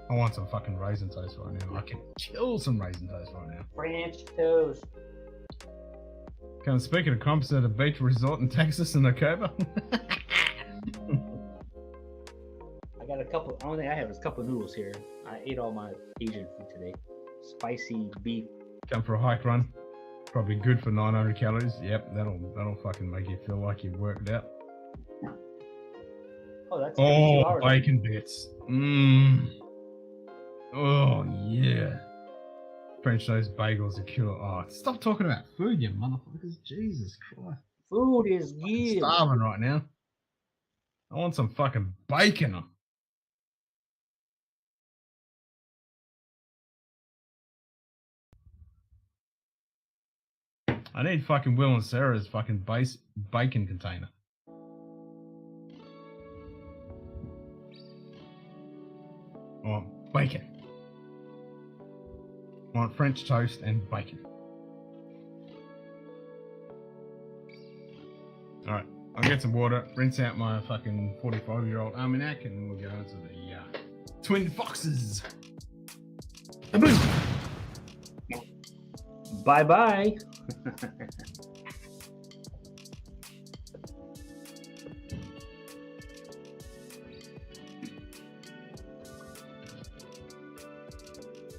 I want some fucking raisin toast right now. I can chill some raisin toast right now. French toast. Can I speak at a conference at a beach resort in Texas in October? I got a couple. The only thing I have is a couple noodles here. I ate all my Asian food today. Spicy beef. Come for a hike run. Probably good for 900 calories. Yep, that'll fucking make you feel like you've worked out. Oh, that's bacon bits. Oh yeah. French toast bagels are killer. Oh, stop talking about food, you motherfuckers. Jesus Christ. Food is good. I'm starving right now. I want some fucking bacon. I need fucking Will and Sarah's fucking bacon container. I want bacon. I want French toast and bacon. Alright, I'll get some water, rinse out my fucking 45-year-old almanac, and we'll go into the Twin Foxes. Boom. Bye bye.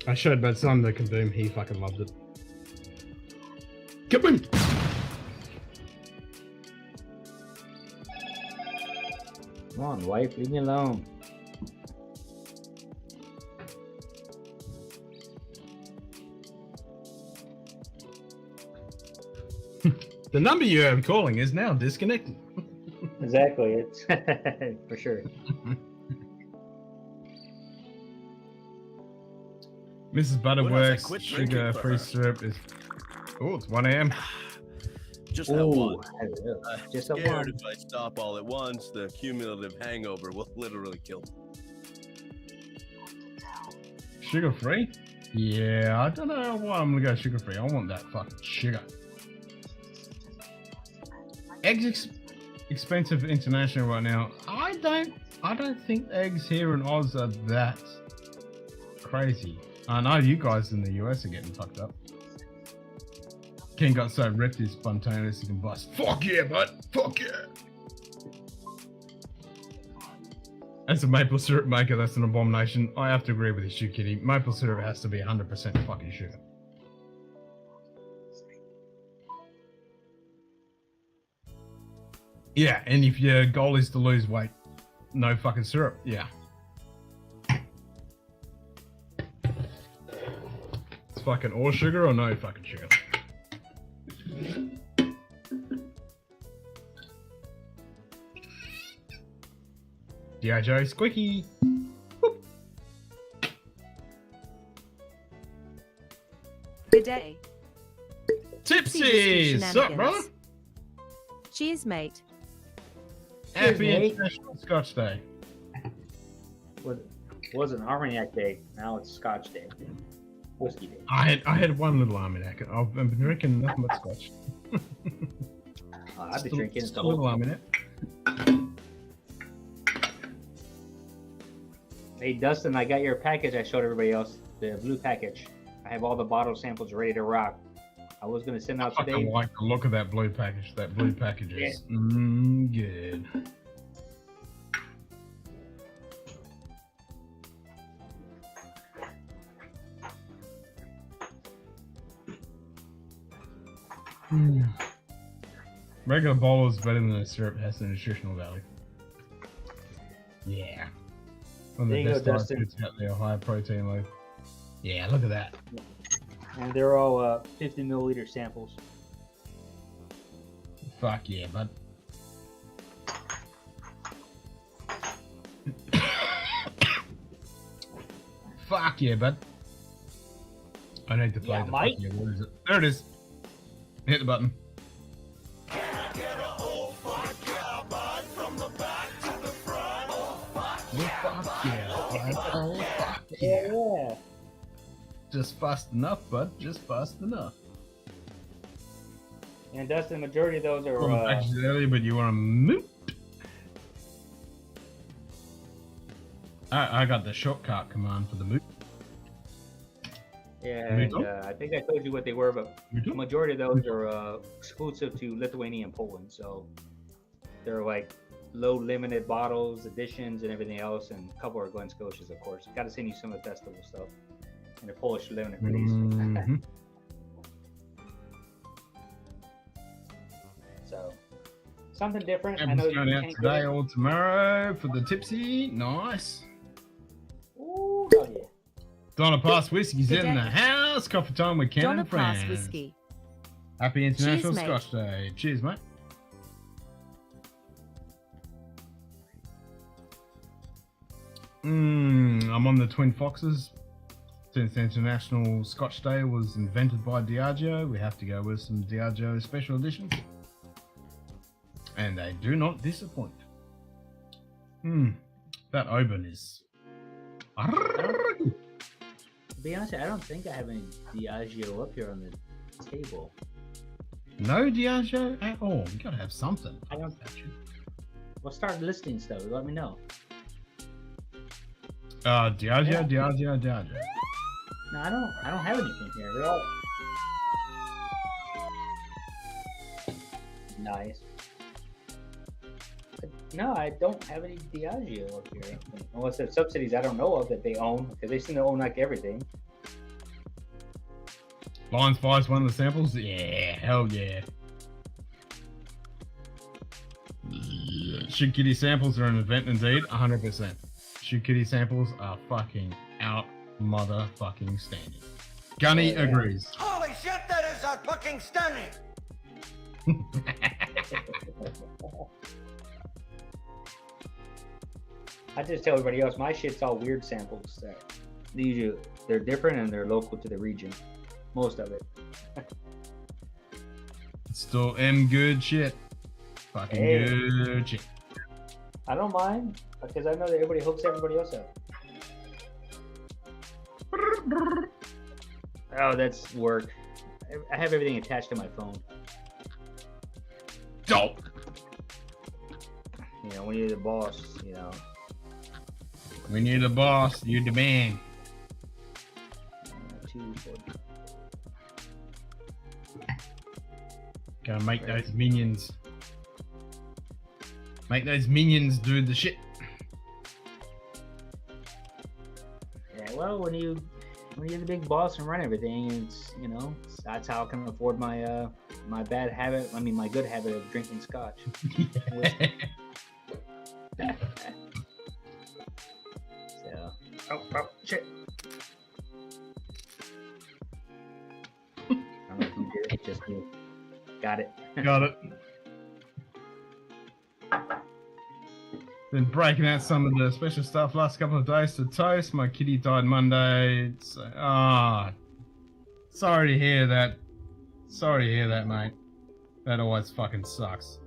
I showed my son the Kaboom. He fucking loved it. Kaboom! Come on, wife, leave me alone. The number you are calling is now disconnected. Exactly, it's for sure. Mrs. When else I Butterworth's quit drinking for sugar-free her? syrup is... Oh, it's 1 a.m. Just that Ooh, one. I'm just a scared one. if I stop all at once, the cumulative hangover will literally kill me. Sugar-free? Yeah, I don't know why I'm gonna go sugar-free. I want that fucking sugar. Eggs expensive international right now. I don't think eggs here in Oz are that crazy. I know you guys in the US are getting fucked up. Ken got so ripped he's spontaneous he can bust. Fuck yeah, bud. Fuck yeah. As a maple syrup maker, that's an abomination. I have to agree with you, Kitty. Maple syrup has to be 100% fucking sugar. Yeah, and if your goal is to lose weight, no fucking syrup. Yeah. It's fucking all sugar or no fucking sugar. Diageo squeaky. Whoop. Good day. Tipsy! Sup, brother? Cheers, mate. Happy mate. International Scotch Day. Was an Armagnac day. Now it's Scotch day. Whiskey day. I had one little Armagnac. I've been drinking nothing but Scotch. I've been drinking just the a little whole. Armagnac. Hey Dustin, I got your package. I showed everybody else the blue package. I have all the bottle samples ready to rock. I was gonna send out I today. fucking like the look of that blue package. That blue package is good. Regular bottle is better than the syrup. It has the nutritional value. Yeah. One of There the you go, best diet Dustin. foods out there, high protein low. Yeah, look at that. And they're all 50 milliliter samples. Fuck yeah, bud. Fuck yeah, bud. I need to play Yeah, the Mike. fuck yeah. What is it? There it is. Hit the button. Oh, fuck yeah, bud. Oh, fuck yeah. Yeah. Just fast enough, bud. Just fast enough. And Dustin, the majority of those are. Well, actually earlier, but you want to move? I got the shortcut command for the move. Yeah, and, I think I told you what they were, but You the do? majority of those are exclusive to Lithuania and Poland. So they're like low limited bottles, editions, and everything else. And a couple are Glen Scotias, of course. Got to send you some of the festival stuff and the Polish limited release. Mhm. So something different. I know Episode you going out can't today get. or tomorrow for the tipsy. Nice. Ooh, hell yeah. Donna Pass Whiskey's Good in the day. house. Coffee time with Ken Donna and friends. Pass Whiskey. Happy International Cheers, mate. Scotch Day. Cheers, mate. I'm on the Twin Foxes. Since International Scotch Day was invented by Diageo, we have to go with some Diageo special editions. And they do not disappoint. That Oban is... To be honest, I don't think I have any Diageo up here on the table. No Diageo at all. You gotta have something. I don't. We'll start listing stuff. Let me know. Diageo. No, I don't have anything here. They're all nice. But no, I don't have any Diageo up here. Unless there's subsidies I don't know of that they own, because they seem to own like everything. Lions Fire's one of the samples? Yeah, hell yeah. Shoot Kitty samples are an event indeed, 100%. Shoot Kitty samples are fucking out motherfucking standing. Gunny agrees. Holy shit, that is fucking stunning! I just tell everybody else, my shit's all weird samples. They're different and they're local to the region. Most of it. Still good shit. Fucking good shit. I don't mind, because I know that everybody hooks everybody else up. Oh, that's work. I have everything attached to my phone. Dope. You know, when you're the boss, you know. When you're the boss, you're the man. 2, 4. Gotta make those minions. Make those minions do the shit. Yeah, well, when you're the big boss and run everything, it's, you know, that's how I can afford my my bad habit. I mean, my good habit of drinking scotch. So, oh shit. I don't know if you did it, just me. Got it. Got it. Been breaking out some of the special stuff last couple of days to toast. My kitty died Monday. So, sorry to hear that. Sorry to hear that, mate. That always fucking sucks.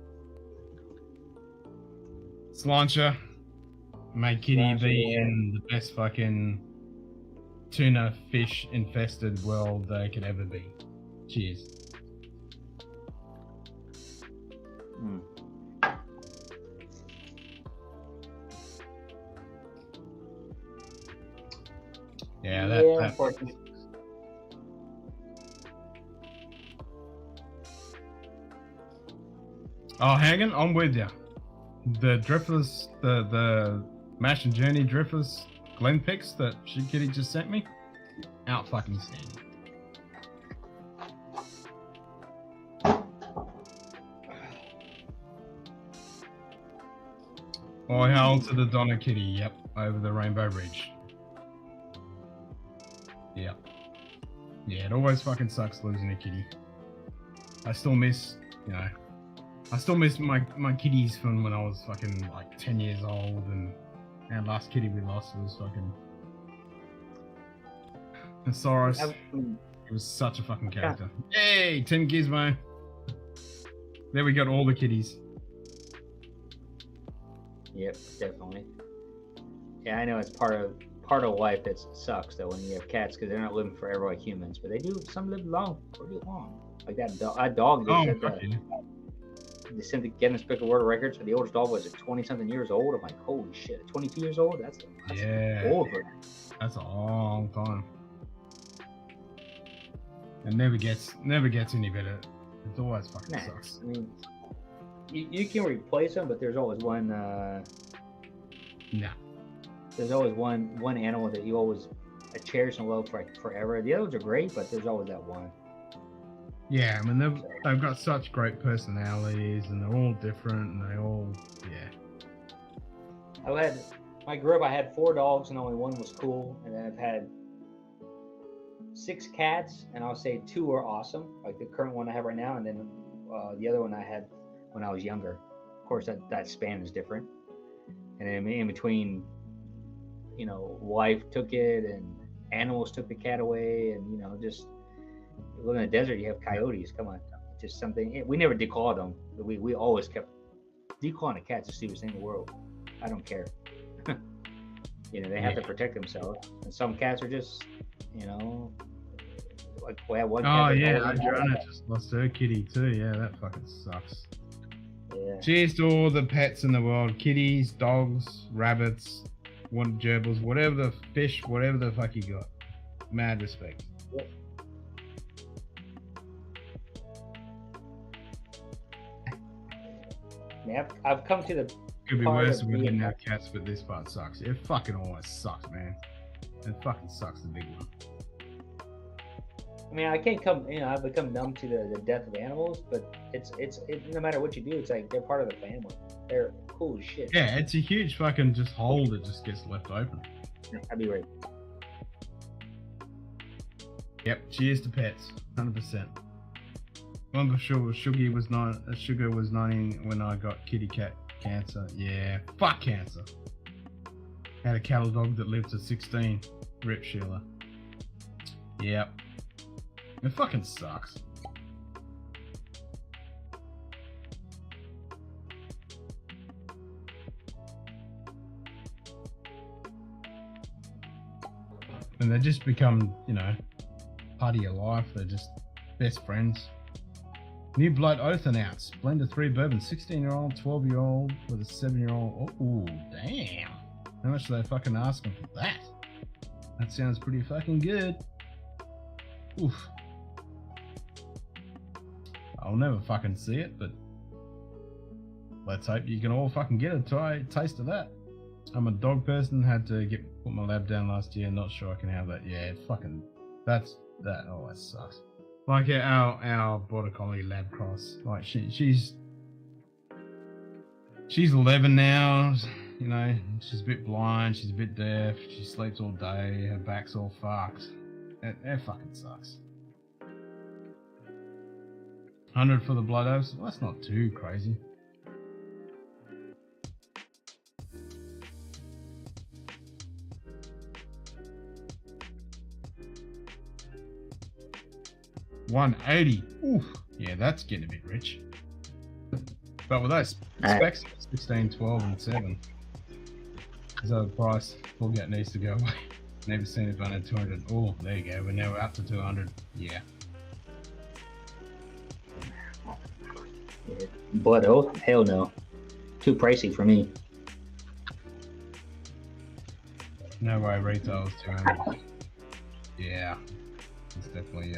Slancha, my kitty be in the best fucking tuna fish infested world they could ever be. Cheers. Yeah, that. Oh, Hagen, I'm with you. The driftless, the Mash and Journey driftless Glen picks that Shit Kitty just sent me, out fucking standing. Oh, hell to the Donna Kitty, yep, over the Rainbow Ridge. Yep. Yeah, it always fucking sucks losing a kitty. I still miss, you know, my kitties from when I was fucking like 10 years old, and our last kitty we lost was fucking Soros. He was such a fucking character. Hey, Tim Gizmo. There we got all the kitties. Yep, definitely. Yeah, I know it's part of life that sucks though when you have cats, because they're not living forever like humans, but they do. Some live pretty long. Like that dog. They sent the Guinness Book of World Records for the oldest dog was 20-something years old. I'm like, holy shit, 22 years old? That's over. That's a long time. It never gets any better. It always fucking sucks. I mean, you can replace them, but there's always one. There's always one animal that you always cherish and love for forever. The others are great, but there's always that one. Yeah, I mean they've got such great personalities, and they're all different, and they all When I grew up, I had 4 dogs, and only one was cool, and then I've had 6 cats, and I'll say 2 are awesome, like the current one I have right now, and then the other one I had when I was younger. Of course, that span is different, and then in between, you know, life took it, and animals took the cat away, and you know, just live in the desert. You have coyotes. Come on, just something. We never declawed them. We always kept declawing the cats. The stupidest thing in the world. I don't care. You know, they have to protect themselves, and some cats are just, you know, like we had one. Oh cat that yeah, always- Adriana just lost her kitty too. Yeah, that fucking sucks. Yeah. Cheers to all the pets in the world: kitties, dogs, rabbits, gerbils, whatever the fish, whatever the fuck you got. Mad respect. Man, I've come to the Could be part worse of if we being didn't have cats, but this part sucks. It fucking always sucks, man. It fucking sucks, the big one. I mean, I can't come. I've become numb to the death of animals, but it's no matter what you do, it's like they're part of the family. They're cool as shit. Yeah, it's a huge fucking just hole that just gets left open. I'd be right. Yep, cheers to pets, 100%. One for sure, Sugar was 90 when I got kitty cat cancer. Yeah, fuck cancer. Had a cattle dog that lived to 16. Rip Sheila. Yep. It fucking sucks. And they just become, part of your life. They're just best friends. New Blood Oathen out. Blend of 3 bourbon. 16-year-old, 12-year-old with a 7-year-old. Oh, damn. How much are they fucking asking for that? That sounds pretty fucking good. Oof. I'll never fucking see it, but let's hope you can all fucking get a taste of that. I'm a dog person. Had to put my lab down last year. Not sure I can have that. Yeah, fucking. That always sucks. Like our border collie lab cross. Like she's 11 now. She's a bit blind. She's a bit deaf. She sleeps all day. Her back's all fucked. It fucking sucks. 100 for the blood oats. Well, that's not too crazy. $180. Oof. Yeah, that's getting a bit rich. But with those specs, 16, 12, and 7. Is that the price? Fullgate needs to go away. Never seen it under 200. Oh, there you go. We're now up to 200. Yeah. Blood oath? Hell no. Too pricey for me. No way retail is 200. Yeah. It's definitely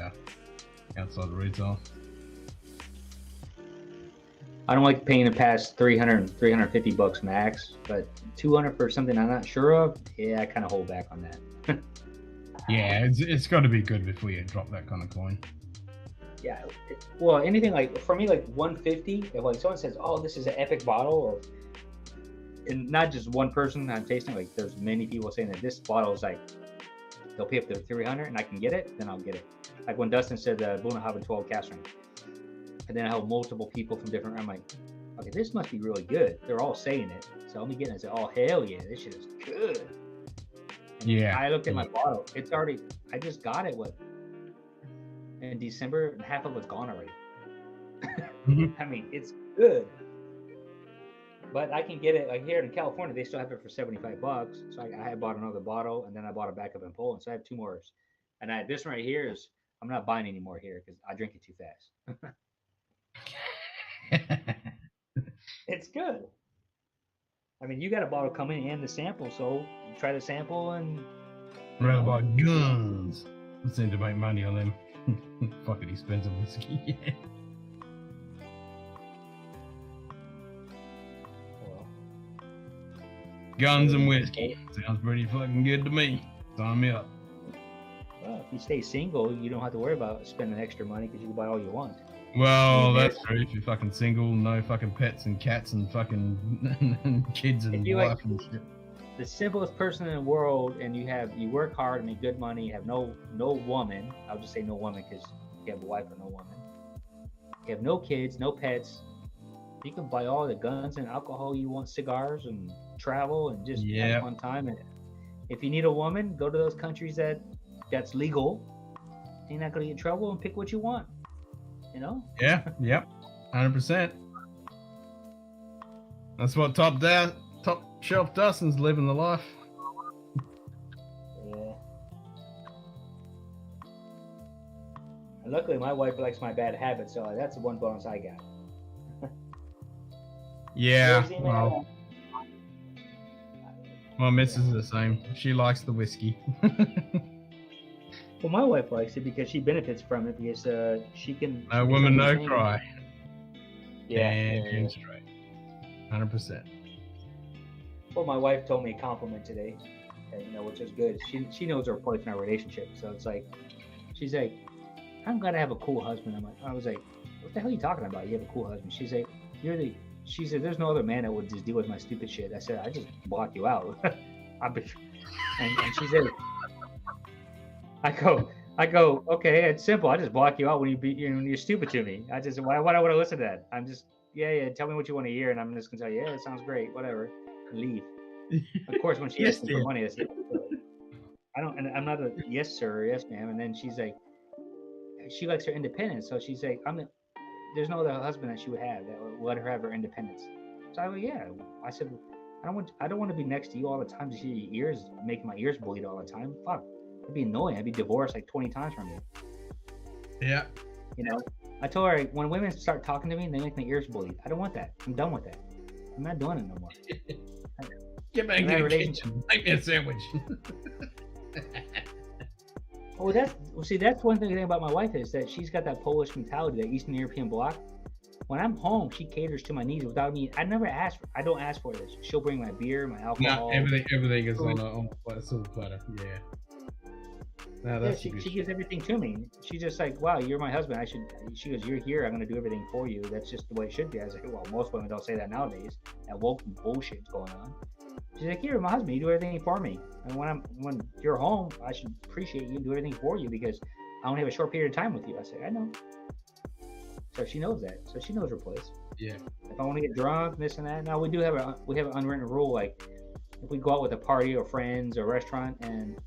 outside the retail. I don't like paying the past 350 bucks max, but 200 for something I'm not sure of, yeah, I kind of hold back on that. Yeah, it's got to be good before you drop that kind of coin. Yeah, well, anything like, for me, like 150, if like someone says, oh, this is an epic bottle, and not just one person I'm tasting, like there's many people saying that this bottle is like, they'll pay up to 300 and I can get it, then I'll get it. Like when Dustin said the Boonhaven 12 cast ring. And then I have multiple people from different, I'm like, okay, this must be really good. They're all saying it. So I'll be getting it and say, oh, hell yeah, this shit is good. And yeah. I looked at my bottle. It's already, I just got it, in December, and half of it's gone already. Mm-hmm. I mean, it's good. But I can get it, like here in California, they still have it for 75 bucks. So I had bought another bottle, and then I bought a backup in Poland. So I have 2 more. And this one right here is, I'm not buying any more here because I drink it too fast. It's good. I mean, you got a bottle coming in the sample, so try the sample and. Right about guns. Let's need to make money on them. Fucking expensive whiskey. Yeah. Well, Guns and whiskey. Sounds pretty fucking good to me. Sign me up. well, if you stay single, you don't have to worry about spending extra money because you can buy all you want. Well, that's true. If you're fucking single, no fucking pets and cats and fucking kids and If you wife like- and shit. The simplest person in the world, and you work hard, make good money, you have no woman. I'll just say no woman because you have a wife or no woman. You have no kids, no pets. You can buy all the guns and alcohol you want, cigars and travel and just have a fun time. And if you need a woman, go to those countries that's legal. You're not gonna get in trouble and pick what you want. You know? Yeah, yep, 100%. That's what top shelf Dustin's living the life. Yeah. And luckily, my wife likes my bad habits, so that's the one bonus I got. Yeah, Crazy, man. well, my missus is the same. She likes the whiskey. Well, my wife likes it because she benefits from it because she can. No she woman, can no drink. cry. Yeah. Damn straight. 100%. Well, my wife told me a compliment today, and, which is good. She knows her place in our relationship, so it's like, she's like, I'm glad I have a cool husband. I was like, what the hell are you talking about? You have a cool husband. She's like, she said, there's no other man that would just deal with my stupid shit. I said, I just block you out. and she said, I go, okay, it's simple. I just block you out when you're stupid to me. Why would I want to listen to that? I'm just, yeah, tell me what you want to hear, and I'm just gonna tell you, yeah, it sounds great, whatever, and leave. Of course, when she asks me for money, I say, I'm not a yes sir or yes ma'am. And then she's like, she likes her independence, so she's like, there's no other husband that she would have that would let her have her independence. So I go, yeah. I said, I don't want to be next to you all the time to see your ears, making my ears bleed all the time. Fuck, it'd be annoying. I'd be divorced like 20 times from you. Yeah. I told her, when women start talking to me, they make my ears bleed. I don't want that. I'm done with that. I'm not doing it no more. Get back in the kitchen. Make me a sandwich. That's one thing about my wife is that she's got that Polish mentality, that Eastern European bloc. When I'm home, she caters to my needs without me. I don't ask for this. She'll bring my beer, my alcohol. No, everything is on a silver platter. Yeah. No, she gives everything to me. She's just like, wow, you're my husband. She goes, you're here. I'm going to do everything for you. That's just the way it should be. I was like, well, most women don't say that nowadays. That woke bullshit's going on. She's like, you're my husband. You do everything for me. And when you're home, I should appreciate you and do everything for you because I only have a short period of time with you. I said, I know. So she knows that. So she knows her place. Yeah. If I want to get drunk, this and that. Now we have an unwritten rule. Like if we go out with a party or friends or restaurant, and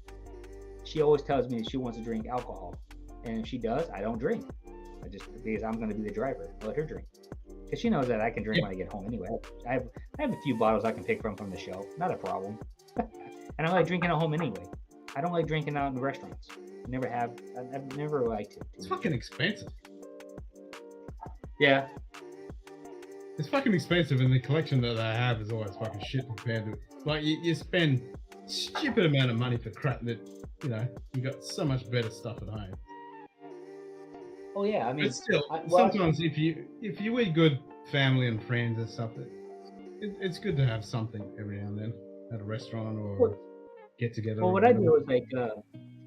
she always tells me that she wants to drink alcohol, and if she does, I don't drink. Because I'm going to be the driver. I let her drink because she knows that I can drink when I get home anyway. I have a few bottles I can pick from the shelf. Not a problem. And I like drinking at home anyway. I don't like drinking out in restaurants. Never have. I've never liked it. It's fucking expensive. Yeah. It's fucking expensive, and the collection that I have is always fucking shit compared to, like, you spend stupid amount of money for crap that, you got so much better stuff at home. Oh yeah, I mean, but still, sometimes if you with good family and friends and stuff, it's good to have something every now and then at a restaurant or get together. Well, what I do is like,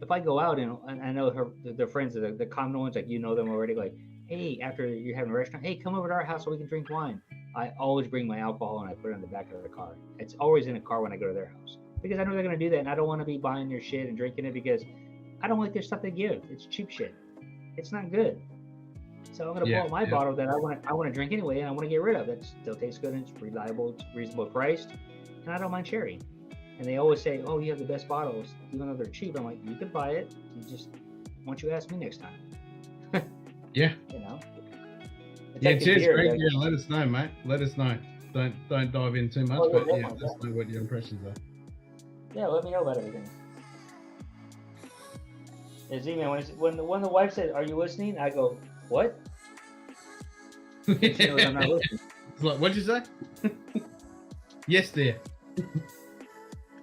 if I go out and I know the friends, the common ones, like them already, like, hey, after you're having a restaurant, hey, come over to our house so we can drink wine. I always bring my alcohol and I put it in the back of the car. It's always in a car when I go to their house because I know they're gonna do that, and I don't want to be buying their shit and drinking it because I don't like their stuff they give. It's cheap shit. It's not good. So I'm gonna pull out my bottle that I want to drink anyway, and I want to get rid of. It still tastes good and it's reliable, it's reasonable priced, and I don't mind sharing. And they always say, "Oh, you have the best bottles, even though they're cheap." I'm like, "You could buy it. Why don't you ask me next time?" Yeah. It's yeah, like cheers, beer, Greg. like, Yeah, let us know, mate. Let us know. Don't dive in too much, but let us know what your impressions are. Yeah, let me know about everything. Yeah, Z-Man, when the wife said, "Are you listening?" I go, "What?" She knows I'm not listening. It's like, what'd you say? Yes, dear.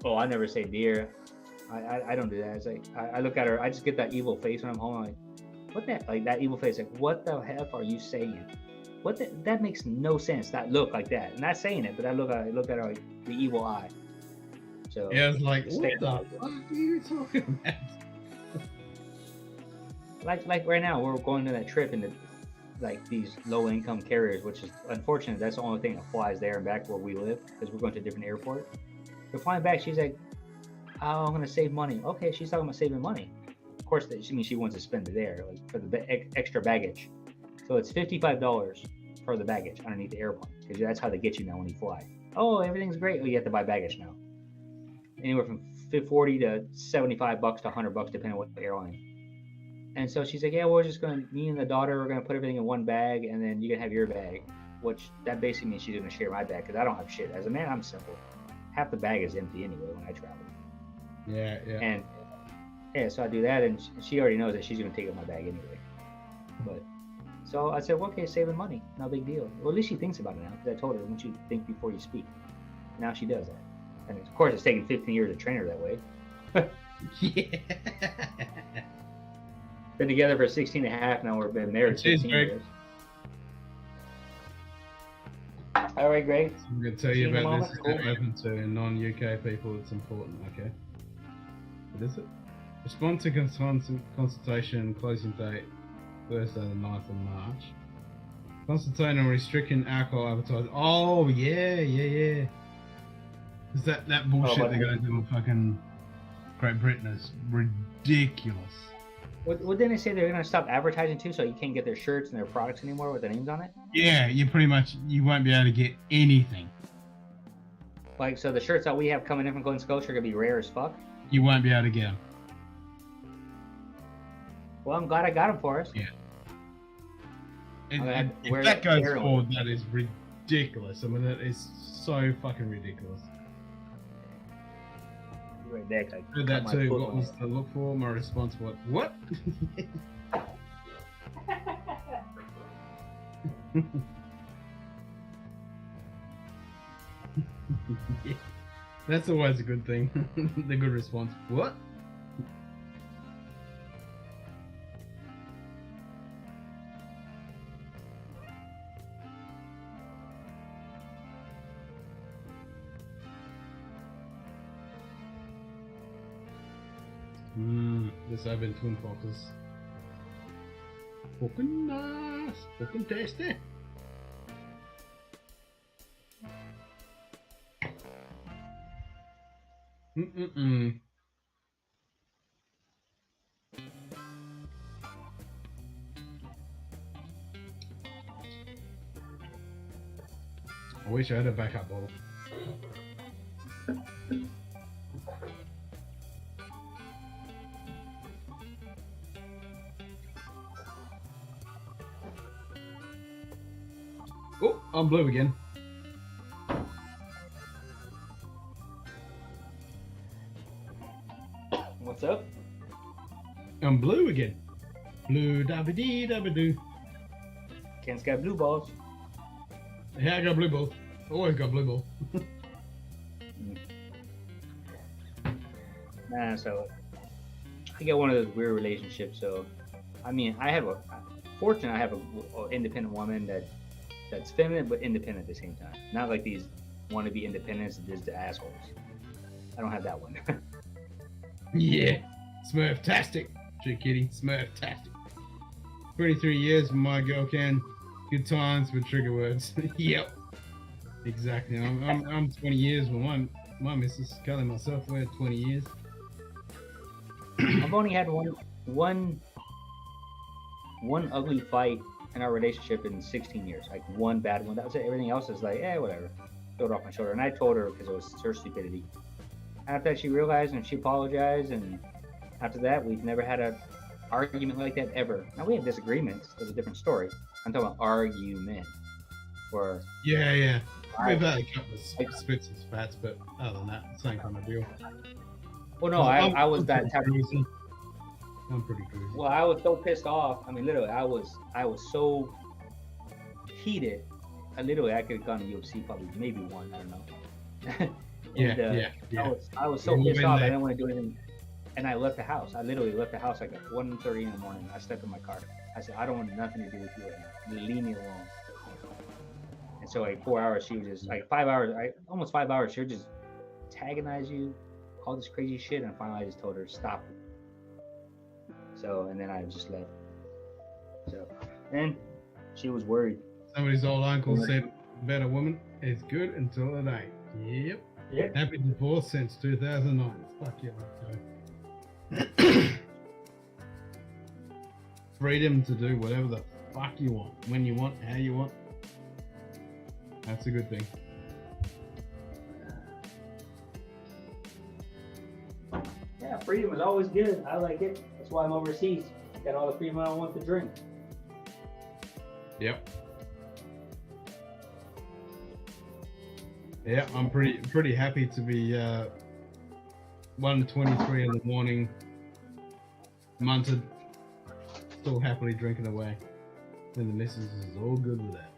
Oh, I never say dear. I don't do that. It's like I look at her. I just get that evil face when I'm home. I'm like, what that evil face? Like, what the hell are you saying? That makes no sense. That look like that. I'm not saying it, but I look at her like the evil eye. So yeah, it's like, what the fuck are you talking about? Like right now, we're going to that trip into like these low income carriers, which is unfortunate. That's the only thing that flies there and back where we live because we're going to a different airport. We're flying back. She's like, "Oh, I'm gonna save money." Okay, she's talking about saving money. Of course, she wants to spend it there, like for the extra baggage. So it's $55 for the baggage underneath the airplane because that's how they get you now when you fly. Oh, everything's great. Oh, you have to buy baggage now. Anywhere from $40 to $75 to $100 depending on what airline. And so she's like, "Yeah, we're just me and the daughter, we're gonna put everything in one bag, and then you can have your bag." Which that basically means she's gonna share my bag because I don't have shit. As a man, I'm simple. Half the bag is empty anyway when I travel. Yeah. And yeah, so I do that, and she already knows that she's gonna take up my bag anyway. But so I said, well, okay, saving money, no big deal. Well, at least she thinks about it now, because I told her, once you think before you speak. Now she does that. And of course, it's taken 15 years to train her that way. Yeah. Been together for 16 and a half now. We've been married 16 years. All right, Greg. I'm going to tell you about this. It's open to non-UK people. It's important, okay? What is it? Respond to consultation closing date Thursday the 9th of March. Consultation on restricting alcohol advertising. Oh, yeah. Because that bullshit they're going to do in fucking Great Britain is ridiculous. What didn't they say they're going to stop advertising too, so you can't get their shirts and their products anymore with their names on it? Yeah, you won't be able to get anything. Like, so the shirts that we have coming in from Golden Scotia are going to be rare as fuck? You won't be able to get them. Well, I'm glad I got them for us. Yeah. If that goes forward, that is ridiculous. I mean, that is so fucking ridiculous. Right there, I heard that too. What was to look for? My response was, what? Yeah. That's always a good thing. The good response. What? This oven twin foxes. Fucking nice. Fucking tasty. I wish I had a backup bottle. Oh, I'm blue again. What's up? I'm blue again. Blue dabba dee dabba doo. Ken's got blue balls. Yeah, I got blue balls. Always got blue balls. Nah, so I got one of those weird relationships. So, I mean, I have a independent woman that's feminine but independent at the same time. Not like these wannabe independents that is the assholes. I don't have that one. Yeah, Smurf-tastic. True kitty, Smurf-tastic. 23 years with my girl Ken. Good times with trigger words. Yep. Exactly. I'm 20 years with my missus, Kelly, myself. We're 20 years. I've only had one ugly fight in our relationship in 16 years. Like one bad one. That was it. Everything else is like, whatever. Throw it off my shoulder. And I told her because it was her stupidity. After that, she realized and she apologized. And after that, we've never had an argument like that ever. Now we have disagreements. That's a different story. I'm talking about argument. Or yeah. We've had a couple of spits and spats, but other than that, same kind of deal. Well, no, I was that type of. I'm pretty good. Well, I was so pissed off. I mean, literally, I was so heated. I could have gone to UFC probably, maybe one. I don't know. Yeah. I was so pissed off. I didn't want to do anything, and I left the house. I literally left the house like at 1:30 in the morning. I stepped in my car. I said, I don't want nothing to do with you right now. Leave me alone. And so like 4 hours, she was just like 5 hours, almost 5 hours. She would just antagonize you, all this crazy shit, and finally I just told her stop it. So and then I just left. So then she was worried. Somebody's old uncle said, "Better woman is good until it ain't." Yep. Yep. Happy divorce since 2009. Fuck yeah, freedom to do whatever the fuck you want, when you want, how you want. That's a good thing. Yeah, freedom is always good. I like it. That's why I'm overseas. Got all the freedom I want to drink. Yep. Yeah, I'm pretty happy to be 1:23 in the morning, munted, still happily drinking away. And the missus is all good with that.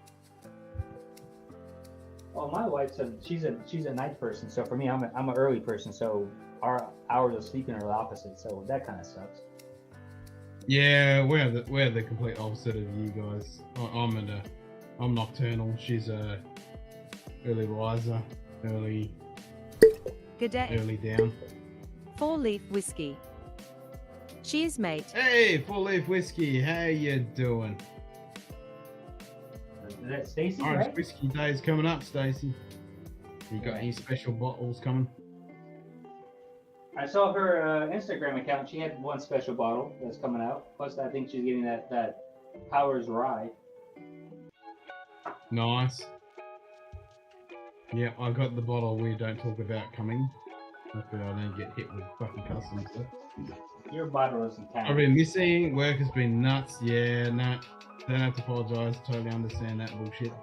Well, my wife's she's a night person, so for me, I'm an early person, so our hours of sleeping are the opposite, so that kind of sucks. Yeah, we're the complete opposite of you guys. I'm nocturnal. She's a early riser, early Good day. early down. 4-leaf whiskey. Cheers, mate. Hey, 4-leaf whiskey, how you doing? Is that Stacy, Orange right? whiskey day's coming up, Stacy. You got Yeah. any special bottles coming? I saw her Instagram account. She had one special bottle that's coming out. Plus, I think she's getting that Powers Rye. Nice. Yeah, I got the bottle we don't talk about coming. Hopefully I don't get hit with fucking customs. Your bottle isn't I've counting. been missing, work has been nuts. Yeah, no, don't have to apologise. Totally understand that bullshit.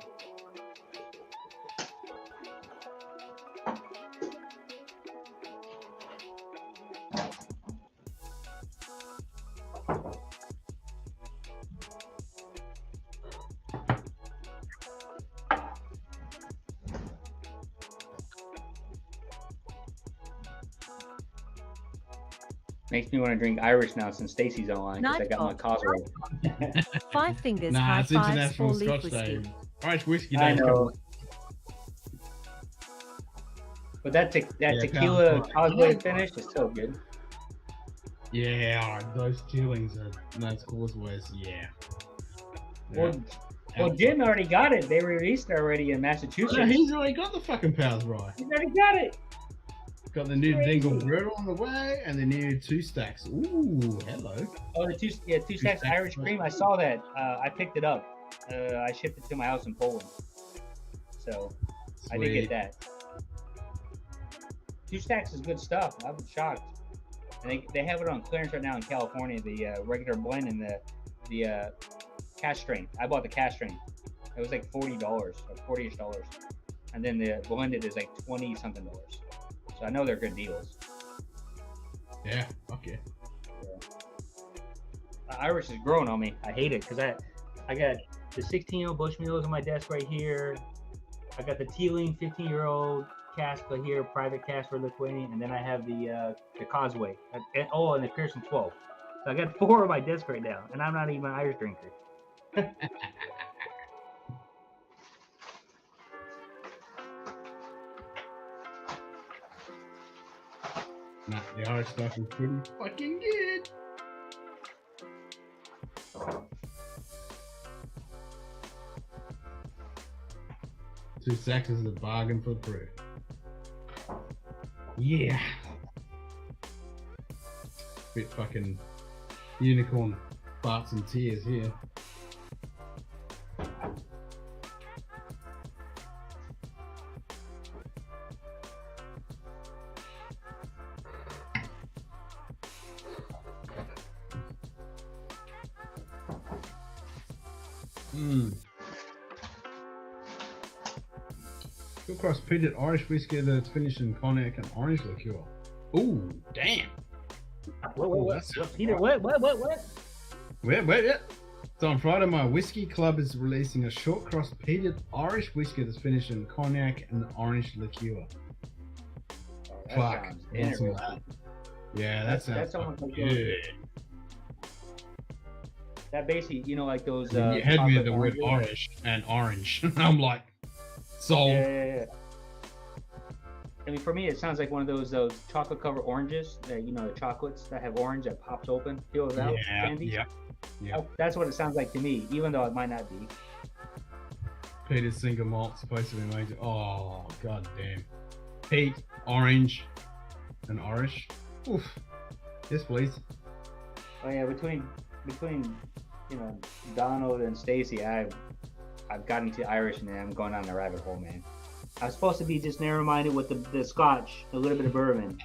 Makes me want to drink Irish now since Stacy's online because I got my Cosmo. 5 fingers, Nah, high it's fives, International 4-leaf Scotch Day. whiskey. Irish whiskey I day. know. But that tequila Power. Causeway finish is so good. Yeah, those Tealings are those causeways. Yeah. Well, Jim already got it. They released it already in Massachusetts. Yeah, he's already got the fucking Powers right. He's already got it. Got the new Dingle Brew on the way and the new 2 stacks. Ooh, hello. Oh, the two stacks Irish cream. I saw that. I picked it up. I shipped it to my house in Poland. So I did get that. 2 stacks is good stuff. I was shocked. And they have it on clearance right now in California. The regular blend and the cash strain. I bought the cash strain. It was like $40 or $40ish, and then the blended is like $20-something. So I know they're good deals. Yeah, fuck yeah. Irish is growing on me. I hate it because I got the 16-year-old Bushmills on my desk right here. I got the Teeling 15-year-old cask right here, private cask for Lithuania, and then I have the Causeway. And the Pearson 12. So I got 4 on my desk right now, and I'm not even an Irish drinker. Nah, the Irish stuff is pretty fucking good. Two sacks is a bargain for the crew. Yeah. Bit fucking unicorn farts and tears here. Good cross peated Irish whiskey that's finished in cognac and orange liqueur. Ooh, damn. What? Peter, what? Wait. So on Friday, my whiskey club is releasing a short cross peated Irish whiskey that's finished in cognac and orange liqueur. Fuck. Yeah, that sounds almost like good. That basically, like those. You had me at the chocolate word oranges. Irish and orange. I'm like, sold. Yeah. I mean, for me, it sounds like one of those chocolate covered oranges that the chocolates that have orange that pops open, peels out, candy. Yeah. That's what it sounds like to me, even though it might not be. Peated single malt supposed to be made. Oh, god damn. Peat, orange, and Irish. Oof. Yes, please. Oh yeah, between Donald and Stacy, I've gotten to Irish and I'm going down the rabbit hole, man. I was supposed to be just narrow-minded with the Scotch, a little bit of bourbon.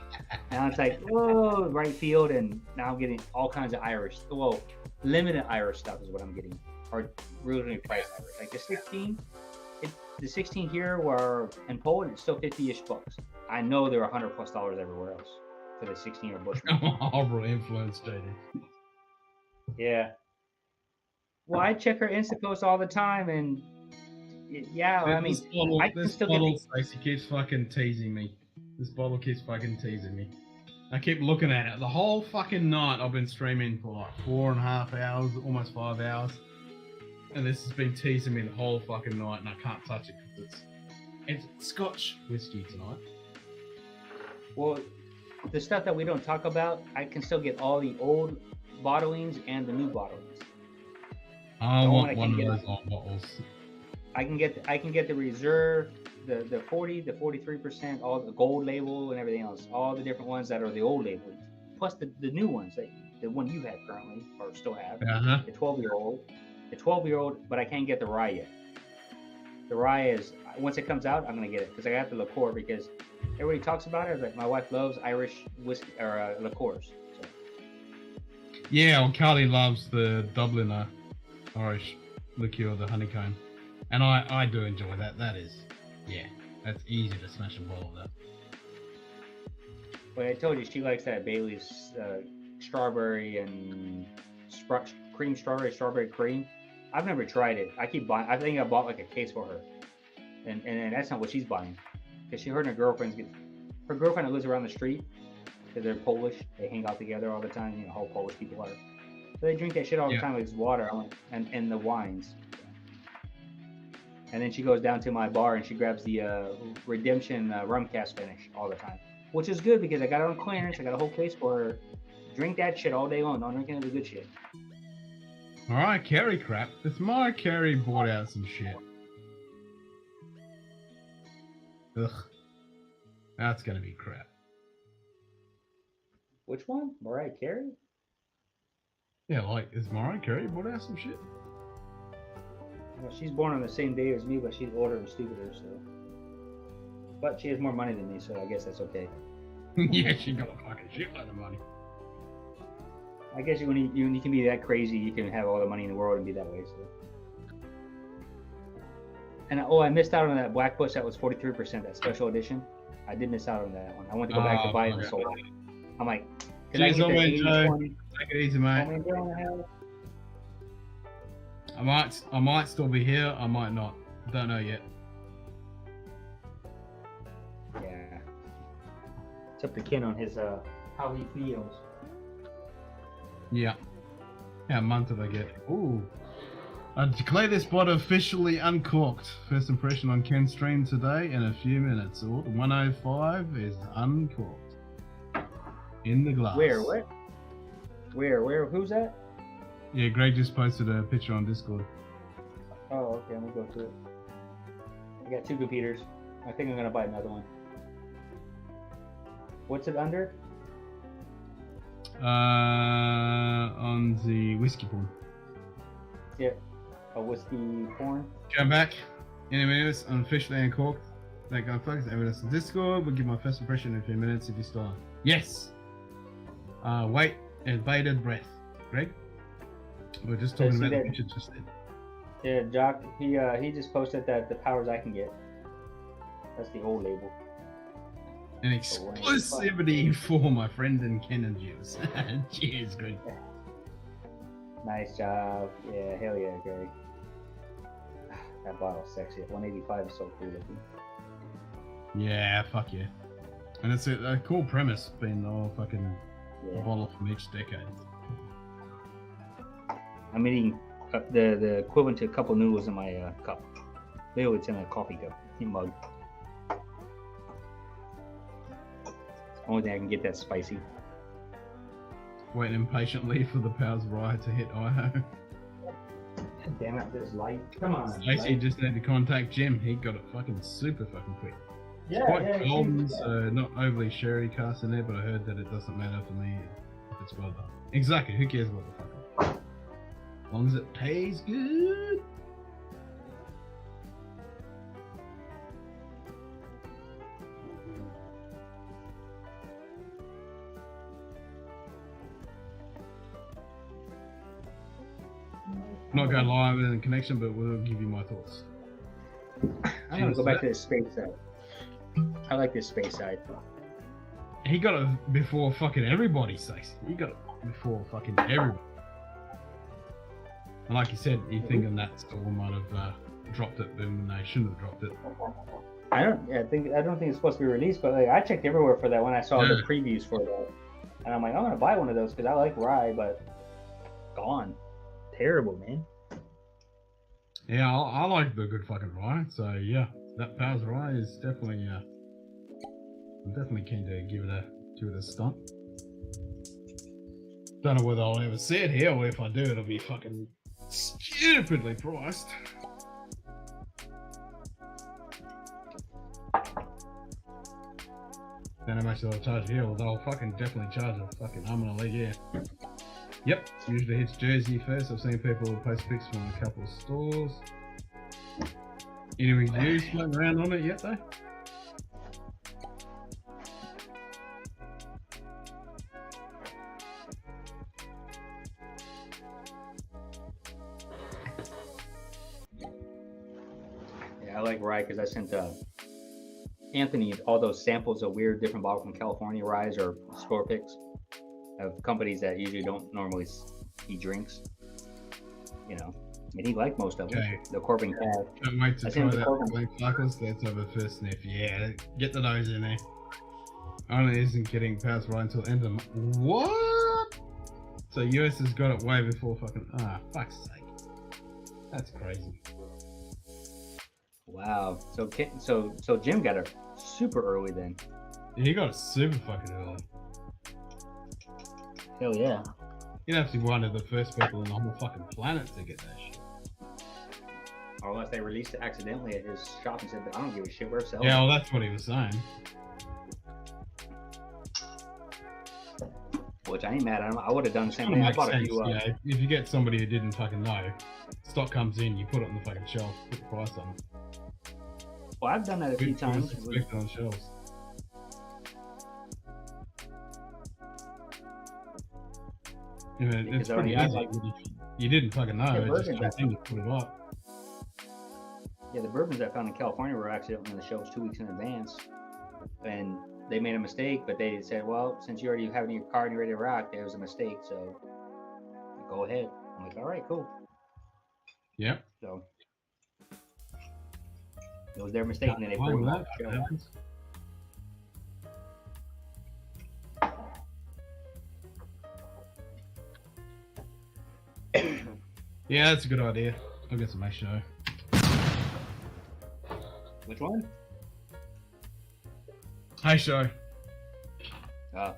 Now it's like, whoa, right field, and now I'm getting all kinds of Irish. Well, limited Irish stuff is what I'm getting, or really priced Irish. Like the 16 here were in Poland, it's still 50-ish bucks. I know they're $100+ everywhere else for the 16-year Bushman. Horrible influence, JD. Yeah. Well, I check her Insta posts all the time, and yeah, I mean, I can this still bottle, get Stacey, keeps fucking teasing me. This bottle keeps fucking teasing me. I keep looking at it. The whole fucking night I've been streaming for like 4.5 hours, almost 5 hours. And this has been teasing me the whole fucking night, and I can't touch it because it's Scotch whiskey tonight. Well, the stuff that we don't talk about, I can still get all the old bottlings and the new bottlings. I The want I one can of get- those old bottles. I can get the reserve, the 40, the 43%, all the gold label and everything else, all the different ones that are the old labels, plus the new ones, that the one you have currently or still have, Uh-huh. the 12-year-old, but I can't get the rye yet. The rye is, once it comes out, I'm gonna get it because I got the liqueur because everybody talks about it. Like my wife loves Irish whiskey or liqueurs. So. Yeah, well, Carly loves the Dubliner Irish liqueur, the honeycomb. And I do enjoy that. That is, yeah, that's easy to smash a bottle of that. But I told you she likes that Bailey's strawberry and strawberry cream. I've never tried it. I keep buying. I think I bought like a case for her, and that's not what she's buying, because her and her girlfriend that lives around the street, because they're Polish. They hang out together all the time. You know how Polish people are. So they drink that shit all the time, like it's water, and the wines. And then she goes down to my bar and she grabs the Redemption rum cast finish all the time, which is good because I got it on clearance. I got a whole case for her. Drink that shit all day long. Don't drink any of the good shit. Mariah Carey crap. This Mariah Carey bought out some shit. Ugh. That's gonna be crap. Which one? Mariah Carey? Yeah, like, is Mariah Carey bought out some shit? Well, she's born on the same day as me, but she's older and stupider, so. But she has more money than me, so I guess that's okay. Yeah, she got a fucking shitload of money. I guess when you can be that crazy, you can have all the money in the world and be that way. So. And I missed out on that Black Bush that was 43%, that special edition. I did miss out on that one. I went to go back to buy it and sold it. I'm like, can I Cheers, get that mate, 80, Joe. 20? Take it easy, mate. I might still be here. I might not. Don't know yet. Yeah. It's up to Ken on his how he feels. Yeah. How month did I get? Ooh. I declare this bottle officially uncorked. First impression on Ken's stream today in a few minutes. Ooh, 105 is uncorked. In the glass. Where? What? Where? Who's that? Yeah, Greg just posted a picture on Discord. Oh, okay. I'm gonna go through it. I got 2 computers. I think I'm gonna buy another one. What's it under? On the whiskey porn. Yeah, a whiskey porn. Come back in a minute. I'm officially uncorked. Thank God, folks. Evidence in Discord. We'll give my first impression in a few minutes if you're still on. Yes. Wait and bated breath. Greg. We're just talking about the picture just then. Yeah, Jock. He just posted that the powers I can get. That's the old label. An exclusivity for my friend and Ken and Juice. Cheers, Greg. Nice job. Yeah, hell yeah, Greg. That bottle's sexy. 185 is so cool looking. Yeah, fuck yeah. And it's a cool premise, being all fucking a bottle from each decade. I'm eating the equivalent to a couple noodles in my cup. Literally, it's in a coffee cup, mug. Only thing I can get that's spicy. Waiting impatiently for the powers rye to hit IO. Damn it, this light. Come on. Stacey just had to contact Jim. He got it fucking super fucking quick. Yeah, It's quite yeah, golden, so not overly sherry cast in there, but I heard that it doesn't matter to me if it's well done. Exactly, who cares what the fuck? As long as it tastes good. Not going live in the connection, but we'll give you my thoughts. I'm gonna go back to the space side. I like this space side. He got it before fucking everybody, Stacey. He got it before fucking everybody. And like you said, you thinking that store might have dropped it when they shouldn't have dropped it. I don't think it's supposed to be released, but like I checked everywhere for that when I saw the previews for that, and I'm like, I'm gonna buy one of those because I like rye, but gone, terrible, man. Yeah, I like the good fucking rye. So yeah, that Powers rye is definitely. I'm definitely keen to give it a stunt. Don't know whether I'll ever see it here, or if I do, it'll be fucking stupidly priced. Don't know how much they'll charge here, or they'll fucking definitely charge a fucking arm and a leg, yeah. Yep, usually hits Jersey first. I've seen people post pics from a couple of stores. Any reviews floating around on it yet, though? Yeah, I like rye because I sent Anthony all those samples of weird different bottles from California ryes or store picks of companies that usually don't normally he drinks. You know, and he liked most of them. Okay. The Corbin Cab. Can't wait to try that Glen Clarkers. Let's have a first sniff. Yeah, get the nose in there. Only isn't getting past right until end of the month. What? So US has got it way before fucking. Fuck's sake. That's crazy. Wow. So Jim got it super early then. Yeah, he got it super fucking early. Hell yeah. You'd have to be one of the first people on the whole fucking planet to get that shit. Or unless they released it accidentally at his shop and said, I don't give a shit, we're selling. Yeah, well, that's what he was saying. Which I ain't mad at him. I would have done the same thing. I bought a few. Yeah, if you get somebody who didn't fucking know, stock comes in, you put it on the fucking shelf, put the price on it. Well, I've done that a few times. Expect on shelves. Yeah, it's pretty easy. Like, you didn't fucking know. Yeah, it just continued to put it up. Yeah, the bourbons I found in California were actually on the shelves 2 weeks in advance, and they made a mistake. But they said, "Well, since you already have it in your car and you're ready to rock, there was a mistake. So go ahead." I'm like, "All right, cool." Yep. So it was their mistake, and then they put it on the shelf. Yeah, that's a good idea. I'll get some show. Which one? Hey, show. I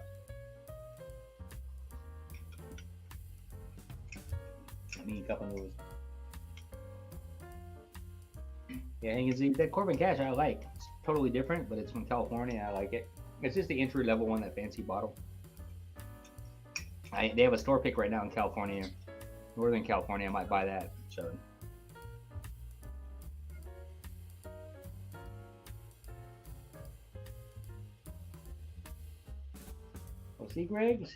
mean, a couple of those. Yeah, that Corbin Cash I like. It's totally different, but it's from California. I like it. It's just the entry level one, that fancy bottle. They have a store pick right now in California. Northern California, I might buy that. So, well, see, Greg,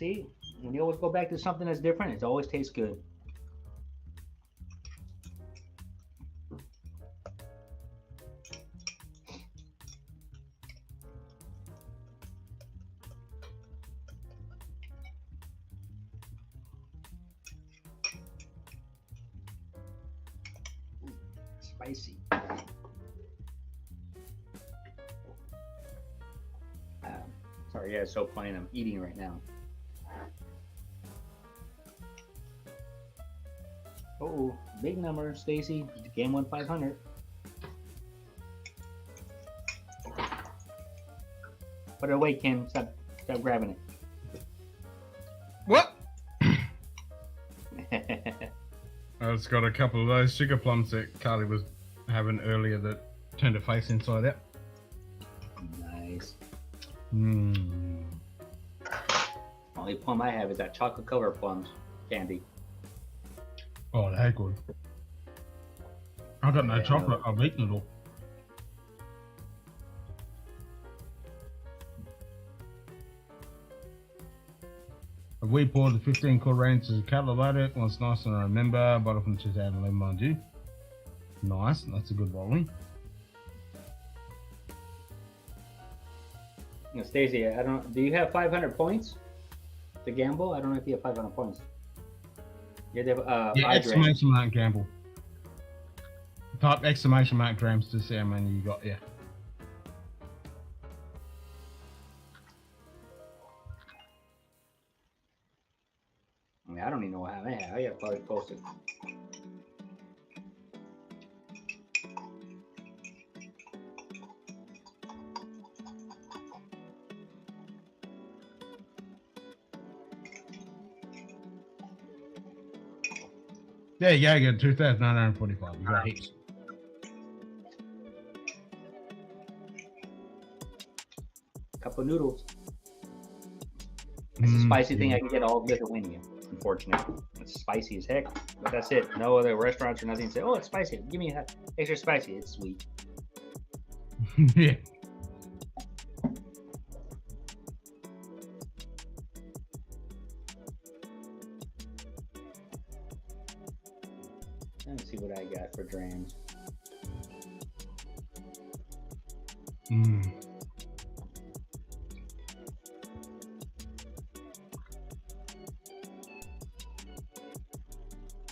when you always go back to something that's different, it always tastes good. Spicy. Sorry, yeah, it's so plain. I'm eating right now. Oh, big number, Stacy. Game 1-500. Put it away, Kim. Stop grabbing it. What? It's got a couple of those sugar plums that Carly was having earlier that turned her face inside out. Nice. Mmm. Only plum I have is that chocolate covered plums candy. Oh, they're good. I got no chocolate. I've eaten it all. We poured the 15 quarter ounces of Catalytic. Once nice and I remember, bottle from 2011, mind you. Nice, that's a good rolling. Now, Stacey, do you have 500 points to gamble? I don't know if you have 500 points. Yeah, they have Yeah, 5 grams. exclamation mark gamble. Type exclamation mark grams to see how many you got. Yeah. I mean, I don't even know how many. I gotta probably post it. There you go. You got 2,945. You got heaps. Couple of noodles. It's a spicy thing yeah. I can get all Lithuania, unfortunately. It's spicy as heck, but that's it. No other restaurants or nothing say, oh, it's spicy. Give me extra spicy. It's sweet. Yeah. Let me see what I got for drams. Mm.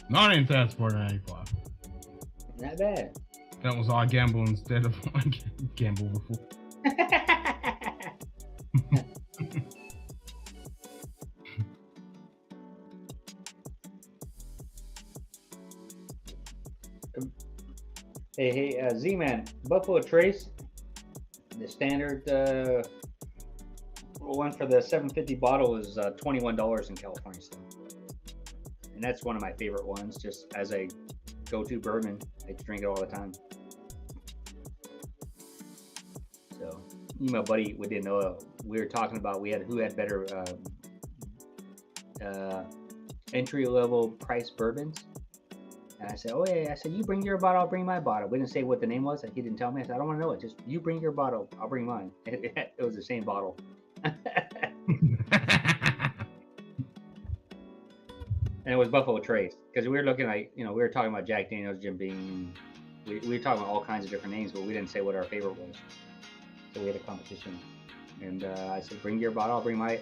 $19,485. Not bad. That was I gamble instead of I gamble before. Hey, Z-Man, Buffalo Trace, the standard one for the 750 bottle is $21 in California still. And that's one of my favorite ones, just as a go-to bourbon. I drink it all the time. So, me and my buddy, we didn't know, we were talking about who had better entry-level price bourbons. And I said, oh yeah, I said, you bring your bottle, I'll bring my bottle. We didn't say what the name was. He didn't tell me. I said, I don't want to know it. Just you bring your bottle, I'll bring mine. It was the same bottle. And it was Buffalo Trace, because we were looking like, we were talking about Jack Daniels, Jim Beam. We were talking about all kinds of different names, but we didn't say what our favorite was. So we had a competition. And I said, bring your bottle, I'll bring my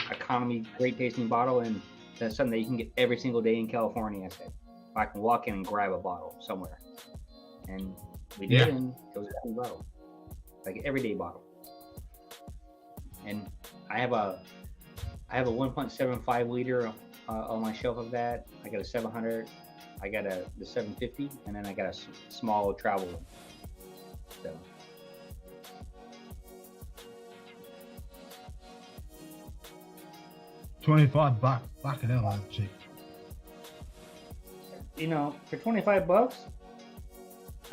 economy, great tasting bottle. And that's something that you can get every single day in California. I said, I can walk in and grab a bottle somewhere. And we did, and it was a cool bottle. Like an everyday bottle. And I have a 1.75 liter on my shelf of that. I got a 700, I got the 750, and then I got a small travel one. So. $25. Fucking hell, that's cheap. For $25,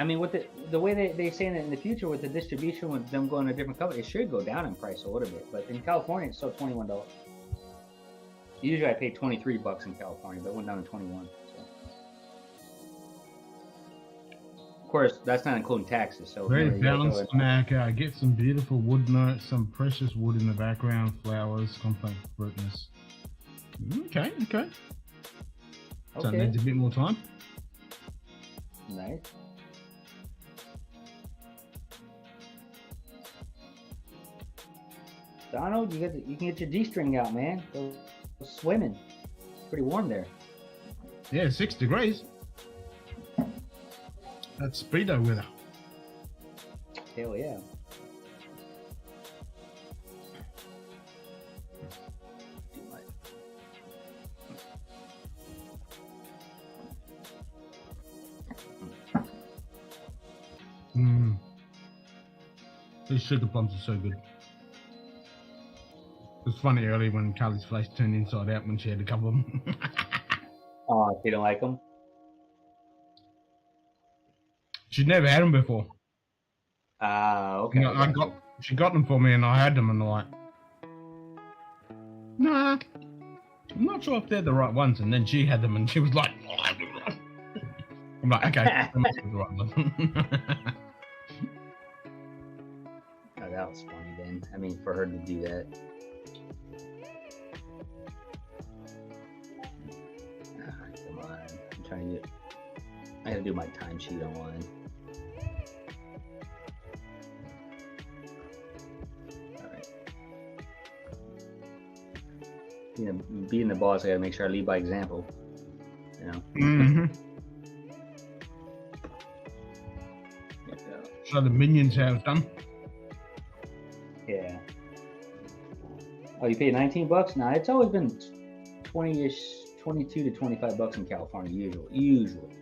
I mean, with the way they say that in the future with the distribution, with them going to different companies, it should go down in price a little bit. But in California, it's still $21. Usually I pay $23 in California, but it went down to 21. So. Of course, that's not including taxes. So very balanced snack. Get some beautiful wood notes, some precious wood in the background, flowers, complex fruitness. Okay. So it needs a bit more time. Nice. Donald, you can get your G-string out, man. Go swimming. It's pretty warm there. Yeah, 6 degrees. That's speedo weather. Hell yeah. These sugar plums are so good. It was funny earlier when Carly's face turned inside out when she had a couple of them. Oh, you don't like them? She'd never had them before. Okay. She got them for me and I had them and I'm like, nah, I'm not sure if they're the right ones. And then she had them and she was like, oh, I'm like, okay, that must be the right one. Oh, that was funny then. I mean, for her to do that. Come on. I'm trying to I gotta do my timesheet online. Alright. Being the boss, I gotta make sure I lead by example. You know. Mm-hmm. So the Minions have done. Yeah. Oh, you paid $19? Nah, it's always been 20-ish, 22 to 25 bucks in California usually.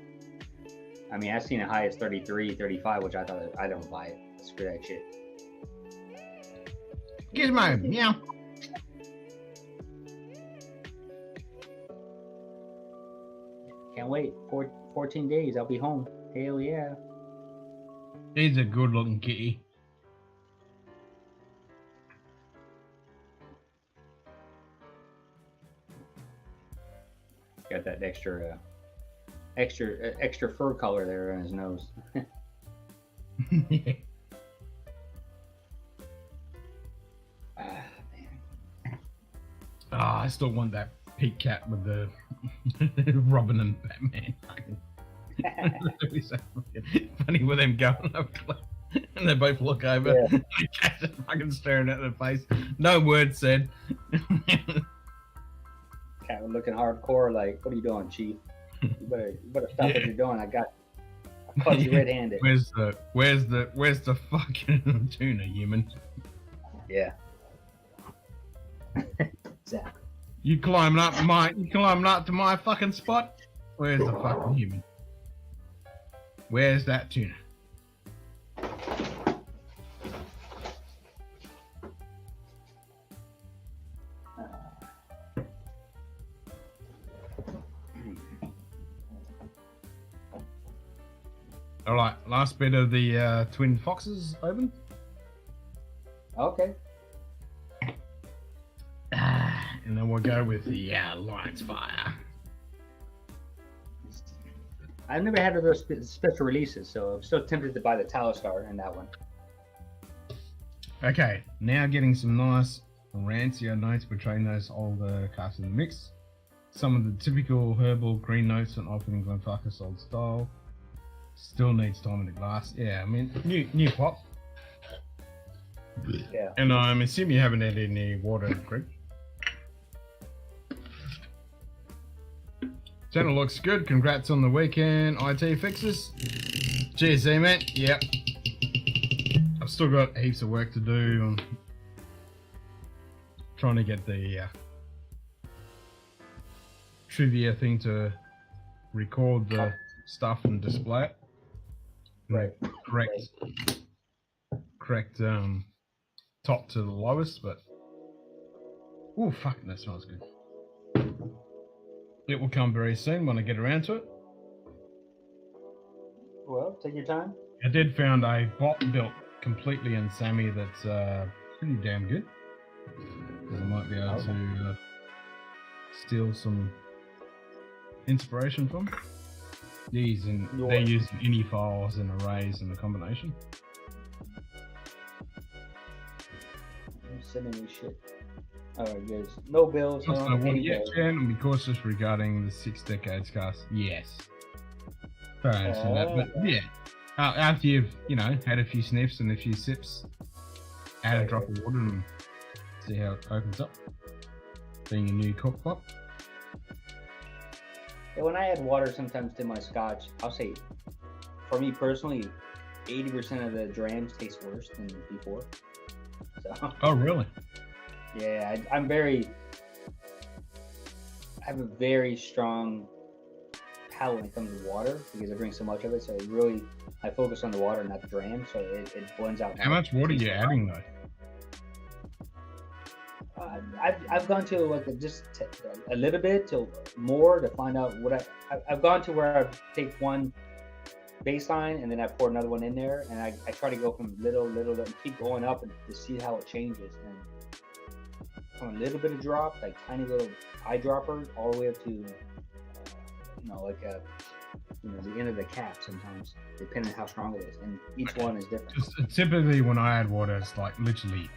I mean, I've seen it high as 33, 35, which I thought I don't buy it. Screw that shit. Gizmo, meow. Can't wait. 14 days, I'll be home. Hell yeah. He's a good looking kitty. Got that extra fur color there on his nose. Yeah. I still want that Pete cat with the Robin and Batman. It'd be so fucking funny with them going up and they both look over. Yeah. The cat's just fucking staring at their face. No word said. Cat was looking hardcore like, what are you doing, Chief? You better stop what you're doing. I caught you red-handed. Where's the fucking tuna, human? Yeah. Exactly. You climbing up to my fucking spot? Where's the fucking human? Where's that tuna? All right, last bit of the twin foxes open. Okay. And then we'll go with the Lion's Fire. I've never had those special releases, so I'm still tempted to buy the Talistar in that one. Okay, now getting some nice rancia notes between those older casks in the mix. Some of the typical herbal green notes and opening Glenfarclas old style. Still needs time in the glass. Yeah, I mean, new pop. Yeah. And I'm assuming you haven't had any water, Greg. Channel looks good. Congrats on the weekend IT fixes. Cheers, man. Yep. I've still got heaps of work to do on trying to get the trivia thing to record the stuff and display it. Right. Correct top to the lowest, but oh fuck, that smells good. It will come very soon when I get around to it. Well, take your time. I did found a bot built completely in Sammy that's pretty damn good. I might be able to steal some inspiration from. They're using any files and arrays in the combination. I'm sending me shit. Alright, guys. No bills. Just no water yet, Jan, and be cautious regarding the 6 decades cast. Yes. Sorry, I understand that, but yeah. After you've, had a few sniffs and a few sips, add a drop of water and see how it opens up. Being a new cook pot. Yeah, when I add water sometimes to my scotch, I'll say, for me personally, 80% of the drams taste worse than before. So. Oh, really? Yeah, I have a very strong palate when it comes to water because I drink so much of it. So I focus on the water, not the dram. So it blends out. How much water are you adding though? I've gone to a little bit to more to find out what I've gone to where I take one baseline and then I pour another one in there and I try to go from little and keep going up and to see how it changes. And from a little bit of drop, like tiny little eyedropper, all the way up to the end of the cap sometimes, depending on how strong it is, and each one is different. Typically, when I add water, it's like literally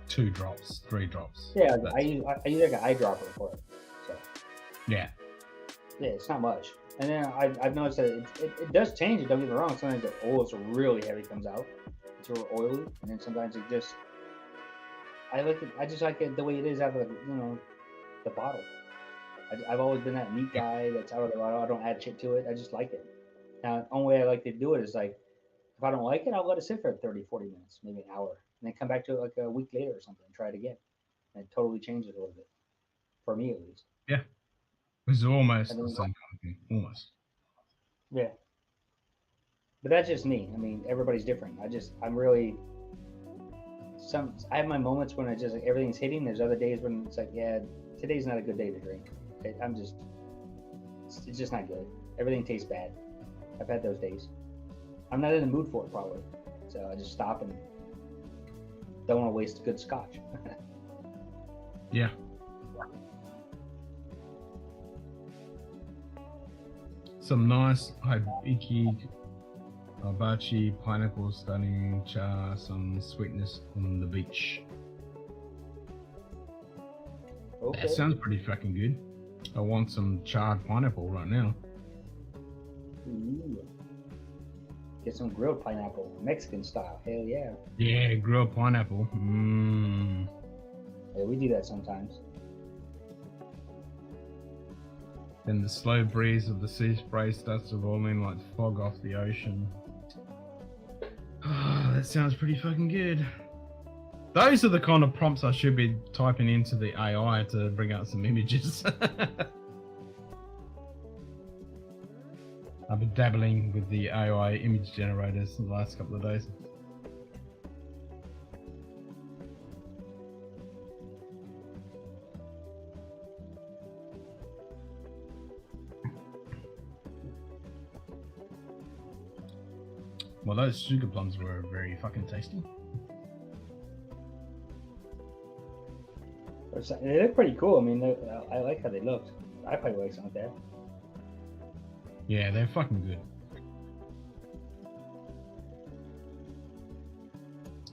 2 drops, 3 drops. Yeah, I use like an eyedropper for it. So yeah, it's not much. And then I've noticed that it does change it. Don't get me wrong. Sometimes the oil is really heavy, comes out. It's real oily, and then sometimes it just. I just like it the way it is out of the bottle. I've always been that neat guy that's out of the bottle. I don't add shit to it. I just like it. Now, the only way I like to do it is like, if I don't like it, I'll let it sit for 30, 40 minutes, maybe an hour, and then come back to it like a week later or something and try it again. And it totally changes a little bit, for me at least. Yeah. It's almost And then- the same kind of thing. Almost. Yeah. But that's just me. I mean, everybody's different. I'm really I have my moments when I just like everything's hitting. There's other days when it's like, yeah, today's not a good day to drink. It's just not good. Everything tastes bad. I've had those days. I'm not in the mood for it probably. So I just stop and don't want to waste a good scotch. Yeah. Some nice Hibiki, hibachi, pineapple, stunning char, some sweetness on the beach. Okay. That sounds pretty fucking good. I want some charred pineapple right now. Ooh. Get some grilled pineapple, Mexican style. Hell yeah. Yeah, grilled pineapple. Mmm. Yeah, we do that sometimes. Then the slow breeze of the sea spray starts to roll in like fog off the ocean. Oh, that sounds pretty fucking good. Those are the kind of prompts I should be typing into the AI to bring out some images. I've been dabbling with the AI image generators in the last couple of days. Well, those sugar plums were very fucking tasty. They look pretty cool. I mean, I like how they looked. I probably like some of that. Yeah, they're fucking good.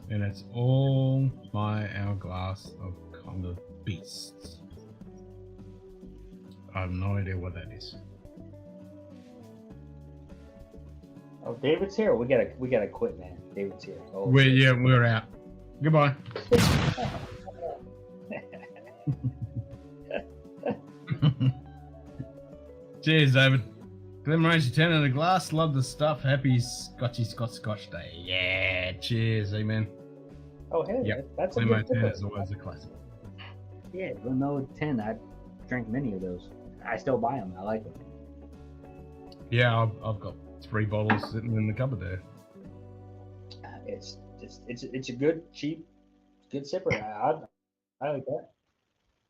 And it's all my hourglass of kind of beasts. I have no idea what that is. Oh, David's here. We gotta quit, man. David's here. Oh, We're out. Goodbye. Cheers, David. Glenmorangie 10 in a glass. Love the stuff. Happy Scotch Day. Yeah. Cheers, amen. Oh, hey, Yep. that's a Glenmorangie good 10 tip. is always a classic. Yeah, Glenmorangie 10. I drank many of those. I still buy them. I like them. Yeah, I've got 3 bottles sitting in the cupboard there. It's a good, cheap, good sipper. I like that.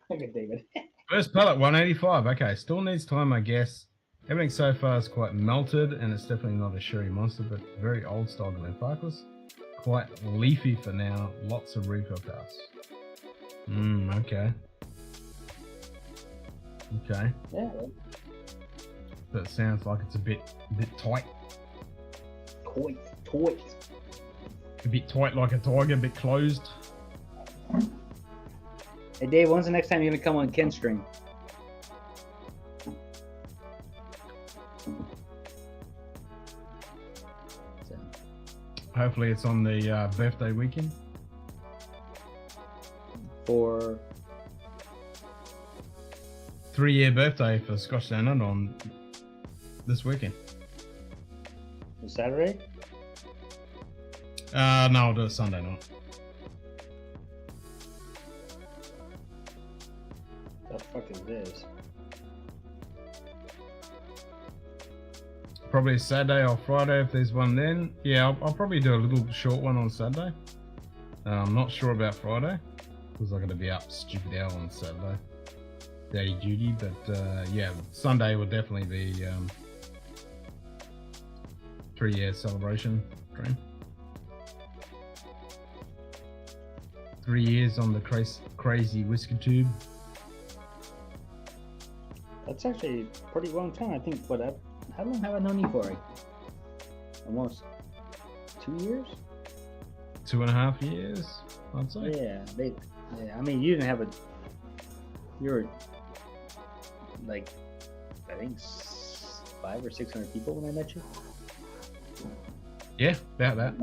Look at David. First pellet, 185. Okay, still needs time, I guess. Everything so far is quite melted, and it's definitely not a sherry monster, but very old style Glenfarclas. Quite leafy for now. Lots of refill pass. Okay. Okay. Yeah. That sounds like it's a bit tight. Toy. A bit tight like a tiger, a bit closed. Hey, Dave, when's the next time you're gonna come on Ken's stream? So, Hopefully it's on the birthday weekend. for 3-year birthday for Scotch Down Under on this weekend. Saturday? No, I'll do it Sunday night. The fuck is this? Probably Saturday or Friday if there's one then. Yeah, I'll probably do a little short one on Saturday. I'm not sure about Friday because I'm going to be up stupid hour on Saturday. Daddy duty, but yeah, Sunday will definitely be 3-year celebration dream. 3 years on the crazy whiskey tube. That's actually a pretty long time. I think, how long have I known you for? Almost 2 years? 2.5 years, I'd say. Yeah. I mean, you didn't have you were like, I think 500 or 600 people when I met you. Yeah, about that.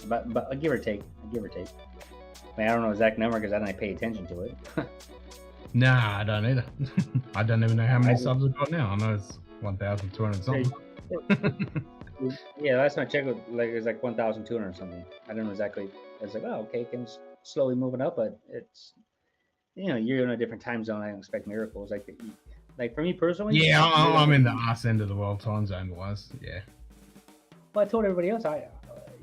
But give or take. I mean, I don't know the exact number because I didn't pay attention to it. Nah, I don't either. I don't even know how many I- subs I've got now. I know it's 1,200 something. Yeah, last time I checked, it was like 1,200 or something. I don't know exactly. I was like, oh, okay, it's slowly moving up, but it's, you're in a different time zone. I don't expect miracles. Like for me personally. Yeah, I I'm in the arse end of the world time zone wise. Yeah. Well, I told everybody else,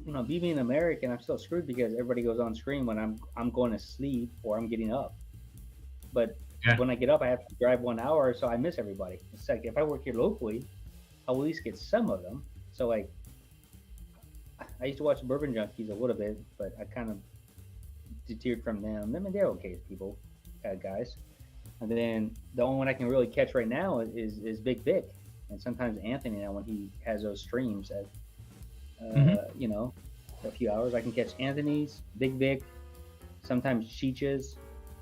me being American, I'm still screwed because everybody goes on screen when I'm going to sleep or I'm getting up. But Yeah. when I get up, I have to drive 1 hour, so I miss everybody. It's like if I work here locally, I'll at least get some of them. So like, I used to watch Bourbon Junkies a little bit, but I kind of deterred from them. I mean, they're okay people, guys. And then the only one I can really catch right now is Big Vic, and sometimes Anthony now when he has those streams at a few hours. I can catch Anthony's, Big Vic, sometimes Cheech's.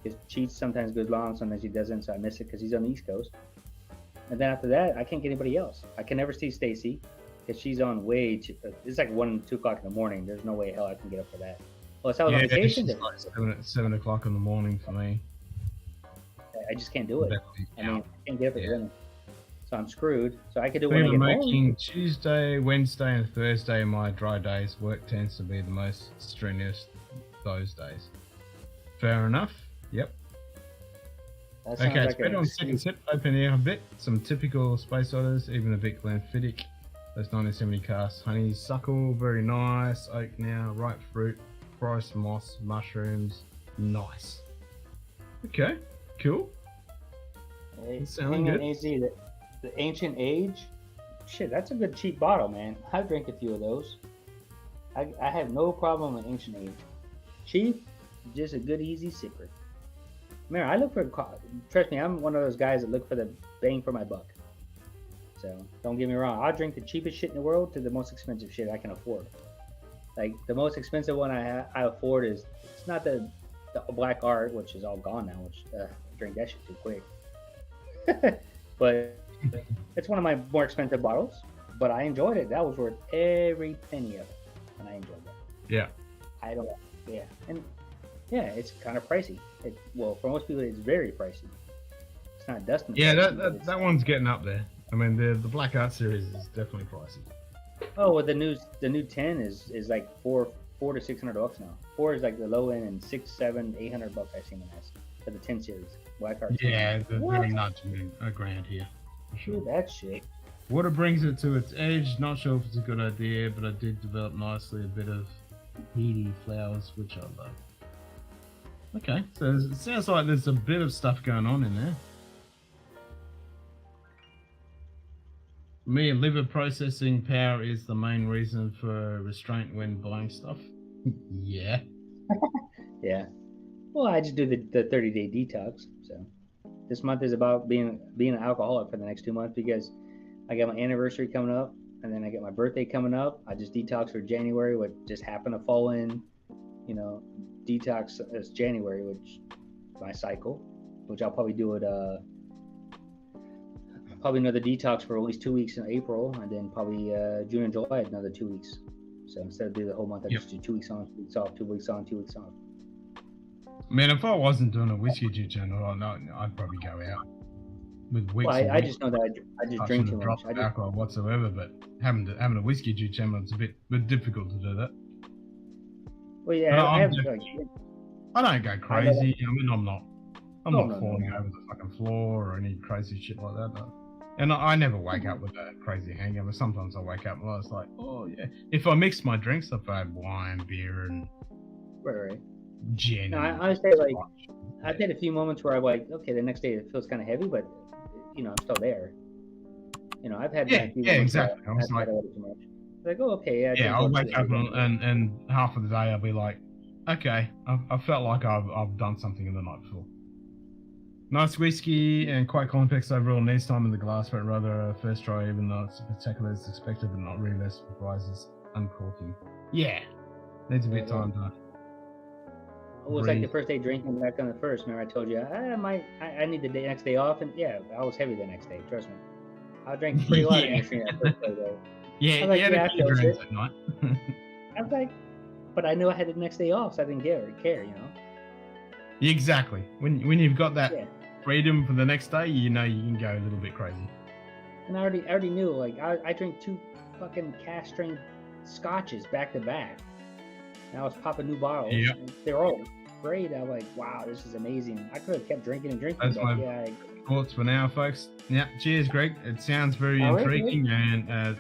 His Cheech sometimes goes long, sometimes he doesn't, so I miss it because he's on the East Coast. And then after that, I can't get anybody else. I can never see Stacy because she's on way too. It's like 1, 2 o'clock in the morning. There's no way hell I can get up for that. Well, it's I was on vacation. It's like 7 o'clock in the morning for me. I just can't do it. I mean, I can't get up at dinner. So I'm screwed. So I could do it We when I were get making home. Tuesday, Wednesday, and Thursday my dry days. Work tends to be the most strenuous those days. Fair enough. Yep. That sounds Okay, like spread a on second sip. Open air a bit. Some typical space otters, even a bit Glenfiddich. Those 1970 casts. Honeysuckle, very nice. Oak now, ripe fruit, forest moss, mushrooms. Nice. Okay, cool. Hey, Sounding hang on, good. AZ, the Ancient Age. Shit, that's a good cheap bottle, man. I've drank a few of those. I have no problem with Ancient Age. Cheap, just a good easy sipper. Man, I look for. Trust me, I'm one of those guys that look for the bang for my buck. So don't get me wrong. I'll drink the cheapest shit in the world to the most expensive shit I can afford. Like the most expensive one I afford is it's not the Black Art, which is all gone now. Which I drink that shit too quick. But it's one of my more expensive bottles. But I enjoyed it. That was worth every penny of it, and I enjoyed that. Yeah. I don't. Yeah, and yeah, it's kind of pricey. Well, for most people, it's very pricey. It's not Dustin. Yeah, pricey, that one's getting up there. I mean, the Black Art series is definitely pricey. Oh, well, the new 10 is like $400 to $600 now. 4 is like the low end, and 6, 7, $800 I've seen them as for the 10 series. Black Art. Yeah, they're very not a grand here. For sure. Dude, that shit. Water brings it to its edge. Not sure if it's a good idea, but I did develop nicely a bit of heady flowers, which I love. Okay, so it sounds like there's a bit of stuff going on in there. Me, liver processing power is the main reason for restraint when buying stuff. Yeah. Yeah. Well, I just do the 30-day detox. So this month is about being an alcoholic for the next 2 months because I got my anniversary coming up, and then I got my birthday coming up. I just detoxed for January, what just happened to fall in, detox as January, which my cycle, which I'll probably do it. Probably another detox for at least 2 weeks in April, and then probably June and July another 2 weeks. So instead of doing the whole month, I just do 2 weeks on, 2 weeks off, 2 weeks on, 2 weeks off. Man, if I wasn't doing a whiskey juice channel, I'd probably go out with weeks. Well, I just know that I just drink too much. Not alcohol whatsoever, but having a whiskey juice channel, it's a bit difficult to do that. Well, yeah, No, I have. I don't go crazy. I mean, I'm not No. falling over the fucking floor or any crazy shit like that. But, and I never wake up with a crazy hangover. Sometimes I wake up and I was like, oh yeah. If I mix my drinks, I've had wine, beer, and Right. gin. No, I and honestly like. scotch. I've had a few moments where I'm like, okay, the next day it feels kind of heavy, but I'm still there. I've had Yeah, a few yeah, moments where exactly. I was I've like, had a little too much. Like, oh, okay, yeah. I yeah, can I'll go wake to up the- and half of the day I'll be like, okay, I felt like I've done something the night before. Nice whiskey and quite complex overall. Needs time in the glass, but rather a first try, even though it's spectacular as expected, but not really less surprises. Uncorking. Yeah, needs a bit of time to. It was like the breathe. first day drinking back on the first. Remember, I told you I need the next day off, and yeah, I was heavy the next day. Trust me, I drank pretty lot Yeah. in the that first day though. Yeah, I'm like, yeah, yeah, I the feel drinks shit. at night. I was like, but I knew I had the next day off, so I didn't care. Exactly. When you've got that Yeah. freedom for the next day, you know you can go a little bit crazy. And I already knew, like, I drank 2 fucking cask strength scotches back to back. And I was popping new bottles. Yep. They're all great. I'm like, wow, this is amazing. I could have kept drinking and drinking. That's but my yeah, thoughts for now, folks. Yeah, cheers, Greg. It sounds very All right, intriguing, and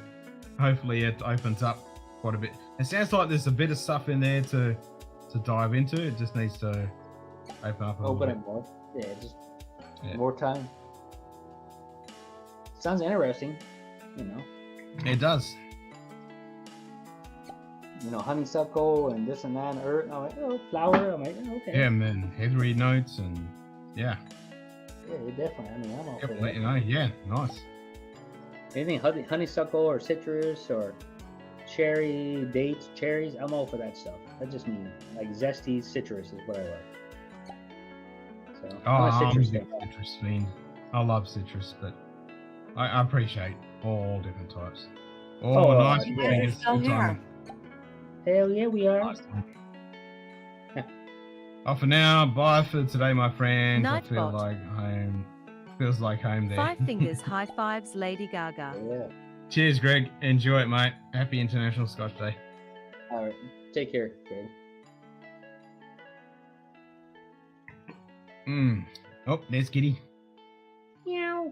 hopefully it opens up quite a bit. It sounds like there's a bit of stuff in there to dive into. It just needs to open up a little open bit. it more. Yeah, just Yeah. more time. Sounds interesting, you know. It does. You know, honeysuckle and this and that and earth. I'm like, oh, flower. I'm like, oh, okay. Yeah, and then heathery notes and yeah, Yeah, definitely. I mean, I'm all for definitely. that. You know, yeah, nice. Anything honeysuckle or citrus or cherry, dates, cherries, I'm all for that stuff. I just mean like zesty citrus is what I like. So Oh, I'm a I'm a citrus big guy. citrus fiend. I love citrus, but I appreciate all different types. Oh, Oh, nice. yeah. Meeting you. Still Good timing. Hell yeah, we are. Nice time. Oh, for now, bye for today, my friends. I feel Nightbot. like home. Feels like home there. 5 fingers, high fives, Lady Gaga. Yeah. Cheers, Greg. Enjoy it, mate. Happy International Scotch Day. All right. Take care, Greg. Oh, there's Kitty. Meow.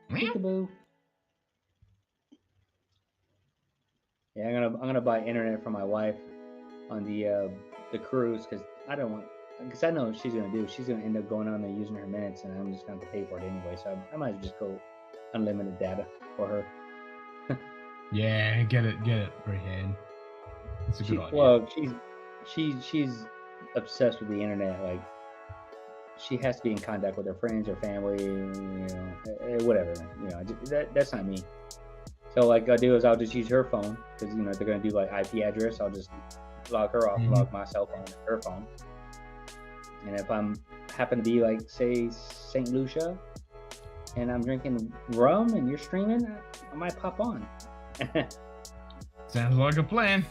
Meow. Peekaboo. Yeah, I'm gonna buy internet for my wife on the cruise because I don't want, because I know what she's gonna do. She's gonna end up going on there using her minutes, and I'm just gonna have to pay for it anyway. So I might as well just go unlimited data for her. Yeah, get it freehand. It's a good idea. Well, she's obsessed with the internet. Like, she has to be in contact with her friends, her family, you know, whatever. You know, that's not me. So like I'll do is I'll just use her phone because you know they're gonna do like IP address. I'll just log her off, log my cell phone, her phone. And if I'm happen to be like say St. Lucia, and I'm drinking rum and you're streaming, I might pop on. Sounds like a plan.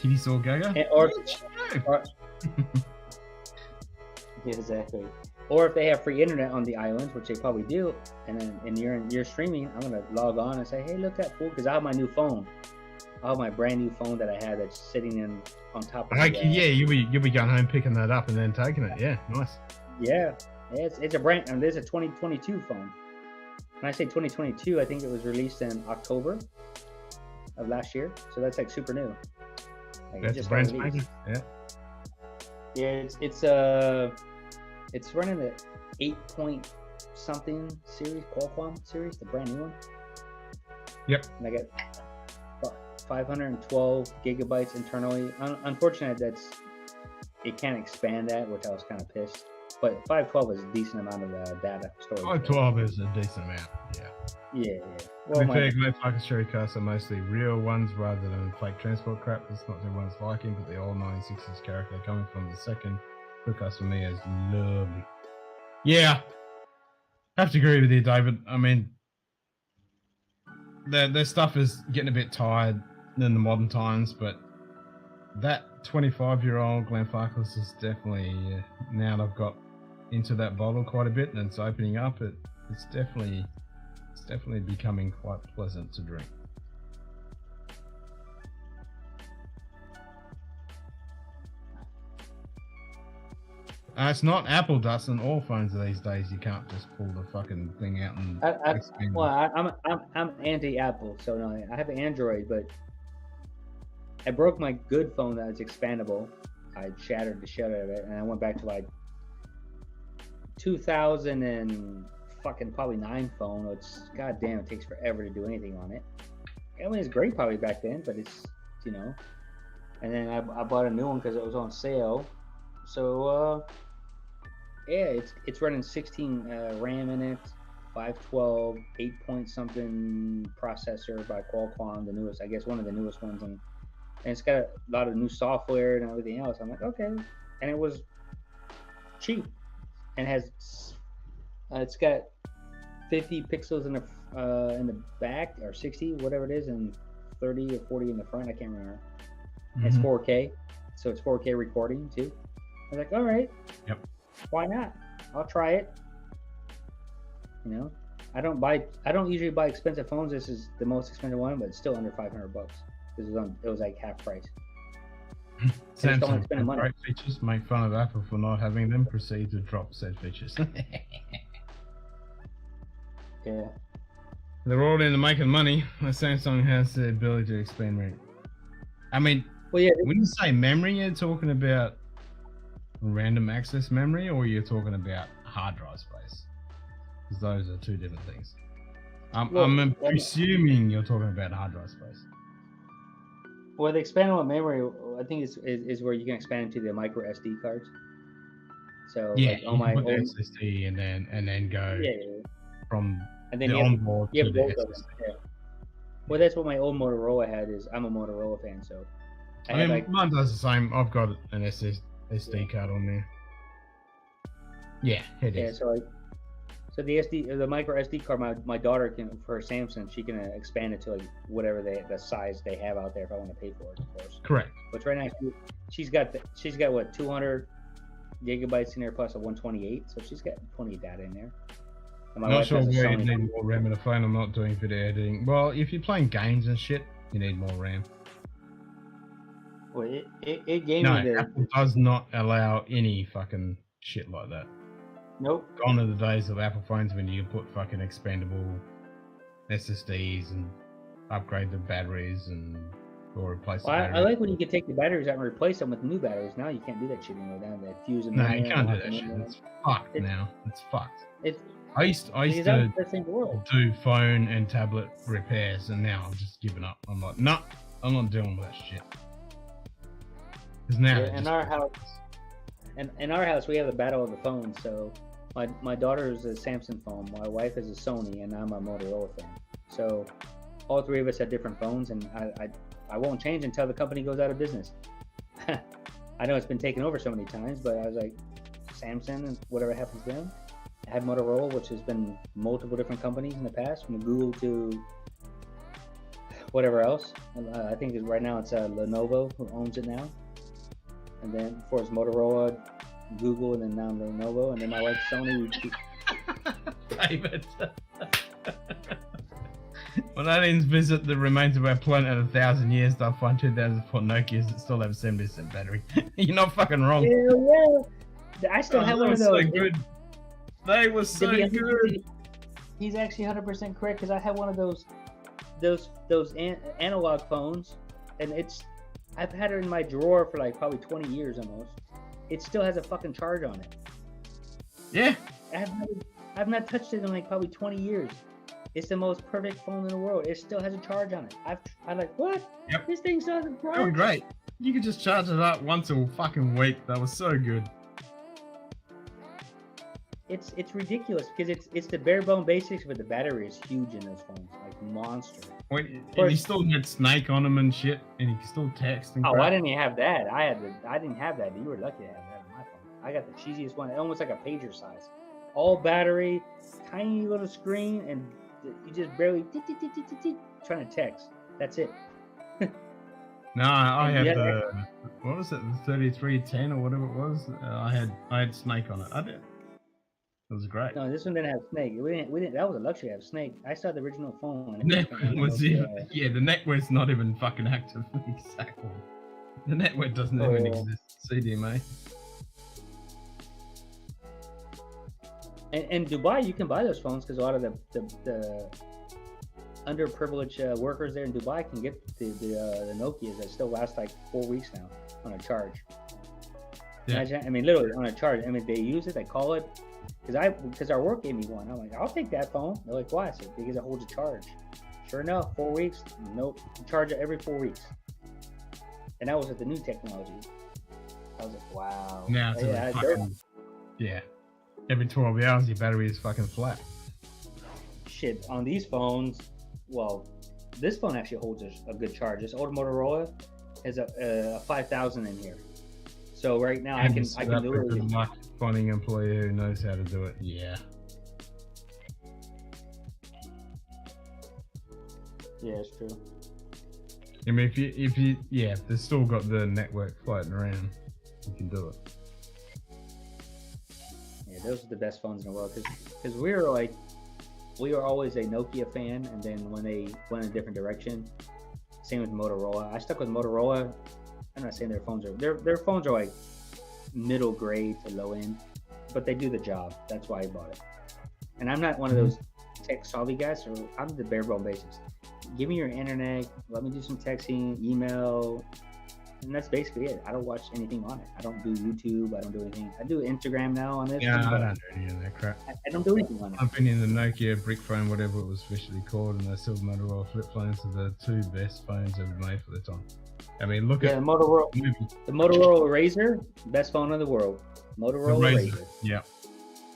Kitty saw Gaga. or Oh, yeah, exactly. Or if they have free internet on the islands, which they probably do, and you're streaming, I'm gonna log on and say, hey, look at fool, because I have my new phone. I have my brand new phone that I had that's sitting on top of. yeah, you'll be going home picking that up and then taking it. Yeah, nice. Yeah, it's a brand. And there's a 2022 phone. When I say 2022, I think it was released in October of last year, so that's like super new. Like, it That's just a brand got released. spanking. Yeah. Yeah, it's running the 8 something series, Qualcomm series, the brand new one. Yep. And I got 512 gigabytes internally. Unfortunately, it can't expand that, which I was kind of pissed. But 512 is a decent amount of data storage. 512 is a decent amount. Yeah. Yeah. To be fair, Glad Fucking Cherry casts are mostly real ones rather than fake transport crap. It's not everyone's liking, but the old 96's character coming from the second podcast for me is lovely. Yeah. I have to agree with you, David. I mean, their stuff is getting a bit tired in the modern times, but that 25-year-old Glenfarclas is definitely, now that I've got into that bottle quite a bit and it's opening up, it's definitely becoming quite pleasant to drink. It's not apple dust on all phones these days. You can't just pull the fucking thing out and expand it. I'm anti-Apple, so no, I have an Android, but I broke my good phone that was expandable. I shattered the shit out of it, and I went back to like 2000 and fucking probably 9 phone. It's goddamn, it takes forever to do anything on it. I mean, it's great probably back then, but it's, you know. And then I bought a new one because it was on sale. So yeah, it's running 16 RAM in it, 512, 8 something processor by Qualcomm, the newest, I guess one of the newest ones, and it's got a lot of new software and everything else. I'm like, okay, and it was cheap, and it's got 50 pixels in the back, or 60, whatever it is, and 30 or 40 in the front. I can't remember. It's 4K, so it's 4K recording too. I was like, all right, yep, why not? I'll try it. You know, I don't usually buy expensive phones. This is the most expensive one, but it's still under $500. It was like half price. Samsung has great features. Make fun of Apple for not having them. Proceed to drop said features. Yeah. They're all into making money. Samsung has the ability to expand memory. I mean, well, yeah. When you say memory, you're talking about random access memory, or you're talking about hard drive space? Because those are two different things. I'm presuming you're talking about hard drive space. Well, the expandable memory, I think, is where you can expand into the micro SD cards. So yeah, like on my put the own SSD and then go from and then the onboard to the SSD. Yeah. Well, that's what my old Motorola had. I'm a Motorola fan, so I mean, mine does the same. I've got an SD card on there. Yeah, it is. So the micro SD card, my daughter can, for her Samsung, she can expand it to like whatever the size they have out there if I want to pay for it, of course. Correct. But right now she's got what 200 gigabytes in there plus a 128, so she's got plenty of data in there. And my not wife sure has a where you Sony. need more RAM in a phone. I'm not doing video editing. Well, if you're playing games and shit, you need more RAM. Well, it gave No, me the. Apple does not allow any fucking shit like that. Nope. Gone are the days of Apple phones when you put fucking expandable SSDs and upgrade the batteries or replace the batteries. I like when you can take the batteries out and replace them with new batteries. Now you can't do that shit anymore. Now that fuse them. No, you can't do that shit. It's fucked now. It's fucked. I used to do phone and tablet repairs, and now I'm just giving up. I'm like, no, I'm not dealing with that shit. Because now in our house, we have the battle of the phones. So my daughter is a Samsung phone, my wife is a Sony, and I'm a Motorola fan. So all three of us have different phones, and I won't change until the company goes out of business. I know it's been taken over so many times, but I was like, Samsung and whatever happens to them. I have Motorola, which has been multiple different companies in the past, from Google to whatever else. I think right now it's Lenovo who owns it now. And then before it's Motorola, Google, and then now Lenovo, and then my wife's Sony. David. When aliens visit the remains of our planet in 1,000 years, they'll find 2004 Nokias that still have 70% battery. You're not fucking wrong. Yeah. I still have one of those. So good. They were so good. He's actually 100% correct, because I have one of those analog phones, and I've had it in my drawer for like probably 20 years almost. It still has a fucking charge on it. Yeah. I've not touched it in like probably 20 years. It's the most perfect phone in the world. It still has a charge on it. I'm like, what? Yep. This thing still has a charge. Oh, great. You could just charge it up once a fucking week. That was so good. It's ridiculous, because it's the bare bone basics, but the battery is huge in those phones, like monster. Wait, and you still had Snake on them and shit, and you can still text and crap. I didn't even have that. I didn't have that. You were lucky to have that on my phone. I got the cheesiest one, almost like a pager size. All battery, tiny little screen, and you just barely trying to text. That's it. No, I had what was it, the 3310 or whatever it was. I had Snake on it. I did. It was great. No, this one didn't have Snake. We didn't. That was a luxury to have Snake. I saw the original phone. The network's not even fucking active. Exactly. The network doesn't even exist. CDMA. And in Dubai, you can buy those phones, because a lot of the underprivileged workers there in Dubai can get the Nokias that still last like 4 weeks now on a charge. Yeah. I mean, literally on a charge. I mean, they use it, they call it. Because our work gave me one. I'm like, I'll take that phone. They're like, why? I said, because it holds a charge. Sure enough, 4 weeks. Nope. Charge it every 4 weeks. And that was with the new technology. I was like, wow. Now it's every 12 hours your battery is fucking flat. Shit, on these phones, well, this phone actually holds a good charge. This old Motorola has a 5000 in here. So right now I can literally finding an employee who knows how to do it. Yeah. Yeah, it's true. I mean, if you they've still got the network floating around, you can do it. Yeah, those are the best phones in the world because we were always a Nokia fan, and then when they went in a different direction, same with Motorola. I stuck with Motorola. I'm not saying their phones are like middle grade to low end, but they do the job. That's why I bought it. And I'm not one of those tech savvy guys, so I'm the bare bone basis. Give me your internet, let me do some texting, email, and that's basically it. I don't watch anything on it. I don't do YouTube. I don't do anything. I do Instagram now on this. Yeah, I don't do any of that crap. I don't do anything on it. I've been in the Nokia brick phone, whatever it was officially called, and the silver Motorola flip phones are the two best phones ever made for the time. I mean, look at the Motorola Razr, best phone in the world. Motorola Razr.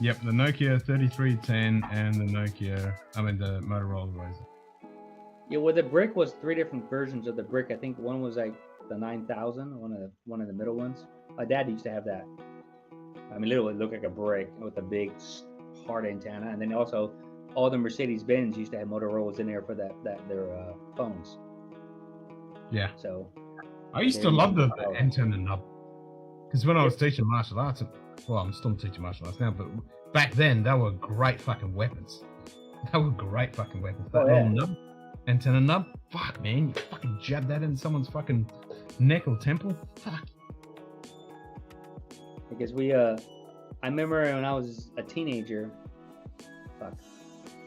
Yep, the Nokia 3310 and the Motorola Razr. Yeah, well, the brick was 3 different versions of the brick. I think one was like the 9000, one of the middle ones. My dad used to have that. I mean, literally looked like a brick with a big hard antenna, and then also all the Mercedes-Benz used to have Motorola's in there for their phones. Yeah. So I used to love the antenna nub, because when I was teaching martial arts, well, I'm still teaching martial arts now, but back then they were great fucking weapons. That little nub, antenna nub, fuck man, you fucking jab that in someone's fucking neck or temple. Fuck. Because I remember when I was a teenager,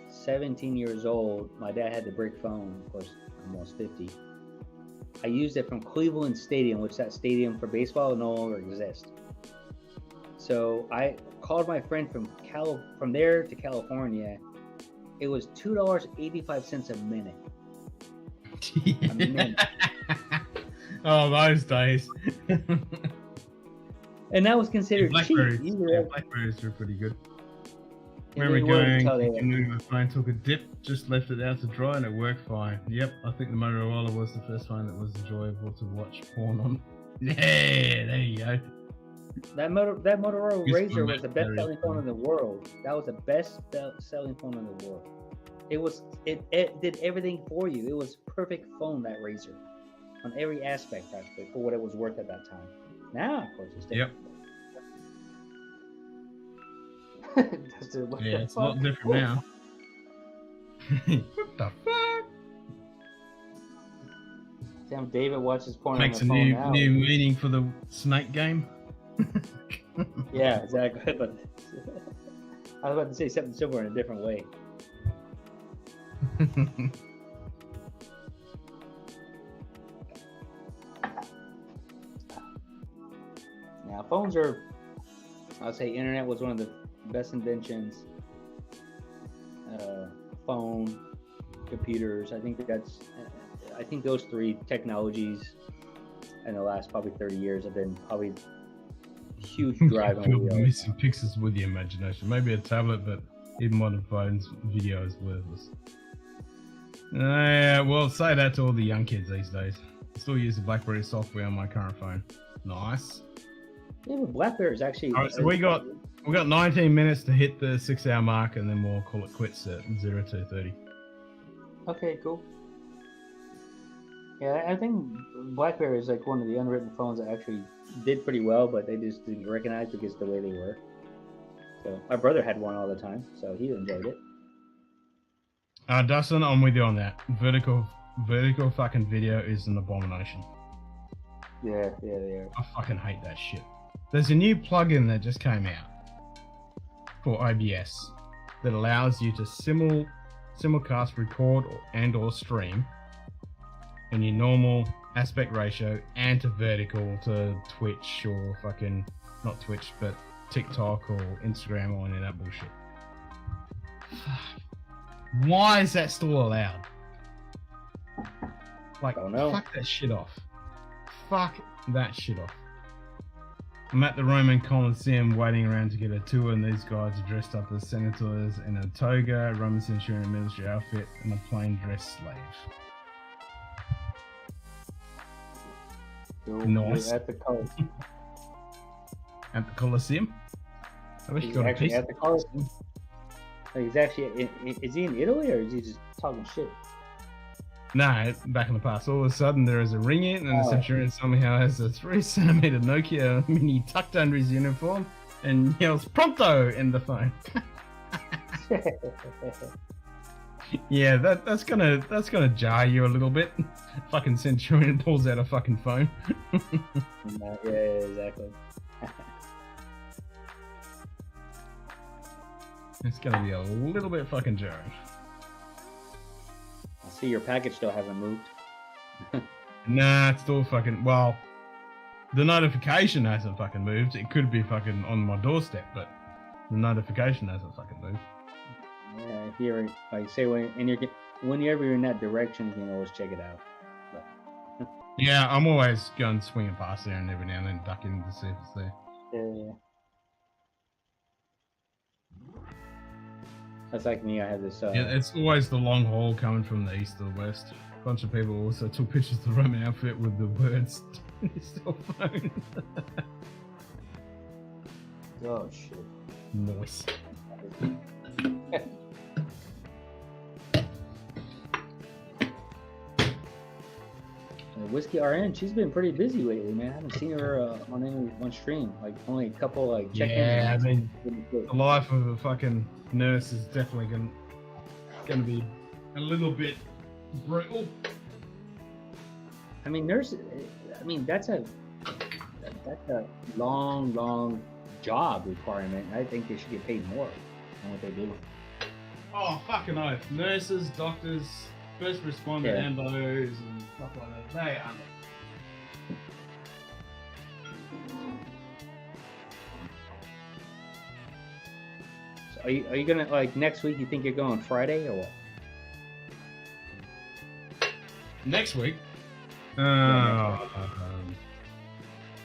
17 years old, my dad had the brick phone. Of course, I'm almost 50. I used it from Cleveland Stadium, which that stadium for baseball no longer exists. So I called my friend from there to California. It was $2.85 a minute. A minute. Oh, those days. And that was considered cheap. Blackberries were pretty good. Remember the phone took a dip, just left it out to dry, and it worked fine. Yep, I think the Motorola was the first phone that was enjoyable to watch porn on. Yeah, there you go. That Motorola Razr was the best-selling phone in the world. That was the best-selling phone in the world. It did everything for you. It was a perfect phone, that Razr, on every aspect, practically, for what it was worth at that time. Now, of course, it's different. Yep. Yeah, it's a lot different now. What the fuck? Damn, David watches porn Makes on the phone now. new meaning for the snake game. Yeah, exactly. But I was about to say something similar in a different way. Now, phones are, I'll say internet was one of the best inventions. Phone, computers, I think those 3 technologies in the last probably 30 years have been probably huge drive on wheels. Missing pixels with the imagination. Maybe a tablet, but even modern phones, video is worthless. Yeah, well, say that to all the young kids these days. I still use the BlackBerry software on my current phone. Nice. Yeah, but BlackBerry is actually. All right, so we got 19 minutes to hit the 6-hour mark, and then we'll call it quits at 02:30. Okay, cool. Yeah, I think BlackBerry is like one of the unwritten phones that actually did pretty well, but they just didn't recognize because of the way they were. So my brother had one all the time, so he enjoyed it. Dustin, I'm with you on that. Vertical fucking video is an abomination. Yeah, they are. I fucking hate that shit. There's a new plugin that just came out for OBS that allows you to simulcast, record, and/or stream in your normal aspect ratio and to vertical to Twitch or fucking not Twitch, but TikTok or Instagram or any of that bullshit. Why is that still allowed? Like, fuck that shit off. Fuck that shit off. I'm at the Roman Colosseum waiting around to get a tour, and these guys are dressed up as senators in a toga, Roman centurion military outfit, and a plain dress slave. Nice. At the Colosseum. At the Colosseum? I wish you got a piece. At the Colosseum. He's actually, is he in Italy or is he just talking shit? No, back in the past. All of a sudden there is a ring in, and the centurion somehow has a 3 centimeter Nokia mini tucked under his uniform, and yells "pronto" in the phone. Yeah, that's gonna jar you a little bit. Fucking Centurion pulls out a fucking phone. Yeah, exactly. It's gonna be a little bit fucking jarring. I see your package still hasn't moved. Nah, it's still fucking. Well, the notification hasn't fucking moved. It could be fucking on my doorstep, but the notification hasn't fucking moved. Yeah, if you're like say whenever you're in that direction, you can always check it out. But, Yeah, I'm always going swinging past there and every now and then ducking to see if it's there. yeah. That's like me. I have this. Yeah, it's always the long haul coming from the east to the west. A bunch of people also took pictures of the Roman outfit with the words in his cell phone. Oh shit. Nice. Whiskey RN, she's been pretty busy lately, man. I haven't seen her on any one stream. Like only a couple like check-ins. Yeah, I mean, the life of a fucking nurse is definitely gonna be a little bit brutal. I mean, nurse. I mean, that's a long job requirement. I think they should get paid more than what they do. Oh, fucking oath. Nurses, doctors, first responder ambos and stuff like that. They are. So are you gonna like next week? You think you're going Friday or what? Next week?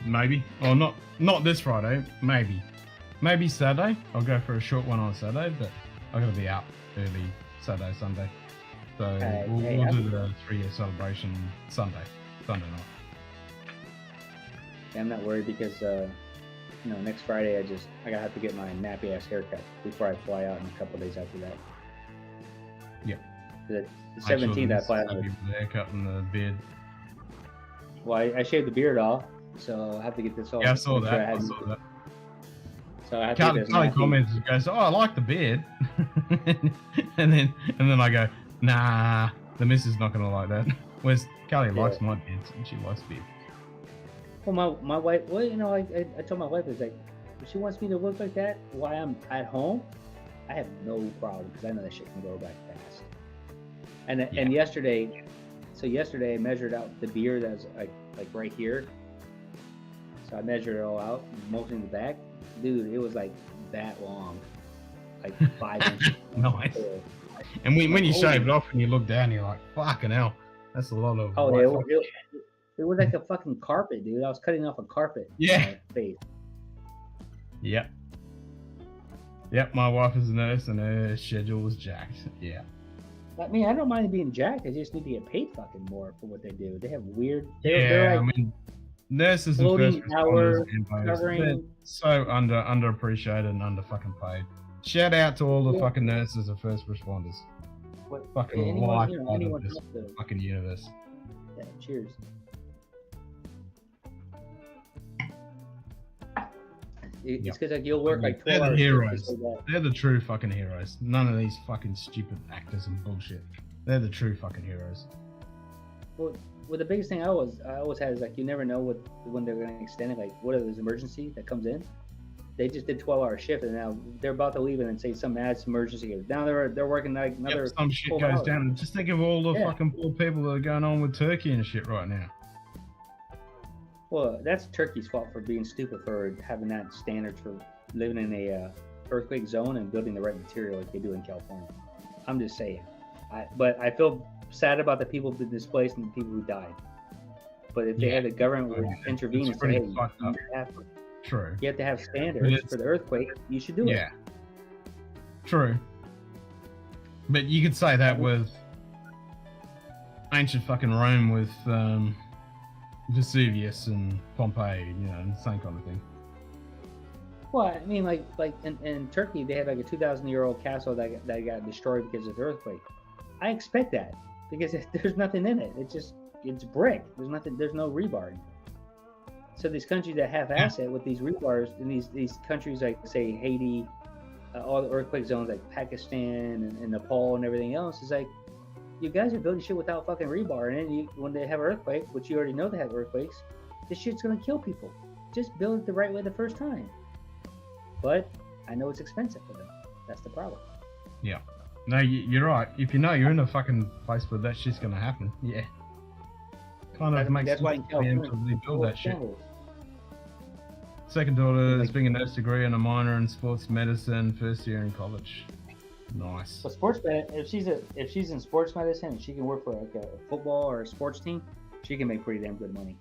Maybe. Or not this Friday. Maybe Saturday. I'll go for a short one on Saturday, but I'm gonna be out early Saturday, Sunday. So we'll do the 3-year celebration Sunday night. I'm not worried because next Friday I gotta have to get my nappy ass haircut before I fly out in a couple days after that. Yeah. The 17th I fly out. The haircut and the beard. Well, I shaved the beard off, so I have to get this off. Yeah, I saw that. So I have Callie comments and goes, "Oh, I like the beard," and then I go, "Nah, the missus not gonna like that." Whereas Callie likes my beard, and she likes beard. Well, my wife. Well, I told my wife is like, if she wants me to look like that while I'm at home, I have no problem because I know that shit can grow back fast. And yesterday I measured out the beard that's like right here. So I measured it all out, mostly in the back. Dude, it was like that long, like 5 inches. Nice. And when you shave it off and you look down, you're like, fucking hell, that's a lot of. Oh, it was like a fucking carpet, dude. I was cutting off a carpet. Yeah. Face. Yep. My wife is a nurse and her schedule was jacked. Yeah. I mean, I don't mind being jacked. I just need to get paid fucking more for what they do. They have weird. They're like, I mean, nurses and first responders they're so underappreciated and under fucking paid. Shout out to all the fucking nurses and first responders. Fucking life of this fucking universe. Yeah, cheers. It's because you'll work like 12 They're the hours. heroes. They're the true fucking heroes. None of these fucking stupid actors and bullshit. They're the true fucking heroes. Well, the biggest thing I always had is like you never know when they're going to extend it. Like what if there's emergency that comes in? They just did 12-hour shift and now they're about to leave and then say some adds emergency. Now they're working like another. Some shit goes hours. down. Just think of all the fucking poor people that are going on with Turkey and shit right now. Well, that's Turkey's fault for being stupid for having that standards for living in a earthquake zone and building the right material like they do in California. I'm just saying. But I feel sad about the people who displaced and the people who died. But if they had the government intervene and say, hey, you have to have standards for the earthquake, you should do it. Yeah. True. But you could say that with ancient fucking Rome with Vesuvius and Pompeii, same kind of thing. Well, I mean, like in Turkey, they had like a 2,000-year-old castle that got destroyed because of the earthquake. I expect that because there's nothing in it. It's brick. There's no rebar. So these countries that half-ass it with these rebars, and these countries like say Haiti, all the earthquake zones like Pakistan and Nepal and everything else, is like, you guys are building shit without fucking rebar, and then when they have an earthquake, which you already know they have earthquakes, this shit's gonna kill people. Just build it the right way the first time. But I know it's expensive for them. That's the problem. Yeah. No, you're right. If you know you're in a fucking place where that shit's gonna happen, yeah. Kind of makes that's why sense to be able to rebuild that shit. Second daughter is being a nurse degree and a minor in sports medicine, first year in college. Nice. But sports if she's in sports medicine and she can work for like a football or a sports team, she can make pretty damn good money.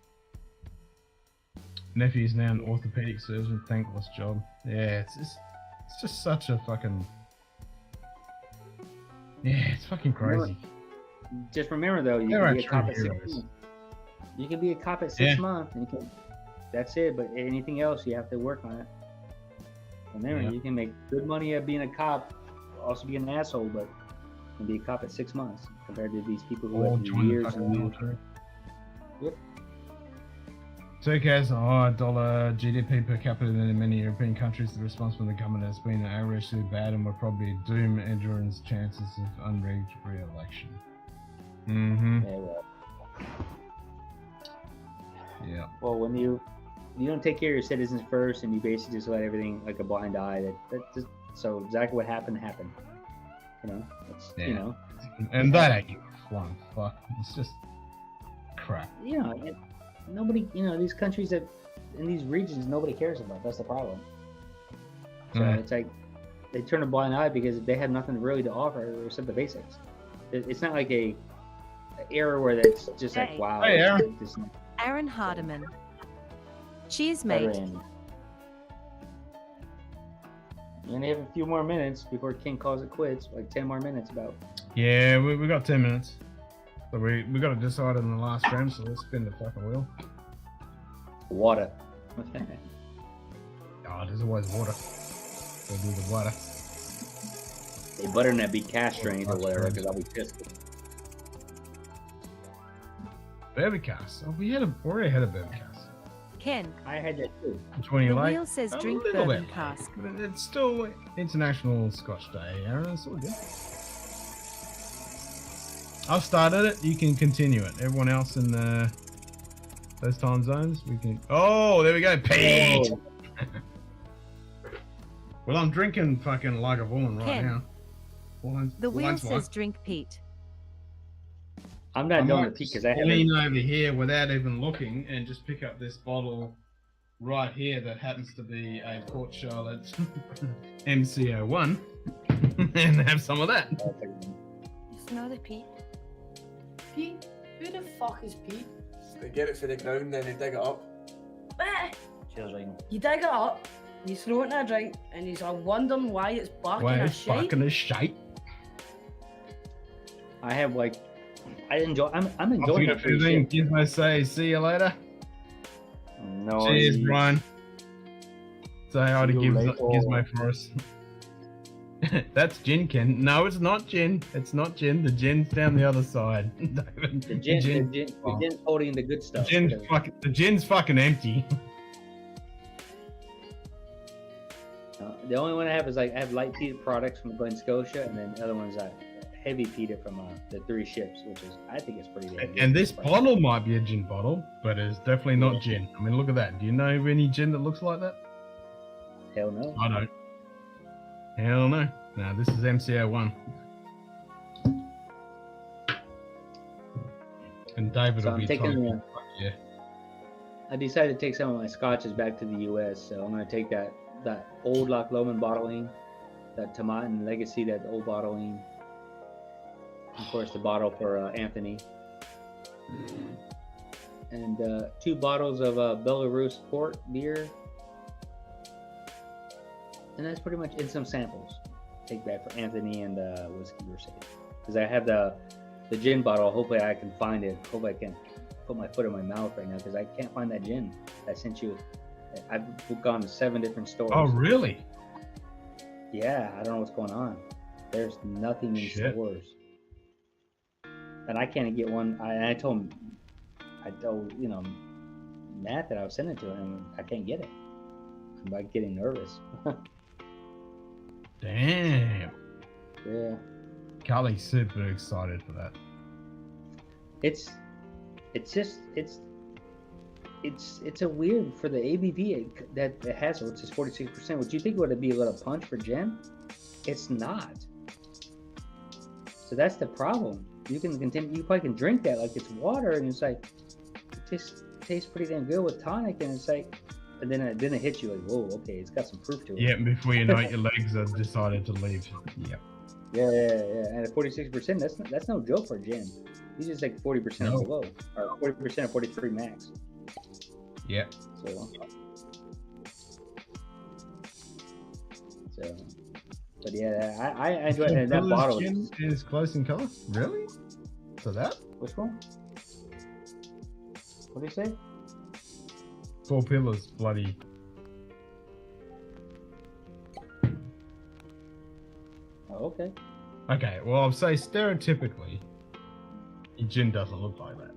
Nephew's now an orthopedic surgeon, thankless job. Yeah, it's just such a fucking... Yeah, it's fucking crazy. Just remember though, you can be a cop at 6 months. You can be a cop at 6 months, and that's it. But anything else, you have to work on it. Remember, you can make good money at being a cop, also be an asshole, but you can be a cop at 6 months compared to these people who have years and years. Yep. Turkey has a higher dollar GDP per capita than in many European countries. The response from the government has been outrageously bad and will probably doom Erdogan's chances of unrigged re-election. Mm-hmm. Yeah. Well, when you don't take care of your citizens first, and you basically just let everything like a blind eye, so exactly what happened. You know, you know. And that ain't one fuck. It's just crap. You know, nobody. You know, these countries that in these regions nobody cares about. That's the problem. So it's like they turn a blind eye because they have nothing really to offer except the basics. It's not like a era where that's just like wow. Hey, Aaron. Aaron Hardiman. Cheers, mate. We only have a few more minutes before King calls it quits. Like 10 more minutes about. Yeah, we got 10 minutes. So we got to decide on the last round, so let's spin the fucking wheel. Water. Oh, there's always water. We'll do the water. They better not be cash drains or whatever, because I'll be pissed. Bourbon cast. Oh, we already had a bourbon cast. Ken. I had that too. Which one you The like? wheel says A drink little bourbon bit. cask. But it's still International Scotch Day, Aaron. It's all good. I've started it. You can continue it. Everyone else in those time zones, we can. Oh, there we go. Pete. Oh. Well, I'm drinking fucking Lagavulin right Ken. now. The wheel says drink Pete. I'm not I doing might it because I just lean haven't. over here without even looking and just pick up this bottle right here that happens to be a Port Charlotte MCO1 and have some of that. It's another Pete. Pete? Who the fuck is Pete? They get it for the ground, then they dig it up. Cheers, Ryan. You dig it up, you throw it in a drink, and you're wondering why it's barking Why a it's shite. fucking a shite. I have like, I'm enjoying it. Gizmo say, see you later. No. Cheers, Brian. Say hi to See you Gizmo for us. That's gin, Ken. No, it's not gin. It's not gin. The gin's down the other side. David. The gin's holding the good stuff. The gin's fucking empty. The only one I have is like I have light peated products from Glen Scotia, and then the other one's heavy peated from the Three Ships, which is I think it's pretty good. And this bottle might be a gin bottle, but it's definitely not gin. I mean, look at that. Do you know of any gin that looks like that? Hell no. I don't. Hell no. No, this is MCO1. And David So will I'm be taking talking. Yeah. I decided to take some of my scotches back to the U.S., so I'm going to take that old Loch Lomond bottling, that Tomatin Legacy, that old bottling, of course the bottle for Anthony, and 2 bottles of Belarus port beer, and that's pretty much in some samples. Take back for Anthony and whiskey or something, because I have the gin bottle. Hopefully I can find it. Hopefully I can put my foot in my mouth right now because I can't find that gin I sent you. I've gone to 7 different stores. Oh, really? Yeah, I don't know what's going on. There's nothing in stores. And I can't get one. I told mad that I was sending it to him. I can't get it. I'm like getting nervous. Damn. Yeah. Carly's super excited for that. It's a weird for the ABV that it has, which is 46%. Would you think it would be a little punch for gin? It's not. So that's the problem. You can continue. You probably can drink that like it's water, and it's like it tastes pretty damn good with tonic, and it's like, and then it hits you like, whoa, okay, it's got some proof to it. Yeah, before you know it, your legs have decided to leave. Yep. Yeah. And at 46%, that's no joke for gin. He's just like 40% or below, or 40% or 43 max. Yeah. So, but yeah, I enjoy it. That bottle is close in color. Really? So that? Which one? What do you say? 4 Pillars, bloody. Oh, okay. Okay, well, I'll say stereotypically, gin doesn't look like that.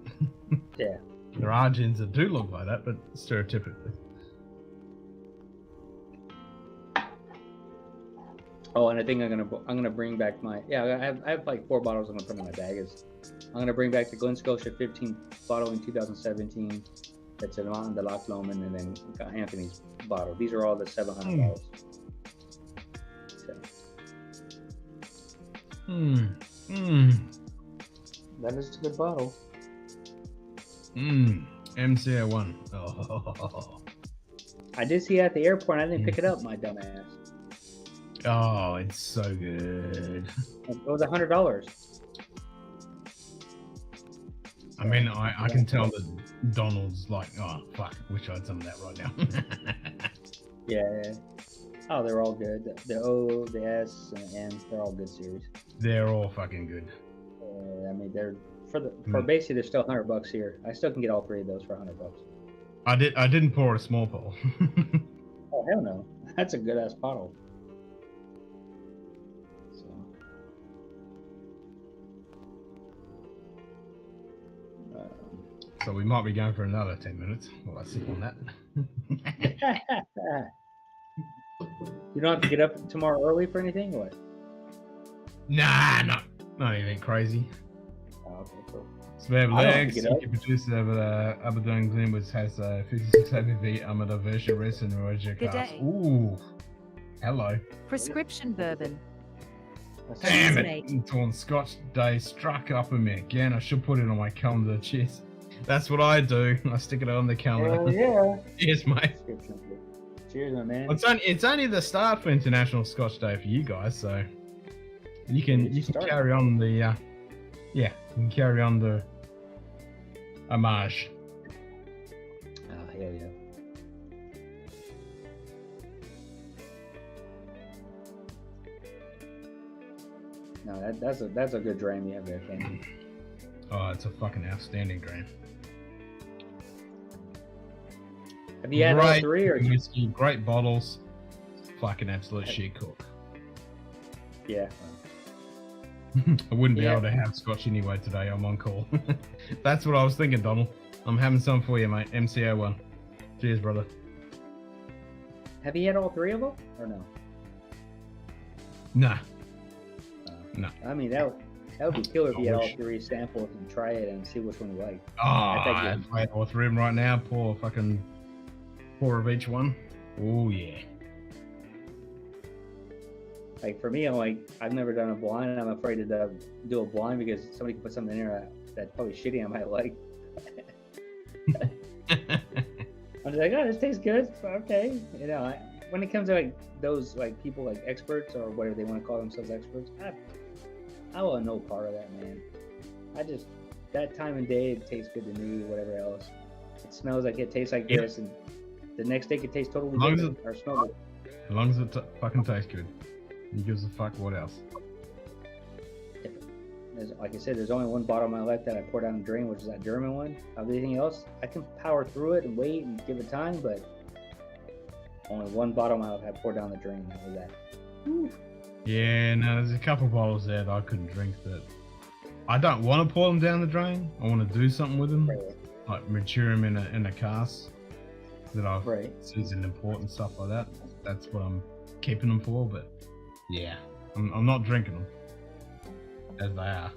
Yeah. There are gins that do look like that, but stereotypically. Oh, and I think I'm gonna bring back my I have like 4 bottles I'm gonna put in my bag. I'm gonna bring back the Glen Scotia 15 bottle in 2017. That's an on the Loch Lomond, and then Anthony's bottle. These are all the 700 bottles. So. That is a good bottle. MCO1. Oh. I did see it at the airport. I didn't pick it up, my dumbass. Oh, it's so good. It was $100. I mean, I can tell that Donald's like, oh fuck, wish I had some of that right now. Yeah. Oh, they're all good. The O, the S, and the N, they're all good series. They're all fucking good. I mean, they're for basically they're still $100 here. I still can get all 3 of those for $100. I didn't pour a small bottle. Oh hell no, that's a good ass bottle. So we might be going for another 10 minutes while I sip on that. You don't have to get up tomorrow early for anything, or what? Nah, not anything crazy. Oh, okay, cool. So we have legs, producer of Aberdeen Glen, which has 56 ABV Armada version rest and Roger Good cast. day. Ooh, hello. Prescription bourbon. Damn it! It's on Scotch Day struck up in me again. I should put it on my calendar. Cheers. That's what I do. I stick it on the calendar. Oh yeah. Cheers, mate. Cheers, my man. It's only the start for International Scotch Day for you guys, so you can carry on the you can carry on the homage. Oh hell yeah. No, that's a good drain you have there, Ken. Oh, it's a fucking outstanding drain. Have you had all 3 or whiskey, great bottles, fucking absolute shit cook. Yeah. I wouldn't be able to have Scotch anyway today. I'm on call. That's what I was thinking, Donald. I'm having some for you, mate. MCO1. Cheers, brother. Have you had all 3 of them or no? Nah. No. I mean that would be killer if you had all 3 samples and try it and see which one you like. Oh, I had all 3 of them right now. Pour of each one. Oh yeah. Like for me, I've never done a blind. I'm afraid to do a blind because somebody can put something in there that's probably shitty I might like. I'm just like, oh, this tastes good. Okay, you know. When it comes to like those like people like experts or whatever they want to call themselves experts, I want no part of that, man. That time and day it tastes good to me. Whatever else, it smells like it tastes like this, and the next day it tastes totally different or smell good. As long as it fucking tastes good. He gives a fuck what else. Like I said, there's only 1 bottle of my left that I poured down the drain, which is that German one. Everything else, I can power through it and wait and give it time, but only 1 bottle of my left I poured down the drain. That was that. Whew. Yeah, no, there's a couple bottles there that I couldn't drink that. I don't want to pour them down the drain. I want to do something with them. like mature them in a cask that I've Right. seasoned and port and stuff like that. That's what I'm keeping them for. But yeah, I'm not drinking them as they are.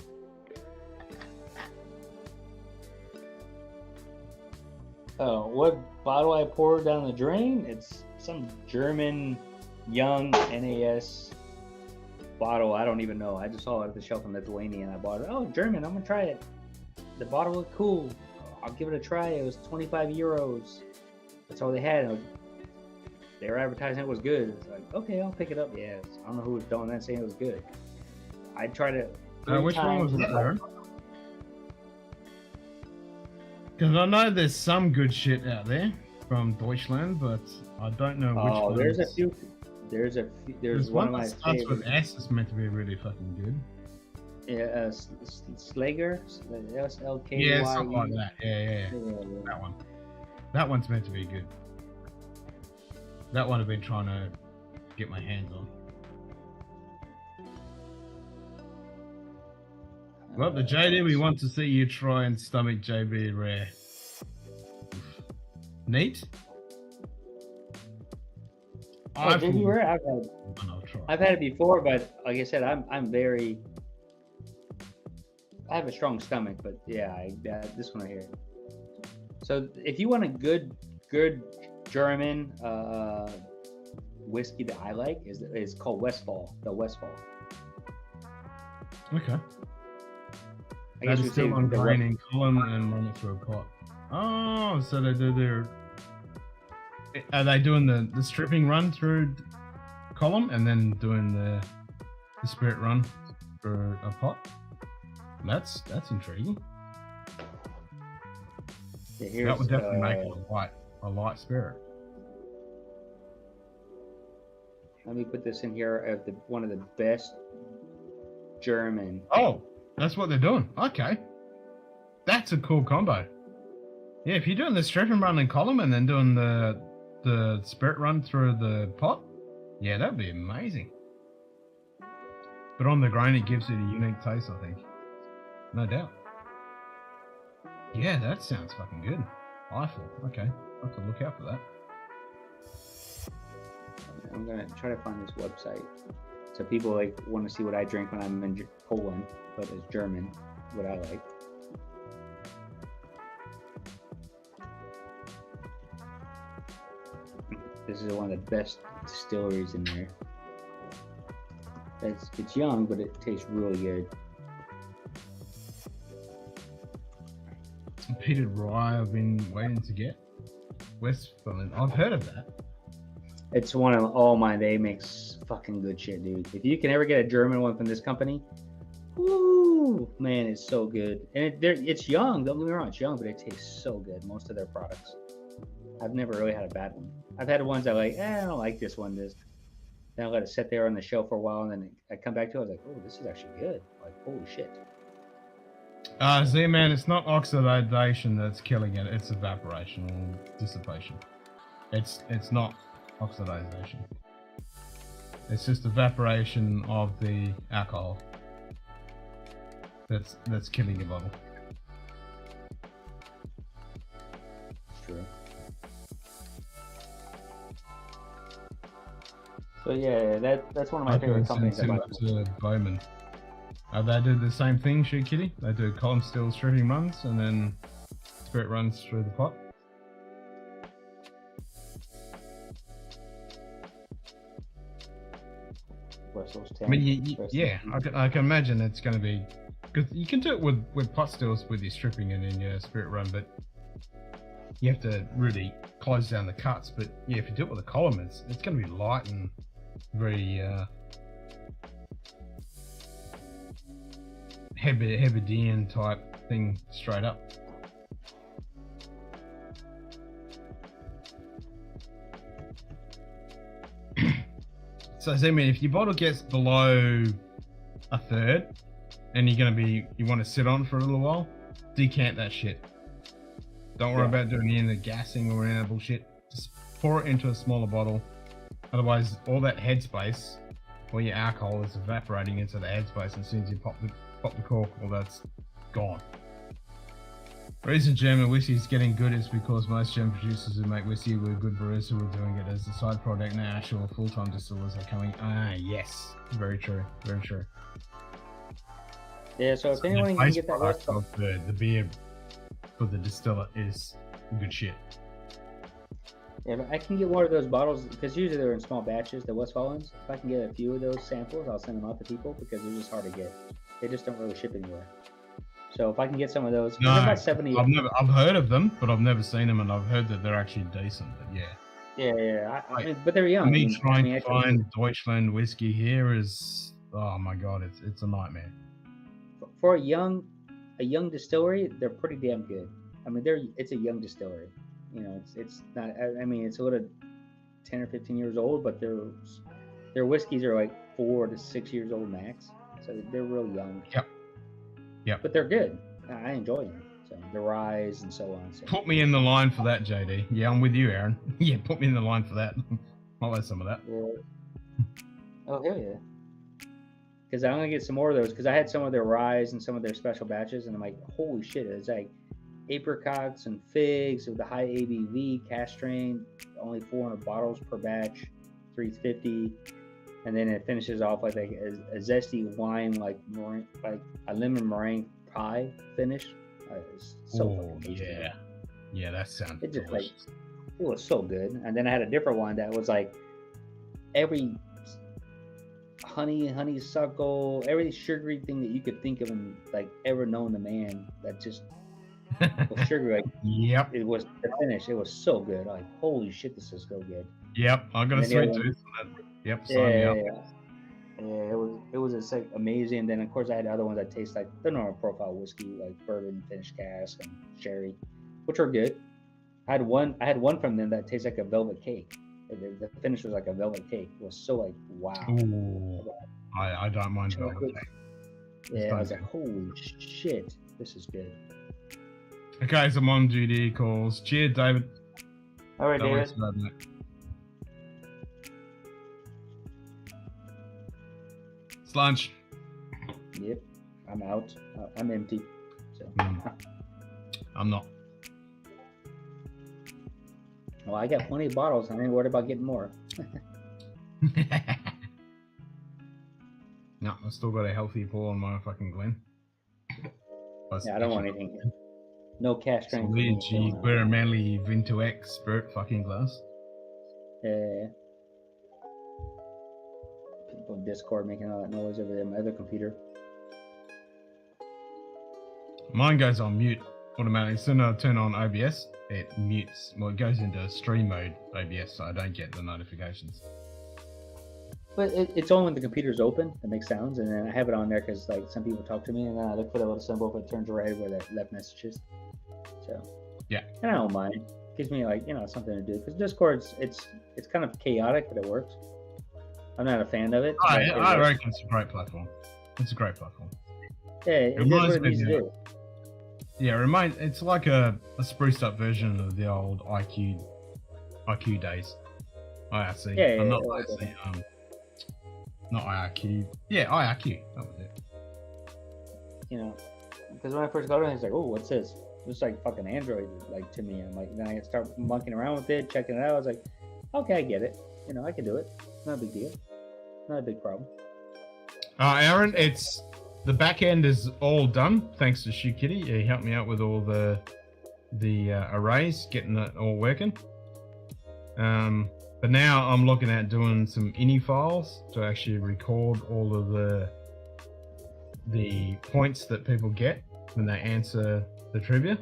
What bottle I poured down the drain? It's some German young NAS bottle. I don't even know. I just saw it at the shelf in Lithuania and I bought it. Oh, German, I'm gonna try it. The bottle looked cool. I'll give it a try. It was 25 euros. That's all they had. They were advertising it was good. It's like, okay, I'll pick it up. Yeah, I don't know who was doing that saying it was good. I tried it. Which one was it, Aaron? Because I know there's some good shit out there from Deutschland, but I don't know which one. There's a few. There's one of my that starts favorites. with S. It's meant to be really fucking good. Yeah, Slager, S-L-K-Y. Yeah, something like that. Yeah. That one. That one's meant to be good. That one I've been trying to get my hands on. Well, the JD, we want to see you try and stomach JB Rare. Neat. JB Rare, I've had it before, but like I said, I have a strong stomach, but yeah, this one right here. So if you want a good German whiskey that I like is called Westfall. The Westfall. Okay. I guess That we is still say on the grain in column and run it through a pot. Oh, so they do their. Are they doing the stripping run through column and then doing the spirit run for a pot? That's intriguing. Yeah, that would definitely make it a light spirit. Let me put this in here as one of the best German. Oh, that's what they're doing. Okay, that's a cool combo. Yeah, if you're doing the stripping run in column and then doing the spirit run through the pot, yeah, that'd be amazing. But on the grain, it gives it a unique taste, I think. No doubt. Yeah, that sounds fucking good. Eiffel. Okay, I'll have to look out for that. I'm gonna try to find this website so people want to see what I drink when I'm in Poland, but it's German, what I like. This is one of the best distilleries in there. It's young, but it tastes really good. Peated rye I've been waiting to get. Westphalen. I've heard of that. It's one of mine. They make fucking good shit, dude. If you can ever get a German one from this company, woo, man, it's so good. And it's young. Don't get me wrong, it's young, but it tastes so good. Most of their products. I've never really had a bad one. I've had ones that I don't like this one. Then I let it sit there on the shelf for a while, and then I come back to it. I was like, oh, this is actually good. Like, holy shit. See, man, it's not oxidation that's killing it. It's evaporation or dissipation. It's not oxidation. It's just evaporation of the alcohol. That's killing your bottle. True. So yeah, that's one of my favorite companies. To Bowman. They do the same thing, Shoe Kitty. They do column still stripping runs and then spirit runs through the pot. I mean, yeah, I can imagine it's going to be, because you can do it with pot stills with your stripping and then your spirit run, but you have to really close down the cuts. But yeah, if you do it with a column, it's going to be light and very Hebridean type thing straight up. So I mean, if your bottle gets below a third and you want to sit on for a little while, decant that shit. Don't worry about doing any of the gassing or any of that bullshit. Just pour it into a smaller bottle. Otherwise, all that headspace, all your alcohol is evaporating into the headspace, and as soon as you pop the cork, well, that's gone. The reason German whiskey is getting good is because most German producers who make whiskey were good brewers who were doing it as a side product. Now actual full-time distillers are coming. Yes, very true, very true. Yeah, so if anyone can get that West of the beer for the distiller is good shit. Yeah, but I can get one of those bottles because usually they're in small batches, the Westfalens. If I can get a few of those samples, I'll send them out to people because they're just hard to get. They just don't really ship anywhere. So if I can get some of those, No, about 70. I've heard of them, but I've never seen them, and I've heard that they're actually decent. But yeah. Yeah. I mean, but they're young. Trying to find Deutschland whiskey here is, oh my god, it's a nightmare. For a young distillery, they're pretty damn good. I mean, it's a young distillery. You know, it's not. I mean, it's a little 10 or 15 years old, but their whiskeys are like 4 to 6 years old max. So they're real young. Yep. But they're good. I enjoy them. So the Rise and so on. So. Put me in the line for that, JD. Yeah, I'm with you, Aaron. Yeah, put me in the line for that. I'll have some of that. Oh, hell yeah. Because I'm going to get some more of those because I had some of their Rise and some of their special batches, and I'm like, holy shit, it's like apricots and figs with the high ABV, cask strain, only 400 bottles per batch, 350. And then it finishes off like a zesty wine, like a lemon meringue pie finish. It's so fucking tasty. Yeah, that sounds delicious. It was so good. And then I had a different one that was like every honeysuckle, every sugary thing that you could think of and like ever known to man that just was sugary. Like, yep. It was the finish. It was so good. Like, holy shit, this is so good. Yep, I got a sweet tooth on that. Yep, yeah, it was just like amazing. And then of course I had other ones that taste like the normal profile whiskey, like bourbon, finished cask, and sherry, which are good. I had one from them that tastes like a velvet cake. The finish was like a velvet cake. It was so like wow. Ooh, I don't mind velvet cake. Yeah, I was like, holy shit, this is good. Okay, so I'm on duty calls. Cheers, David. All right, David. It's lunch. Yep, I'm out. I'm empty. So. I'm not. Well, I got plenty of bottles. I ain't worried about getting more. No, I still got a healthy pour on my fucking Glen. Yeah, I don't want anything. No cash strain. Luigi, we're a manly Vinto X spirit fucking glass. Yeah. People in Discord making all that noise over there. My other computer. Mine goes on mute automatically. As soon as I turn on OBS, it mutes. Well, it goes into stream mode OBS, so I don't get the notifications. But it's only when the computer's open that makes sounds, and then I have it on there because like some people talk to me, and then I look for the little symbol if it turns red where that left message is. So yeah, and I don't mind. It gives me like something to do because Discord's it's kind of chaotic, but it works. I'm not a fan of it. I reckon it's a great platform. It's a great platform. Yeah, it does what it needs to do. Yeah, it's like a spruced up version of the old IQ days. IRC. Yeah, not IRC. Not IRQ. Yeah, IRQ. That was it. Because when I first got it, I was like, "Oh, what's this?" It's like fucking Android, like to me. I'm like, then I start monkeying around with it, checking it out. I was like, "Okay, I get it. I can do it. Not a big deal. Not a big problem." Aaron, the back end is all done thanks to Shoe Kitty. He helped me out with all the arrays, getting it all working. But now I'm looking at doing some INI files to actually record all of the points that people get when they answer the trivia,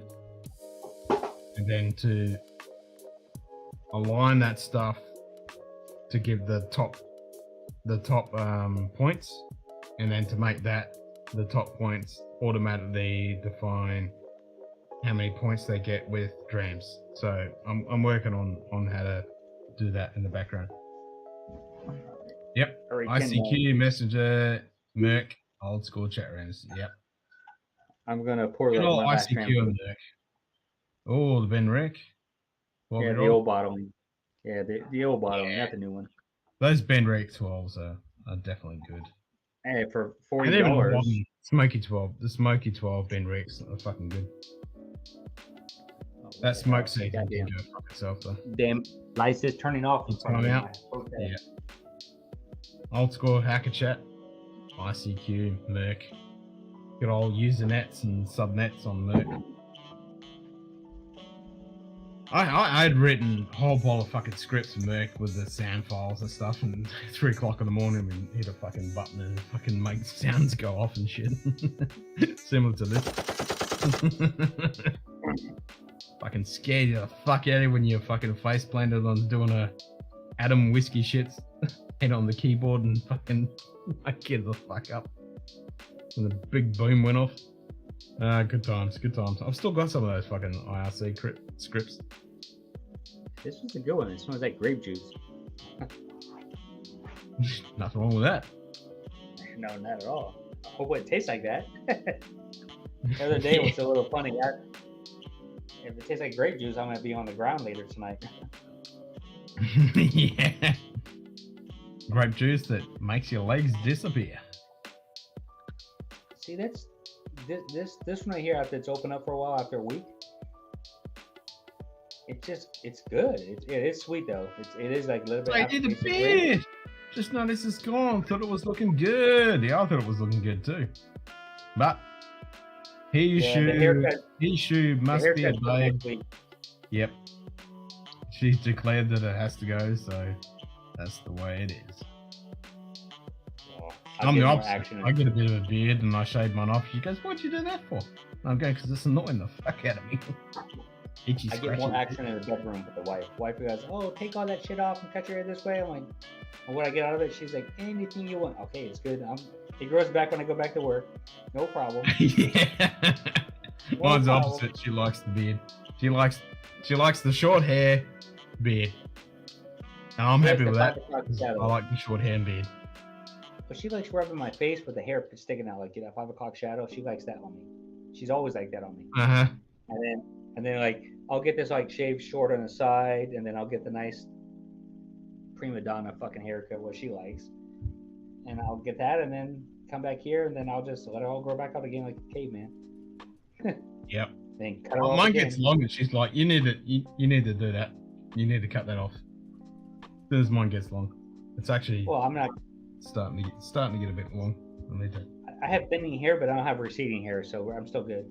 and then to align that stuff to give the top points, and then to make that the top points automatically define how many points they get with drams. So I'm working on how to do that in the background. Yep. ICQ, Messenger, Merc, old school chat rooms. Yep. I'm gonna pour that one ICQ and Merc. Oh, the Ben Rick. Yeah, the old bottle. Yeah, the old bottle, not the new one. Those Ben Rick 12s are definitely good. Hey, for $40. Smoky 12. The Smoky 12 Ben Ricks are fucking good. That smoke seed can Goddamn. go fuck itself though. Damn, lights is turning off. It's coming out. Yeah. Old school hacker chat. ICQ, Merc. Good old user nets and subnets on Merc. I had written a whole ball of fucking scripts for Merc with the sound files and stuff, and 3 o'clock in the morning we hit a fucking button and fucking make sounds go off and shit. Similar to this. Fucking scared you the fuck out of you when you're fucking face planted on doing a Adam whiskey shit head on the keyboard and fucking get the fuck up. And the big boom went off. Good times, good times. I've still got some of those fucking IRC scripts. This was a good one. It smells like grape juice. Nothing wrong with that. No, not at all. I hope it tastes like that. The other day was a little funny. If it tastes like grape juice, I'm gonna be on the ground later tonight. Yeah. Grape juice that makes your legs disappear. See, that's this one right here. After it's open up for a while, after a week, it's good. It is sweet though. It is like a little bit. I did a bit. Just noticed it's gone. Thought it was looking good. Yeah, I thought it was looking good too. But he must be a babe. Yep. She's declared that it has to go, so that's the way it is. I'm the opposite. I get a bit of a beard and I shave mine off. She goes, "What'd you do that for?" And I'm going, "Because it's annoying the fuck out of me." I get more action in the bedroom with the wife. Wife goes, "Oh, take all that shit off and cut your hair this way." I'm like, and when I get out of it, she's like, "Anything you want." Okay, it's good. It grows back when I go back to work. No problem. Yeah. Mine's opposite. She likes the beard. She likes the short hair, beard. And I'm happy with that. I like the short hair and beard. But she likes rubbing my face with the hair sticking out, like, you know, 5 o'clock shadow. She likes that on me. She's always like that on me. Uh-huh. And then like I'll get this like shaved short on the side, and then I'll get the nice prima donna fucking haircut what she likes, and I'll get that, and then come back here, and then I'll just let it all grow back out again like a caveman. Yep. Then cut it off. Mine gets long, and she's like, "You need to do that. You need to cut that off." As soon as mine gets long, it's actually. Well, I'm not. Starting to get a bit long. I have thinning hair, but I don't have receding hair, so I'm still good.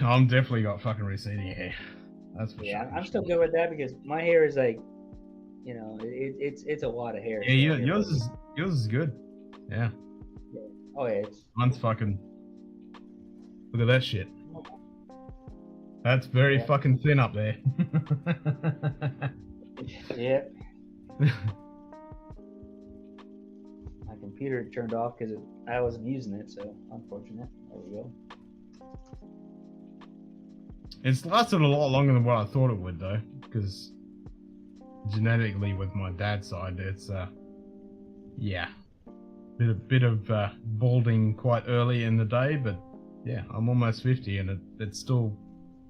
I'm definitely got fucking receding hair. That's for sure. I'm still good with that because my hair is like, you know, it's a lot of hair. Yeah, yours is good. Yeah. Oh yeah, mine's fucking. Look at that shit. That's very fucking thin up there. Yep. My computer turned off because I wasn't using it, so unfortunate. There we go. It's lasted a lot longer than what I thought it would, though, because genetically, with my dad's side, it's yeah, bit of balding quite early in the day, but yeah, I'm almost 50, and it's still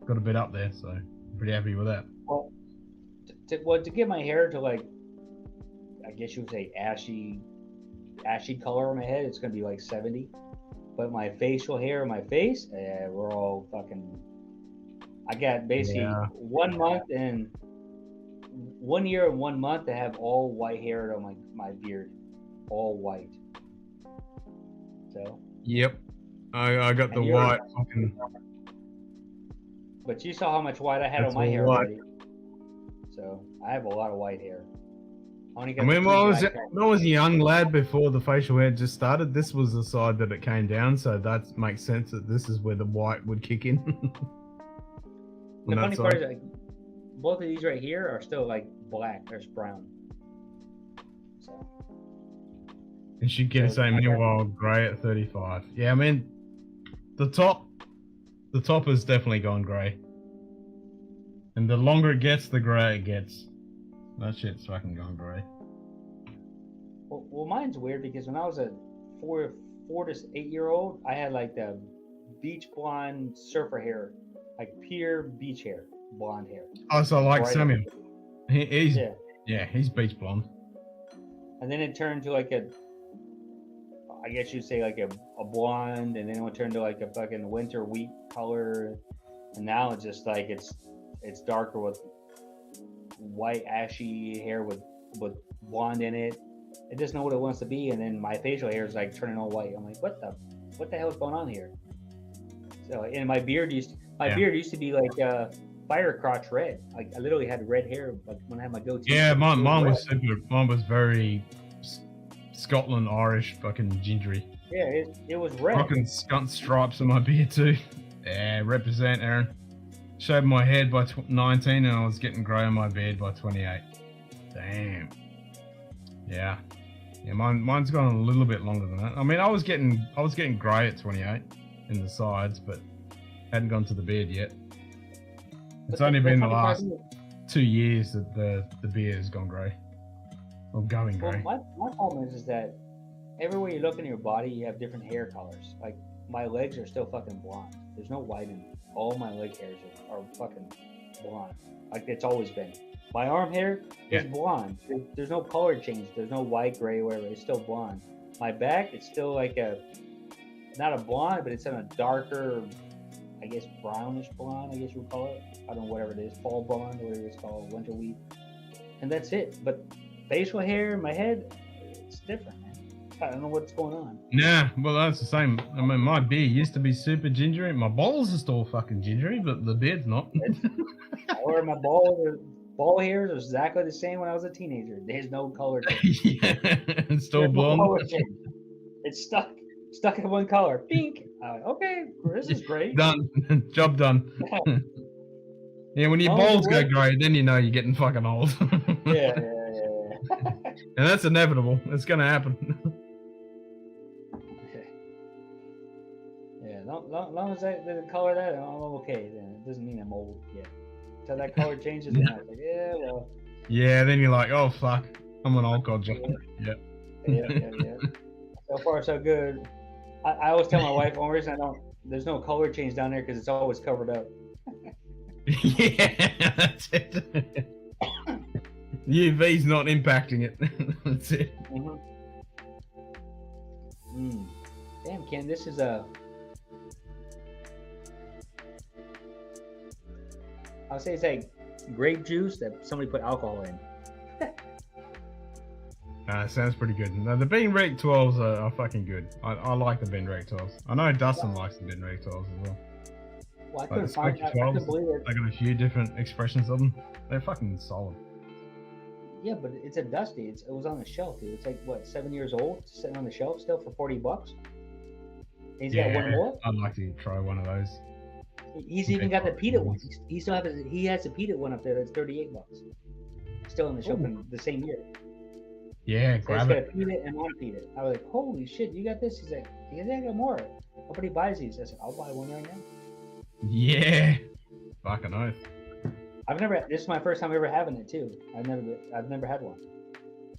got a bit up there, so I'm pretty happy with that. Well, to get my hair to like, I guess you would say ashy color on my head, it's gonna be like 70. But my facial hair on my face, we're all fucking. I got basically 1 month and 1 year and 1 month to have all white hair on my beard, all white. So. Yep, I got the white fucking. But you saw how much white I had on my hair already. So I have a lot of white hair. I mean, when I was a young lad before the facial hair just started, this was the side that it came down, so that makes sense that this is where the white would kick in. The funny part is, like, both of these right here are still like black. There's brown. So. And she'd get the same meanwhile grey at 35. Yeah, I mean, the top has definitely gone grey. And the longer it gets, the greyer it gets. That shit's fucking gone grey. Well, mine's weird because when I was a 4 to 8 year old, I had like the beach blonde surfer hair. Like pure beach hair, blonde hair. Oh, so like Samuel. He's beach blonde. And then it turned to like I guess you'd say like a blonde, and then it would turn to like a fucking winter wheat color, and now it's just like it's darker with white ashy hair with blonde in it. It doesn't know what it wants to be, and then my facial hair is like turning all white. I'm like, what the hell is going on here? So, and my beard used to be like fire crotch red. Like I literally had red hair, like when I had my goatee. Yeah, mine was super. Mine was very Scotland Irish, fucking gingery. Yeah, it was red. Fucking skunt stripes on my beard too. Yeah, represent, Aaron. Shaved my head by 19, and I was getting grey on my beard by 28. Damn. Yeah. Yeah, mine's gone a little bit longer than that. I mean, I was getting grey at 28 in the sides, but hadn't gone to the beard yet. It's only been the last 2 years that the beard has gone grey. Or going grey. Well, my problem is that everywhere you look in your body, you have different hair colors. Like my legs are still fucking blonde. There's no white in them. All my leg hairs are fucking blonde. Like it's always been. My arm hair is blonde. There's no color change. There's no white, gray, whatever. It's still blonde. My back, it's still like not a blonde, but it's in a darker, I guess brownish blonde, I guess you would call it. I don't know, whatever it is, fall blonde, or whatever it's called, winter wheat. And that's it. But facial hair, my head, it's different, man. I don't know what's going on. Nah, well, that's the same. I mean, my beard used to be super gingery. My balls are still fucking gingery, but the beard's not. Or my ball hairs are exactly the same when I was a teenager. There's no color change. Yeah, it's still blonde. It's stuck in one color. Pink. Okay, this is great. Done. Job done. Yeah, when your balls go grey, then you know you're getting fucking old. Yeah. And that's inevitable. It's gonna happen. Yeah, long as the color that, I'm okay. Then it doesn't mean I'm old yet. So that color changes, and I was like, yeah, well. Yeah, then you're like, oh fuck, I'm an old codger. Yeah. Yeah. So far, so good. I always tell my wife, only reason there's no color change down there because it's always covered up. Yeah, that's it. UV's not impacting it. That's it. Damn, Ken, this is I'll say it's like grape juice that somebody put alcohol in. Sounds pretty good. No, the Bean Rake 12s are fucking good. I like the Bean Rake 12s. I know Dustin likes the Bean Rake 12s as well. Well, I couldn't believe it. I got a few different expressions of them. They're fucking solid. Yeah, but it's a Dusty. It was on the shelf, dude. It's like, what, 7 years old? It's sitting on the shelf still for $40. He's got one more? I'd like to try one of those. He's even got the peated one. He still has the peated one up there that's $38. Still on the shelf in the same year. Yeah, so grab it. He's got a peated and unpeated. I was like, holy shit, you got this? He's like, yeah, I got more. Nobody buys these. I said, I'll buy one right now. Yeah. Fucking oath. This is my first time ever having it too. I've never had one.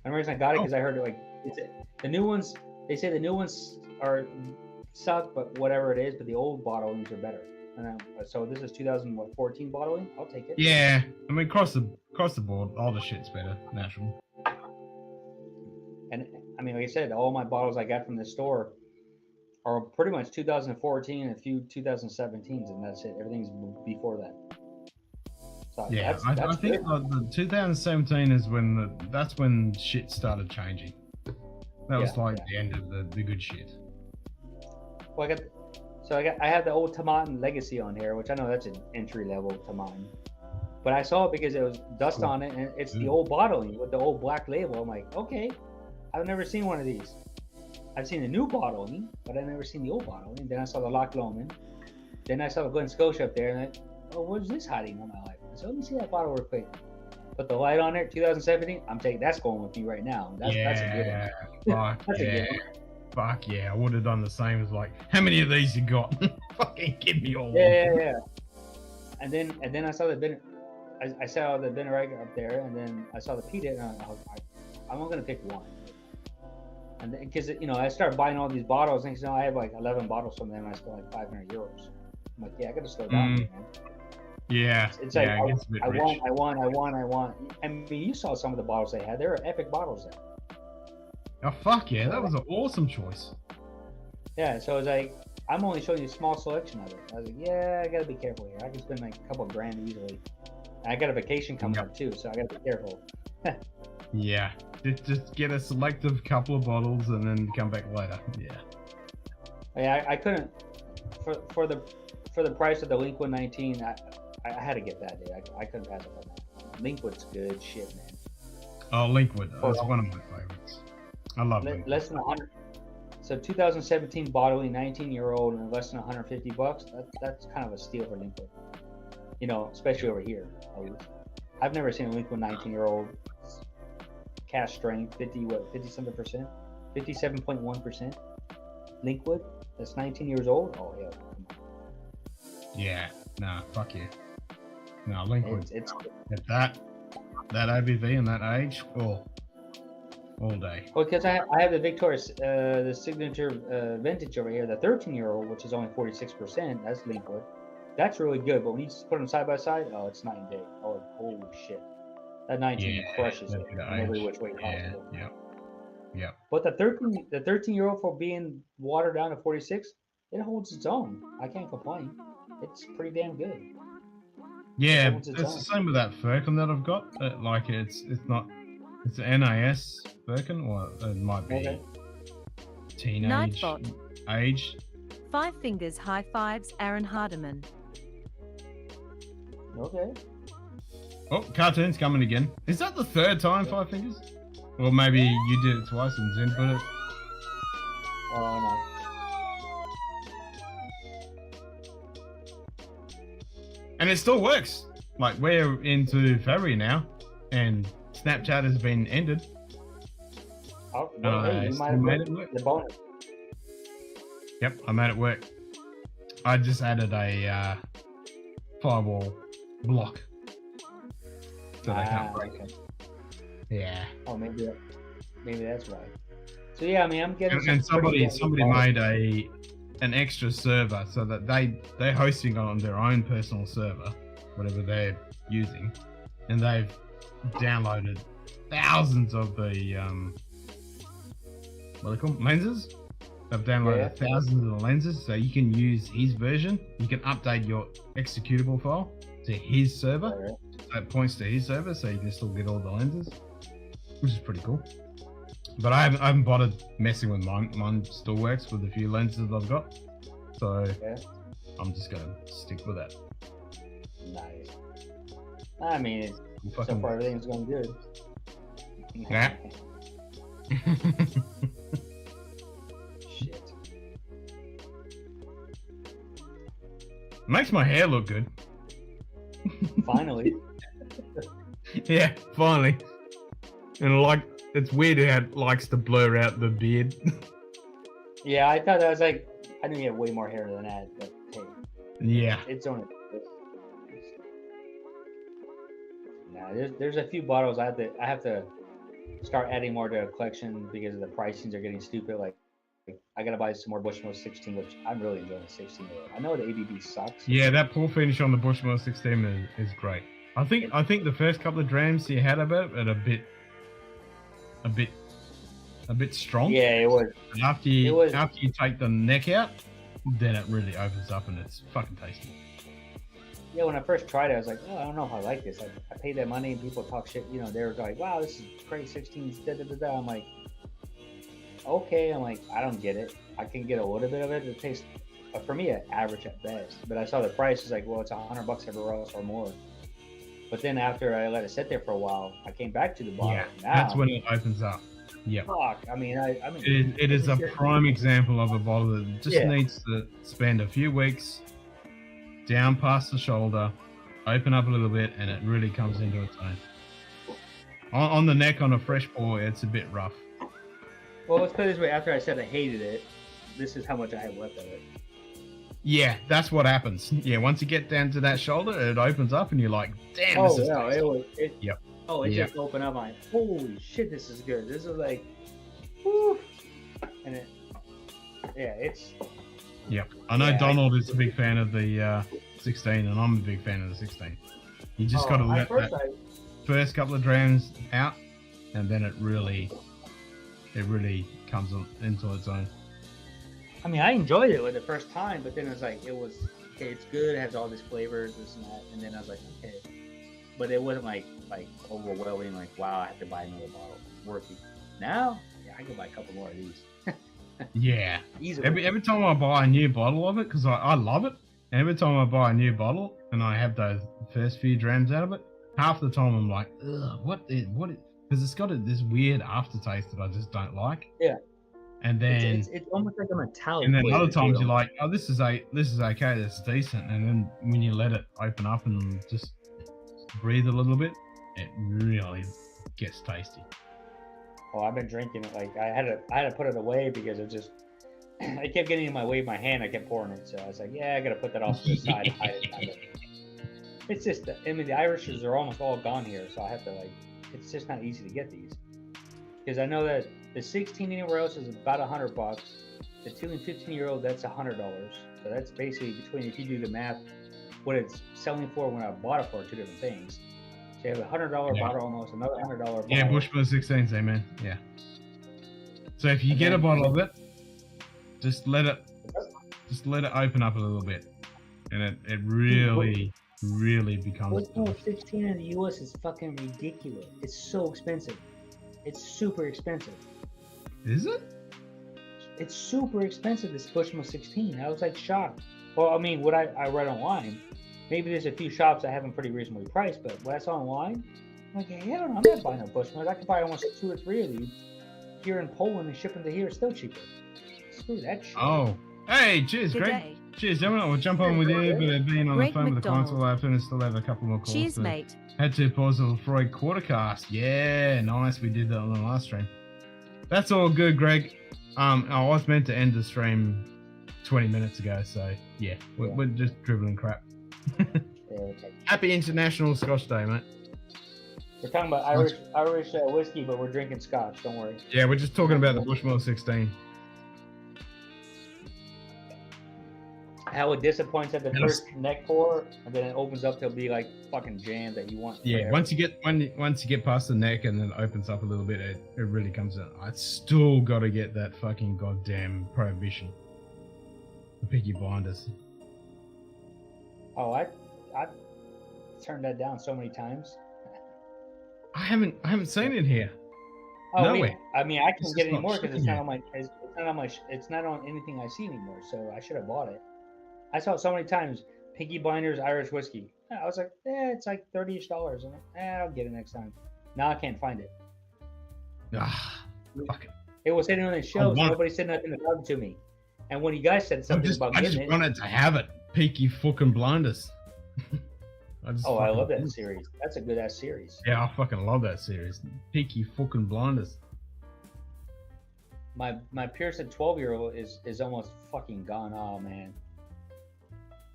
And the reason I got it because I heard it like the new ones. They say the new ones suck, but whatever it is. But the old bottlings are better. And so this is 2014 bottling. I'll take it. Yeah, I mean across the board, all the shit's better, natural. And I mean, like I said, all my bottles I got from the store are pretty much 2014 and a few 2017s, and that's it. Everything's before that. So yeah, I think the 2017 is that's when shit started changing. That was the end of the good shit. Well, I have the old Tomatin Legacy on here, which I know that's an entry level Tomatin. But I saw it because it was dust on it, and it's the old bottling with the old black label. I'm like, okay, I've never seen one of these. I've seen the new bottling, but I've never seen the old bottling. Then I saw the Loch Lomond. Then I saw the Glen Scotia up there, and where's this hiding on my life? So let me see that bottle real quick. Put the light on there, 2017. I'm taking that's going with me right now. That's a good one. Fuck yeah. Fuck yeah. I would have done the same as like, how many of these you got? Fucking give me all. Yeah. And then I saw I saw the Benarega up there, and then I saw the peated, and I'm only gonna pick one. And because I started buying all these bottles, and I have like 11 bottles from them, and I spent like 500 euros. I'm like, yeah, I gotta slow down, man. Yeah, it's like I want. I mean, you saw some of the bottles they had. They were epic bottles there. Oh fuck yeah, that was an awesome choice. Yeah, so it's like I'm only showing you a small selection of it. I was like, yeah, I gotta be careful here. I can spend like a couple grand easily. And I got a vacation coming up too, so I gotta be careful. Yeah, just get a selective couple of bottles and then come back later. Yeah. Yeah, I couldn't for the price of the Linkwood 19. I had to get that, dude. I couldn't pass up on that. Linkwood's good shit, man. Oh, Linkwood. That's one of my favorites. I love Linkwood. Less than 100. So 2017 bottling, 19-year-old, and less than $150. That's kind of a steal for Linkwood. You know, especially over here. I've never seen a Linkwood 19-year-old cask strength 50-something percent, 57.1%. Linkwood that's 19 years old. Oh yeah. Yeah. Nah. Fuck yeah. No, Linkwood. It's at that ABV and that age. All day. Well, because I have the Victoria's, the signature vintage over here, the 13-year-old, which is only 46%. That's Linkwood. That's really good, but when you just put them side by side, oh, it's night and day. Oh, holy shit. That 19 crushes it in every which way possible. Yeah. But the 13-year-old, for being watered down to 46, it holds its own. I can't complain. It's pretty damn good. Yeah, it's the same with that Firkin that I've got. It's an NIS Birkin, or it might be teenage Nightbot. age. 5 fingers high fives, Aaron Hardiman. Okay. Oh, cartoon's coming again. Is that the third time 5 fingers? Or maybe you did it twice and Zen put it. Oh no. And it still works. Like, we're into February now, and Snapchat has been ended. Oh, well, hey, you might have made it work. The bonus. Yep, I made it work. I just added a firewall block so they can't break it. Yeah. Oh, maybe that's why. So yeah, I mean, I'm getting. And somebody made an extra server so that they're hosting on their own personal server, whatever they're using, and they've downloaded thousands of the what are they called, lenses. They've downloaded thousands of the lenses, so you can use his version. You can update your executable file to his server. So it points to his server, so you can still get all the lenses, which is pretty cool. But I haven't bothered messing with mine. Mine still works with a few lenses I've got, so I'm just gonna stick with that. Nice. I mean, so far everything's going good. Yeah. Shit. Makes my hair look good. Finally. Yeah, finally. And like, it's weird how it likes to blur out the beard. Yeah, I thought that was like, I knew you had way more hair than that, but hey. Yeah. It's only. Nah, there's a few bottles I have to start adding more to a collection because the pricings are getting stupid. Like I gotta buy some more Bushmill 16, which I'm really enjoying the 16. I know the ABV sucks. Yeah, that pour finish on the Bushmill 16 is great. I think the first couple of drams you had about it a bit strong. Yeah, it was. And after you take the neck out, then it really opens up and it's fucking tasty. Yeah, when I first tried it, I was like, oh, I don't know if I like this. I paid that money and people talk shit. You know, they were like, wow, this is great 16s. Da, da, da, da. I'm like, okay. I'm like, I don't get it. I can get a little bit of it. It tastes, for me, average at best. But I saw the price. It's like, well, it's $100 everywhere else or more. But then after I let it sit there for a while, I came back to the bottle. Yeah, now, that's when it opens up. Yeah. Fuck. I mean, it is a prime example of a bottle that just needs to spend a few weeks down past the shoulder, open up a little bit, and it really comes into its own. On the neck, on a fresh pour, it's a bit rough. Well, let's put it this way. After I said I hated it, this is how much I have left of it. Yeah, that's what happens. Yeah, once you get down to that shoulder, it opens up, and you're like, "Damn, this is tasty." Yep. Oh, it just opened up. I'm like, holy shit, this is good. This is like, woo. And it's. Yep. I know Donald is a big fan of the 16, and I'm a big fan of the 16. You just got to let that first couple of drams out, and then it really comes into its own. I mean, I enjoyed it with the first time, but then it was like, okay, it's good, it has all these flavors, this and that, and then I was like, okay, but it wasn't like overwhelming, like, wow, I have to buy another bottle. Worthy. Now, yeah, I can buy a couple more of these. Yeah. Easily. Every time I buy a new bottle of it, because I love it, and every time I buy a new bottle and I have those first few drams out of it, half the time I'm like, ugh, what? Because it's got this weird aftertaste that I just don't like. Yeah. And then it's almost like a metallic. And then flavor other to times it. you're like, oh, this is okay, this is decent. And then when you let it open up and just breathe a little bit, it really gets tasty. Oh, I've been drinking it. Like I had to put it away because it just I kept getting in my way of my hand. I kept pouring it, so I was like, yeah, I gotta put that off to the side. Hide it. It's just, I mean, the Irishes are almost all gone here, so I have to like. It's just not easy to get these because I know that the 16 anywhere else is about $100. The 2 and 15-year-old, that's $100. So that's basically between, if you do the math, what it's selling for when I bought it for, two different things. So you have a $100 bottle almost, another $100 bottle. Yeah, Bushmill 16s, man. Yeah. So if you get a bottle of it, just let it open up a little bit, and it really becomes. Bushmill 16 in the US is fucking ridiculous. It's so expensive. It's super expensive. Is it? It's super expensive, this Bushmill 16. I was like shocked. Well, I mean, what I read online, maybe there's a few shops that have them pretty reasonably priced, but what I saw online, I'm like, hell no, I'm not buying a Bushmill. I could buy almost 2 or 3 of these here in Poland and ship them to here, still cheaper. Screw that shit. Oh, hey, cheers, Good Greg. day. Cheers, gentlemen. We'll jump on with you, but being on Greg the phone with the McDonald. console after, and still have a couple more calls. Cheers, so mate. Had to pause the Freud quartercast. Yeah, nice. We did that on the last stream. That's all good, Greg. I was meant to end the stream 20 minutes ago, so yeah, we're just dribbling crap. Happy International Scotch Day, mate. We're talking about Irish whiskey, but we're drinking Scotch. Don't worry. Yeah, we're just talking about the Bushmill 16. How it disappoints at the first neck pour, and then it opens up to be like fucking jam that you want. Yeah, once you get past the neck and then it opens up a little bit, it really comes in. I still got to get that fucking goddamn Prohibition, the Peaky Blinders. Oh, I turned that down so many times. I haven't seen it here. Oh, Nowhere. I mean, I can't get any not more because shipping it's not on anything I see anymore. So I should have bought it. I saw it so many times. Peaky Blinders Irish whiskey. I was like, it's like $30-ish. I'm like, I'll get it next time. Now I can't find it. Fuck it. It was sitting on the shelves. Nobody said nothing about it to me. And when you guys said something about I getting just it, wanted to have it. Peaky fucking Blinders. I love that series. That's a good ass series. Yeah, I fucking love that series. Peaky fucking Blinders. My Pearson 12-year-old is almost fucking gone. Oh man.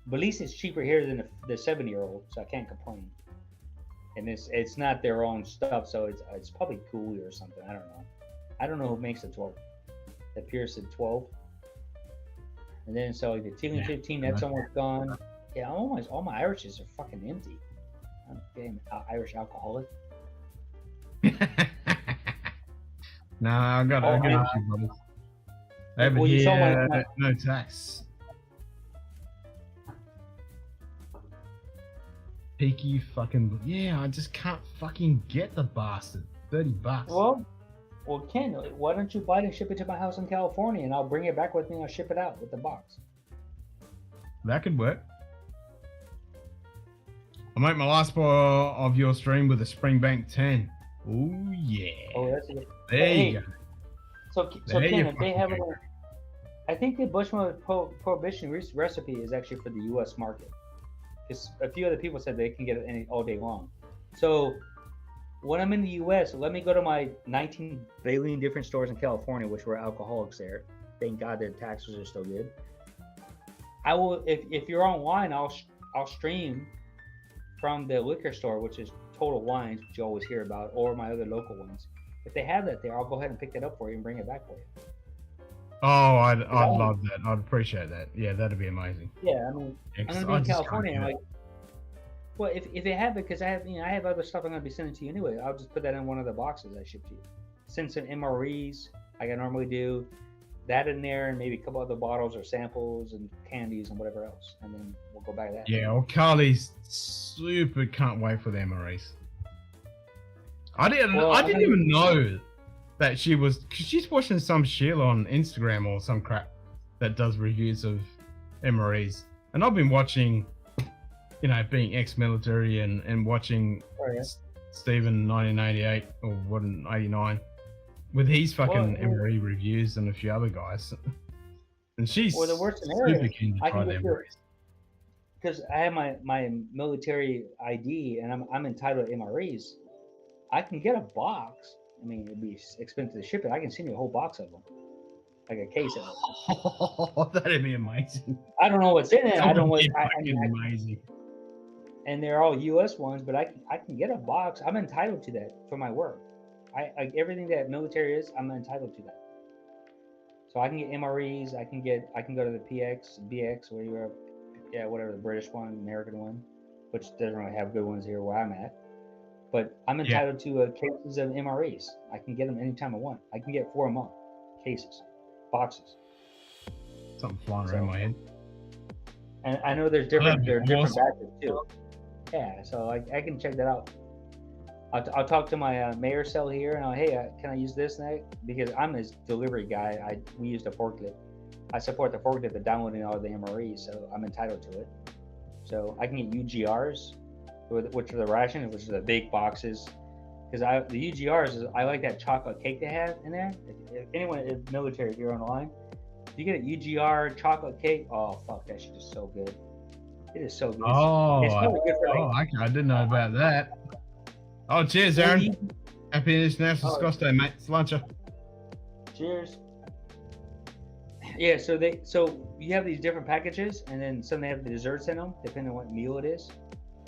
But at least it's cheaper here than the 7-year-old, so I can't complain. And it's not their own stuff, so it's probably Cooley or something. I don't know. I don't know who makes the 12. The Pearson 12. And then so like the Teeling 15, that's almost gone. Yeah, all my Irishes are fucking empty. I'm damn Irish alcoholic. Nah, I got a few brothers. Over you saw here, no tax. Peaky fucking I just can't fucking get the bastard. $30. Well, Ken, why don't you buy it and ship it to my house in California, and I'll bring it back with me and I'll ship it out with the box. That could work. I'll make my last pour of your stream with a Springbank 10. Oh yeah. Oh, that's good. There you go. So Ken, if they have it, I think the Bushmill Prohibition recipe is actually for the U.S. market. Because a few other people said they can get it all day long. So when I'm in the U.S., let me go to my 19 billion different stores in California, which were alcoholics there. Thank God their taxes are still good. I will, if you're online, I'll stream from the liquor store, which is Total Wines, which you always hear about, or my other local ones. If they have that there, I'll go ahead and pick that up for you and bring it back for you. Oh, I'd love that. I'd appreciate that. Yeah, that'd be amazing. Yeah, I mean, I'm gonna be in California. And I'm like, well, if they have it, because I have other stuff I'm gonna be sending to you anyway. I'll just put that in one of the boxes I ship to you. Send some MREs like I normally do. that in there, and maybe a couple other bottles or samples and candies and whatever else, and then we'll go back to that. Yeah, well, Carly's super can't wait for the MREs. I didn't even know that she was, cause she's watching some shit on Instagram or some crap that does reviews of MREs, and I've been watching, being ex-military and watching Stephen 1988 or what 89 with his fucking MRE reviews and a few other guys, and she's the worst scenario, super keen to try the MREs. Because I have my military ID and I'm entitled to MREs. I can get a box. I mean, it'd be expensive to ship it. I can send you a whole box of them, like a case of them. Oh, that'd be amazing. I don't know what's in it. I don't know what. Amazing. And they're all U.S. ones, but I can get a box. I'm entitled to that for my work. I everything that military is, I'm entitled to that. So I can get MREs. I can go to the PX, BX, whatever the British one, American one, which doesn't really have good ones here where I'm at. But I'm entitled to cases of MREs. I can get them anytime I want. I can get 4 a month, cases, boxes. Something flying around my head. And I know there's different batches too. Yeah, so I can check that out. I'll talk to my mayor cell here and can I use this and that? Because I'm his delivery guy. We use the forklift. I support the forklift of downloading all the MREs, so I'm entitled to it. So I can get UGRs, which are the rations, which are the big boxes. Because the UGRs, I like that chocolate cake they have in there. If anyone is military, if you're online, if you get a UGR chocolate cake, oh fuck, that shit is so good. It is so good. Oh, it's really good for I didn't know about that. Oh, cheers, Aaron. Happy International Scotch Day, mate. Sláinte. Cheers. Yeah, so you have these different packages, and then some they have the desserts in them, depending on what meal it is.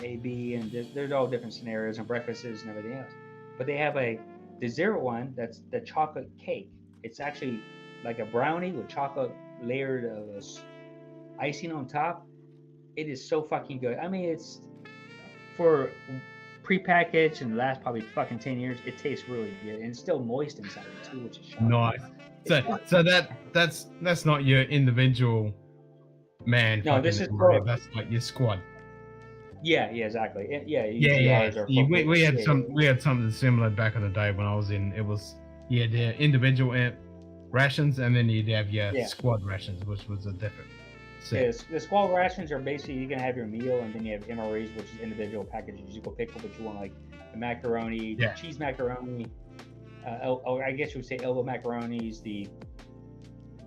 A, B, and there's all different scenarios and breakfasts and everything else. But they have a dessert one that's the chocolate cake. It's actually like a brownie with chocolate layered icing on top. It is so fucking good. I mean, it's for prepackaged and lasts probably fucking 10 years. It tastes really good, and it's still moist inside it too, which is shocking. Nice. So that's not your individual man. No, this is for, that's like your squad. Yeah, exactly. Yeah. We had something similar back in the day when I was in. It was the individual rations, and then you'd have your squad rations, which was a different set. Yeah, the squad rations are basically you can have your meal, and then you have MREs, which is individual packages. You go pick up what you want, like the macaroni, the cheese macaroni. I guess you would say elbow macaronis, the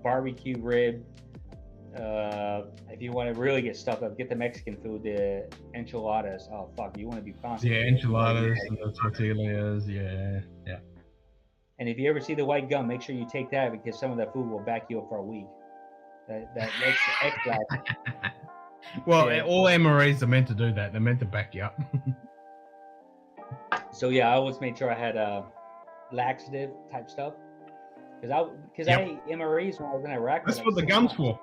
barbecue rib. If you want to really get stuffed up, get the Mexican food, the enchiladas. Oh fuck, you want to be constantly. Yeah, enchiladas and the tortillas. Yeah. And if you ever see the white gum, make sure you take that because some of that food will back you up for a week. That makes the extract. Well, all MREs are meant to do that. They're meant to back you up. So yeah, I always made sure I had laxative type stuff because I ate MREs when I was in Iraq. That's what the gum's for.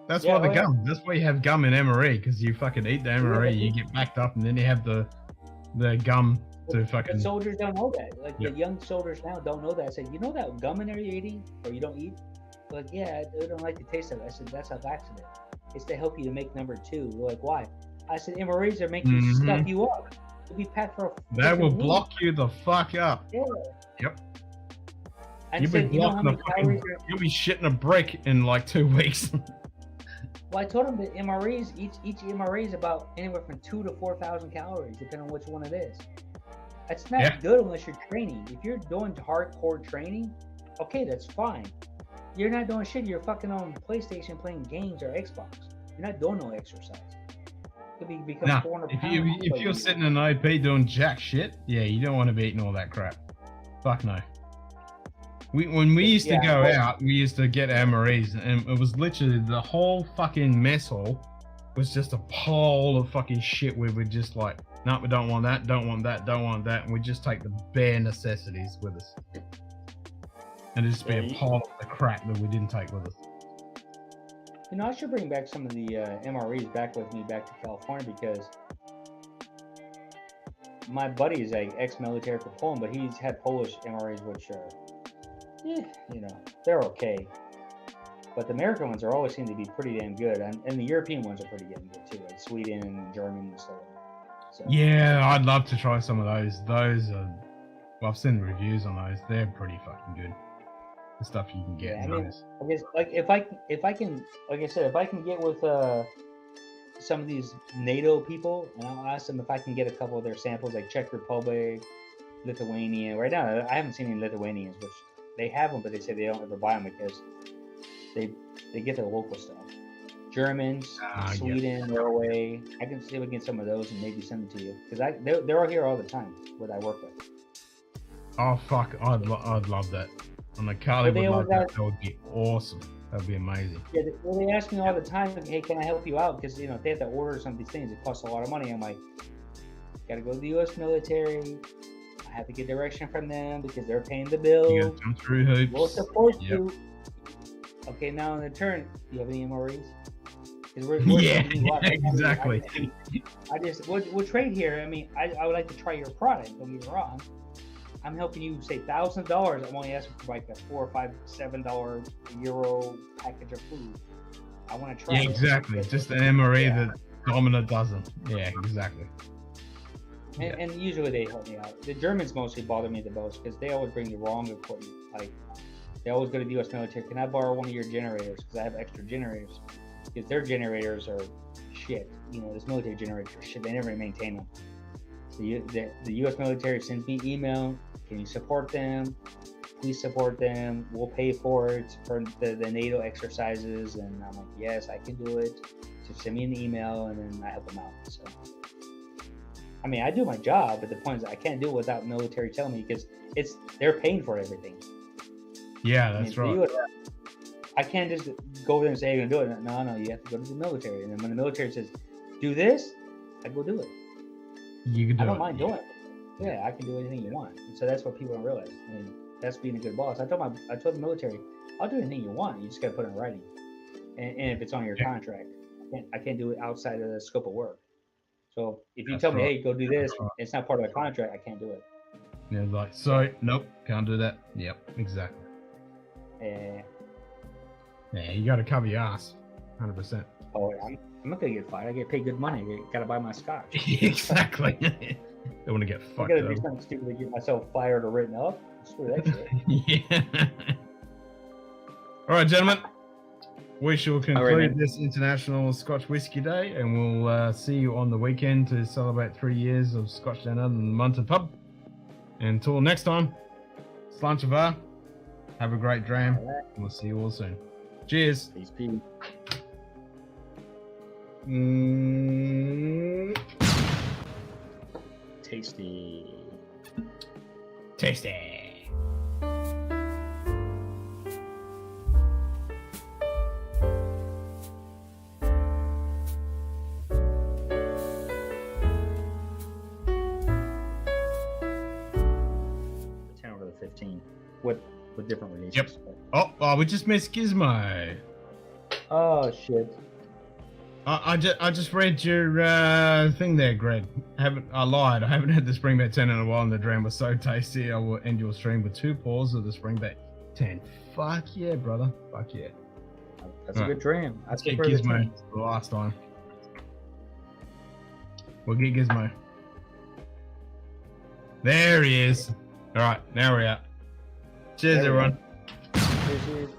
That's why the gum. That's why you have gum in MRE, because you fucking eat the MRE, you get backed up, and then you have the gum to fucking. But soldiers don't know that. Like the young soldiers now don't know that. I said, you know that gum in there you're eating, or you don't eat? They're like, yeah, I don't like the taste of it. I said, that's a laxative. It's to help you to make number 2. They're like, why? I said, MREs are making you stuff you up. You'll be packed for a that will block you the fuck up. Yeah. Yep. And you'll be blocking the fucking. You'll be shitting a brick in like 2 weeks. Well, I told them that MREs, each MRE is about anywhere from 2,000 to 4,000 calories, depending on which one it is. That's not good unless you're training. If you're doing hardcore training, okay, that's fine. You're not doing shit. You're fucking on PlayStation playing games or Xbox. You're not doing no exercise. You'll become 400 pounds. If you're sitting in an IP doing jack shit, you don't want to be eating all that crap. Fuck no. When we used to go out, we used to get MREs, and it was literally the whole fucking mess hall was just a pile of fucking shit where we're just like, no, we don't want that, don't want that, don't want that, and we just take the bare necessities with us. And it'd just be a pile of the crap that we didn't take with us. You know, I should bring back some of the MREs back with me back to California because my buddy is like ex-military for Poland, but he's had Polish MREs, which are, you know, they're okay. But the American ones are always seem to be pretty damn good, and the European ones are pretty damn good too, like Sweden and German and stuff. So, Yeah, I'd love to try some of those. Those are, well, I've seen the reviews on those. They're pretty fucking good. The stuff you can get. yeah, I in mean, those. I guess like if I can, like I said, if I can get with some of these NATO people, and I'll ask them if I can get a couple of their samples, like Czech Republic, Lithuania. Right now, I haven't seen any Lithuanians, which they have them, but they say they don't ever buy them because they get their local stuff. Germans, Sweden, Norway. I can see if we can get some of those and maybe send them to you because they're all here all the time. What I work with. Oh fuck! I'd love that. On the Carly would love that. That would be awesome. That'd be amazing. Yeah, they ask me all the time, hey, can I help you out? Because if they have to order some of these things, it costs a lot of money. I'm like, gotta go to the U.S. military. I have to get direction from them because they're paying the bill. You gotta jump through hoops. We'll support you. Okay, now in return, do you have any MREs? Yeah, exactly. We'll trade here. I mean, I would like to try your product. Don't get me wrong. I'm helping you save $1,000. I'm only asking for like a $4, $5, $7 euro package of food. I want to try. Yeah, exactly. Just an MRE that Domino doesn't. Yeah, exactly. And usually they help me out. The Germans mostly bother me the most because they always bring the wrong equipment. Like they always go to the U.S. military. Can I borrow one of your generators? Because I have extra generators. Because their generators are shit. This military generators are shit. They never maintain them. So the U.S. military sends me email. Can you support them? Please support them. We'll pay for it for the NATO exercises. And I'm like, yes, I can do it. Just send me an email and then I help them out. So, I mean, I do my job, but the point is I can't do it without military telling me because they're paying for everything. Yeah, that's right. I can't just go over there and say, you're going to do it. No, you have to go to the military. And then when the military says, do this, I go do it. You can do it. I don't mind doing it. Yeah, I can do anything you want. And so that's what people don't realize. I mean, that's being a good boss. I told the military, I'll do anything you want. You just got to put it in writing. And if it's on your contract, I can't do it outside of the scope of work. So if you tell me, hey, go do this, it's not part of the contract, I can't do it. Yeah, like, sorry, nope, can't do that. Yep, exactly. Yeah, you got to cover your ass, 100%. Oh, I'm not gonna get fired. I get paid good money. I gotta buy my scotch. Exactly. Don't want to get fucked up. I gotta do something stupid to get myself fired or written up. Screw that shit. Yeah. All right, gentlemen. We shall conclude this International Scotch Whisky Day, and we'll see you on the weekend to celebrate 3 years of Scotch Down Under in the Munter Pub. Until next time, Slanchava. Have a great dram, and we'll see you all soon. Cheers. Peace. Tasty. Over the 15 with different releases. Yep. Oh, we just missed Gizmo. Oh shit. I just read your thing there, Greg. I lied. I haven't had the Springback 10 in a while, and the dram was so tasty. I will end your stream with 2 pours of the Springback 10. Fuck yeah, brother. Fuck yeah. That's a good dram. Let's get Gizmo for the last time. We'll get Gizmo. There he is. All right, now we're out. Cheers, everyone. Cheers.